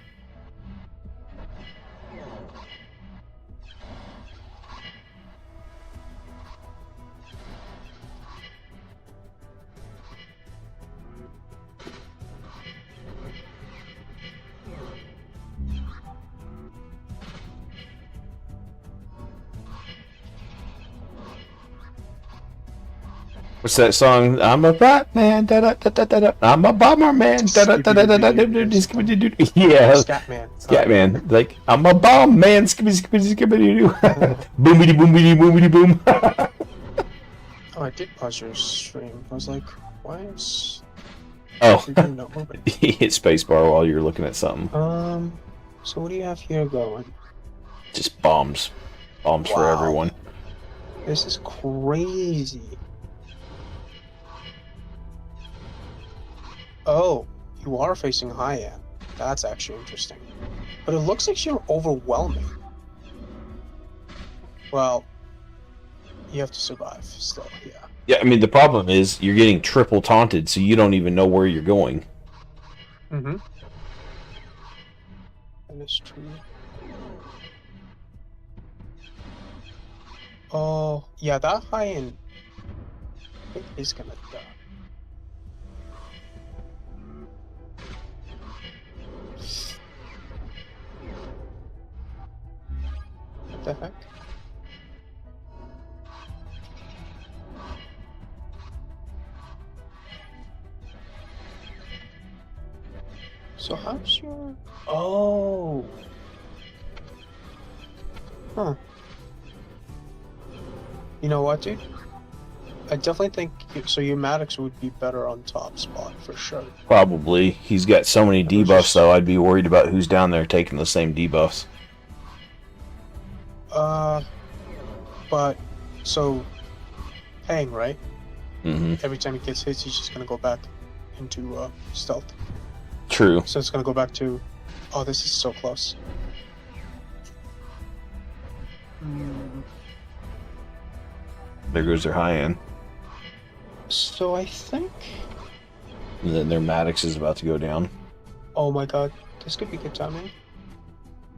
What's that song? I'm a Batman. Da, da, da, da, da, da. I'm a bomber man. Da, da, da, da, da, da, da, da, da, skibidi, doo, doo. Yeah, Scatman. Scatman. Like I'm a bomb man. Skibidi, skibidi, skibidi, doo. Boomity, boomity, boomity, boom. Oh, I did pause your stream. I was like, why is Oh, everything not moving? he hit spacebar while you're looking at something. So what do you have here going? Just bombs, bombs for Wow. everyone. This is crazy. Oh, you are facing high end. That's actually interesting. But it looks like you're overwhelming. Well, you have to survive still, yeah. Yeah, I mean the problem is you're getting triple taunted, so you don't even know where you're going. Mm-hmm. That is true. Oh, yeah, that high end is gonna die. What the heck? So how's your... Oh! Huh. You know what, dude? I definitely think... So your Maddox would be better on top spot, for sure. Probably. He's got so many was debuffs, just- though. I'd be worried about who's down there taking the same debuffs. But... So... Pang, right? Mm-hmm. Every time he gets hits, he's just gonna go back into, stealth. True. So it's gonna go back to... Oh, this is so close. There goes their high end. So I think... And then their Maddox is about to go down. Oh my god, this could be good timing.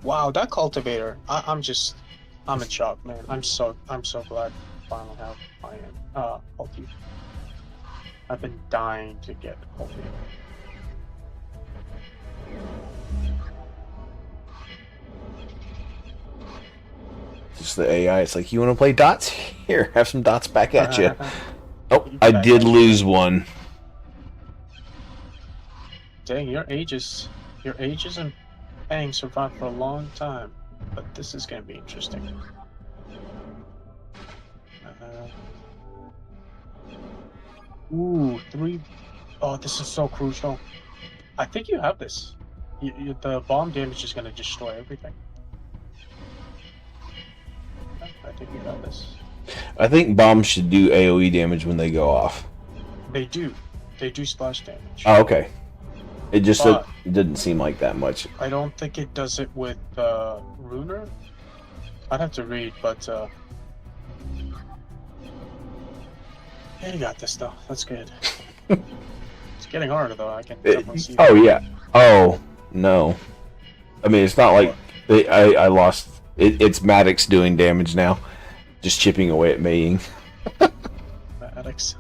Wow, that cultivator. I'm in shock, man. I'm so glad I finally have my ulti. I've been dying to get ulti. Just the AI. It's like, you want to play dots? Here, have some dots back at you. Oh, I did lose one. Dang, your ages and Pang survived for a long time, but this is gonna be interesting. Ooh, 3. Oh, this is so crucial. I think you have this. The bomb damage is gonna destroy everything. I think you got this. I think bombs should do AoE damage when they go off. They do. They do splash damage. Oh, okay. It just But- it didn't seem like that much. I don't think it does it with Runer. I'd have to read, but yeah, you got this though. That's good. It's getting harder though. I can definitely see. Oh yeah. Oh no. I mean, it's not like I lost. It's Maddox doing damage now, just chipping away at Maying. Maddox.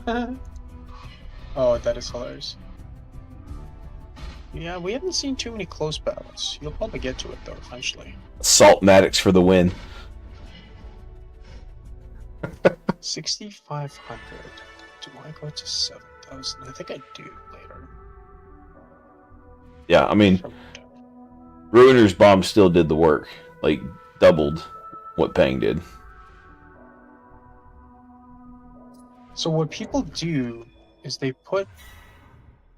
Oh, that is hilarious. Yeah, we haven't seen too many close battles. You'll probably get to it though eventually. Salt Maddox for the win. 6,500. Do I go to 7,000? I think I do later. Yeah, I mean, Ruiner's bomb still did the work. Like, doubled what Pang did. So what people do is they put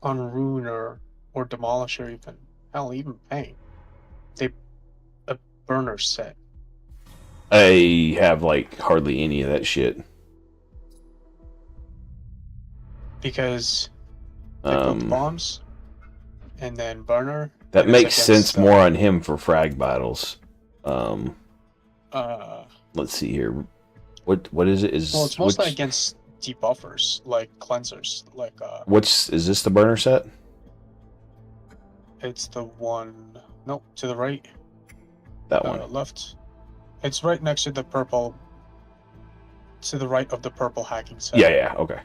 on Ruiner or Demolisher even, hell, even Pang, a burner set. I have, like, hardly any of that shit. Because they put the bombs, and then burner, That It is makes sense against, more on him for frag battles. Uh, Let's see here. What is it? well, it's mostly against debuffers, like cleansers. Like, is this the burner set? it's the one. Nope, to the right. That one. Left. It's right next to the purple. To the right of the purple hacking set. Yeah, okay.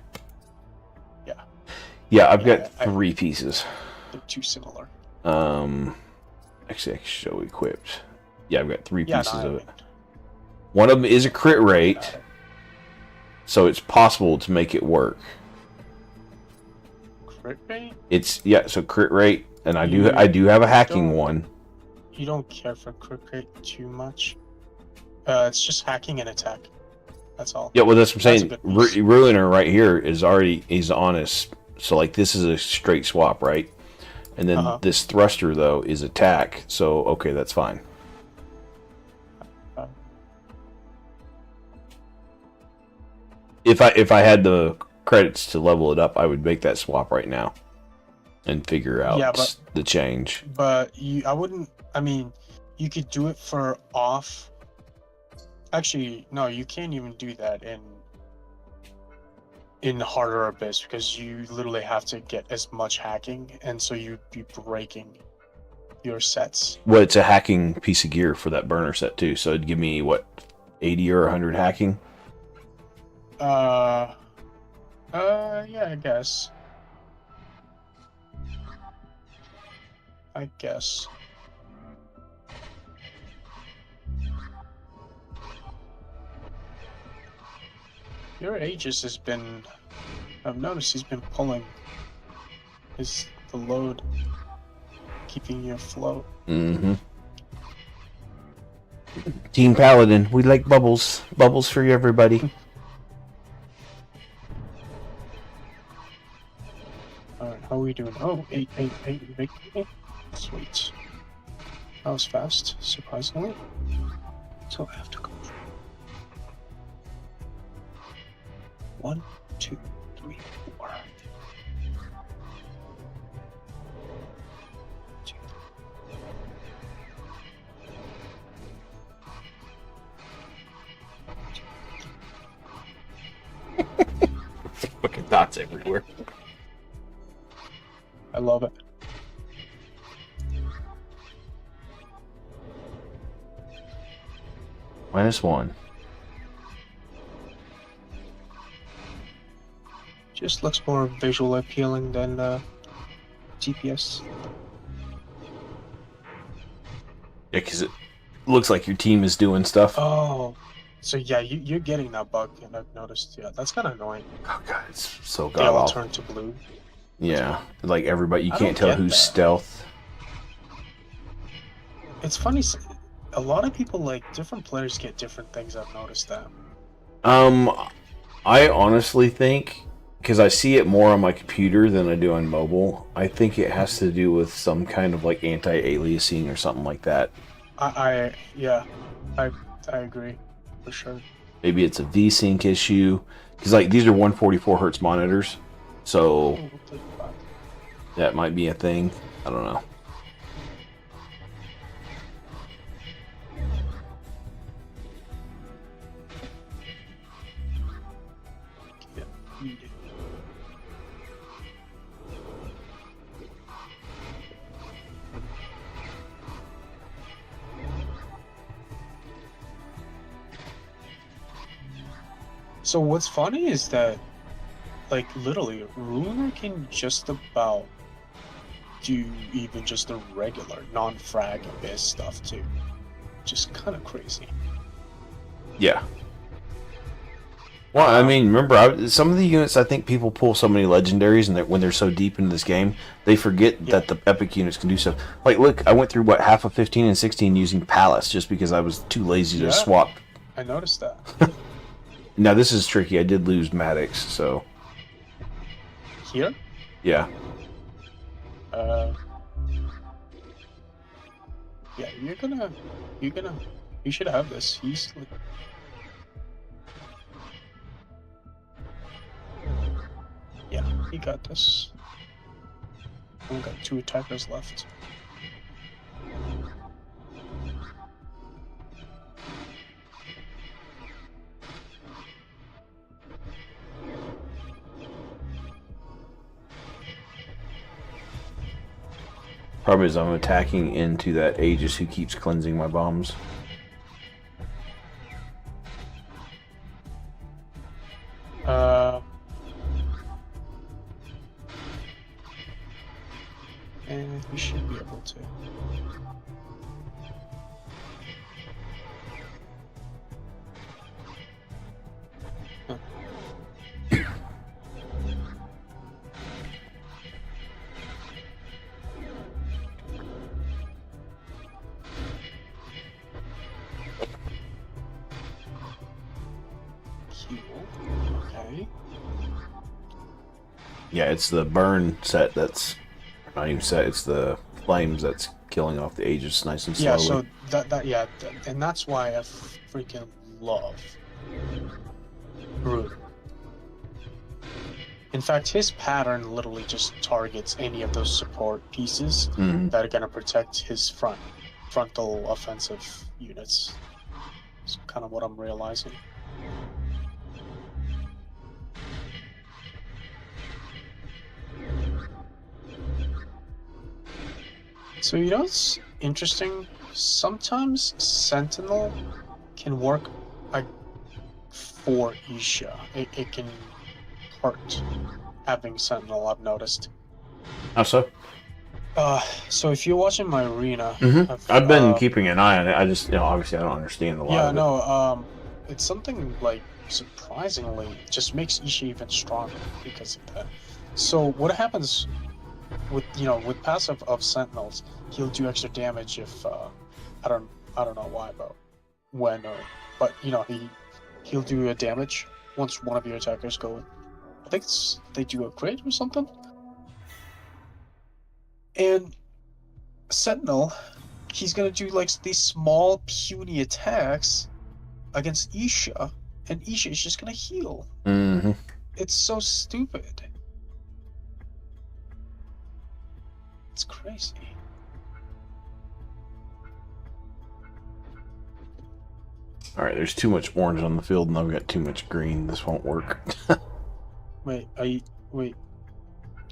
Yeah. Yeah, I've Yeah, got 3 pieces. They're too similar. Actually, I can show equipped. Yeah, I've got 3 Yeah, pieces no, of it. One of them is a crit rate, so it's possible to make it work. Crit rate? So crit rate, and I do have a hacking one. You don't care for crit rate too much. It's just hacking and attack. That's all. Yeah, well, that's what I'm saying. That's a bit easy. Ruiner right here he's honest. So like this is a straight swap, right? And then this thruster though is attack. So okay, that's fine. If I had the credits to level it up, I would make that swap right now and figure out the change. But I wouldn't. I mean, you could do it for off. Actually, no, you can't even do that in harder abyss because you literally have to get as much hacking, and so you'd be breaking your sets. Well, it's a hacking piece of gear for that burner set too, so it'd give me what, 80 or 100 hacking. Yeah, I guess. Your Aegis has been... I've noticed he's been pulling the load, keeping you afloat. Mm-hmm. Team Paladin, we like bubbles. Bubbles for everybody. Alright, how are we doing? Oh, 8, victory. Sweet. That was fast, surprisingly. So I have to go. 1, 2, 3, 4. 2. Fucking dots everywhere. I love it. -1. Just looks more visually appealing than DPS. Yeah, because it looks like your team is doing stuff. Oh, so yeah, you're getting that bug, and I've noticed. Yeah, that's kind of annoying. Oh god, it's so They all god-awful. turn to blue. Yeah, like everybody, you I can't don't tell get who's that. stealth. It's funny. A lot of people, like, different players get different things. I've noticed that. I honestly think, because I see it more on my computer than I do on mobile, I think it has to do with some kind of like anti-aliasing or something like that. I agree, for sure. Maybe it's a V-Sync issue, because like these are 144 hertz monitors, so that might be a thing. I don't know. Yeah, you do. So what's funny is that, like, literally, Ruler can just about do even just the regular non-frag abyss stuff too. Just kind of crazy. Yeah. Well, I mean, remember, some of the units, I think people pull so many legendaries, and when they're so deep into this game, they forget that the epic units can do stuff. Like, look, I went through, half of 15 and 16 using Palace, just because I was too lazy to swap. I noticed that. Now, this is tricky. I did lose Maddox, so... Here? Yeah. Yeah, you should have this easily. Yeah, you got this. Only got 2 attackers left. Problem is, I'm attacking into that Aegis who keeps cleansing my bombs. And we should be able to. Huh. Heal. Okay. Yeah, it's the burn set that's not even set. It's the flames that's killing off the Aegis nice and slowly. Yeah, so and that's why I freaking love Brood. In fact, his pattern literally just targets any of those support pieces Mhm. that are gonna protect his frontal offensive units. It's kind of what I'm realizing. So you know it's interesting? Sometimes Sentinel can work like for Isha. It can hurt having Sentinel, I've noticed. How so? So if you're watching my arena, I've been keeping an eye on it. I just, obviously I don't understand a lot yeah, of it. no, it's something like surprisingly just makes Isha even stronger because of that. So what happens with with passive of Sentinels, he'll do extra damage if I don't know why, but when or but he'll do a damage once one of your attackers go in. I think they do a crit or something. And Sentinel, he's gonna do like these small puny attacks against Isha, and Isha is just gonna heal. Mm-hmm. It's so stupid. It's crazy. All right, there's too much orange on the field, and I've got too much green. This won't work. Wait,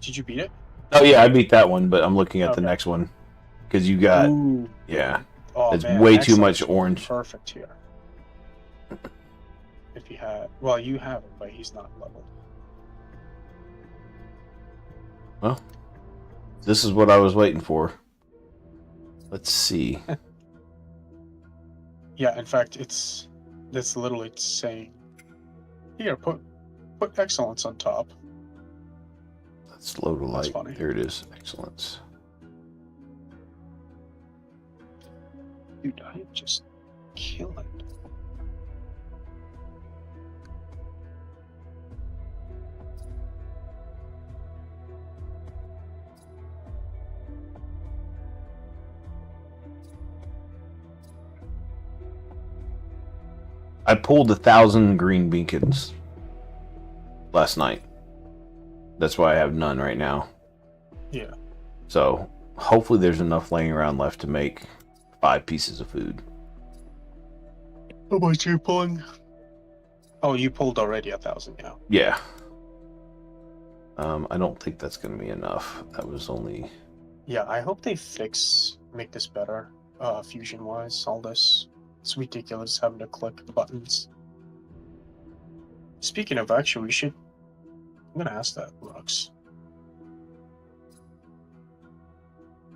did you beat it? Oh yeah, I beat that one, but I'm looking at the Okay. next one because you got Ooh. yeah. Oh, It's man, way too excellent. much orange. Perfect here. If you had, well, you have it, but he's not leveled. Well, this is what I was waiting for. Let's see. Yeah, in fact, it's literally saying, here, put excellence on top. Let's load a That's light. funny. There it is. Excellence. Dude, I am just killing. I pulled 1,000 green beacons last night. That's why I have none right now. Yeah. So hopefully there's enough laying around left to make 5 pieces of food. How much are you pulling? Oh, you pulled already 1,000, yeah. Yeah. I don't think that's going to be enough. That was only... Yeah, I hope they make this better, fusion-wise, all this. It's ridiculous having to click buttons. Speaking of, actually, I'm gonna ask that, Rux.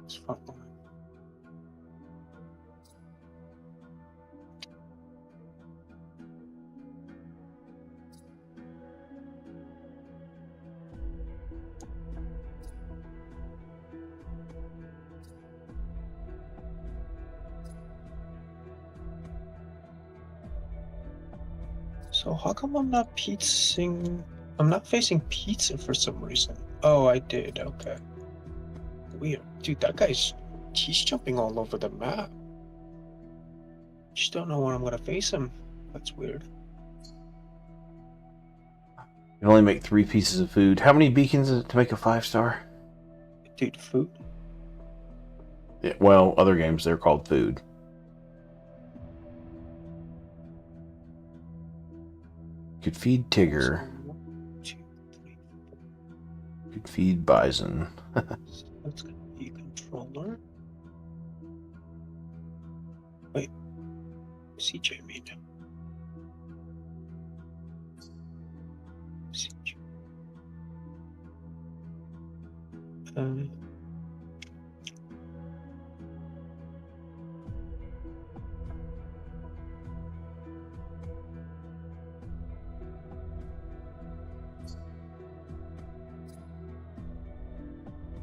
It's fun. So how come I'm not I'm not facing pizza for some reason. Oh, I did, okay. Weird. Dude, he's jumping all over the map. Just don't know when I'm gonna face him. That's weird. You can only make 3 pieces of food. How many beacons is it to make a 5-star? Dude, food? Yeah, well, other games, they're called food. Could feed Tigger. 1, 2, 3. Could feed Bison. That's gonna be controller. Wait, CJ made now. CJ.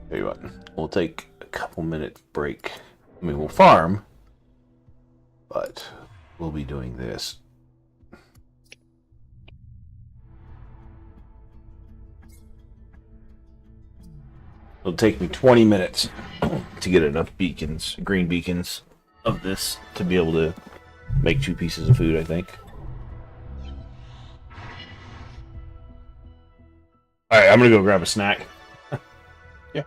Tell you what, we'll take a couple minute break. I mean, we'll farm, but we'll be doing this. It'll take me 20 minutes to get enough beacons, green beacons, of this to be able to make 2 pieces of food, I think. Alright, I'm gonna go grab a snack. Yeah.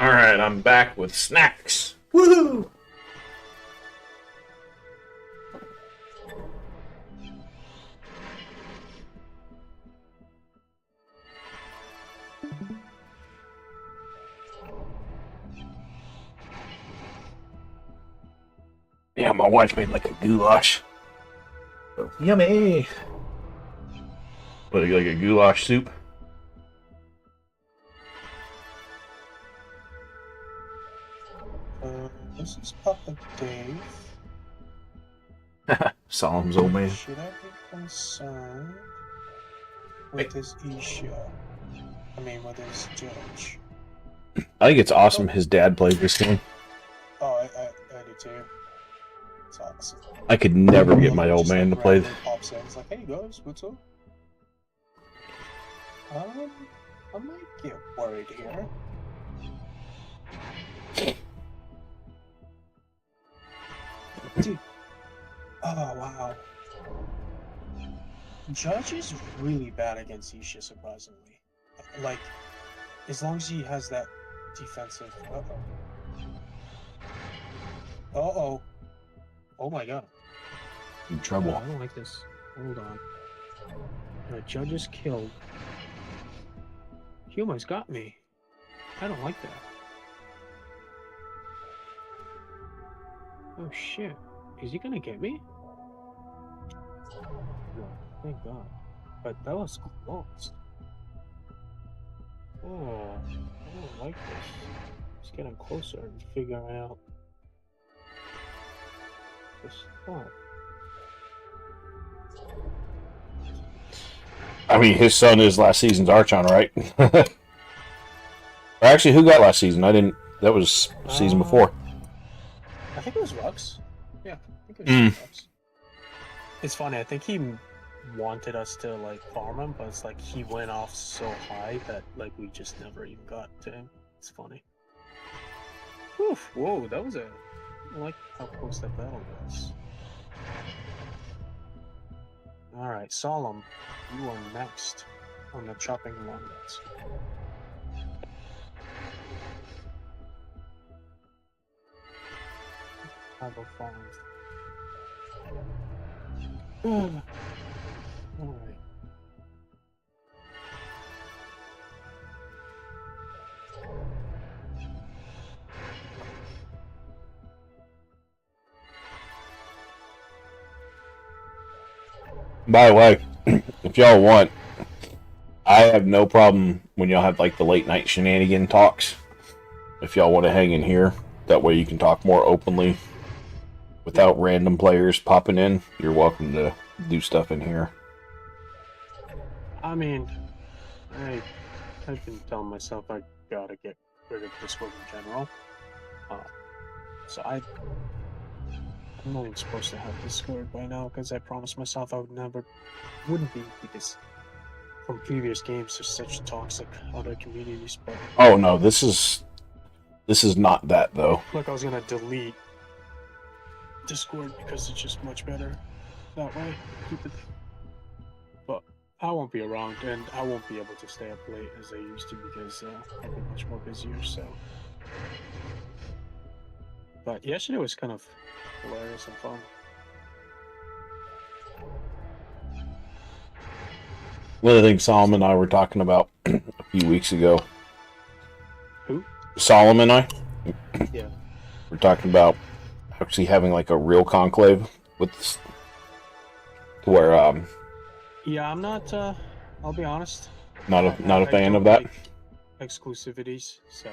Alright, I'm back with snacks. Woohoo! Yeah, my wife made like a goulash. So, yummy. What, like a goulash soup? This is Papa Dave. Solemn's old man. Should I be concerned with his Isha? I mean, with his judge. I think it's awesome his dad played this game. Oh, I do too. It's awesome. I could never get my old Just, man to like, play. randomly pops in. It's like, hey guys, what's up? I might get worried here. Dude. Oh, wow. Judge is really bad against Isha, surprisingly. Like, as long as he has that defensive... Uh-oh. Uh-oh. Oh my god. In Oh, trouble. I don't like this. Hold on. Judge is killed. He almost got me. I don't like that. Oh shit. Is he gonna get me? No, thank god. But that was close. Oh, I don't like this. It's getting closer and figuring out the spot. I mean, his son is last season's Archon, right? Actually, who got last season? I didn't. That was season before. I think it was Rux. Yeah, I think it was Rux. It's funny. I think he wanted us to like farm him, but it's like he went off so high that like we just never even got to him. It's funny. Oof, whoa, that was a. I like how close that battle was. All right, Solemn, you are next on the chopping block. Have a farm. All right. By the way, if y'all want, I have no problem when y'all have like the late night shenanigan talks. If y'all want to hang in here, that way you can talk more openly without random players popping in. You're welcome to do stuff in here. I mean, I've been telling myself I gotta get rid of Discord in general. So I'm not even supposed to have Discord by now because I promised myself I wouldn't be, because from previous games there's such toxic other communities. But Oh no, this is not that though. look, I was gonna delete Discord because it's just much better that way. Keep it. But I won't be around, and I won't be able to stay up late as I used to because I've been much more busier. So, but yesterday was kind of hilarious and fun. One of the things Solomon and I were talking about a few weeks ago. Who? Solomon and I? Yeah. We're talking about actually having like a real conclave with this, to where Yeah, I'm not. I'll be honest. not a I fan don't of that. like exclusivities, so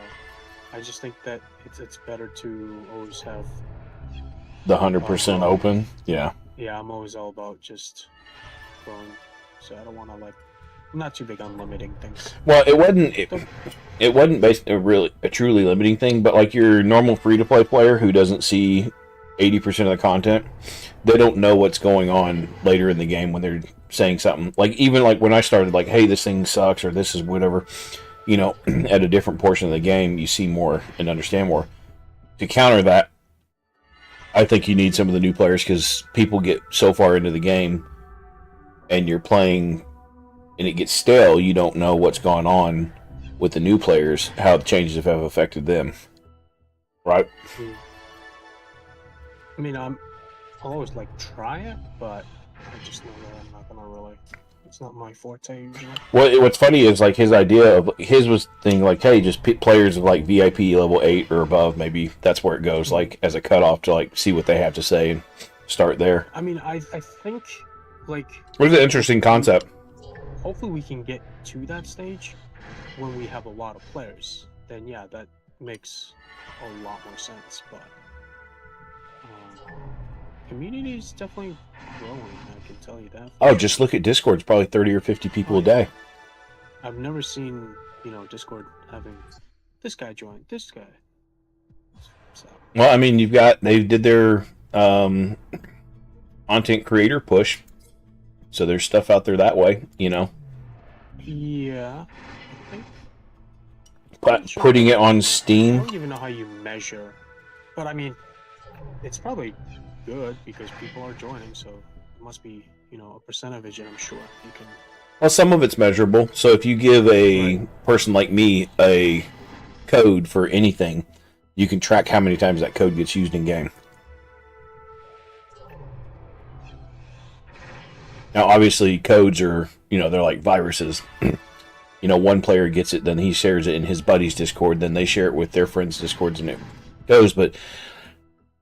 I just think that it's better to always have. The 100% open. Yeah. Yeah, I'm always all about just growing, so I don't want to like. I'm not too big on limiting things. Well, it wasn't based a truly limiting thing, but like your normal free to play player who doesn't see 80% of the content, they don't know what's going on later in the game when they're saying something. Like even like when I started, like, hey, this thing sucks or this is whatever, you know, at a different portion of the game, you see more and understand more. To counter that, I think you need some of the new players because people get so far into the game and you're playing and it gets stale, you don't know what's going on with the new players, how the changes have affected them. Right? I mean, I'll always like try it, but I just know that I'm not gonna really. It's not my forte usually. Well, what's funny is like his idea of his was thinking like, hey, just pick players of like VIP level 8 or above. Maybe that's where it goes, like as a cutoff to like see what they have to say and start there. I mean, I think like What is an interesting concept? hopefully we can get to that stage when we have a lot of players. Then yeah, that makes a lot more sense. But community is definitely growing. I can tell you that. Oh, just look at Discord. It's probably 30 or 50 people a day. I've never seen Discord having this guy join this guy. So Well, I mean, they did their content creator push, so there's stuff out there that way, yeah, I think. But putting it on I Steam, don't even know how you measure, but I mean, it's probably good because people are joining, so it must be a percentage. I'm sure you can. well, some of it's measurable. So if you give a person like me a code for anything, you can track how many times that code gets used in game. Now, obviously, codes are they're like viruses. One player gets it, then he shares it in his buddy's Discord, then they share it with their friends' Discords, and it goes. But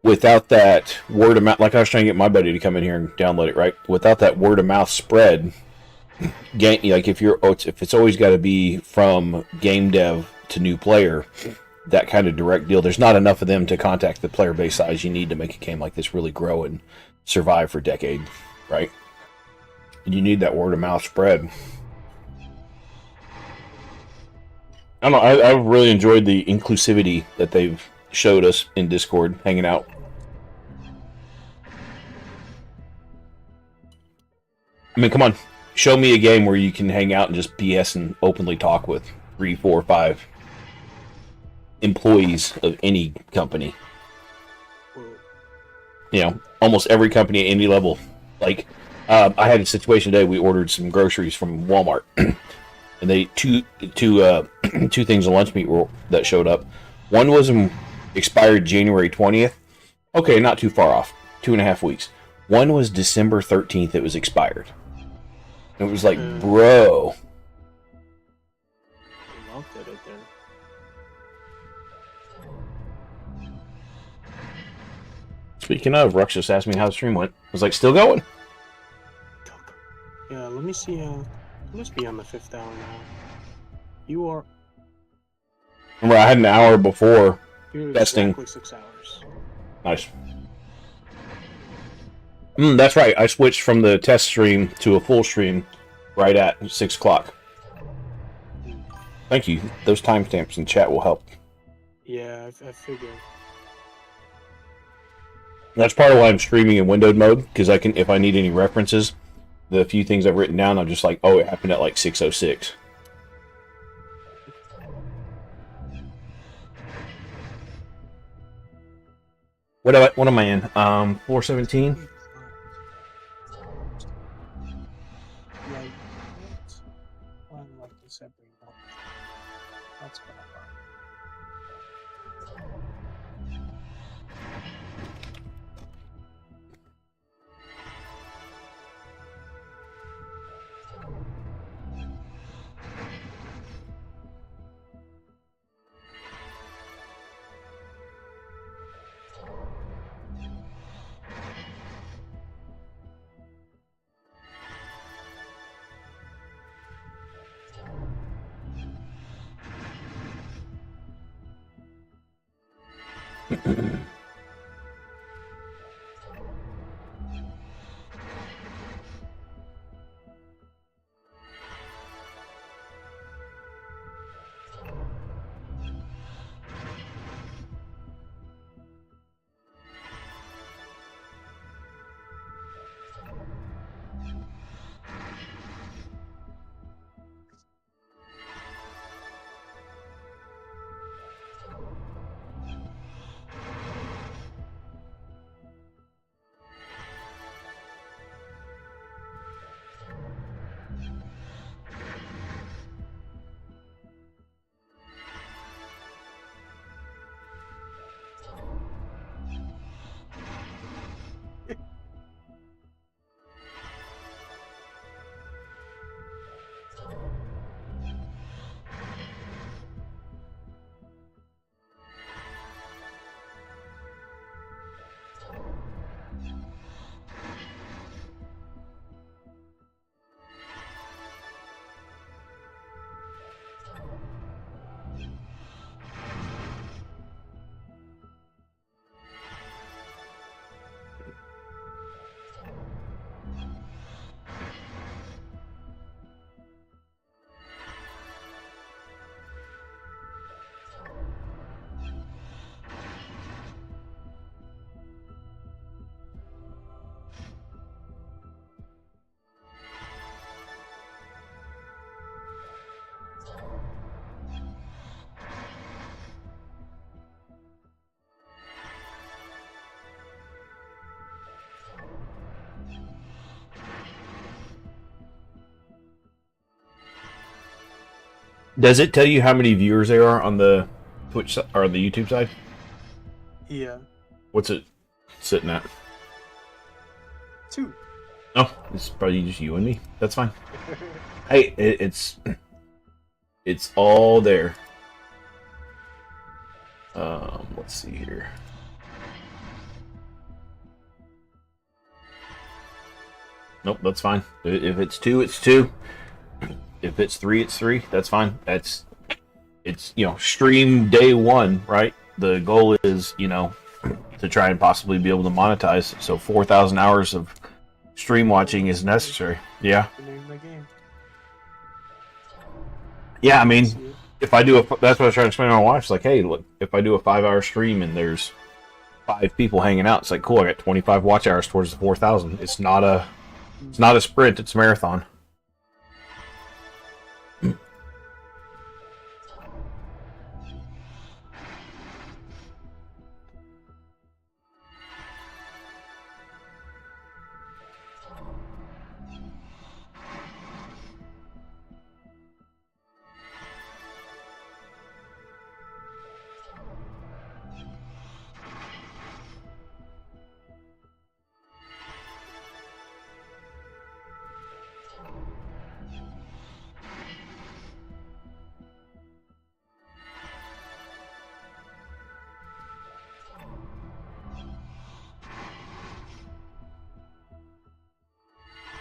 without that word of mouth, like I was trying to get my buddy to come in here and download it, right? Without that word of mouth spread, like if it's always got to be from game dev to new player, that kind of direct deal. There's not enough of them to contact the player base size you need to make a game like this really grow and survive for decades, right? And you need that word of mouth spread. I don't know. I really enjoyed the inclusivity that they've showed us in Discord, hanging out. I mean, come on. Show me a game where you can hang out and just BS and openly talk with 3, 4, 5 employees of any company. Almost every company at any level. Like, I had a situation today. We ordered some groceries from Walmart. And they two things of lunch meat that showed up. One was expired January 20th. Okay, not too far off. 2.5 weeks. One was December 13th. It was expired. It was like, bro. I loved it right there. Speaking of, Rux just asked me how the stream went. I was like, still going? Yeah, let me see. It must be on the 5th hour now. You are. Remember, I had an hour before You're testing. exactly 6 hours. Nice. That's right. I switched from the test stream to a full stream right at 6 o'clock. Thank you. Those timestamps in chat will help. Yeah, I figured. That's part of why I'm streaming in windowed mode, because I can, if I need any references, the few things I've written down, I'm just like, oh, it happened at like 6:06. What am I in? 417? Like, unlike this every month. That's what I thought. Does it tell you how many viewers there are on the Twitch or on the YouTube side? Yeah. What's it sitting at? 2. Oh, it's probably just you and me. That's fine. Hey, it's all there. Let's see here. Nope, that's fine. If it's 2, it's 2. If it's 3, it's 3. That's fine. It's stream day 1, right? The goal is to try and possibly be able to monetize. So 4,000 hours of stream watching is necessary. Yeah. The name of the game. Yeah, I mean, See it. if I do that's what I was trying to explain to my wife. It's like, hey, look, if I do a 5-hour stream and there's 5 people hanging out, it's like, cool, I got 25 watch hours towards the 4,000. It's not a sprint, it's a marathon.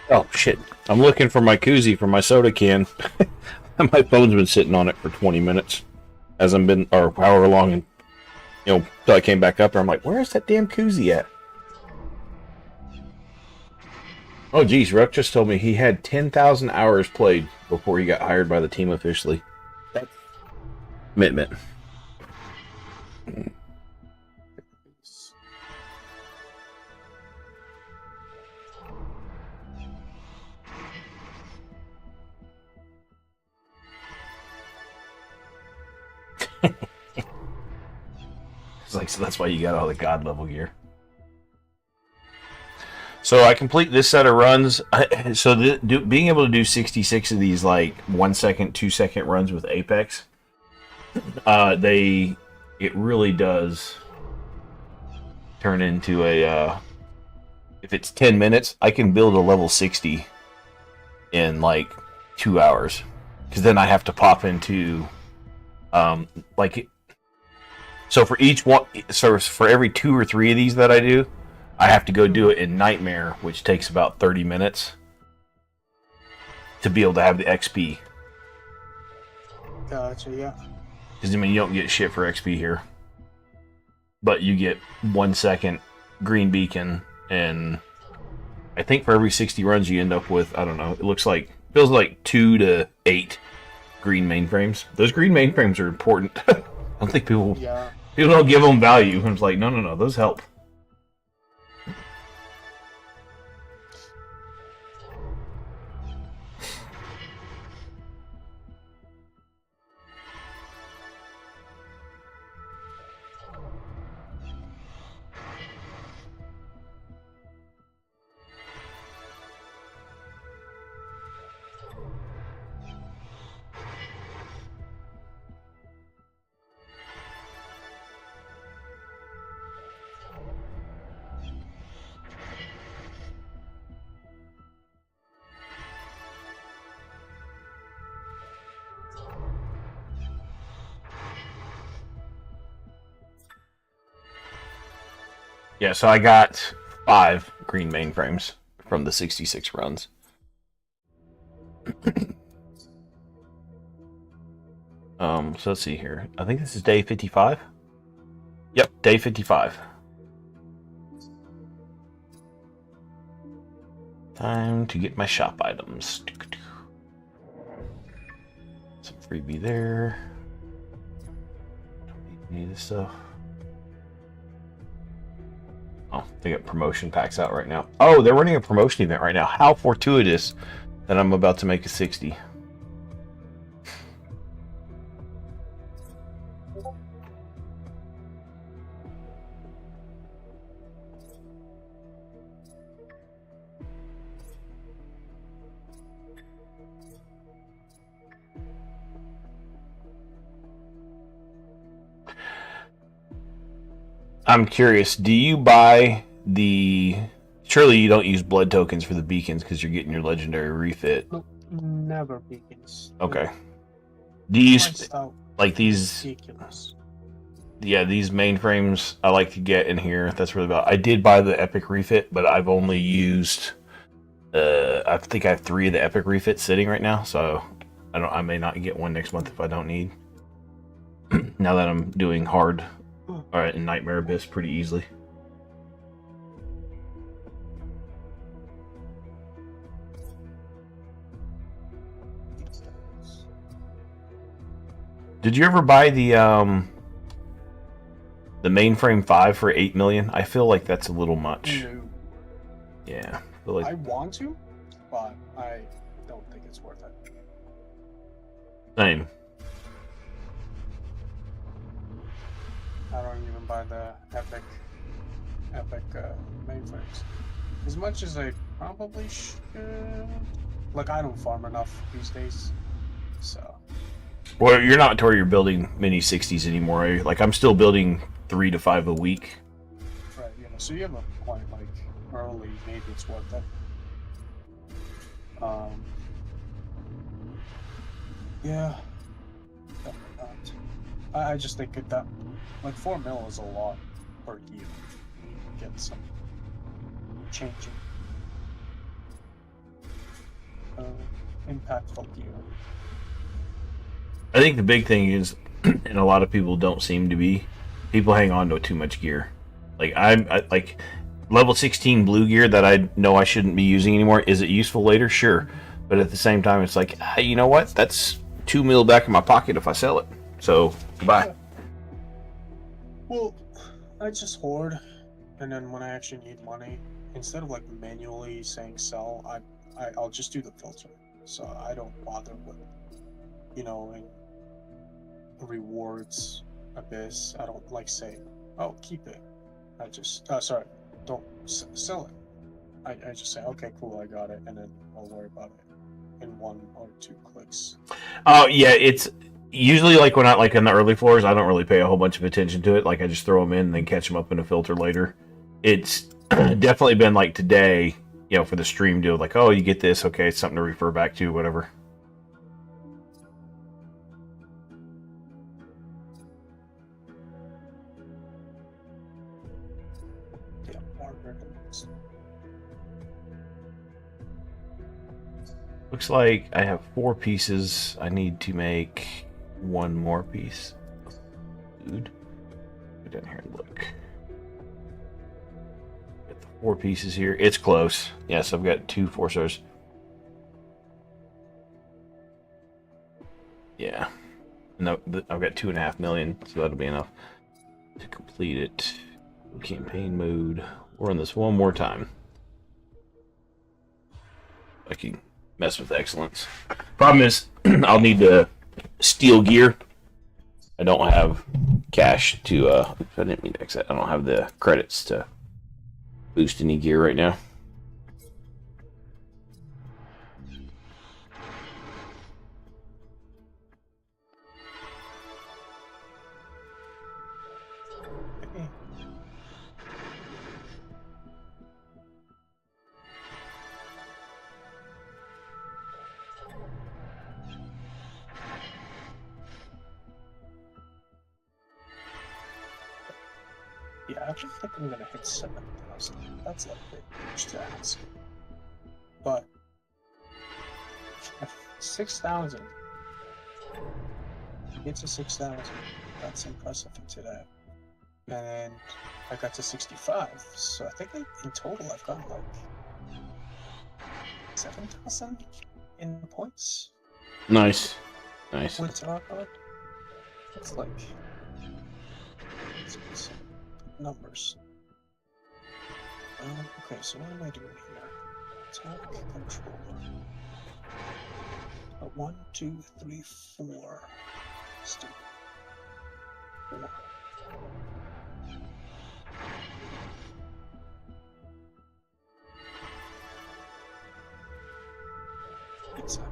Oh shit! I'm looking for my koozie for my soda can. My phone's been sitting on it for 20 minutes, as I've been, or however long, and till I came back up there. I'm like, where's that damn koozie at? Oh geez, Ruck just told me he had 10,000 hours played before he got hired by the team officially. That's commitment. It's like, so that's why you got all the god level gear. So I complete this set of runs. So being able to do 66 of these like 1 second, 2 second runs with Apex, it really does turn into a. If it's 10 minutes, I can build a level 60 in like 2 hours, because then I have to pop into so for each one, so for every 2 or 3 of these that I do, I have to go do it in Nightmare, which takes about 30 minutes to be able to have the XP. Gotcha, yeah. Because I mean, you don't get shit for XP here, but you get 1 second green beacon, and I think for every 60 runs you end up with, I don't know, feels like 2 to 8 green mainframes. Those green mainframes are important. I don't think people don't give them value. And it's like, no, those help. Yeah, so I got 5 green mainframes from the 66 runs. So let's see here. I think this is day 55. Yep, day 55. Time to get my shop items. Some freebie there. Don't need this stuff. Oh, they got promotion packs out right now. Oh, they're running a promotion event right now. How fortuitous that I'm about to make a 60. I'm curious. Do you buy the? Surely you don't use blood tokens for the beacons because you're getting your legendary refit. Nope, never beacons. Okay. Do you Priced out like these? ridiculous. Yeah, these mainframes I like to get in here. That's really about. I did buy the epic refit, but I've only used. I think I have 3 of the epic refits sitting right now, so I may not get one next month if I don't need. Now that I'm doing hard, in Nightmare Abyss pretty easily. Did you ever buy the mainframe 5 for 8 million? I feel like that's a little much. No. Yeah, I feel like I want to, but I don't think it's worth it. same. I don't even buy the epic mainframes. As much as I probably should. Like, I don't farm enough these days, so. Well, you're not to where you're building mini 60s anymore. Are you? Like, I'm still building 3 to 5 a week. Right, so you have a point, like, early, maybe it's worth it. Yeah. Definitely not. I just think that, like, 4 mil is a lot per year. Get some changing. Impactful gear. I think the big thing is, and a lot of people don't seem to be, people hang on to too much gear. Like, I like level 16 blue gear that I know I shouldn't be using anymore. Is it useful later? Sure. But at the same time, it's like, you know what? That's 2 mil back in my pocket if I sell it. So, bye. Well, I just hoard, and then when I actually need money, instead of like manually saying sell, I'll just do the filter. So I don't bother with, in rewards abyss. I don't like say, oh, keep it. I just, don't sell it. I just say, okay, cool, I got it, and then I'll worry about it in 1 or 2 clicks. Oh, yeah, it's usually like when I, like in the early floors, I don't really pay a whole bunch of attention to it. Like, I just throw them in and then catch them up in a filter later. It's definitely been like today, for the stream deal, like, oh, you get this, okay, it's something to refer back to, whatever. Yeah, more ribbons. Looks like I have 4 pieces. I need to make 1 more piece of food. Go down here and look. Get the 4 pieces here. It's close. Yes, I've got 2 4 stars. Yeah. No, I've got 2.5 million, so that'll be enough to complete it. Campaign mode. We'll run this one more time. I can mess with excellence. Problem is, I'll need to steal gear. I don't have cash to, I didn't mean to exit. I don't have the credits to boost any gear right now. Yeah, I don't think I'm gonna hit 7,000. That's like a bit much to ask. But 6,000. Get to 6,000. That's impressive for today. And I got to 65. So I think in total I've got like 7,000 in points. Nice. Nice. With Tarot card. That's like some numbers. Okay, so what am I doing here? Attack controller. 1, 2, 3, 4. Let's do 4. Inside.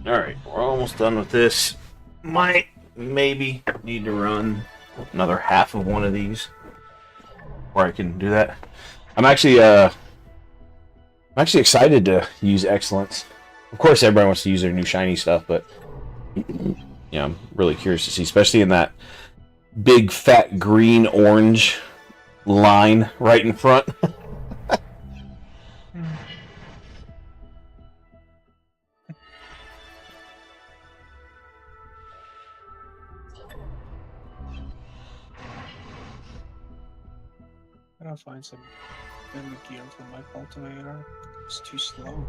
Alright, we're almost done with this. Might, maybe, need to run another half of one of these. Where I can do that. I'm actually excited to use Excellence. Of course, everybody wants to use their new shiny stuff, but yeah, I'm really curious to see, especially in that big fat green orange line right in front. I gotta find some better gear for my cultivator. It's too slow.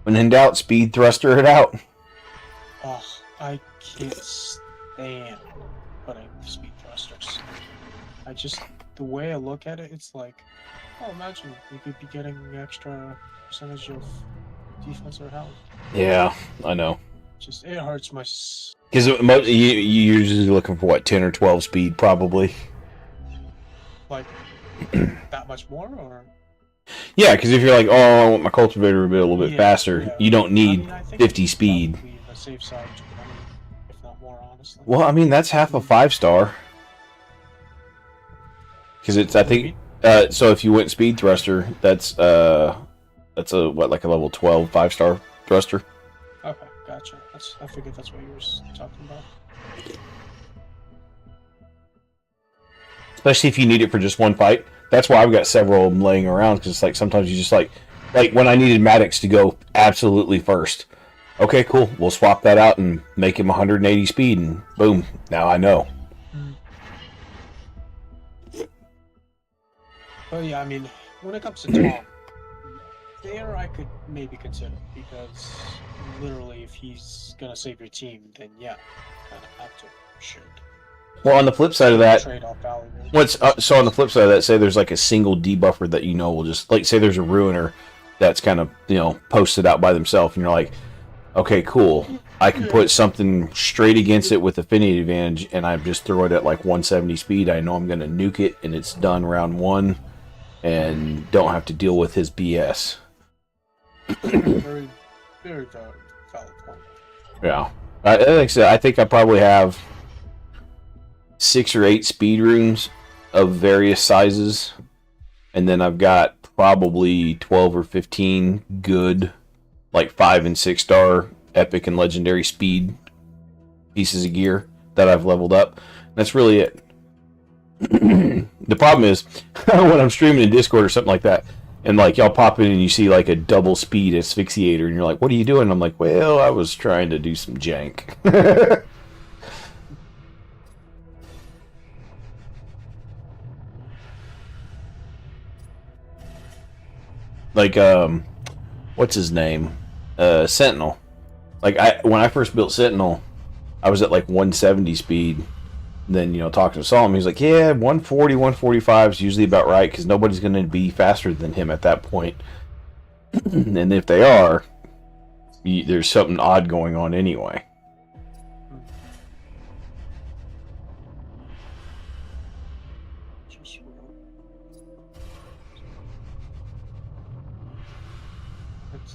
When in doubt, speed thruster it out. Oh, I can't stand putting speed thrusters. The way I look at it, it's like, oh, imagine you could be getting an extra percentage of defense or health. Yeah, I know. It hurts my. Because you're usually looking for what, 10 or 12 speed, probably. Like that much more, or Yeah, because if you're like, oh, I want my cultivator to be a little bit faster, yeah. you don't need I think 50 it's speed. probably the safe side, 20, if not more, honestly. Well, I mean, that's half a 5-star. Because it's, I think, so if you went speed thruster, that's a like a level 12 5-star thruster. Okay, gotcha. I figured that's what you were talking about. Especially if you need it for just one fight. That's why I've got several of them laying around, because it's like sometimes you just like when I needed Maddox to go absolutely first. Okay, cool. We'll swap that out and make him 180 speed, and boom, now I know. But yeah, I mean, when it comes to Tom, there I could maybe consider, because literally, if he's gonna save your team, then yeah, kind of have to shoot. Well, on the flip side of that, Trade off value. so on the flip side of that, say there's like a single debuffer that you know will just, like, say there's a ruiner that's kind of, posted out by themselves, and you're like, okay, cool, I can put something straight against it with affinity advantage, and I just throw it at like 170 speed. I know I'm going to nuke it, and it's done round one, and don't have to deal with his BS. Very, very valid point. Yeah, like I said, I think I probably have 6 or 8 speed rooms of various sizes, and then I've got probably 12 or 15 good, like 5 and 6 star epic and legendary speed pieces of gear that I've leveled up. That's really it. The problem is when I'm streaming in Discord or something like that, and like y'all pop in and you see like a double speed asphyxiator, and you're like, "What are you doing?" And I'm like, "Well, I was trying to do some jank." Like, what's his name? Sentinel. Like, when I first built Sentinel, I was at like 170 speed. Then, talking to Solomon, he's like, yeah, 140, 145 is usually about right, because nobody's going to be faster than him at that point. And if they are, there's something odd going on anyway.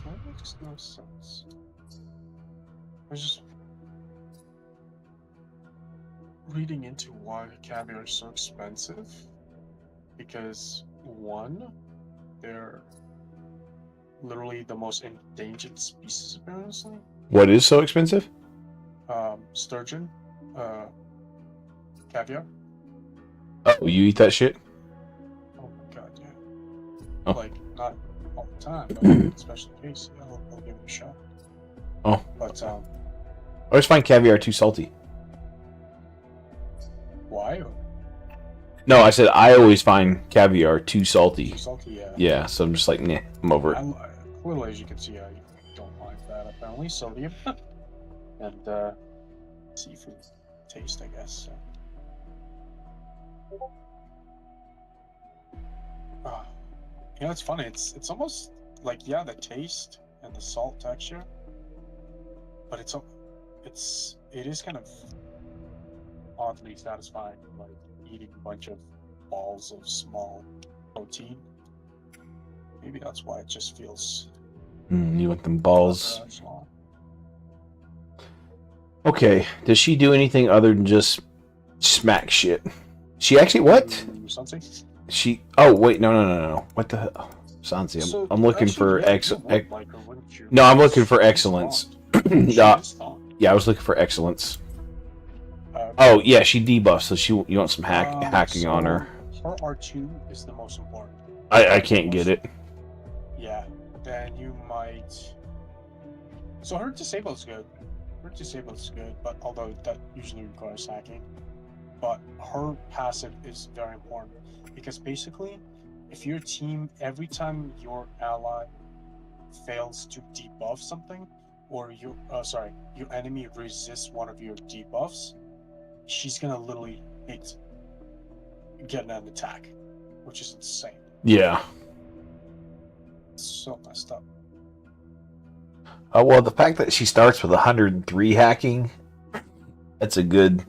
That makes no sense. I was just reading into why caviar is so expensive. Because, one, they're literally the most endangered species, apparently. What is so expensive? Sturgeon, caviar. Oh, you eat that shit? Oh my god, yeah. Oh. Like, not all the time, but in special case, I'll give it a shot. Oh. But, I always find caviar too salty. why? No, I said I always find caviar too salty. Too salty, yeah. Yeah, so I'm just like, nah, I'm over it. Clearly, as you can see, I don't like that, apparently. Sodium. And, seafood taste, I guess. So. It's funny. It's almost like, yeah, the taste and the salt texture, but it is kind of oddly satisfying, like eating a bunch of balls of small protein. Maybe that's why it just feels You want them balls? Upper echelon. Okay. Does she do anything other than just smack shit? She actually what? Something. She? Oh wait, no. What the hell? Sansi, So, I'm looking actually, for yeah, you would like her, wouldn't you? No, I'm looking for She's excellence. fun. She Nah, is fun. yeah, I was looking for excellence. Uh, Oh yeah, she debuffs, so you want some hacking on her. Her R2 is the most important. I can't get it. Yeah, then you might. So her disable is good. Her disable is good, but although that usually requires hacking. But her passive is very important because basically, if your team, every time your ally fails to debuff something, or your enemy resists one of your debuffs, she's gonna literally hate getting an attack, which is insane. Yeah. It's so messed up. Well, the fact that she starts with 103 hacking, that's a good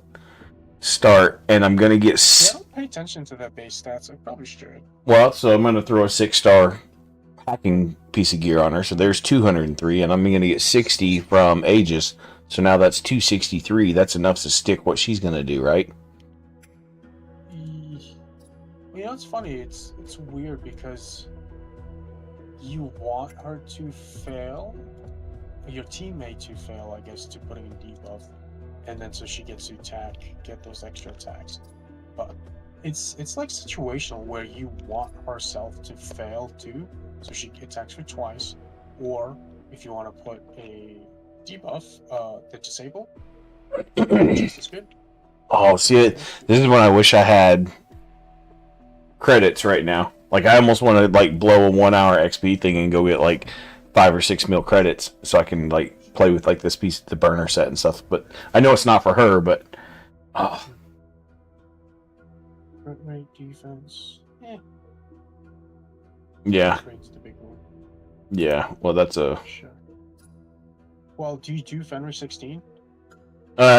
start. And I'm gonna get Yeah, I don't pay attention to that base stats. I probably should. well, so I'm gonna throw a 6-star hacking piece of gear on her. So there's 203, and I'm gonna get 60 from Aegis. So now that's 263. That's enough to stick what she's gonna do, right? You know, it's funny. It's weird because you want her to fail, your teammate to fail, I guess, to putting in debuff, and then so she gets to attack, get those extra attacks. But it's like situational where you want herself to fail too, so she attacks for twice, or if you want to put a debuff, the disable, just as good. Oh, see it. This is when I wish I had credits right now. Like I almost want to like blow a 1 hour XP thing and go get like 5 or 6 mil credits so I can like play with like this piece, the burner set and stuff. But I know it's not for her. But Crit rate, defense, yeah, rate's the big one. yeah. Well, that's a Sure. Well, do you do Fenrir 16?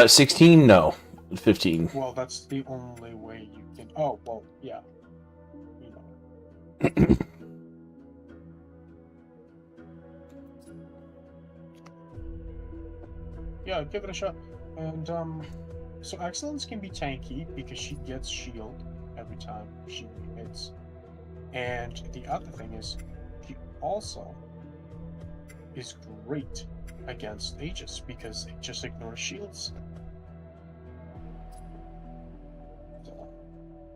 16. No, 15. Well, that's the only way you can. Oh, well, yeah. You know. Yeah, give it a shot. And so excellence can be tanky because she gets shield every time she hits. And the other thing is, she also is great against Aegis because it just ignores shields. So,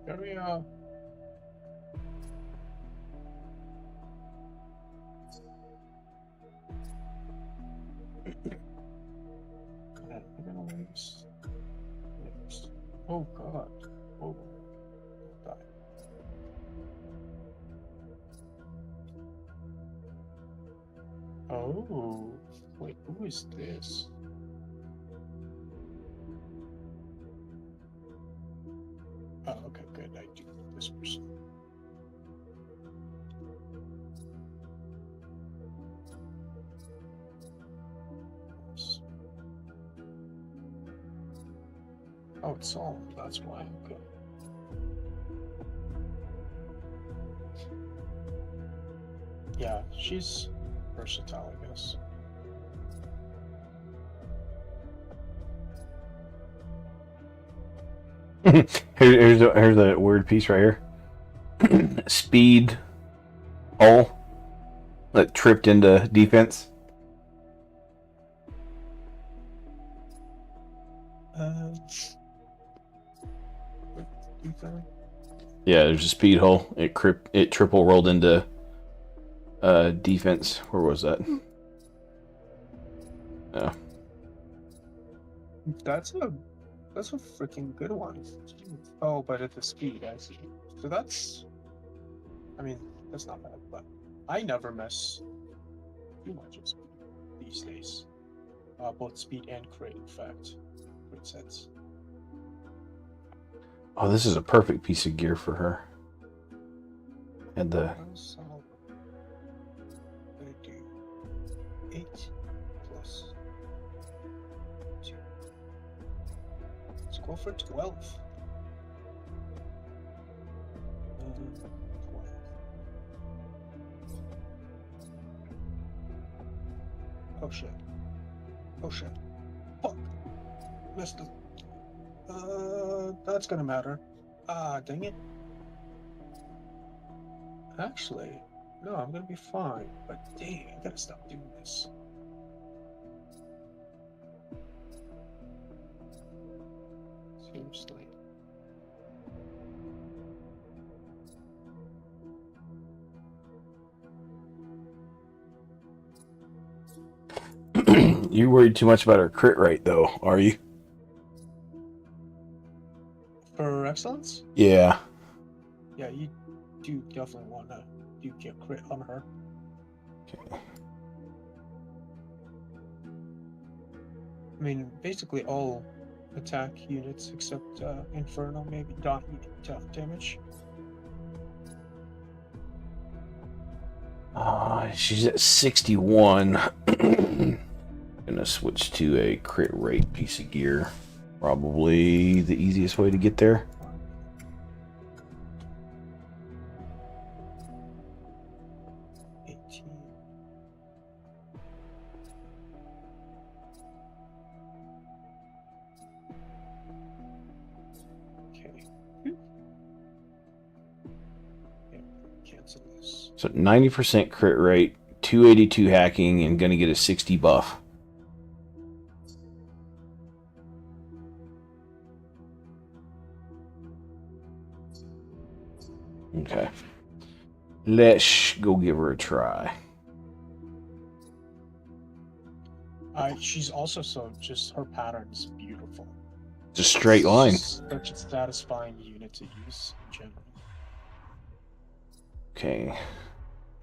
very Oh god. Oh. Die. Oh. Wait, who is this? Oh, okay, good. I do this person. Oh, it's all. That's why. Okay. Yeah, she's versatile, I guess. here's a word piece right here. Speed hole that tripped into defense. Yeah, there's a speed hole. It triple rolled into defense. Where was that? Oh. That's a freaking good one. Oh, but at the speed, I see. So that's, I mean, that's not bad. But I never mess too much of speed these days. Both speed and crit, in fact, crit sets. Oh, this is a perfect piece of gear for her. And the So, I'm gonna do 8 plus 2. Let's go for 12. 12. Oh shit. Oh shit. Fuck. Missed him. That's gonna matter. Ah, dang it. Actually, no, I'm gonna be fine. But dang, I gotta stop doing this. Seriously. You worried too much about her crit rate, though, are you? For excellence? Yeah. Yeah, you do definitely want to do get crit on her. Okay. I mean, basically all attack units except Inferno maybe don't eat tough damage. She's at 61. Gonna switch to a crit rate piece of gear. Probably the easiest way to get there. So 90% crit rate, 282 hacking, and gonna get a 60 buff. Okay. Let's go give her a try. She's also just her pattern is beautiful. It's a straight line. It's such a satisfying unit to use in general. Okay.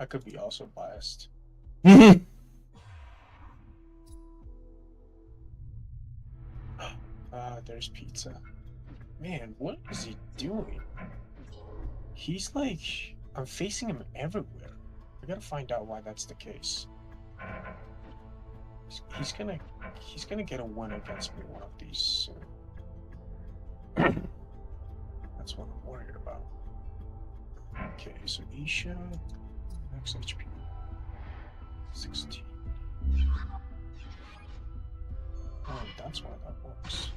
I could be also biased. There's pizza. Man, what is he doing? He's like, I'm facing him everywhere. I gotta find out why that's the case. He's gonna get a win against me one of these soon. That's what I'm worried about. Okay, so Isha, max HP, 16. Oh, that's why that works.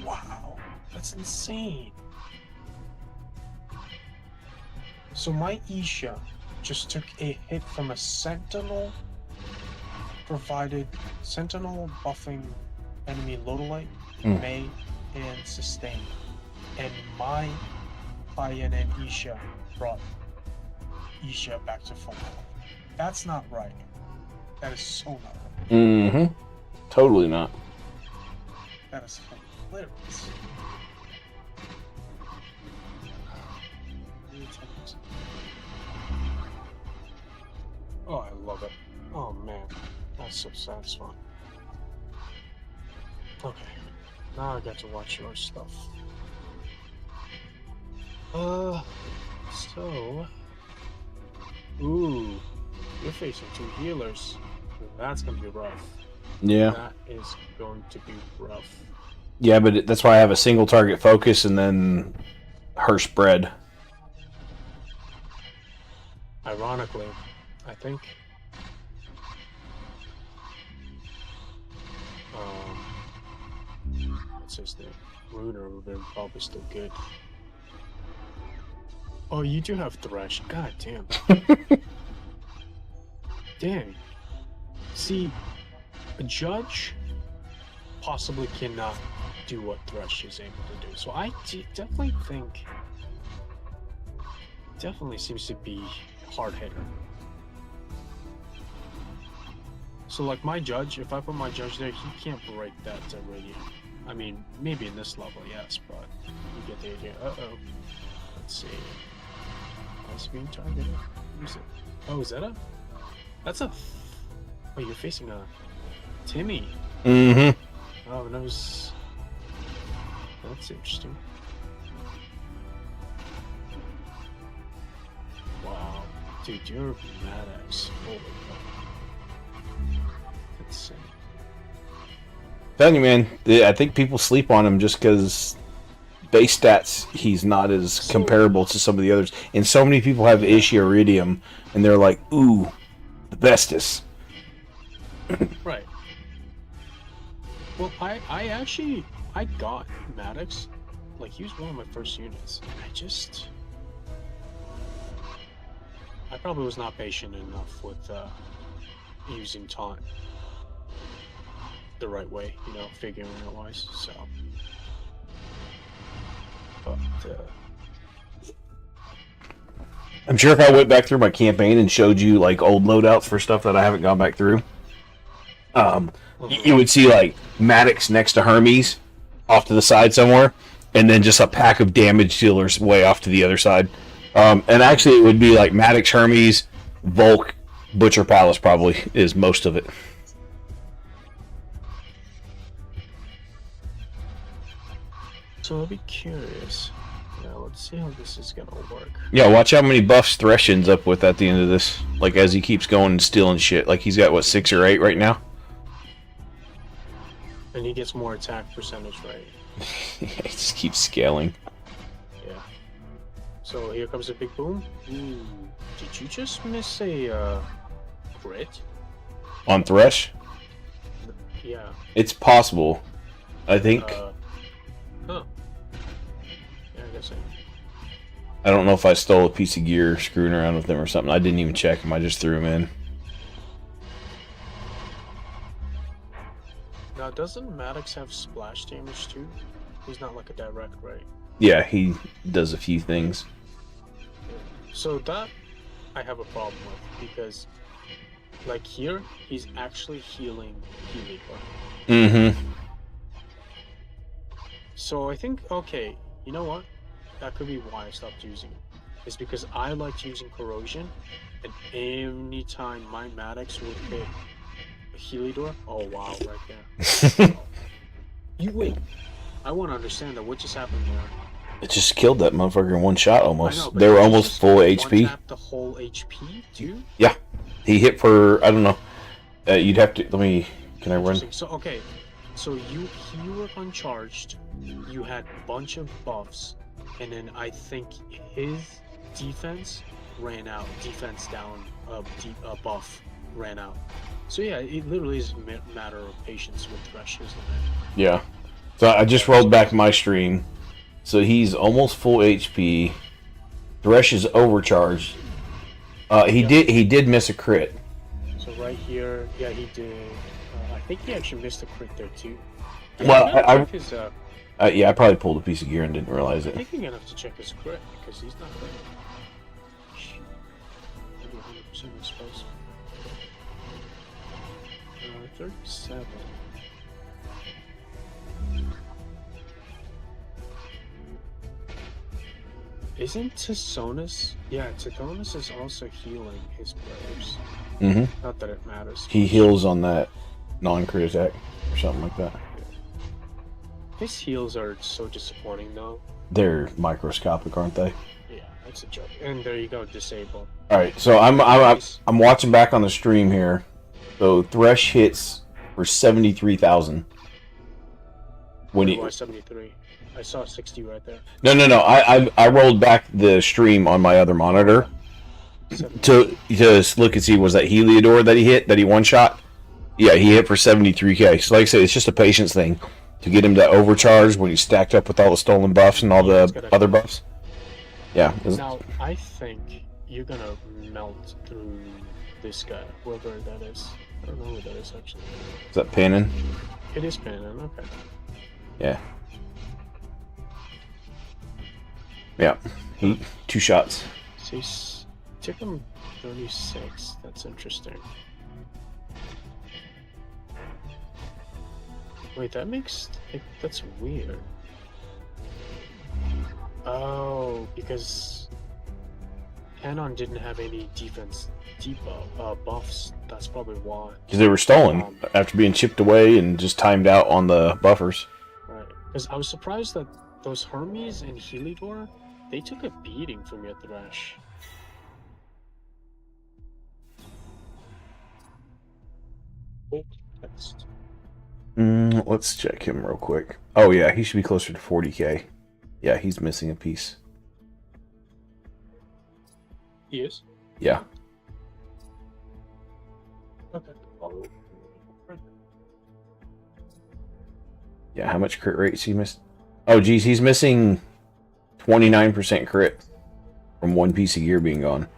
Wow, that's insane. So my Isha just took a hit from a Sentinel Sentinel buffing enemy Lodolite, May, and Sustain. And my INN Isha brought Isha back to full health. That's not right. That is so not right. Mm-hmm. Totally not. That is hilarious. Oh, I love it. Oh man, that's so satisfying. Okay, now I got to watch your stuff. Ooh, you're facing two healers. That's gonna be rough. Yeah. That is going to be rough. Yeah, but that's why I have a single target focus and then her spread. Ironically, I think what's his name? Runer would have been probably still good. Oh, you do have Thresh. God damn. Dang. See, a judge possibly cannot do what Thresh is able to do. So I definitely think, definitely seems to be hard hitter. So like my judge, if I put my judge there, he can't break that Radiant. I mean, maybe in this level, yes, but you get the idea. Uh-oh. Let's see. Is he being targeted? Who's it? Oh, is that a? That's a. Oh, you're facing a Timmy. Mm-hmm. Oh, that was. That's interesting. Wow, dude, you're Maddox. Holy fuck. insane. Telling you, man, I think people sleep on him just because base stats, he's not as comparable to some of the others. And so many people have Iridium, and they're like, ooh, the bestest. Right. Well, I got Maddox. Like, he was one of my first units. I probably was not patient enough with using taunt the right way, figuring it wise. So, but I'm sure if I went back through my campaign and showed you like old loadouts for stuff that I haven't gone back through, you would see like Maddox next to Hermes off to the side somewhere, and then just a pack of damage dealers way off to the other side. And actually, it would be like Maddox, Hermes, Volk, Butcher Palace probably is most of it. So I'll be curious. Now let's see how this is gonna work. Yeah, watch how many buffs Thresh ends up with at the end of this. Like as he keeps going and stealing shit. Like he's got what, 6 or 8 right now? And he gets more attack percentage, right? He just keeps scaling. Yeah. So here comes a big boom. Ooh, did you just miss a crit? On Thresh? Yeah. It's possible. I think. Huh. Yeah, I guess I don't know if I stole a piece of gear screwing around with them or something. I didn't even check them. I just threw them in. Now, doesn't Maddox have splash damage too? He's not like a direct, right? Yeah, he does a few things. So that I have a problem with because, like here, he's actually healing Heliodor. Mm-hmm. So I think, okay, you know what? That could be why I stopped using it. It's because I liked using Corrosion, and anytime my Maddox would hit Heliodor, oh wow, right there. You wait. I want to understand that. What just happened there? It just killed that motherfucker in one shot almost. I know, but They were did you almost just full one HP. tap the whole HP too? Yeah. He hit for, I don't know. You'd have to, let me, can I run? So okay, so you were uncharged. You had a bunch of buffs, and then I think his defense ran out. Defense down, buff ran out. So yeah, it literally is a matter of patience with Thresh, isn't it? Yeah. So I just rolled back my stream. So he's almost full HP. Thresh is overcharged. He did miss a crit. So right here, yeah, he did. I think he actually missed a crit there too. Well, I I probably pulled a piece of gear and didn't realize it. think you're gonna have to check his crit because he's not good. Maybe 100% exposed. 37. Isn't Tisonus? Yeah, Tisonus is also healing his players. Mm-hmm. Not that it matters. He heals on that non-crit attack or something like that. His heals are so disappointing, though. They're microscopic, aren't they? Yeah, that's a joke. And there you go, disable. All right, so I'm watching back on the stream here. So Thresh hits for 73,000. When he 73. I saw 60 right there. no, I rolled back the stream on my other monitor to look and see was that Heliodor that he one shot. Yeah, he hit for 73k. So like I said, it's just a patience thing to get him to overcharge when he's stacked up with all the stolen buffs and all the other buffs. Yeah. Now I think you're gonna melt through this guy, whoever that is. I don't know who that is actually. Is that Panin? It is Panin, okay. Yeah. Yeah. He 2 shots. So he's took him 36. That's interesting. Wait, that's weird. Oh, because Panon didn't have any defense buffs. That's probably why. Because they were stolen after being chipped away and just timed out on the buffers. Right. Because I was surprised that those Hermes and Heliodor, they took a beating from your Thresh. Oh, Next. Let's check him real quick. Oh yeah, he should be closer to 40k. Yeah, he's missing a piece. He is? Yeah. Okay. Yeah, how much crit rate is he missed? Oh geez, he's missing 29% crit from one piece of gear being gone.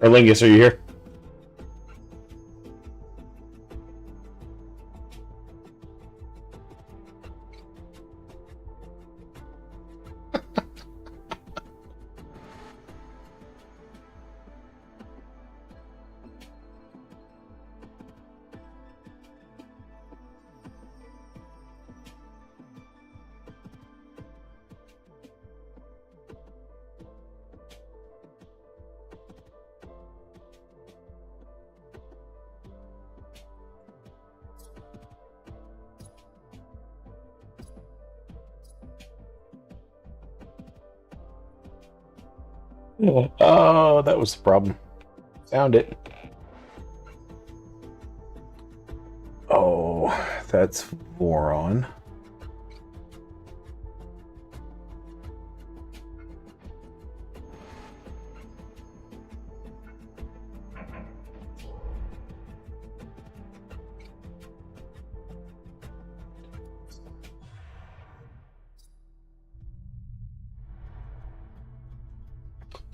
Erlingus, are you here? Oh, that was the problem. Found it. Oh, that's Voron.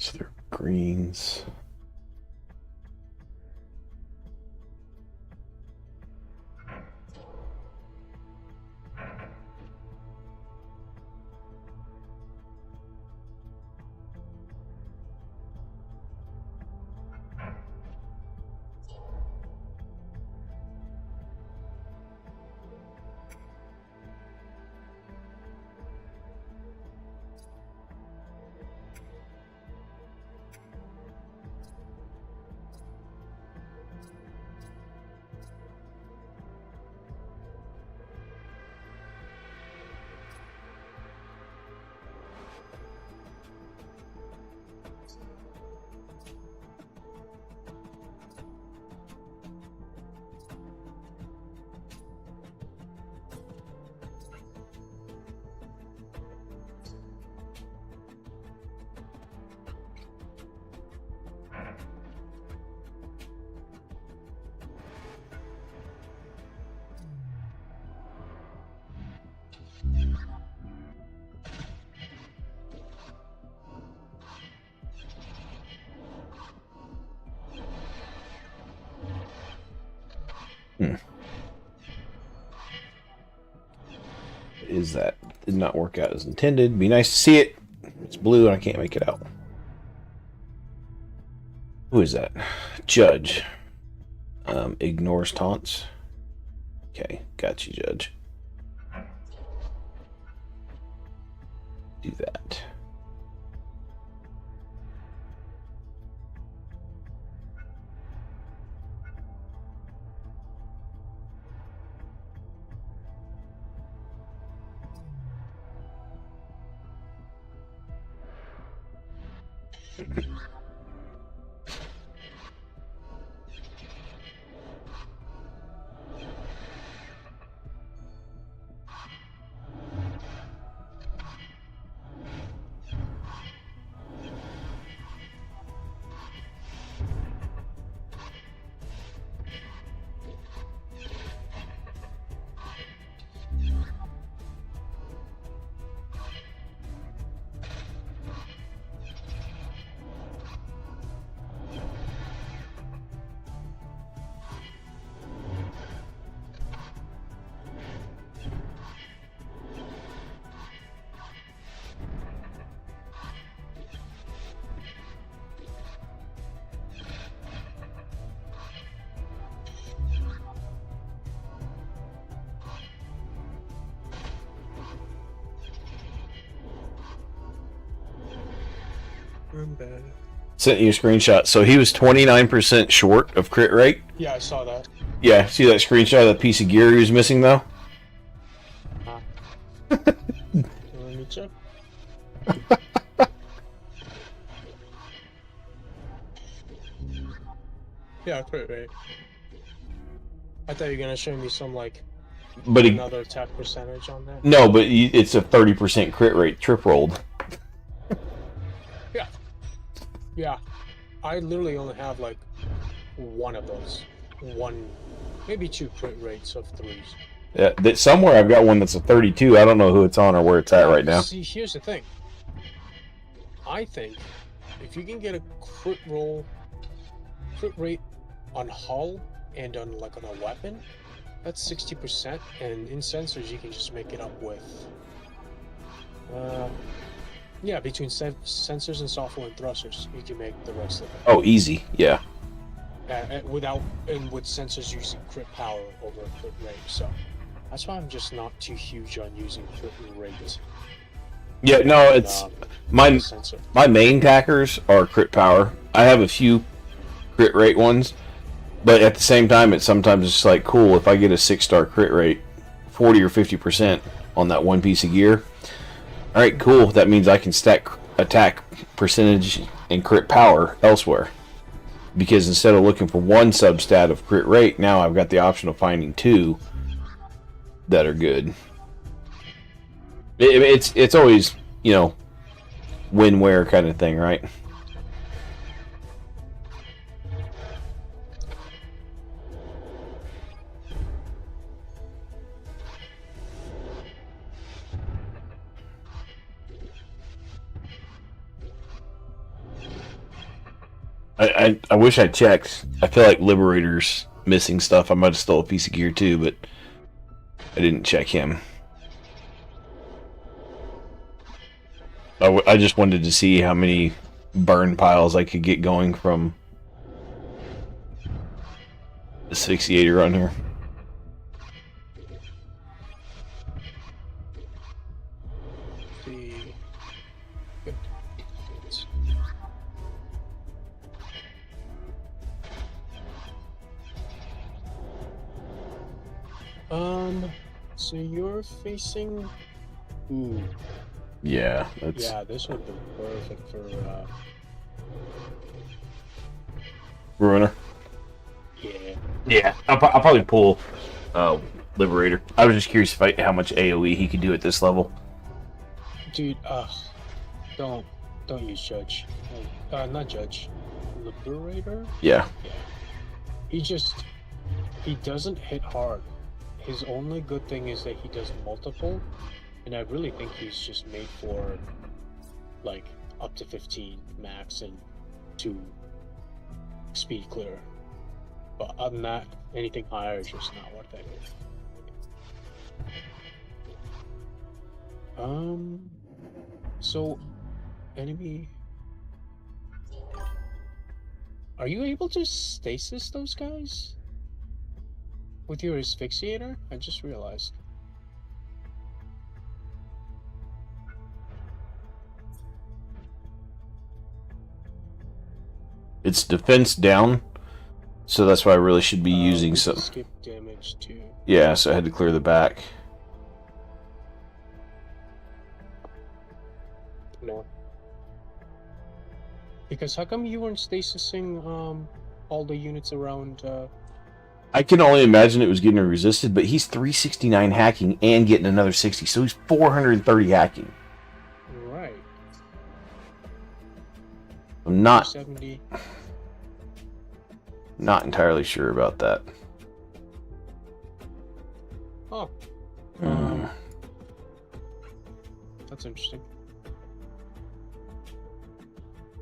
So they're greens. Is that did not work out as intended. Be nice to see it. It's blue and I can't make it out. Who is that? Judge. Ignores taunts. Okay, got you, Judge. Do that. I'm bad. Sent you a screenshot. So he was 29% short of crit rate. Yeah, I saw that. Yeah, see that screenshot of the piece of gear he was missing though? Let me check. Yeah, crit rate. I thought you were gonna show me some like But he, another attack percentage on that. no, but it's a 30% crit rate trip rolled. Yeah, I literally only have like one of those. One, maybe two crit rates of threes. Yeah, that somewhere I've got one that's a 32. I don't know who it's on or where it's at right now. See, here's the thing. I think if you can get a crit rate on hull and on like on a weapon, that's 60%, and in sensors you can just make it up with. Yeah, between sensors and software and thrusters, you can make the rest of it. Oh, easy. Yeah. With sensors using crit power over crit rate, so that's why I'm just not too huge on using crit rate. Yeah, no, it's my Sensor. my main tackers are crit power. I have a few crit rate ones, but at the same time, it's sometimes just like cool if I get a 6-star crit rate, 40 or 50% on that one piece of gear. All right, cool. That means I can stack attack percentage and crit power elsewhere. Because instead of looking for one substat of crit rate, now I've got the option of finding two that are good. It's always, you know, win-where kind of thing, right? I wish I checked. I feel like Liberator's missing stuff. I might have stole a piece of gear too, but I didn't check him. I just wanted to see how many burn piles I could get going from asphyxiator on here. So you're facing. Ooh. Yeah, that's. Yeah, this would be perfect for. Ruiner. Yeah. Yeah, I'll probably pull Liberator. I was just curious how much AoE he could do at this level. Dude, don't use Judge. Not Judge. Liberator? Yeah. He doesn't hit hard. His only good thing is that he does multiple, and I really think he's just made for, like, up to 15 max and 2 speed clear. But other than that, anything higher is just not worth it. So, enemy... Are you able to stasis those guys? With your asphyxiator? I just realized. It's defense down, so that's why I really should be using some. Skip damage too. Yeah, so I had to clear the back. No. Because how come you weren't stasising all the units around? I can only imagine it was getting resisted, but he's 369 hacking and getting another 60, so he's 430 hacking. Right. I'm not 70. not entirely sure about that. Oh. That's interesting.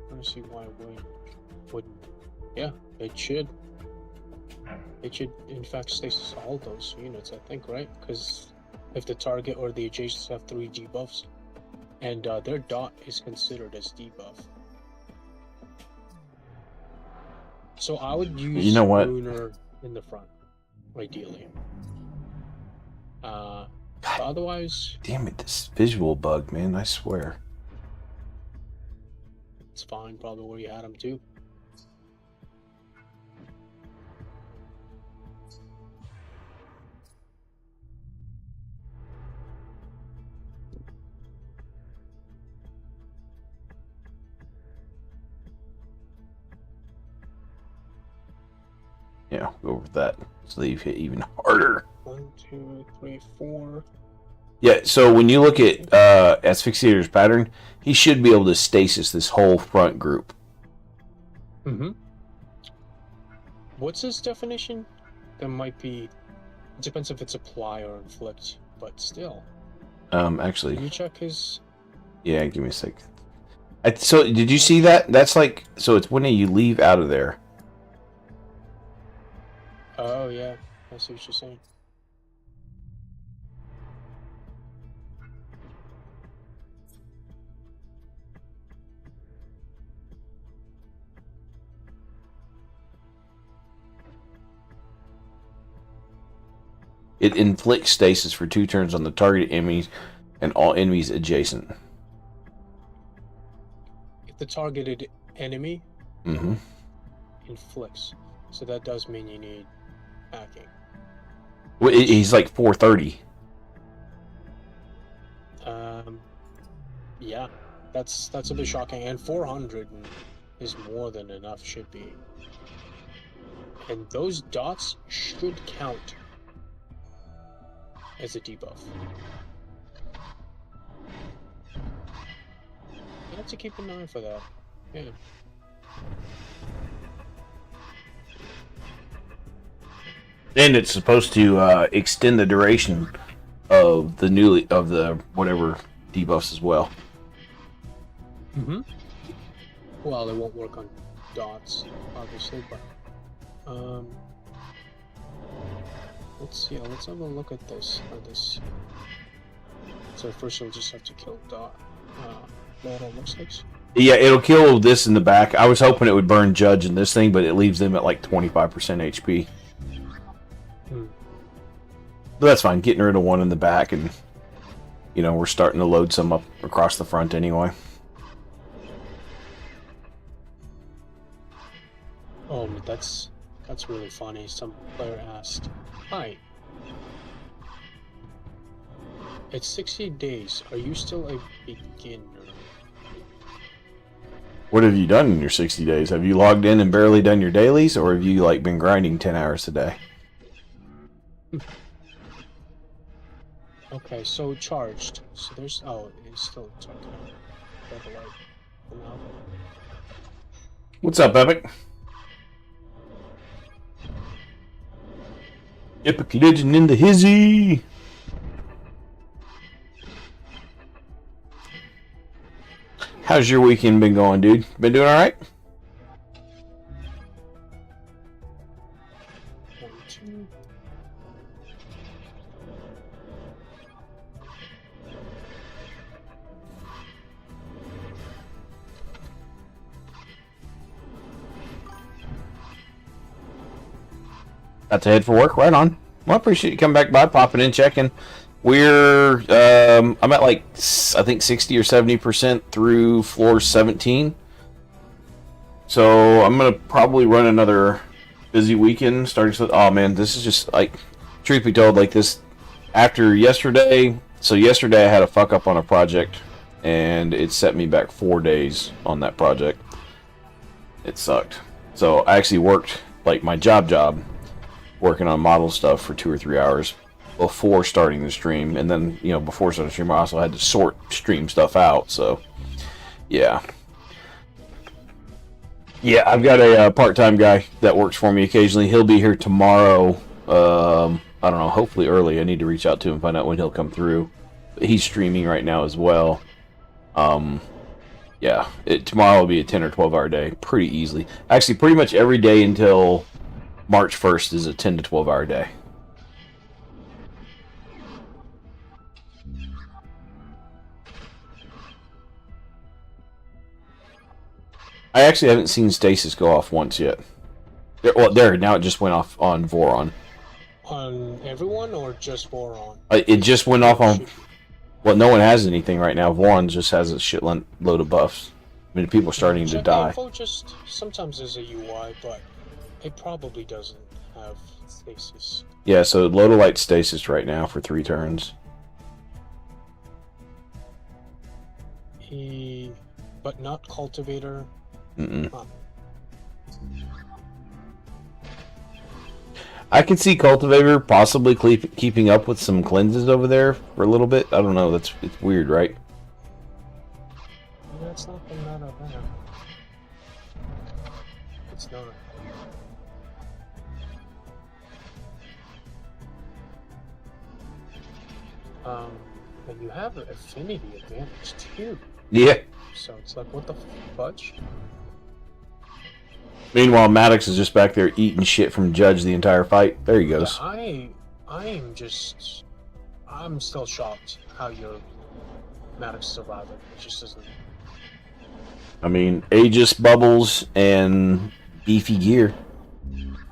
Let me see why it wouldn't. Yeah, it should. It should, in fact, stasis all those units, I think, right? Because if the target or the adjacents have 3 debuffs, and their dot is considered as debuff. So I would use You know what? Runer in the front, ideally. But otherwise... Damn it, this visual bug, man, I swear. It's fine, probably where you had him too. Yeah, go over that. So you hit even harder. 1, 2, 3, 4. Yeah, so when you look at Asphyxiator's pattern, he should be able to stasis this whole front group. Mm-hmm. What's his definition? That might be. It depends if it's apply or inflict, but still. Can Actually, you check his? yeah, give me a sec. So, did you see that? That's like, so it's when you leave out of there. Oh yeah, I see what you're saying. It inflicts stasis for 2 turns on the target enemies and all enemies adjacent. If the targeted enemy Mm-hmm. inflicts, so that does mean you need hacking. Well, he's like 430. Yeah, that's a bit shocking, and 400 is more than enough, should be. And those dots should count as a debuff. You have to keep an eye for that. Yeah. And it's supposed to extend the duration of the whatever debuffs as well. Mm-hmm. Well, it won't work on dots, obviously, but let's see. Let's have a look at this. So first, we'll just have to kill dot. What it looks like. Yeah, it'll kill this in the back. I was hoping it would burn Judge in this thing, but it leaves them at like 25% HP. But that's fine. Getting rid of one in the back, and we're starting to load some up across the front anyway. Oh, that's really funny. Some player asked, "Hi, it's 60 days. Are you still a beginner?" What have you done in your 60 days? Have you logged in and barely done your dailies, or have you been grinding 10 hours a day? Okay, so charged. So there's it's still talking about the light. No. What's up, Epic? Epic Legend in the hizzy. How's your weekend been going, dude? Been doing all right? 1, 2. Got to head for work. Right on. Well, I appreciate you coming back by, popping in, checking. We're I'm at I think 60 or 70% through floor 17. So I'm gonna probably run another busy weekend. Oh man, this is just truth be told, this after yesterday. So yesterday I had a fuck up on a project, and it set me back 4 days on that project. It sucked. So I actually worked my job. Working on model stuff for 2 or 3 hours before starting the stream, and then before starting the stream I also had to sort stream stuff out. So yeah, I've got a part-time guy that works for me occasionally. He'll be here tomorrow. I don't know, hopefully early. I need to reach out to him and find out when he'll come through. But he's streaming right now as well. Yeah, tomorrow will be a 10 or 12 hour day pretty easily. Actually, pretty much every day until March 1st is a 10 to 12 hour day. I actually haven't seen stasis go off once yet. Now it just went off on Voron. On everyone or just Voron? It just went off on... Well, no one has anything right now. Voron just has a shitload of buffs. I mean, people are starting to Check die. info, just sometimes there's a UI, but it probably doesn't have stasis. Yeah, so Lodolite stasis right now for 3 turns. But not cultivator. Mm-mm. Huh. I could see Cultivator possibly keeping up with some cleanses over there for a little bit. I don't know. It's weird, right? Yeah, it's not the matter there. It's not. And you have an affinity advantage too. Yeah. So it's like, what the fudge? Meanwhile, Maddox is just back there eating shit from Judge the entire fight. There he goes. Yeah, I'm still shocked how your Maddox survived it. It just doesn't. I mean, Aegis, Bubbles, and beefy gear.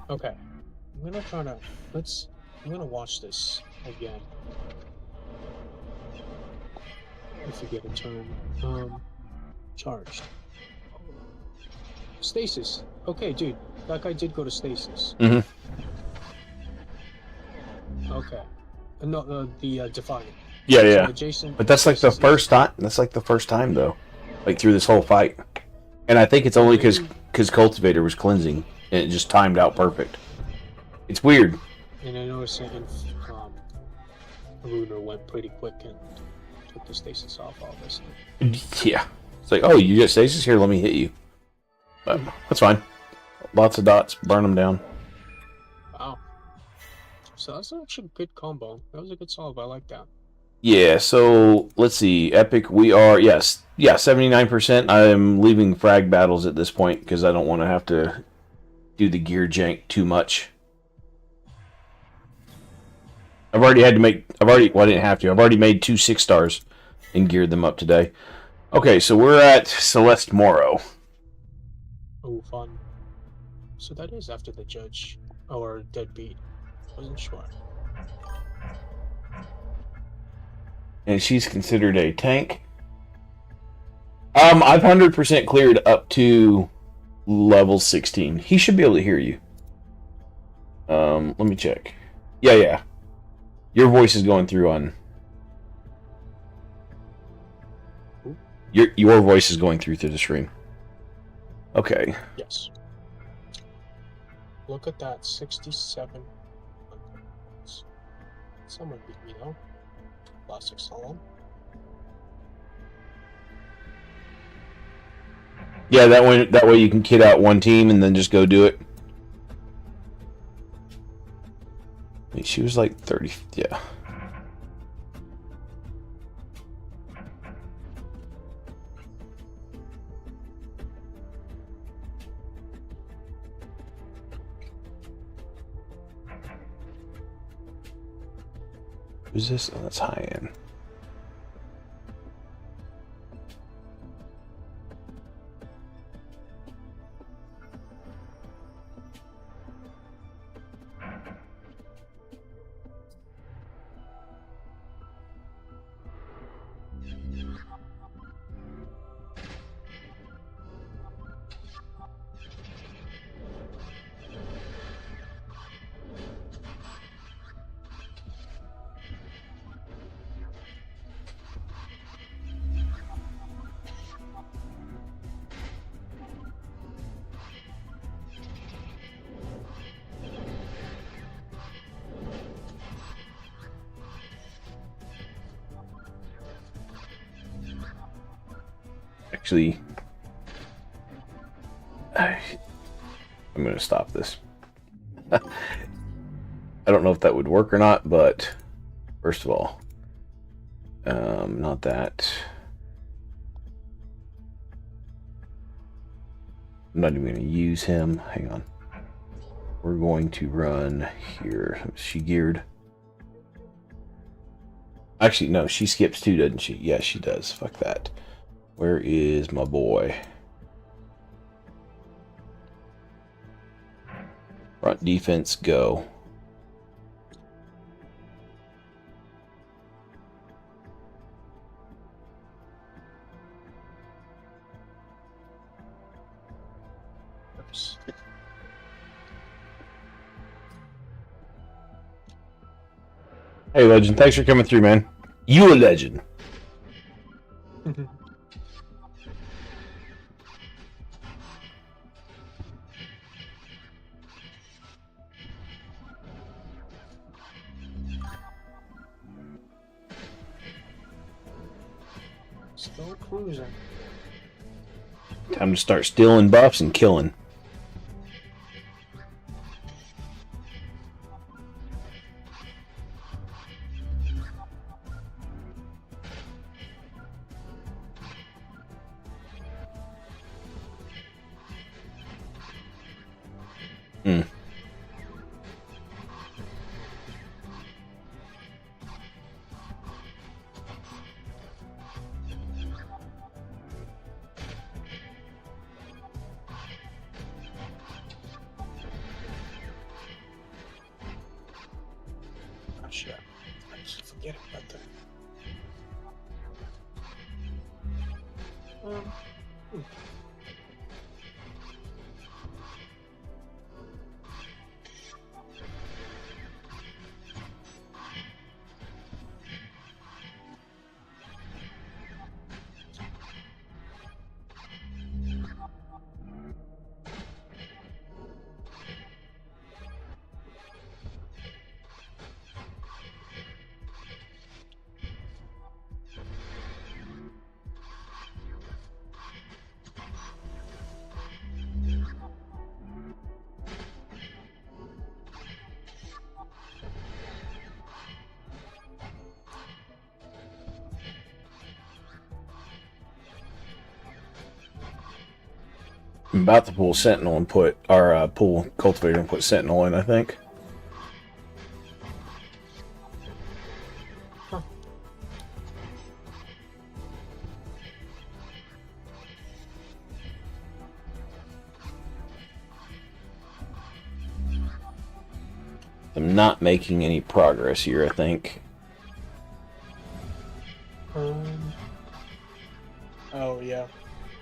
Okay, I'm gonna watch this again. If you get a turn, charged. Stasis. Okay, dude, that guy did go to stasis. Mm-hmm. Okay, no, the Defiant. Yeah, So yeah. adjacent But that's like the stasis first time. That's like the first time though, like through this whole fight. And I think it's only because Cultivator was cleansing and it just timed out perfect. It's weird. And I noticed that Runer went pretty quick and took the stasis off, obviously. Yeah. It's like, oh, you get stasis here. Let me hit you. But that's fine. Lots of dots. Burn them down. Wow. So that's actually a good combo. That was a good solve. I like that. Yeah, so let's see. Epic, we are, yes. Yeah, 79%. I am leaving frag battles at this point because I don't want to have to do the gear jank too much. Well, I didn't have to. I've already made 2 6-stars and geared them up today. Okay, so we're at Celeste Morrow. Oh, fun. So that is after the Judge or Deadbeat. Wasn't sure. And she's considered a tank. I've 100% cleared up to level 16. He should be able to hear you. Let me check. Yeah. Your voice is going through on... Your voice is going through the stream. Okay. Yes. Look at that, 67. Someone beat me though. Plastic Salon. Yeah, that way you can kit out one team and then just go do it. Wait, she was like 30. Yeah. Who's this? Oh, that's high end. Actually, I'm going to stop this. I don't know if that would work or not, but first of all, not that. I'm not even going to use him. Hang on. We're going to run here. Is she geared? Actually, no, she skips 2, doesn't she? Yeah, she does. Fuck that. Where is my boy? Front defense, go. Hey, Legend. Thanks for coming through, man. You a legend. Still cruising. Time to start stealing buffs and killing. Oh shit. I just forget about that. I'm about to pull Sentinel and put, or pull Cultivator and put Sentinel in, I think. I'm not making any progress here, I think. Oh yeah,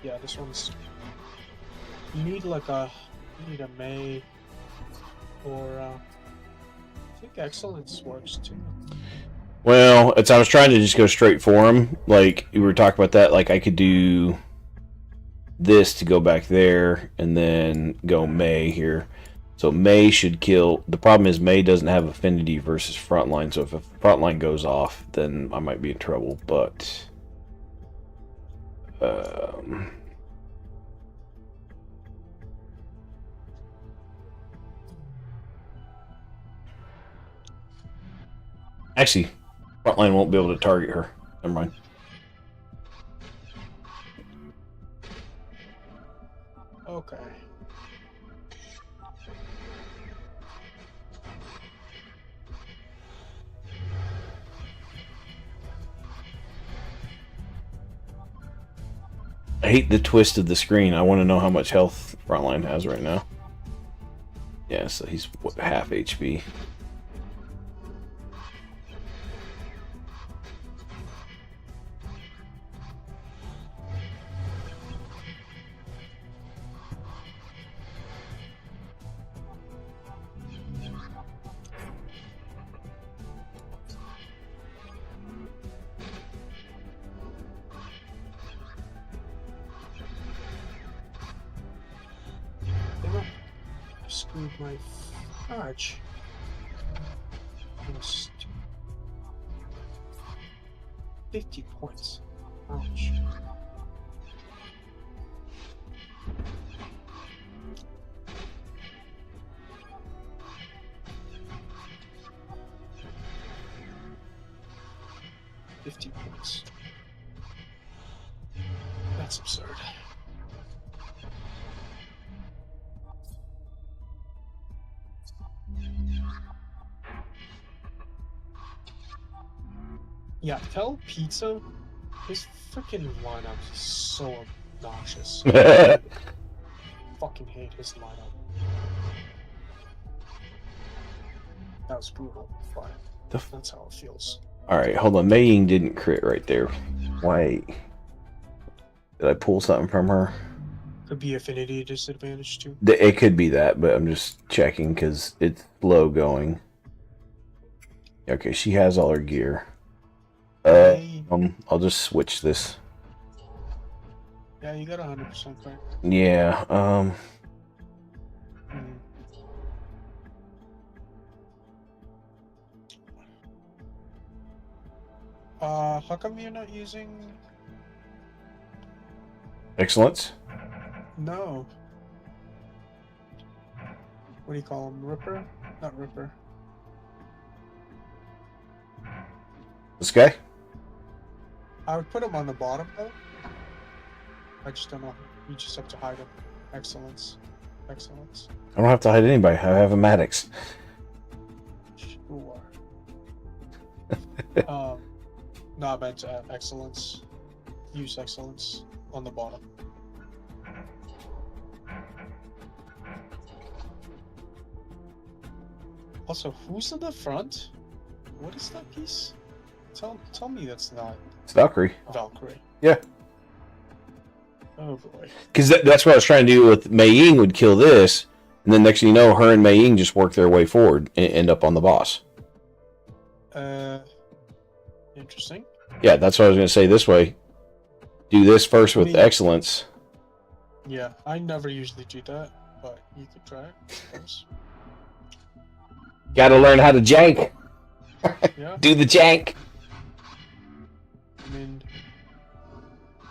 yeah. This one's. You need like a. You need a May, or I think Excellence works too. Well, I was trying to just go straight for him. Like, we were talking about that. Like, I could do this to go back there, and then go May here. So May should kill. The problem is May doesn't have affinity versus frontline. So if a frontline goes off, then I might be in trouble. But actually, frontline won't be able to target her. Never mind. Okay. I hate the twist of the screen. I want to know how much health frontline has right now. Yeah, so he's what, half HP. Screwed my fudge. Almost 50 points. Ouch. $50. That's absurd. Yeah, tell Pizza his freaking lineup is so obnoxious. Fucking hate his lineup. That was brutal, but that's how it feels. Alright, hold on. Mei Ying didn't crit right there. Wait. Did I pull something from her? Could be affinity disadvantage too. It could be that, but I'm just checking because it's low going. Okay, she has all her gear. Hey. I'll just switch this. Yeah, you got 100% correct. Yeah, Hmm. How come you're not using? excellence. No. What do you call him? Ripper? Not Ripper. This guy? I would put him on the bottom though. I just don't know. You just have to hide him. Excellence. Excellence. I don't have to hide anybody. I have a Maddox. Sure. No, I meant excellence. Use excellence on the bottom. Also, who's in the front? What is that piece? Tell me that's not It's Valkyrie. Valkyrie. Yeah. Oh boy. Because that's what I was trying to do with Mei Ying would kill this, and then next thing you know, her and Mei Ying just work their way forward and end up on the boss. Interesting. Yeah, that's what I was going to say this way. Do this first with Me- excellence. Yeah, I never usually do that, but you could try it. Of course. Gotta learn how to jank. Yeah, Do the jank. I mean,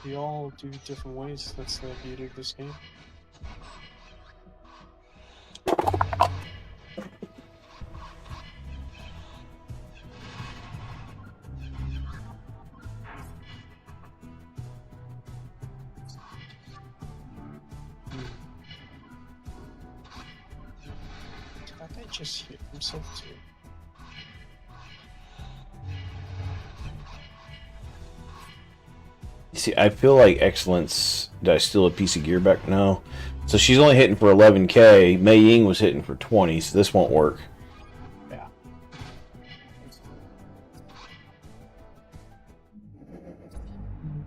we all do different ways. That's the beauty of this game. That guy just hit himself too. See, I feel like excellence. Did I steal a piece of gear back? No. So she's only hitting for 11k. Mei Ying was hitting for 20, so this won't work. Yeah.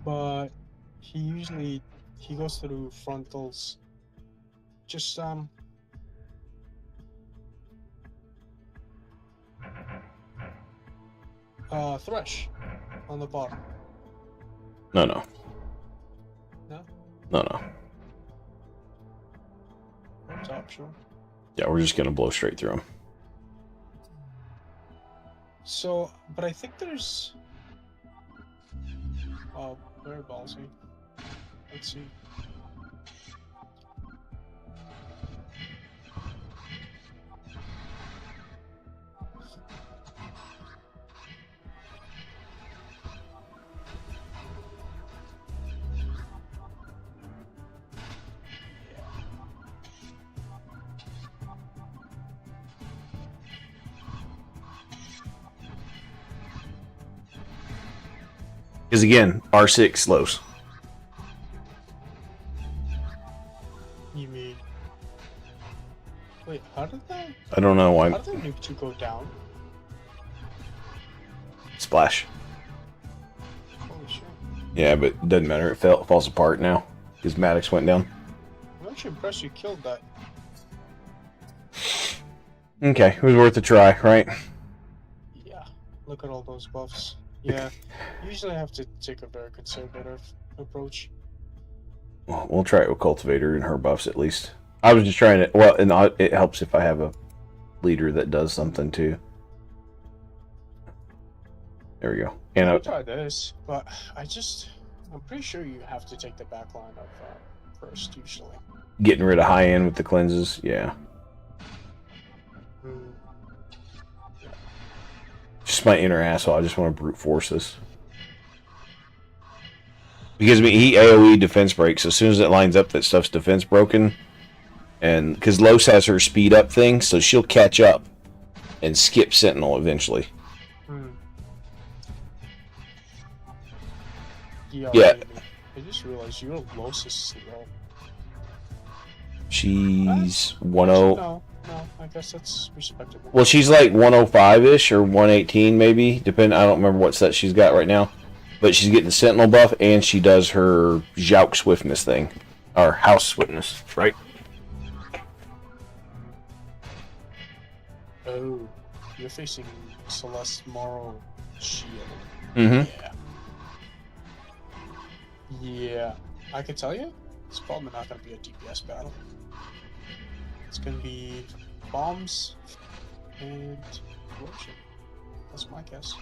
But he goes through frontals. Just Thresh on the bottom. No. No? No. That's optional. Yeah, we're just gonna blow straight through him. So, but I think there's. Oh, very ballsy. Let's see. Because again, R6 slows. You mean? Wait, how did that? I don't know How why. did that nuke 2 go down? Splash. Holy shit! Yeah, but it doesn't matter. It falls apart now. Because Maddox went down. I'm actually impressed you killed that. Okay, it was worth a try, right? Yeah. Look at all those buffs. Yeah. Usually I have to take a very conservative approach. Well, we'll try it with Cultivator and her buffs at least. I was just trying to. Well, and it helps if I have a leader that does something too. There we go. And I'll try this, but I'm pretty sure you have to take the back line of first usually. getting rid of high end with the cleanses. Yeah. Hmm. Just my inner asshole. I just want to brute force this. Because I mean, he AoE defense breaks. As soon as it lines up, that stuff's defense broken. And because Los has her speed up thing, so she'll catch up and skip Sentinel eventually. Hmm. Yeah. I just realized your Los is slow. She's 10. No, I guess that's respectable. Well, she's like 105-ish or 118 maybe. Depending, I don't remember what set she's got right now. But she's getting the Sentinel buff, and she does her Jouk Swiftness thing. Or House Swiftness, right? Oh. you're facing Celeste Morrow Shield. Mm-hmm. Yeah. Yeah. I can tell you, it's probably not going to be a DPS battle. It's going to be bombs and corruption. That's my guess.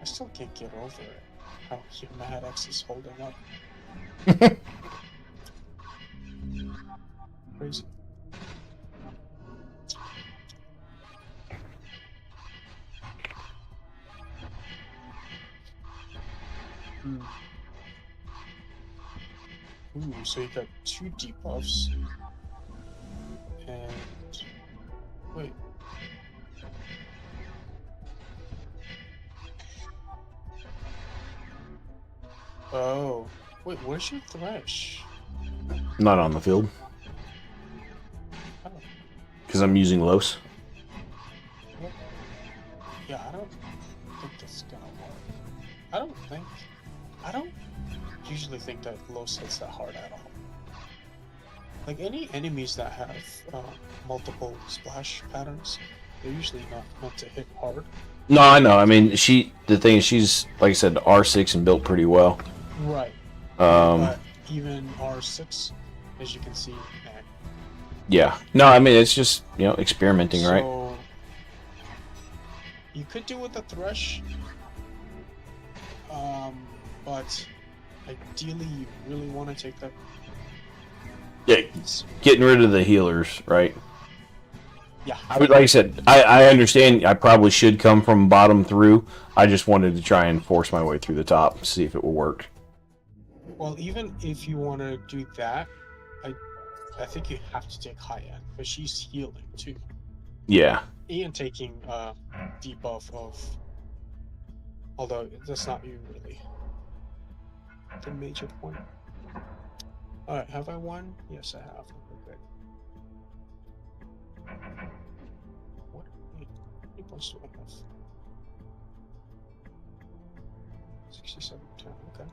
I still can't get over it. How Mad X is holding up. Crazy. Ooh, so you got 2 debuffs. And wait. Oh, wait, where's your Thresh? Not on the field. Oh, Because I'm using Los. what? Yeah, I don't think that's gonna work. I don't usually think that Los hits that hard at all. Like any enemies that have multiple splash patterns, they're usually not meant to hit hard. No, I know. I mean, the thing is, she's, like I said, R6 and built pretty well. Right. Um, But even R6, as you can see, yeah. No, I mean, it's just, experimenting, right? so you could do with the Thresh, but ideally you really want to take that. Yeah, getting rid of the healers, right? Yeah. Like I said, I understand I probably should come from bottom through. I just wanted to try and force my way through the top, see if it will work. Well, even if you want to do that, I think you have to take high end, but she's healing too. Yeah. And taking debuff of, although that's not you really. The major point. All right, have I won? Yes, I have. Okay. What? Wait, how many points do I have? 67, 10. Okay.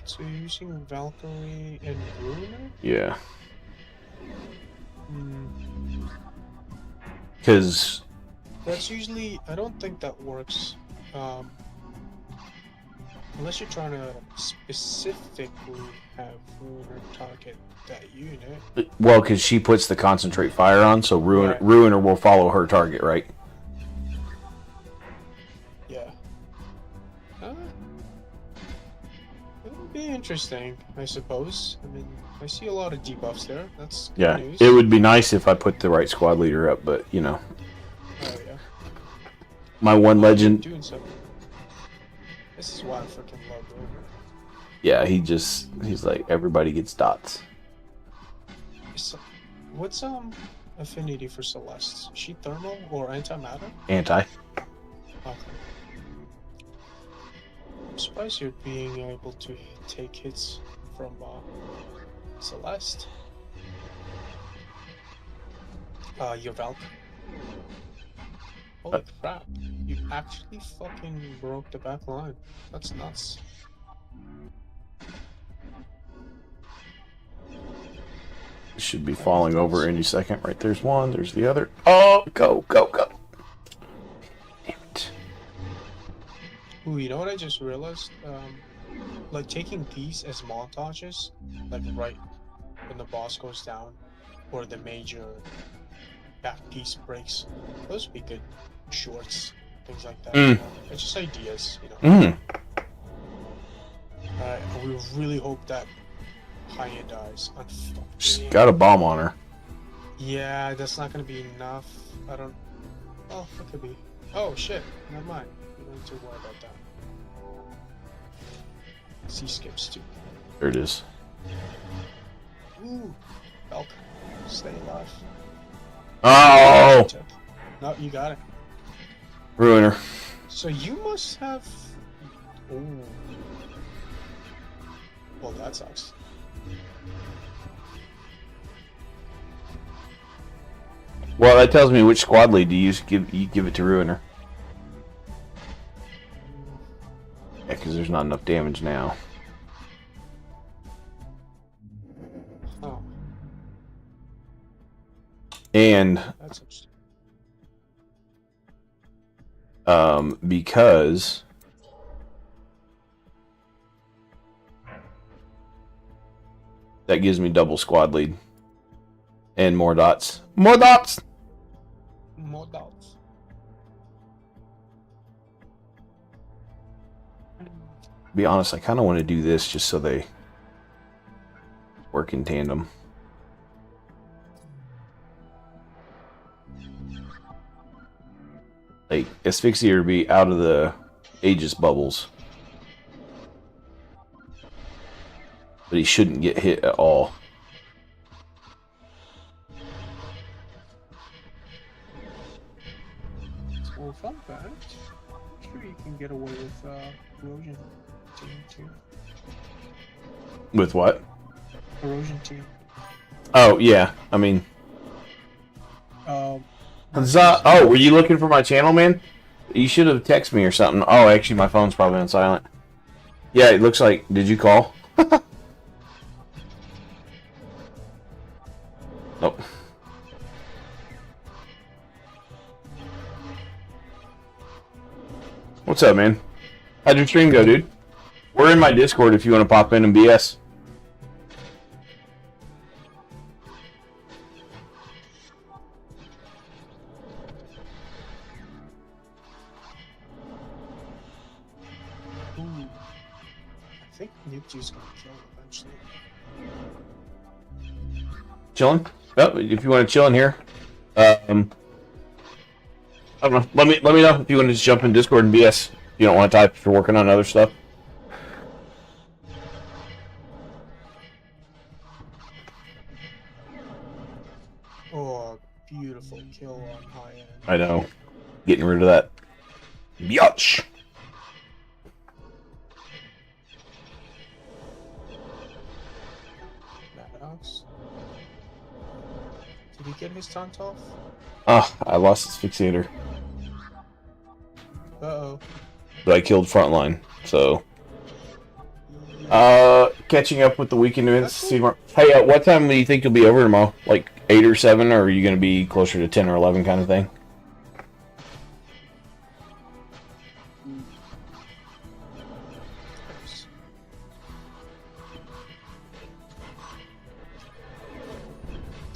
So you're using Valkyrie and Ruiner? Yeah. Hmm. Because, That's usually, I don't think that works. Unless you're trying to specifically have Ruiner target that unit. well, because she puts the concentrate fire on, so Right. Ruiner will follow her target, right? Yeah. It would be interesting, I suppose. I mean, I see a lot of debuffs there. That's good Yeah. news. It would be nice if I put the right squad leader up, but, Oh, yeah. my one legend, Doing something. This is why I freaking love Ruiner. yeah, he's like, everybody gets dots. What's affinity for Celeste? Is she thermal or antimatter? Anti. Okay. I'm surprised you're being able to take hits from Celeste. Your Valk. Holy crap. You actually fucking broke the back line. That's nuts. Should be falling over any second. Right, there's one, there's the other. Oh, go, go, go. Damn it. Ooh, you know what I just realized? Like taking these as montages, like right when the boss goes down, or the major back piece breaks, those would be good shorts, things like that. Mm. It's just ideas, you know. Mm. Alright, we really hope that Haya dies. She's got a bomb on her. Yeah, that's not gonna be enough. I don't. Oh, that could be. Oh shit, never mind. We don't need to worry about that. C skips too. There it is. Ooh, Belk, stay alive. Oh! No, you got it. Ruiner. So you must have. Ooh. Well, that sucks. Well, that tells me which squad lead to use. You give it to Ruiner. Yeah, because there's not enough damage now. Oh, And that's interesting. because that gives me double squad lead and more dots. More dots. More doubts. Be honest, I kind of want to do this just so they work in tandem. Like, Asphyxiator to be out of the Aegis bubbles. But he shouldn't get hit at all. Well, fun fact. I'm sure you can get away with Erosion Team too. With what? Erosion Team. Oh, yeah. I mean... Um, Oh, were you looking for my channel, man? You should have texted me or something. Oh, actually, my phone's probably on silent. Yeah, it looks like... Did you call? Nope. What's up, man? How'd your stream go, dude? We're in my Discord if you want to pop in and BS. ooh, I think Mewtwo's gonna kill him eventually. Chilling? Oh, if you want to chill in here. I don't know. Let me know if you want to just jump in Discord and BS. If you don't want to type if you're working on other stuff. Oh, beautiful kill on high end. I know. Getting rid of that. Biatch! Maddox. Did he get his taunt off? Ah, I lost Asphyxiator. Uh-oh. But I killed Frontline, so... catching up with the weekend events. See more. Hey, what time do you think you'll be over tomorrow? Like 8 or 7, or are you going to be closer to 10 or 11 kind of thing?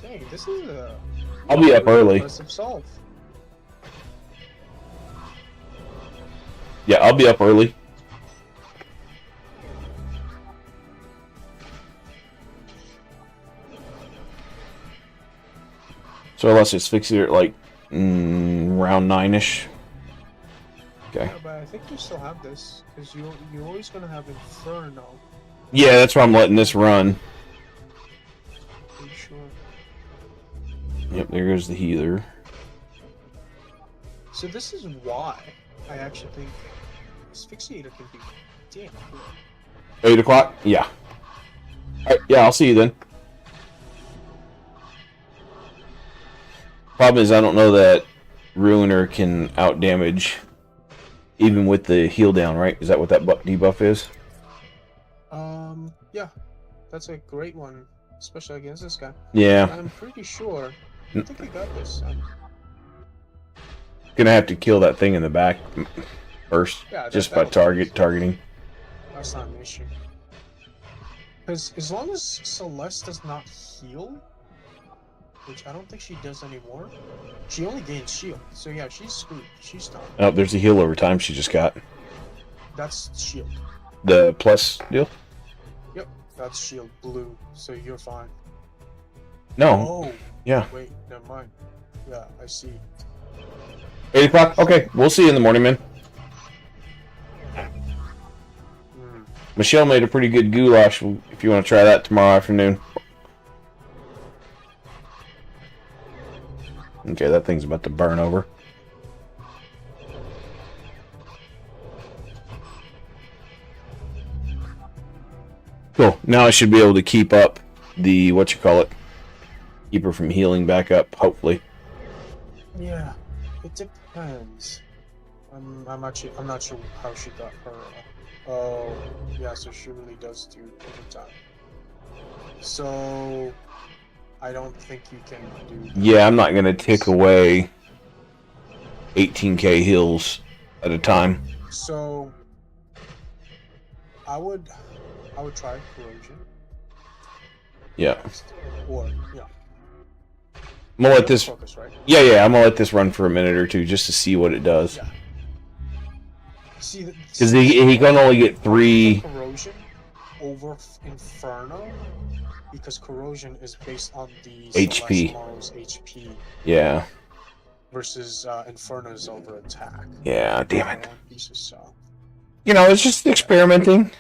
Dang, this is a... I'll be up early. impressive solve. Yeah, I'll be up early. So unless it's fixed at like round 9-ish. Okay. Yeah, but I think you still have this, because you're always gonna have Inferno. Yeah, that's why I'm letting this run. Pretty sure. Yep, there goes the healer. So this is why I actually think Asphyxiator can be damn good. 8 o'clock? Yeah. Alright, yeah, I'll see you then. Problem is, I don't know that Ruiner can outdamage even with the heal down, right? Is that what that debuff is? Yeah, that's a great one, especially against this guy. Yeah. I'm pretty sure. I think you got this. Gonna have to kill that thing in the back first, Yeah, just by targeting. That's not an issue. Because as long as Celeste does not heal, which I don't think she does anymore, she only gains shield. So yeah, she's screwed. She's done. Oh, there's a heal over time she just got. That's shield. The plus deal? Yep, that's shield blue. So you're fine. No. Oh. Yeah. Wait, never mind. Yeah, I see. 8 o'clock? Okay, we'll see you in the morning, man. Michelle made a pretty good goulash if you want to try that tomorrow afternoon. Okay, that thing's about to burn over. Cool. Now I should be able to keep up the keep her from healing back up. Hopefully. Yeah, it depends. I'm not sure how she got her. Oh, yeah. So she really does do overtime. So I don't think you can do. Yeah, I'm not gonna tick away 18k heals at a time. So I would try corrosion. Yeah. Or yeah. I'm gonna let this. Focus, right? Yeah. I'm gonna let this run for a minute or two just to see what it does. Yeah. See, Because he can only get 3. corrosion over Inferno because corrosion is based on the HP. Celestial's HP Yeah. versus Inferno's over attack. Yeah. Damn it. Pieces, so. You know, it's just experimenting.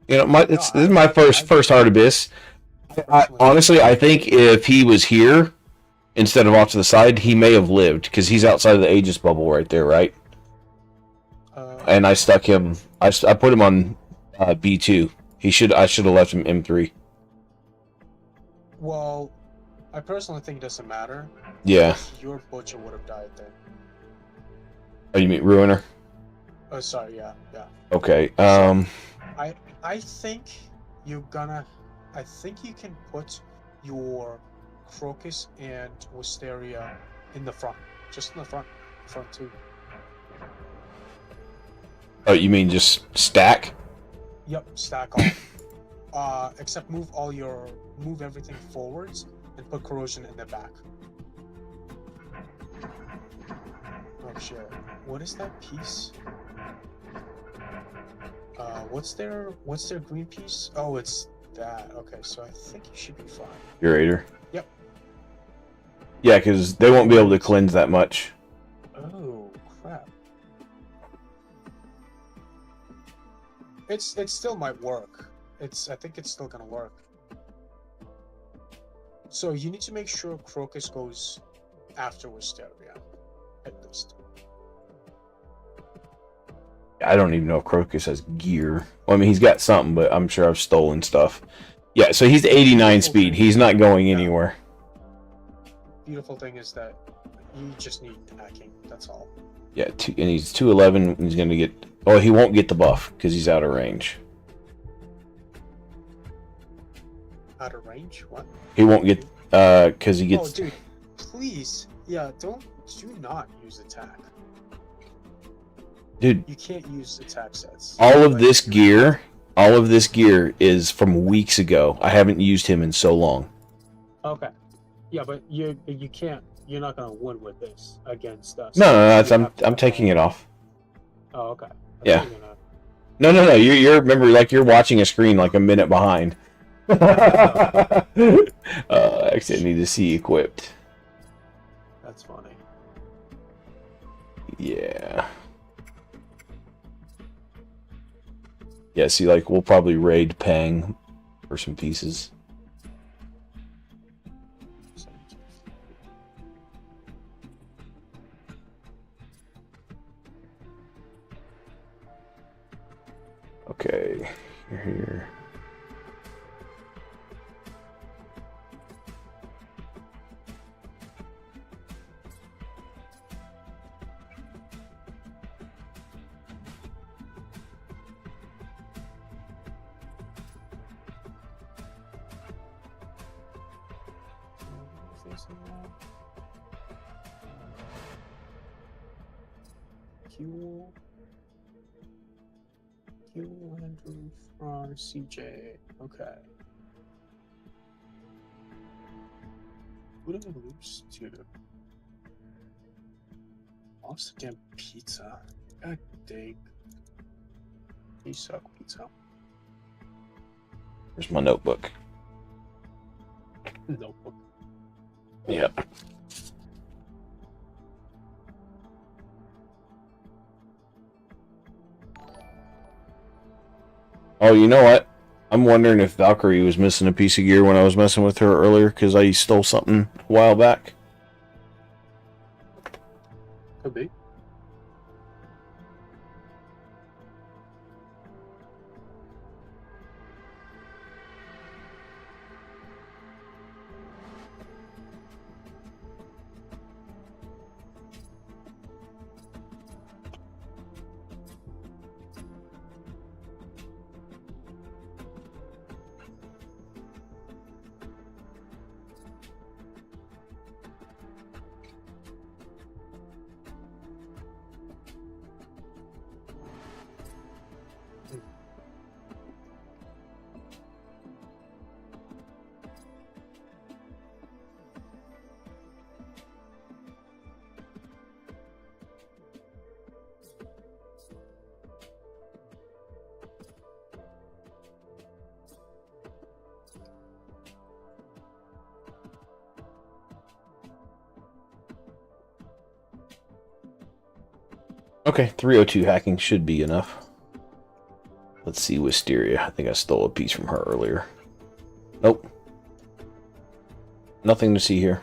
You know, this is my first Heart Abyss. Honestly, I think if he was here instead of off to the side, he may have lived because he's outside of the Aegis bubble right there, right? And I stuck him. I put him on B2. I should have left him M3. Well, I personally think it doesn't matter. Yeah. Your butcher would have died then. Oh, you mean Ruiner? Oh, sorry. Yeah. Okay. I think you're gonna. I think you can put your Crocus and Wisteria in the front, just in the front two. Oh, you mean just stack? Yep, stack all. Except move everything forwards and put corrosion in the back. Oh shit! What is that piece? What's their green piece? Oh, it's that. Okay, so I think you should be fine. Curator. Yep. Yeah, because they won't be able to cleanse that much. Oh crap! It still might work. I think it's still gonna work. So you need to make sure Crocus goes after Wisteria, at least. I don't even know if Crocus has gear. Well, I mean, he's got something, but I'm sure I've stolen stuff. Yeah, so he's 89 speed. He's not going anywhere. Beautiful thing is that you just need hacking. That's all. Yeah, and he's 211. He's going to get... Oh, he won't get the buff because he's out of range. Out of range? What? He won't get... Because he gets... Oh, dude, please. Yeah, do not use attack. Dude, you can't use attack sets. all of this gear is from weeks ago. I haven't used him in so long. Okay. Yeah, but you can't. You're not gonna win with this against us. No, I'm taking it off. Oh, okay. Yeah. No. You're remember, like, you're watching a screen like a minute behind. Exit need to see equipped. That's funny. Yeah. Yeah, see, like, we'll probably raid Pang for some pieces. Okay, you're here. Q Andrew from CJ. Okay. Who did I lose to? Lost the damn pizza. God dang. You suck, pizza. Where's my notebook? Notebook. Yep. Oh, you know what? I'm wondering if Valkyrie was missing a piece of gear when I was messing with her earlier because I stole something a while back. Could be. Okay, 302 hacking should be enough. Let's see Wisteria. I think I stole a piece from her earlier. Nope. Nothing to see here.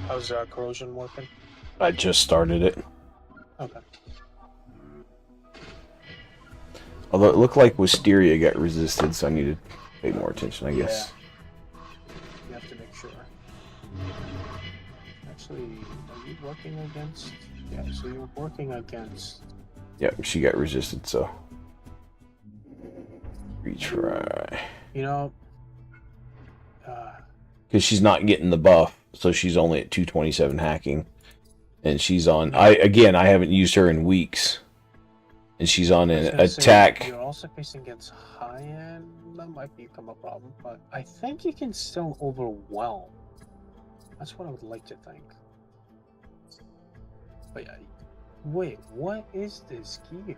How's corrosion working? I just started it. Okay. Although it looked like Wisteria got resisted, so I need to pay more attention, I guess. You have to make sure. Actually, are you working against? Yeah, so you're working against. Yep, she got resisted, so. Retry. You know. Because she's not getting the buff, so she's only at 227 hacking. And she's on. I haven't used her in weeks. And she's on an attack. You're also facing against high end. That might become a problem, but I think you can still overwhelm. That's what I would like to think. But yeah, wait, what is this gear?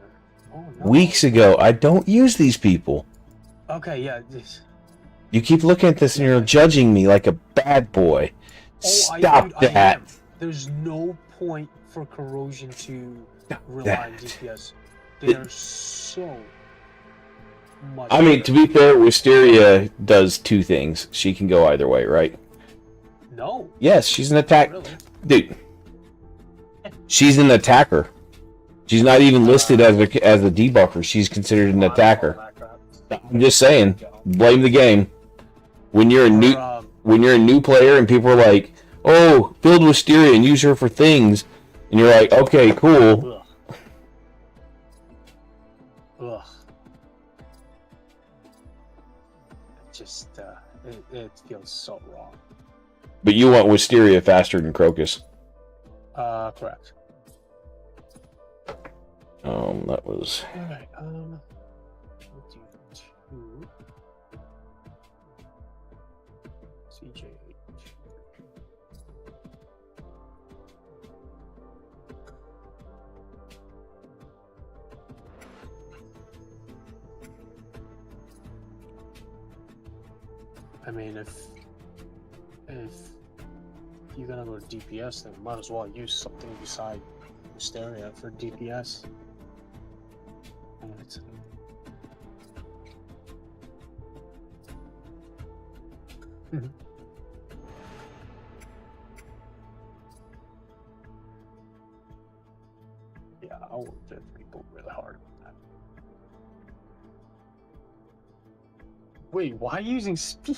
Oh no. Weeks ago, I don't use these people. Okay, yeah. This. You keep looking at this and you're judging me like a bad boy. Stop I that. am. There's no point for corrosion to rely on DPS. They are so much. I mean, to be fair, Wisteria does two things. She can go either way, right? No. Yes, she's an attack. Really? Dude, she's an attacker. She's not even listed as a debuffer. She's considered an attacker. I'm just saying, blame the game. When you're a new player and people are like, "Oh, build Wisteria and use her for things," and you're like, "Okay, cool." Ugh. Just, it feels so wrong. But you want Wisteria faster than Crocus. Correct. That was. Alright, we'll do 2. CJ. I mean, if you're gonna go to DPS, then might as well use something beside Wisteria for DPS. Yeah, I worked at people really hard on that. Wait, why are you using speed?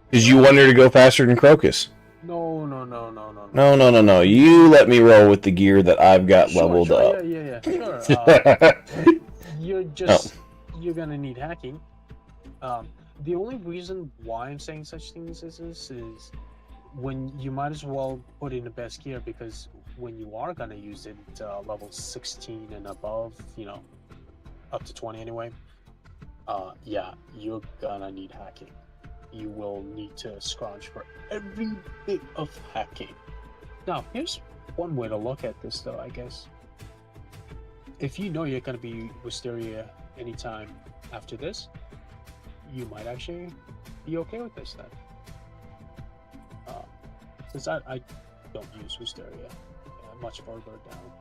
Because you want her to go faster than Crocus. No. No. You let me roll with the gear that I've got leveled up. Yeah. Sure. You're gonna need hacking. The only reason why I'm saying such things as this is when you might as well put in the best gear, because when you are gonna use it level 16 and above, up to 20 anyway, yeah, you're gonna need hacking. You will need to scrounge for every bit of hacking. Now, here's one way to look at this, though, I guess. If you know you're going to be Wisteria anytime after this, you might actually be okay with this then. Because I don't use Wisteria much further down.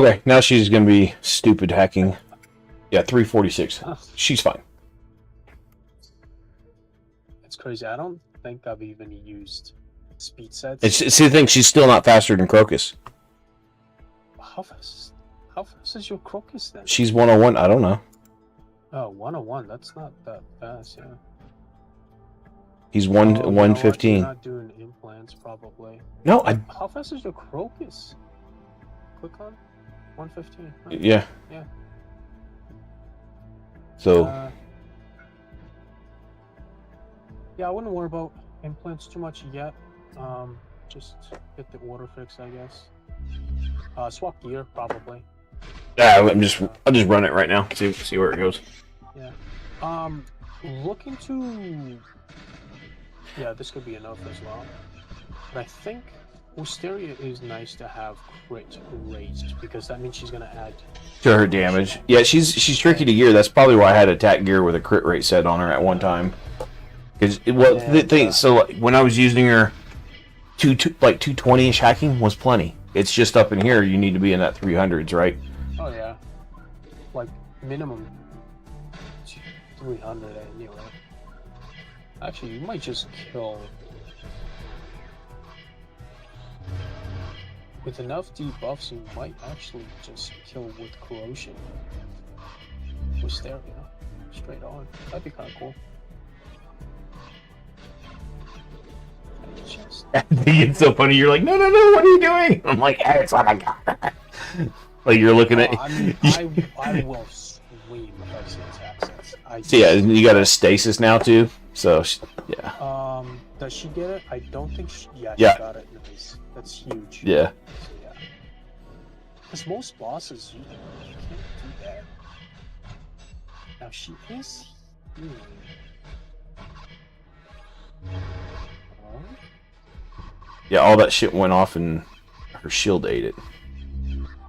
Okay, now she's gonna be stupid hacking. Yeah, 346. She's fine. It's crazy. I don't think I've even used speed sets. See the thing, she's still not faster than Crocus. How fast is your Crocus then? She's 101. I don't know. Oh, 101. That's not that fast, yeah. He's Oh, you know what? 115. You're not doing implants, probably. No, I How fast is your Crocus? Click on 115. Huh? yeah. Yeah. So Yeah, I wouldn't worry about implants too much yet. Just get the order fixed, I guess. Swap gear, probably. yeah, I'll just run it right now. See where it goes. Yeah. Look into. Yeah, this could be enough as well. But I think Wisteria is nice to have crit raised because that means she's gonna add To her damage. Yeah, she's tricky to gear. That's probably why I had attack gear with a crit rate set on her at one time. Because the thing, so like, when I was using her, 220ish hacking was plenty. It's just up in here. You need to be in that 300s, right? Oh yeah, like minimum 300 anyway. Actually, you might just kill with enough debuffs. You might actually just kill with corrosion. Wisteria, straight on. That'd be kind of cool. Just... I think it's so funny. You're like, no, what are you doing? I'm like, hey, it's what I got. Like you're looking at. I mean, I will scream if I see attack sets. So yeah, you got a stasis now too. So yeah. Does she get it? I don't think she. Yeah, Yeah. she got it. Nice. That's huge. Yeah. So, yeah. Because most bosses, you can't do that. Now she is healing. Yeah, all that shit went off and her shield ate it.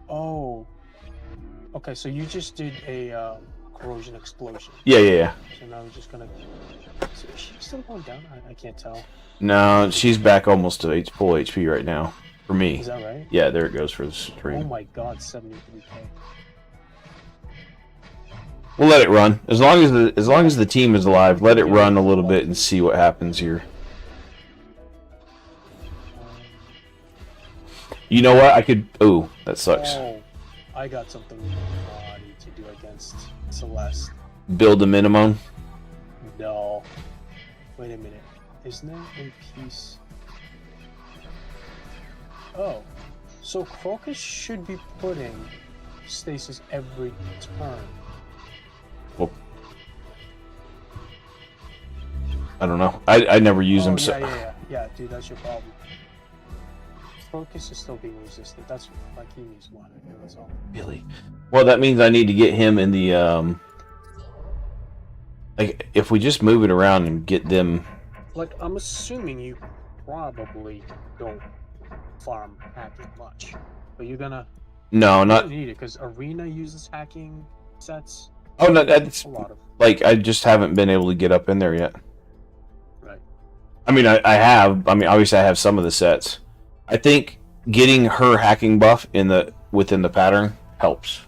Oh. Okay, so you just did a corrosion explosion. Yeah. So now we're just gonna. So is she still going down? I can't tell. No, she's back almost to full HP right now. For me. Is that right? Yeah, there it goes for the Oh stream. my god, 73k. We'll let it run. As long as the team is alive, let it run a little bit and see what happens here. You know what? I could. Oh, that sucks. Oh, I got something naughty to do against Celeste. Build a minimum. No. Wait a minute. Isn't there a piece? Oh. So Crocus should be putting stasis every turn. Well, I don't know. I never use them. So. Yeah, dude, that's your problem. Crocus is still being resisted. That's like he needs one. That's all. Really? Well, that means I need to get him in the like if we just move it around and get them. Like I'm assuming you probably don't farm hacking much, but you're gonna. No, You not. don't need it because Arena uses hacking sets. Oh no, that's A lot of like I just haven't been able to get up in there yet. right. I mean, I have. I mean, obviously, I have some of the sets. I think getting her hacking buff within the pattern helps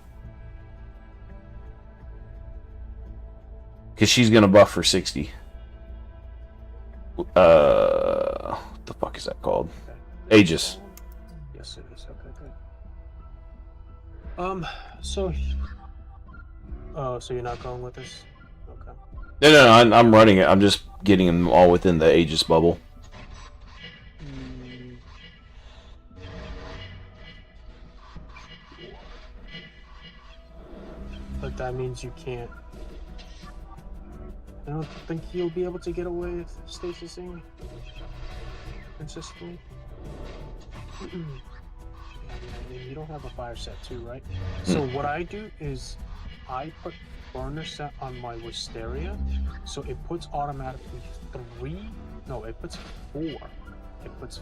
because she's gonna buff for 60. What the fuck is that called? Okay. Aegis. Yes, it is. Okay, good. So. Oh, so you're not going with this? Okay. No, I'm running it. I'm just getting them all within the Aegis bubble. But that means you can't. I don't think you'll be able to get away with stasising consistently. I mean, you don't have a fire set too, right? So what I do is I put burner set on my Wisteria, so it puts automatically 3. No, it puts 4. It puts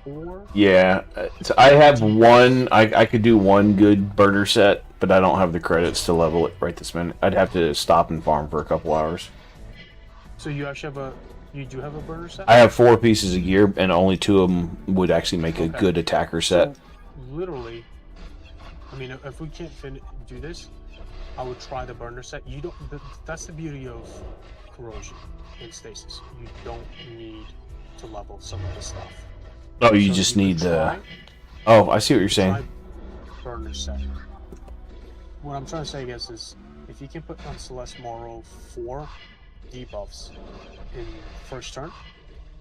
4. Yeah, so I have one. I could do one good burner set, but I don't have the credits to level it right this minute. I'd have to stop and farm for a couple hours. So you actually have you do have a burner set? I have 4 pieces of gear, and only 2 of them would actually make a Okay. good attacker set. So, literally, I mean, if we can't do this, I would try the burner set. You don't. That's the beauty of corrosion and stasis. You don't need to level some of the stuff. Oh, you So just could need the. try- Oh, I see what you're saying. try burner set. What I'm trying to say, I guess, is if you can put on Celeste Morrow 4 debuffs in first turn,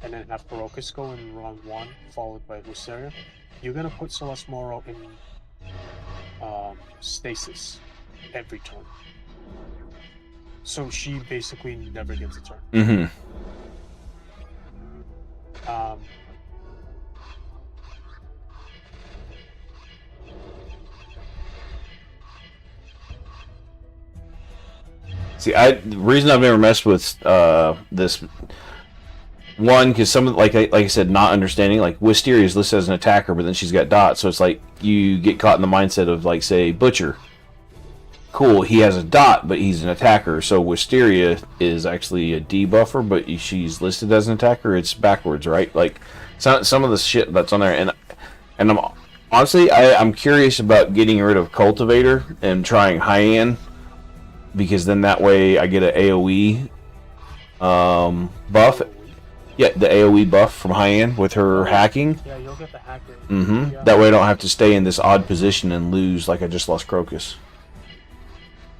and then have Barocus go in round 1, followed by Wisteria, you're gonna put Celeste Morrow in stasis every turn. So she basically never gets a turn. Mm-hmm. See, the reason I've never messed with this one, because some of like I said, not understanding, like Wisteria is listed as an attacker, but then she's got dot, so it's like you get caught in the mindset of like, say, Butcher. Cool, he has a dot, but he's an attacker. So Wisteria is actually a debuffer, but she's listed as an attacker. It's backwards, right? Like some of the shit that's on there, and I'm honestly I'm curious about getting rid of Cultivator and trying High-End, because then that way I get an AOE buff. Yeah, the AOE buff from High-End with her hacking. Yeah, you'll get the hacker. Mm-hmm. Yeah. That way I don't have to stay in this odd position and lose like I just lost Crocus.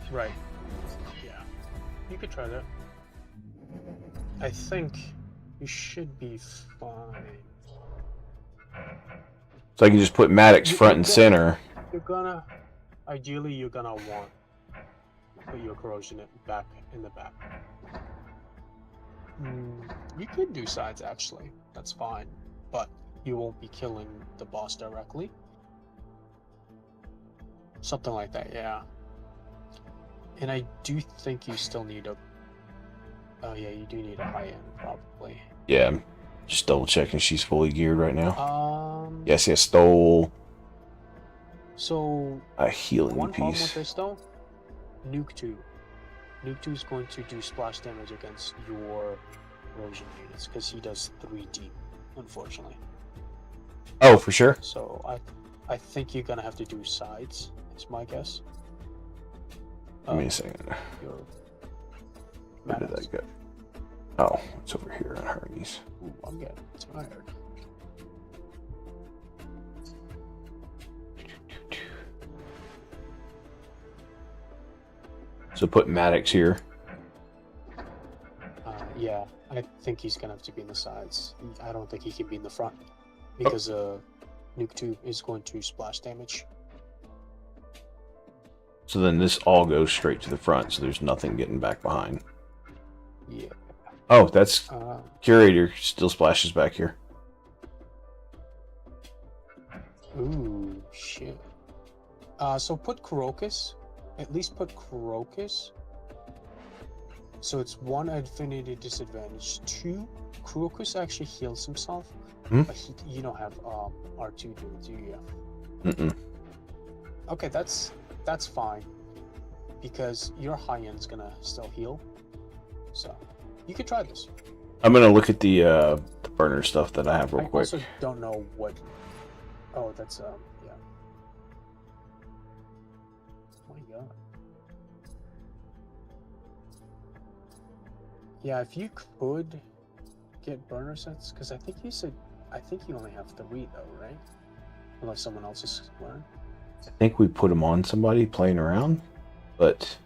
Right. Yeah. You could try that. I think you should be fine. So I can just put Maddox front and center. Ideally, you're gonna want to put your corrosion back in the back. You could do sides actually. That's fine, but you won't be killing the boss directly. Something like that, yeah. And I do think you still need a. Oh yeah, you do need a high end probably. Yeah, I'm just double checking she's fully geared right now. Yes. Yes, stole So a healing one problem with piece. this though, Nuke 2. Nuke 2 is going to do splash damage against your corrosion units because he does 3 deep, unfortunately. Oh, for sure. So I think you're gonna have to do sides. Is my guess. Give me a second. Your Where did Maddox. that go? Oh, it's over here on Hermes. Ooh, I'm getting tired. So put Maddox here. Yeah, I think he's gonna have to be in the sides. I don't think he can be in the front because Nuke 2 is going to splash damage. So then this all goes straight to the front, so there's nothing getting back behind. Yeah. Oh, that's Uh, Curator still splashes back here. Ooh, shit. So put Crocus. At least put Crocus. So it's 1 affinity disadvantage. 2, Crocus actually heals himself. Hmm? But you don't have R2 do you? Mm-mm. Okay, that's fine. Because your high end's gonna still heal. So you could try this. I'm gonna look at the burner stuff that I have real I quick. also don't know what. Oh, that's yeah. Oh my god. Yeah, if you could get burner sets, because I think you only have 3 though, right? Unless someone else is wearing. I think we put them on somebody playing around, but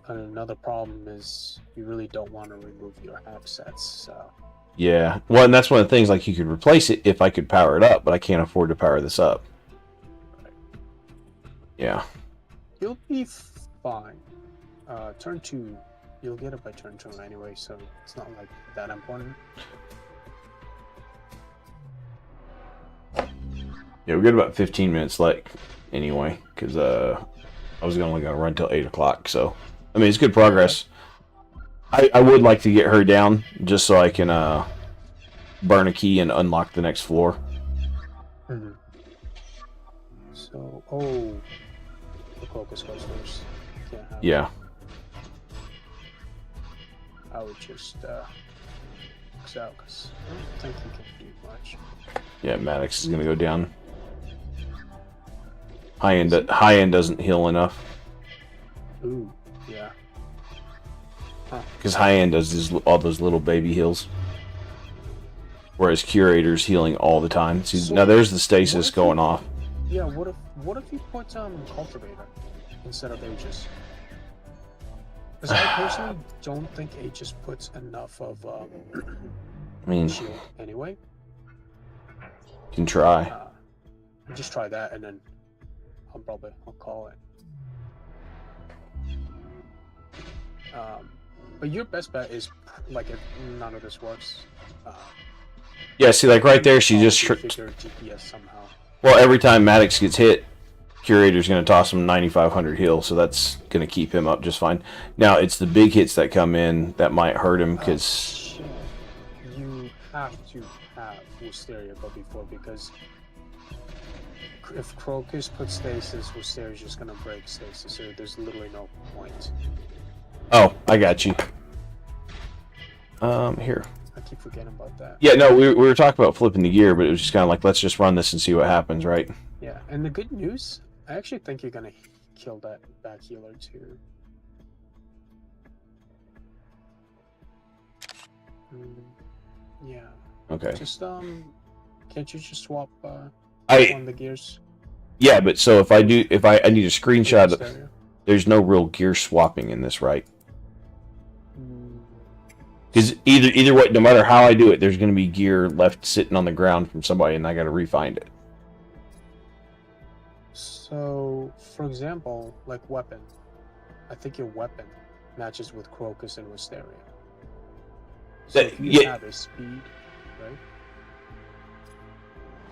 And another problem is you really don't want to remove your hack sets. So yeah. Well, and that's one of the things, like, you could replace it if I could power it up, but I can't afford to power this up. Yeah. you'll be fine. Turn 2, you'll get it by turn 2 anyway, so it's not like that important. Yeah, we got about 15 minutes left anyway, because I was only going to run till 8 o'clock, so I mean, it's good progress. I would like to get her down just so I can burn a key and unlock the next floor. Mm-hmm. So, the Crocus goes first. Can't have it. Yeah. I would just Maddox out because I don't think he can do much. Yeah, Maddox is gonna go down. High end doesn't heal enough Ooh, yeah. because high end does all those little baby heals, whereas Curator's healing all the time. See, So, now there's the stasis what if going you- off. Yeah, what if you put Cultivator instead of Aegis? Because I personally don't think Aegis puts enough of I mean, shield anyway. you can try. Just try that and then I'll call it. But your best bet is like if none of this works. Yeah, see, like right there, she just figure DPS somehow. well, every time Maddox gets hit, Curator's going to toss him 9,500 heal, so that's going to keep him up just fine. Now, it's the big hits that come in that might hurt him, because... You have to have Wisteria go before, because if Crocus puts stasis, Wisteria's just going to break stasis, so there's literally no point. Oh, I got you. Here. I keep forgetting about that. Yeah, no, we were talking about flipping the gear, but it was just kind of like, let's just run this and see what happens, right? Yeah, and the good news, I actually think you're going to kill that back healer, too. Yeah. Okay. Just can't you just swap one of the gears? Yeah, but so if I need a screenshot, Wisteria? there's no real gear swapping in this, right? Because either way, no matter how I do it, there's going to be gear left sitting on the ground from somebody, and I got to refind it. So, for example, like weapon, I think your weapon matches with Crocus and Wisteria. So if you have a speed, right?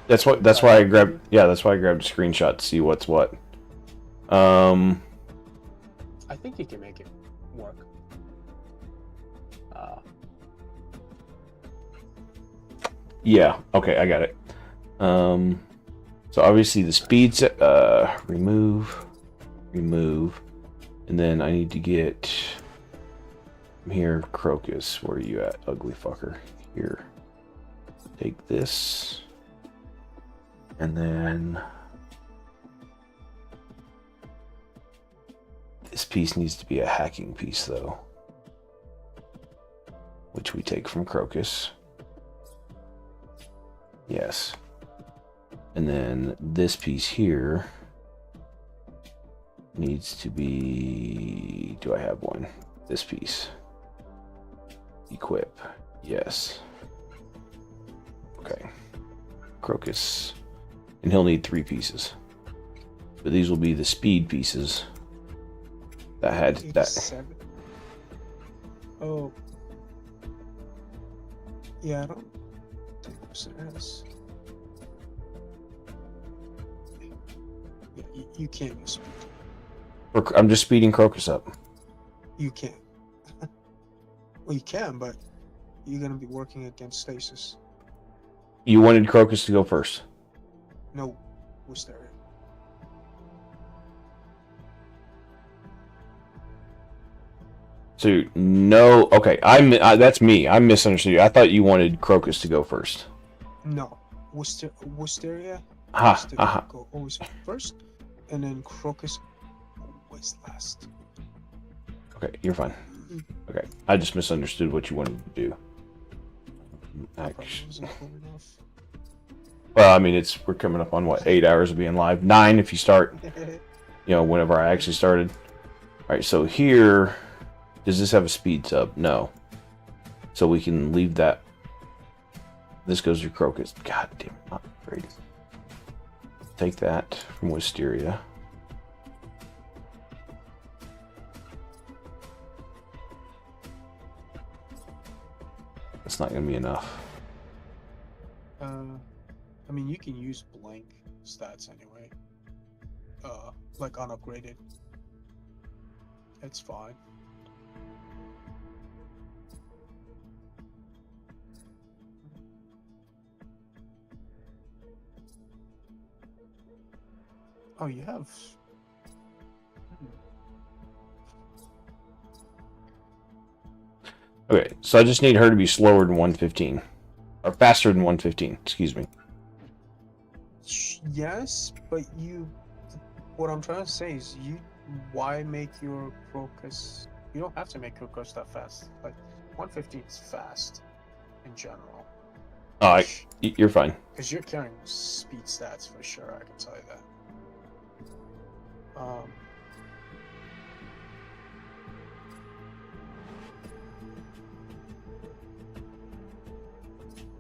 That's why I grabbed a screenshot to see what's what. I think you can make it work. Yeah, okay, I got it. So obviously the speed's remove, and then I need to get here, Crocus. Where are you at, ugly fucker? Here. Take this. And then this piece needs to be a hacking piece though, which we take from Crocus. Yes. And then this piece here needs to be... Do I have one? This piece. Equip. Yes. Okay. Crocus. And he'll need 3 pieces. But these will be the speed pieces that had that. 87. Oh. Yeah, I don't think it is. Yeah, you can't use speed. I'm just speeding Crocus up. You can't. Well, you can, but you're gonna be working against stasis. You wanted Crocus to go first. No, Wisteria. So no, okay. That's me. I misunderstood you. I thought you wanted Crocus to go first. No, Wisteria. Go always first, and then Crocus always last. Okay, you're fine. Okay, I just misunderstood what you wanted to do. Actually, well, I mean, we're coming up on what, 8 hours of being live. 9 if you start. Whenever I actually started. All right, so here, does this have a speed sub? No. So we can leave that. This goes to Crocus. God damn it, not great. Take that from Wisteria. That's not going to be enough. I mean, you can use blank stats anyway. Like unupgraded. It's fine. Oh, you have. Okay, so I just need her to be slower than 115. Or faster than 115, excuse me. Yes, but you. What I'm trying to say is, why make your Crocus? You don't have to make your Crocus that fast. Like 115 is fast in general. Alright, you're fine. Because you're carrying speed stats for sure. I can tell you that.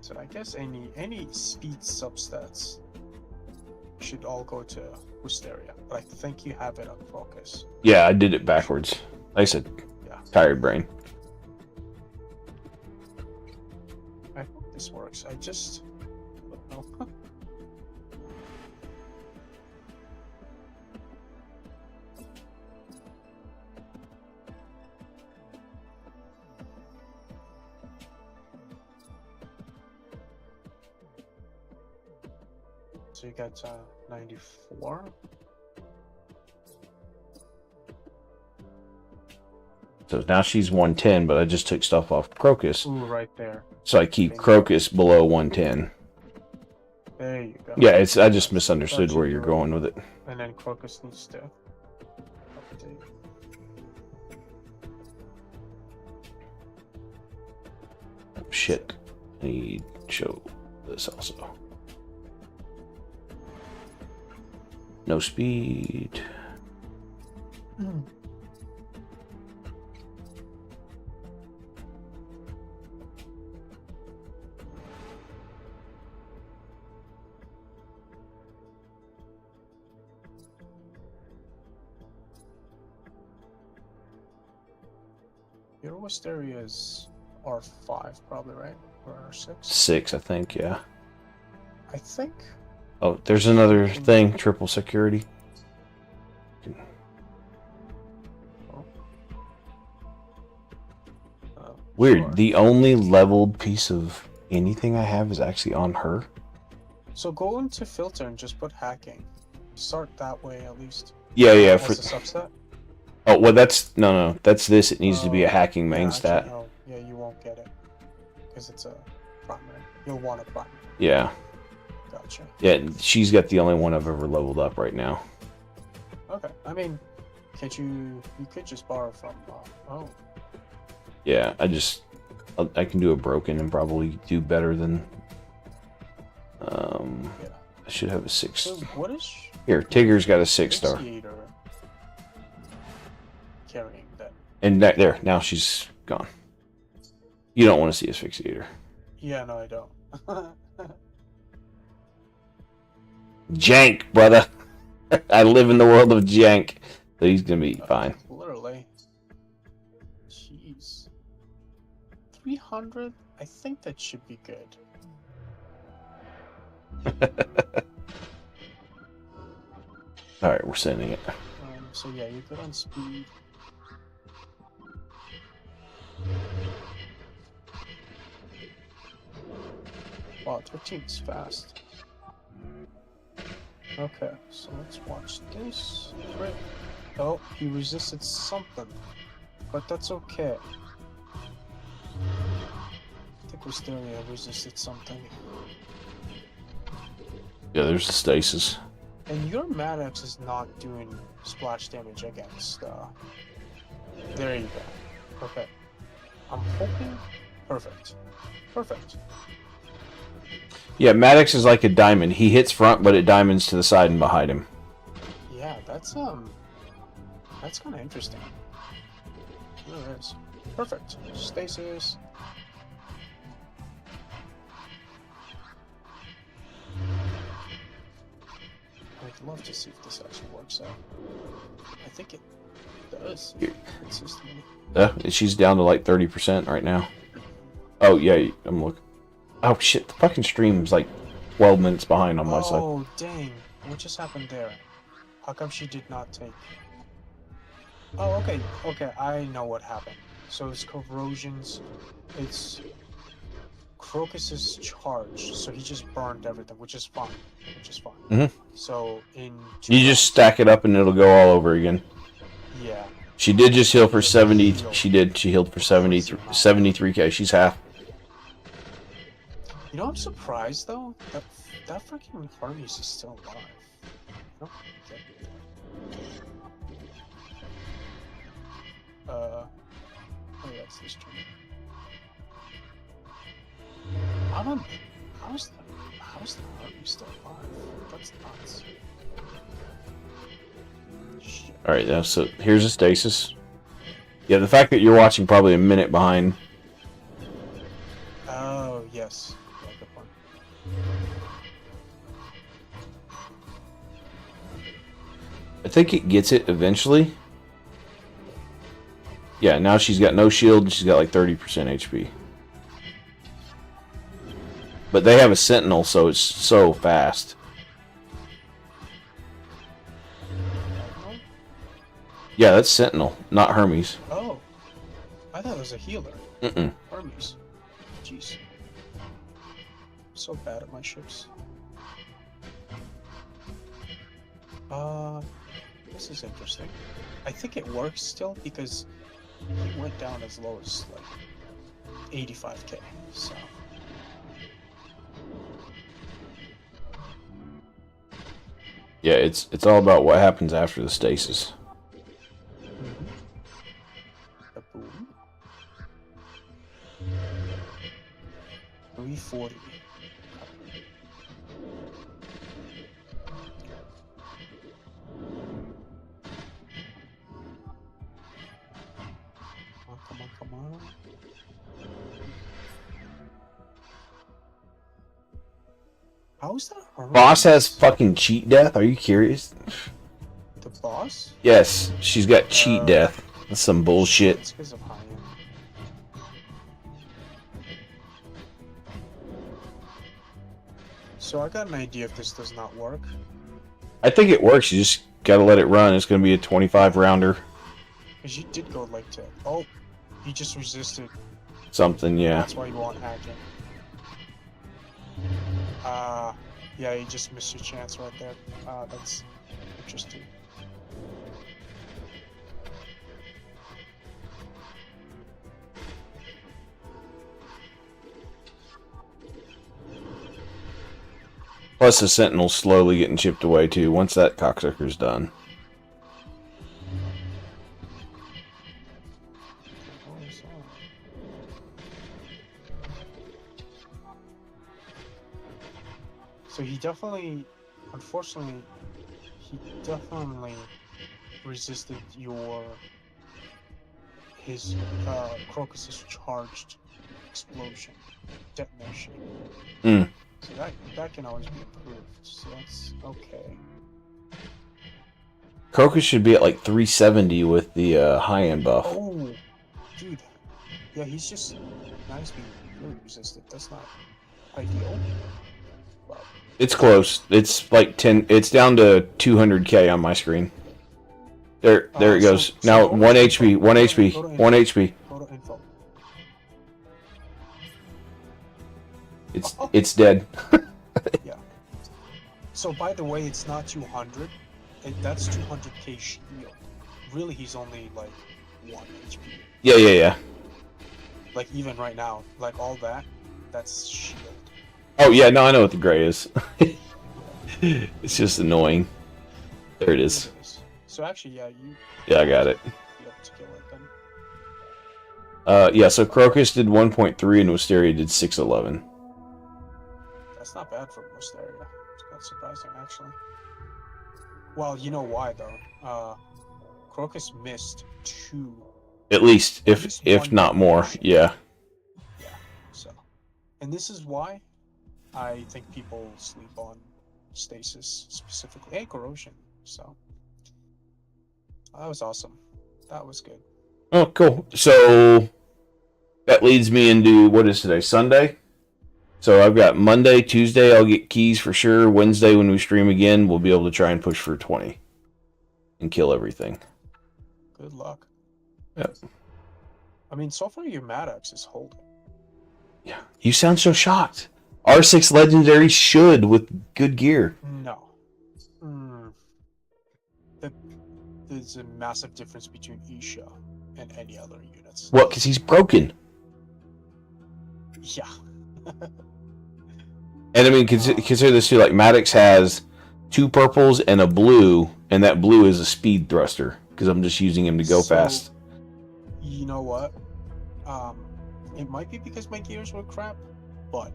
So I guess any speed substats should all go to Wisteria, but I think you have it on Crocus. Yeah, I did it backwards. Like I said, Yeah. tired brain. I hope this works. I just don't know. So you got 94. So now she's 110, but I just took stuff off Crocus. Ooh, right there. So I keep Crocus below 110. There you go. Yeah, I just misunderstood Gotcha, where you're going with it. And then Crocus needs to update. Oh, shit. I need to show this also. No speed. Your Wisteria is R5 probably, right? Or R6? 6, I think, yeah. I think. Oh, there's another thing, triple security. Weird. Sure. The only leveled piece of anything I have is actually on her. So go into filter and just put hacking. Start that way at least. Yeah. What's the subset? Oh, well, that's no. That's this. It needs to be a hacking main actually, stat. no. Yeah, you won't get it because it's a primary. You'll want a primary. Yeah. Gotcha. Yeah, she's got the only one I've ever leveled up right now. Okay. I mean, can't you? You could just borrow from. Oh. Yeah, I can do a broken and probably do better than. Yeah. I should have a 6. So what is Here, Tigger's got a 6-star. Asphyxiator carrying that? And there, now she's gone. You don't want to see Asphyxiator. Yeah, no, I don't. Jank, brother. I live in the world of Jank. So he's gonna be fine. Literally. Jeez. 300? I think that should be good. Alright, we're sending it. So yeah, you're good on speed. Wow, 13 is fast. Okay, so let's watch this. Great. Oh, he resisted something. But that's okay. I think Wisteria resisted something. Yeah, there's the stasis. And your Maddox is not doing splash damage against, There you go. Okay. I'm hoping... Perfect. Perfect. Yeah, Maddox is like a diamond. He hits front, but it diamonds to the side and behind him. Yeah, that's kind of interesting. It really is. Perfect. Stasis. I'd love to see if this actually works out. I think it does. Consistently. Yeah, she's down to like 30% right now. Oh, yeah, I'm looking. Oh, shit, the fucking stream's like 12 minutes behind on my side. Oh, dang. What just happened there? How come she did not take... Oh, okay. Okay, I know what happened. So it's Corrosion's... It's... Crocus's charge, so he just burned everything, which is fine. Mhm. So, in... You just stack it up and it'll go all over again. Yeah. She did just heal for 70. She did. She healed for 73k. She's half. You know, I'm surprised though that freaking Hermes is still alive. I don't get it. Oh, that's this turn. How's the Hermes still alive? That's nuts. Shit. All right, now so here's a stasis. Yeah, the fact that you're watching probably a minute behind. Oh yes. Yeah, good one. I think it gets it eventually. Yeah, now she's got no shield. She's got like 30% HP. But they have a sentinel, so it's so fast. Yeah, that's sentinel, not Hermes. Oh, I thought it was a healer. Mm-mm. Hermes. Jeez. I'm so bad at my ships. This is interesting. I think it works still because it went down as low as like 85k. So. Yeah, it's all about what happens after the stasis. A boom. 340. Oh, come on. How is that Hermes? Boss has fucking cheat death? Are you curious? The boss? Yes, she's got cheat death. That's some bullshit. It's because of high end. So I got an idea if this does not work. I think it works. You just gotta let it run. It's gonna be a 25 rounder. Because you did go like to. Oh, you just resisted. Something, yeah. That's why you won't hack it. Yeah, you just missed your chance right there. That's interesting. Plus the sentinel's slowly getting chipped away too, once that cocksucker's done. So he definitely, unfortunately, he definitely resisted his Crocus's charged explosion, detonation. Mm. So that can always be improved. So that's okay. Crocus should be at like 370 with the high-end buff. Oh, dude. Yeah, he's just being really resistant. That's not ideal. But It's close. It's like 10. It's down to 200k on my screen. There it goes. so Now go to 1 info. HP. 1 Go HP. to 1 info. HP. Go to info. It's dead. Yeah. So by the way, it's not 200. That's 200k shield. Really, he's only like 1 HP. Yeah. Like even right now, like all that, that's shield. Oh yeah, no, I know what the gray is. It's just annoying. There it is. So actually, yeah, you Yeah, I got it. have to kill it then. Yeah, so Crocus did 1.3 and Wisteria did 611. That's not bad for Wisteria. It's quite surprising, actually. Well, you know why though? Crocus missed 2. At least, At least if one not more. damage. Yeah. Yeah. So, and this is why I think people sleep on stasis specifically and corrosion. So that was awesome. That was good. Oh, cool. So that leads me into what is today? Sunday. So I've got Monday, Tuesday. I'll get keys for sure. Wednesday, when we stream again, we'll be able to try and push for 20 and kill everything. Good luck. Yep. I mean, so far your Maddox is holding. Yeah. You sound so shocked. R6 Legendary should with good gear. No. The there's a massive difference between Isha and any other units. What? Because he's broken. Yeah. And I mean, consider this too. Like Maddox has 2 purples and a blue, and that blue is a speed thruster because I'm just using him to go fast. You know what? It might be because my gears were crap, but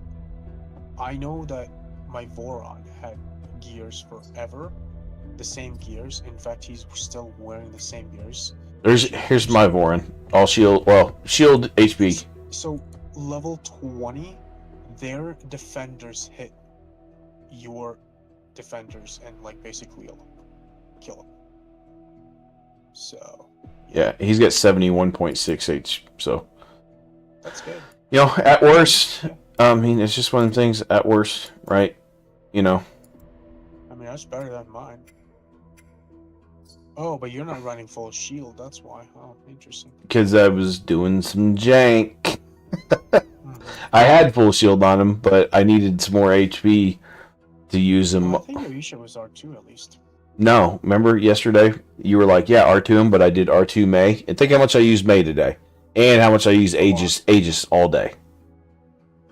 I know that my Voron had gears forever, the same gears. In fact, he's still wearing the same gears. Here's my Voron. All shield. Well, shield HP. So level 20, their defenders hit your defenders and like basically kill them. So Yeah, he's got 71.6 H. So that's good. you know, at worst, I mean, it's just one of the things. At worst, right? You know. I mean, that's better than mine. Oh, but you're not running full shield. That's why. Oh, interesting. Because I was doing some jank. Mhm. I had full shield on him, but I needed some more HP to use him. Well, I think your Isha was R2 at least. No, remember yesterday you were like, yeah, R2 him, but I did R2 May. And think how much I used May today, and how much I used Aegis all day.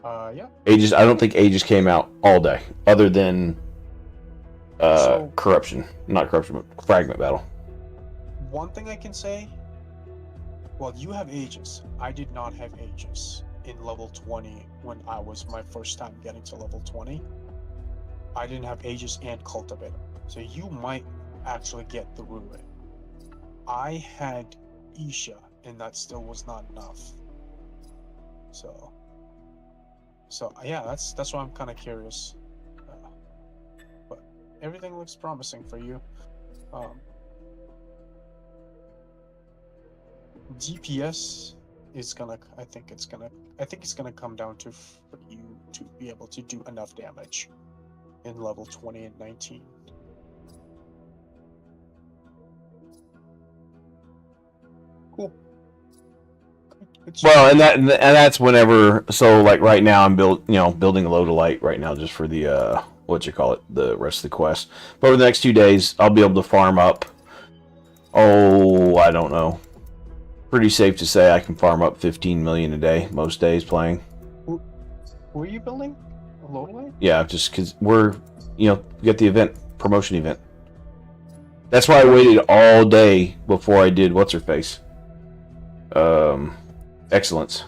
Yeah. Aegis, I don't think Aegis came out all day, other than So- corruption, not corruption, but fragment battle. One thing I can say, well, you have Aegis. I did not have Aegis in level 20 when I was my first time getting to level 20. I didn't have Aegis and Cultivator. So you might actually get the Ruin. I had Isha, and that still was not enough. So yeah, that's why I'm kind of curious. But everything looks promising for you. DPS is gonna. I think it's gonna come down to for you to be able to do enough damage in level 20 and 19. Cool. Good shit. Well, and that's whenever. So like right now, I'm building a load of light right now just for the the rest of the quest. But over the next 2 days, I'll be able to farm up. Oh, I don't know. Pretty safe to say I can farm up 15 million a day most days playing. Who are you building? A load light? Yeah, just because we got the event, promotion event. That's why I waited all day before I did what's her face. Excellence.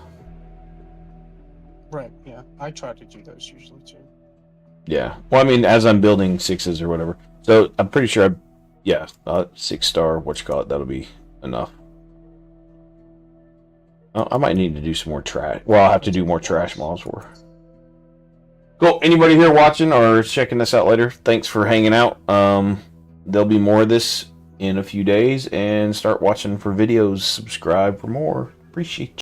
Right. Yeah, I try to do those usually too. Yeah. Well, I mean, as I'm building 6s or whatever. So I'm pretty sure 6-star, that'll be enough. Oh, I might need to do some more trash. Well, I'll have to do more trash mobs for. Cool. Anybody here watching or checking this out later? Thanks for hanging out. There'll be more of this in a few days, and start watching for videos. Subscribe for more. Appreciate you.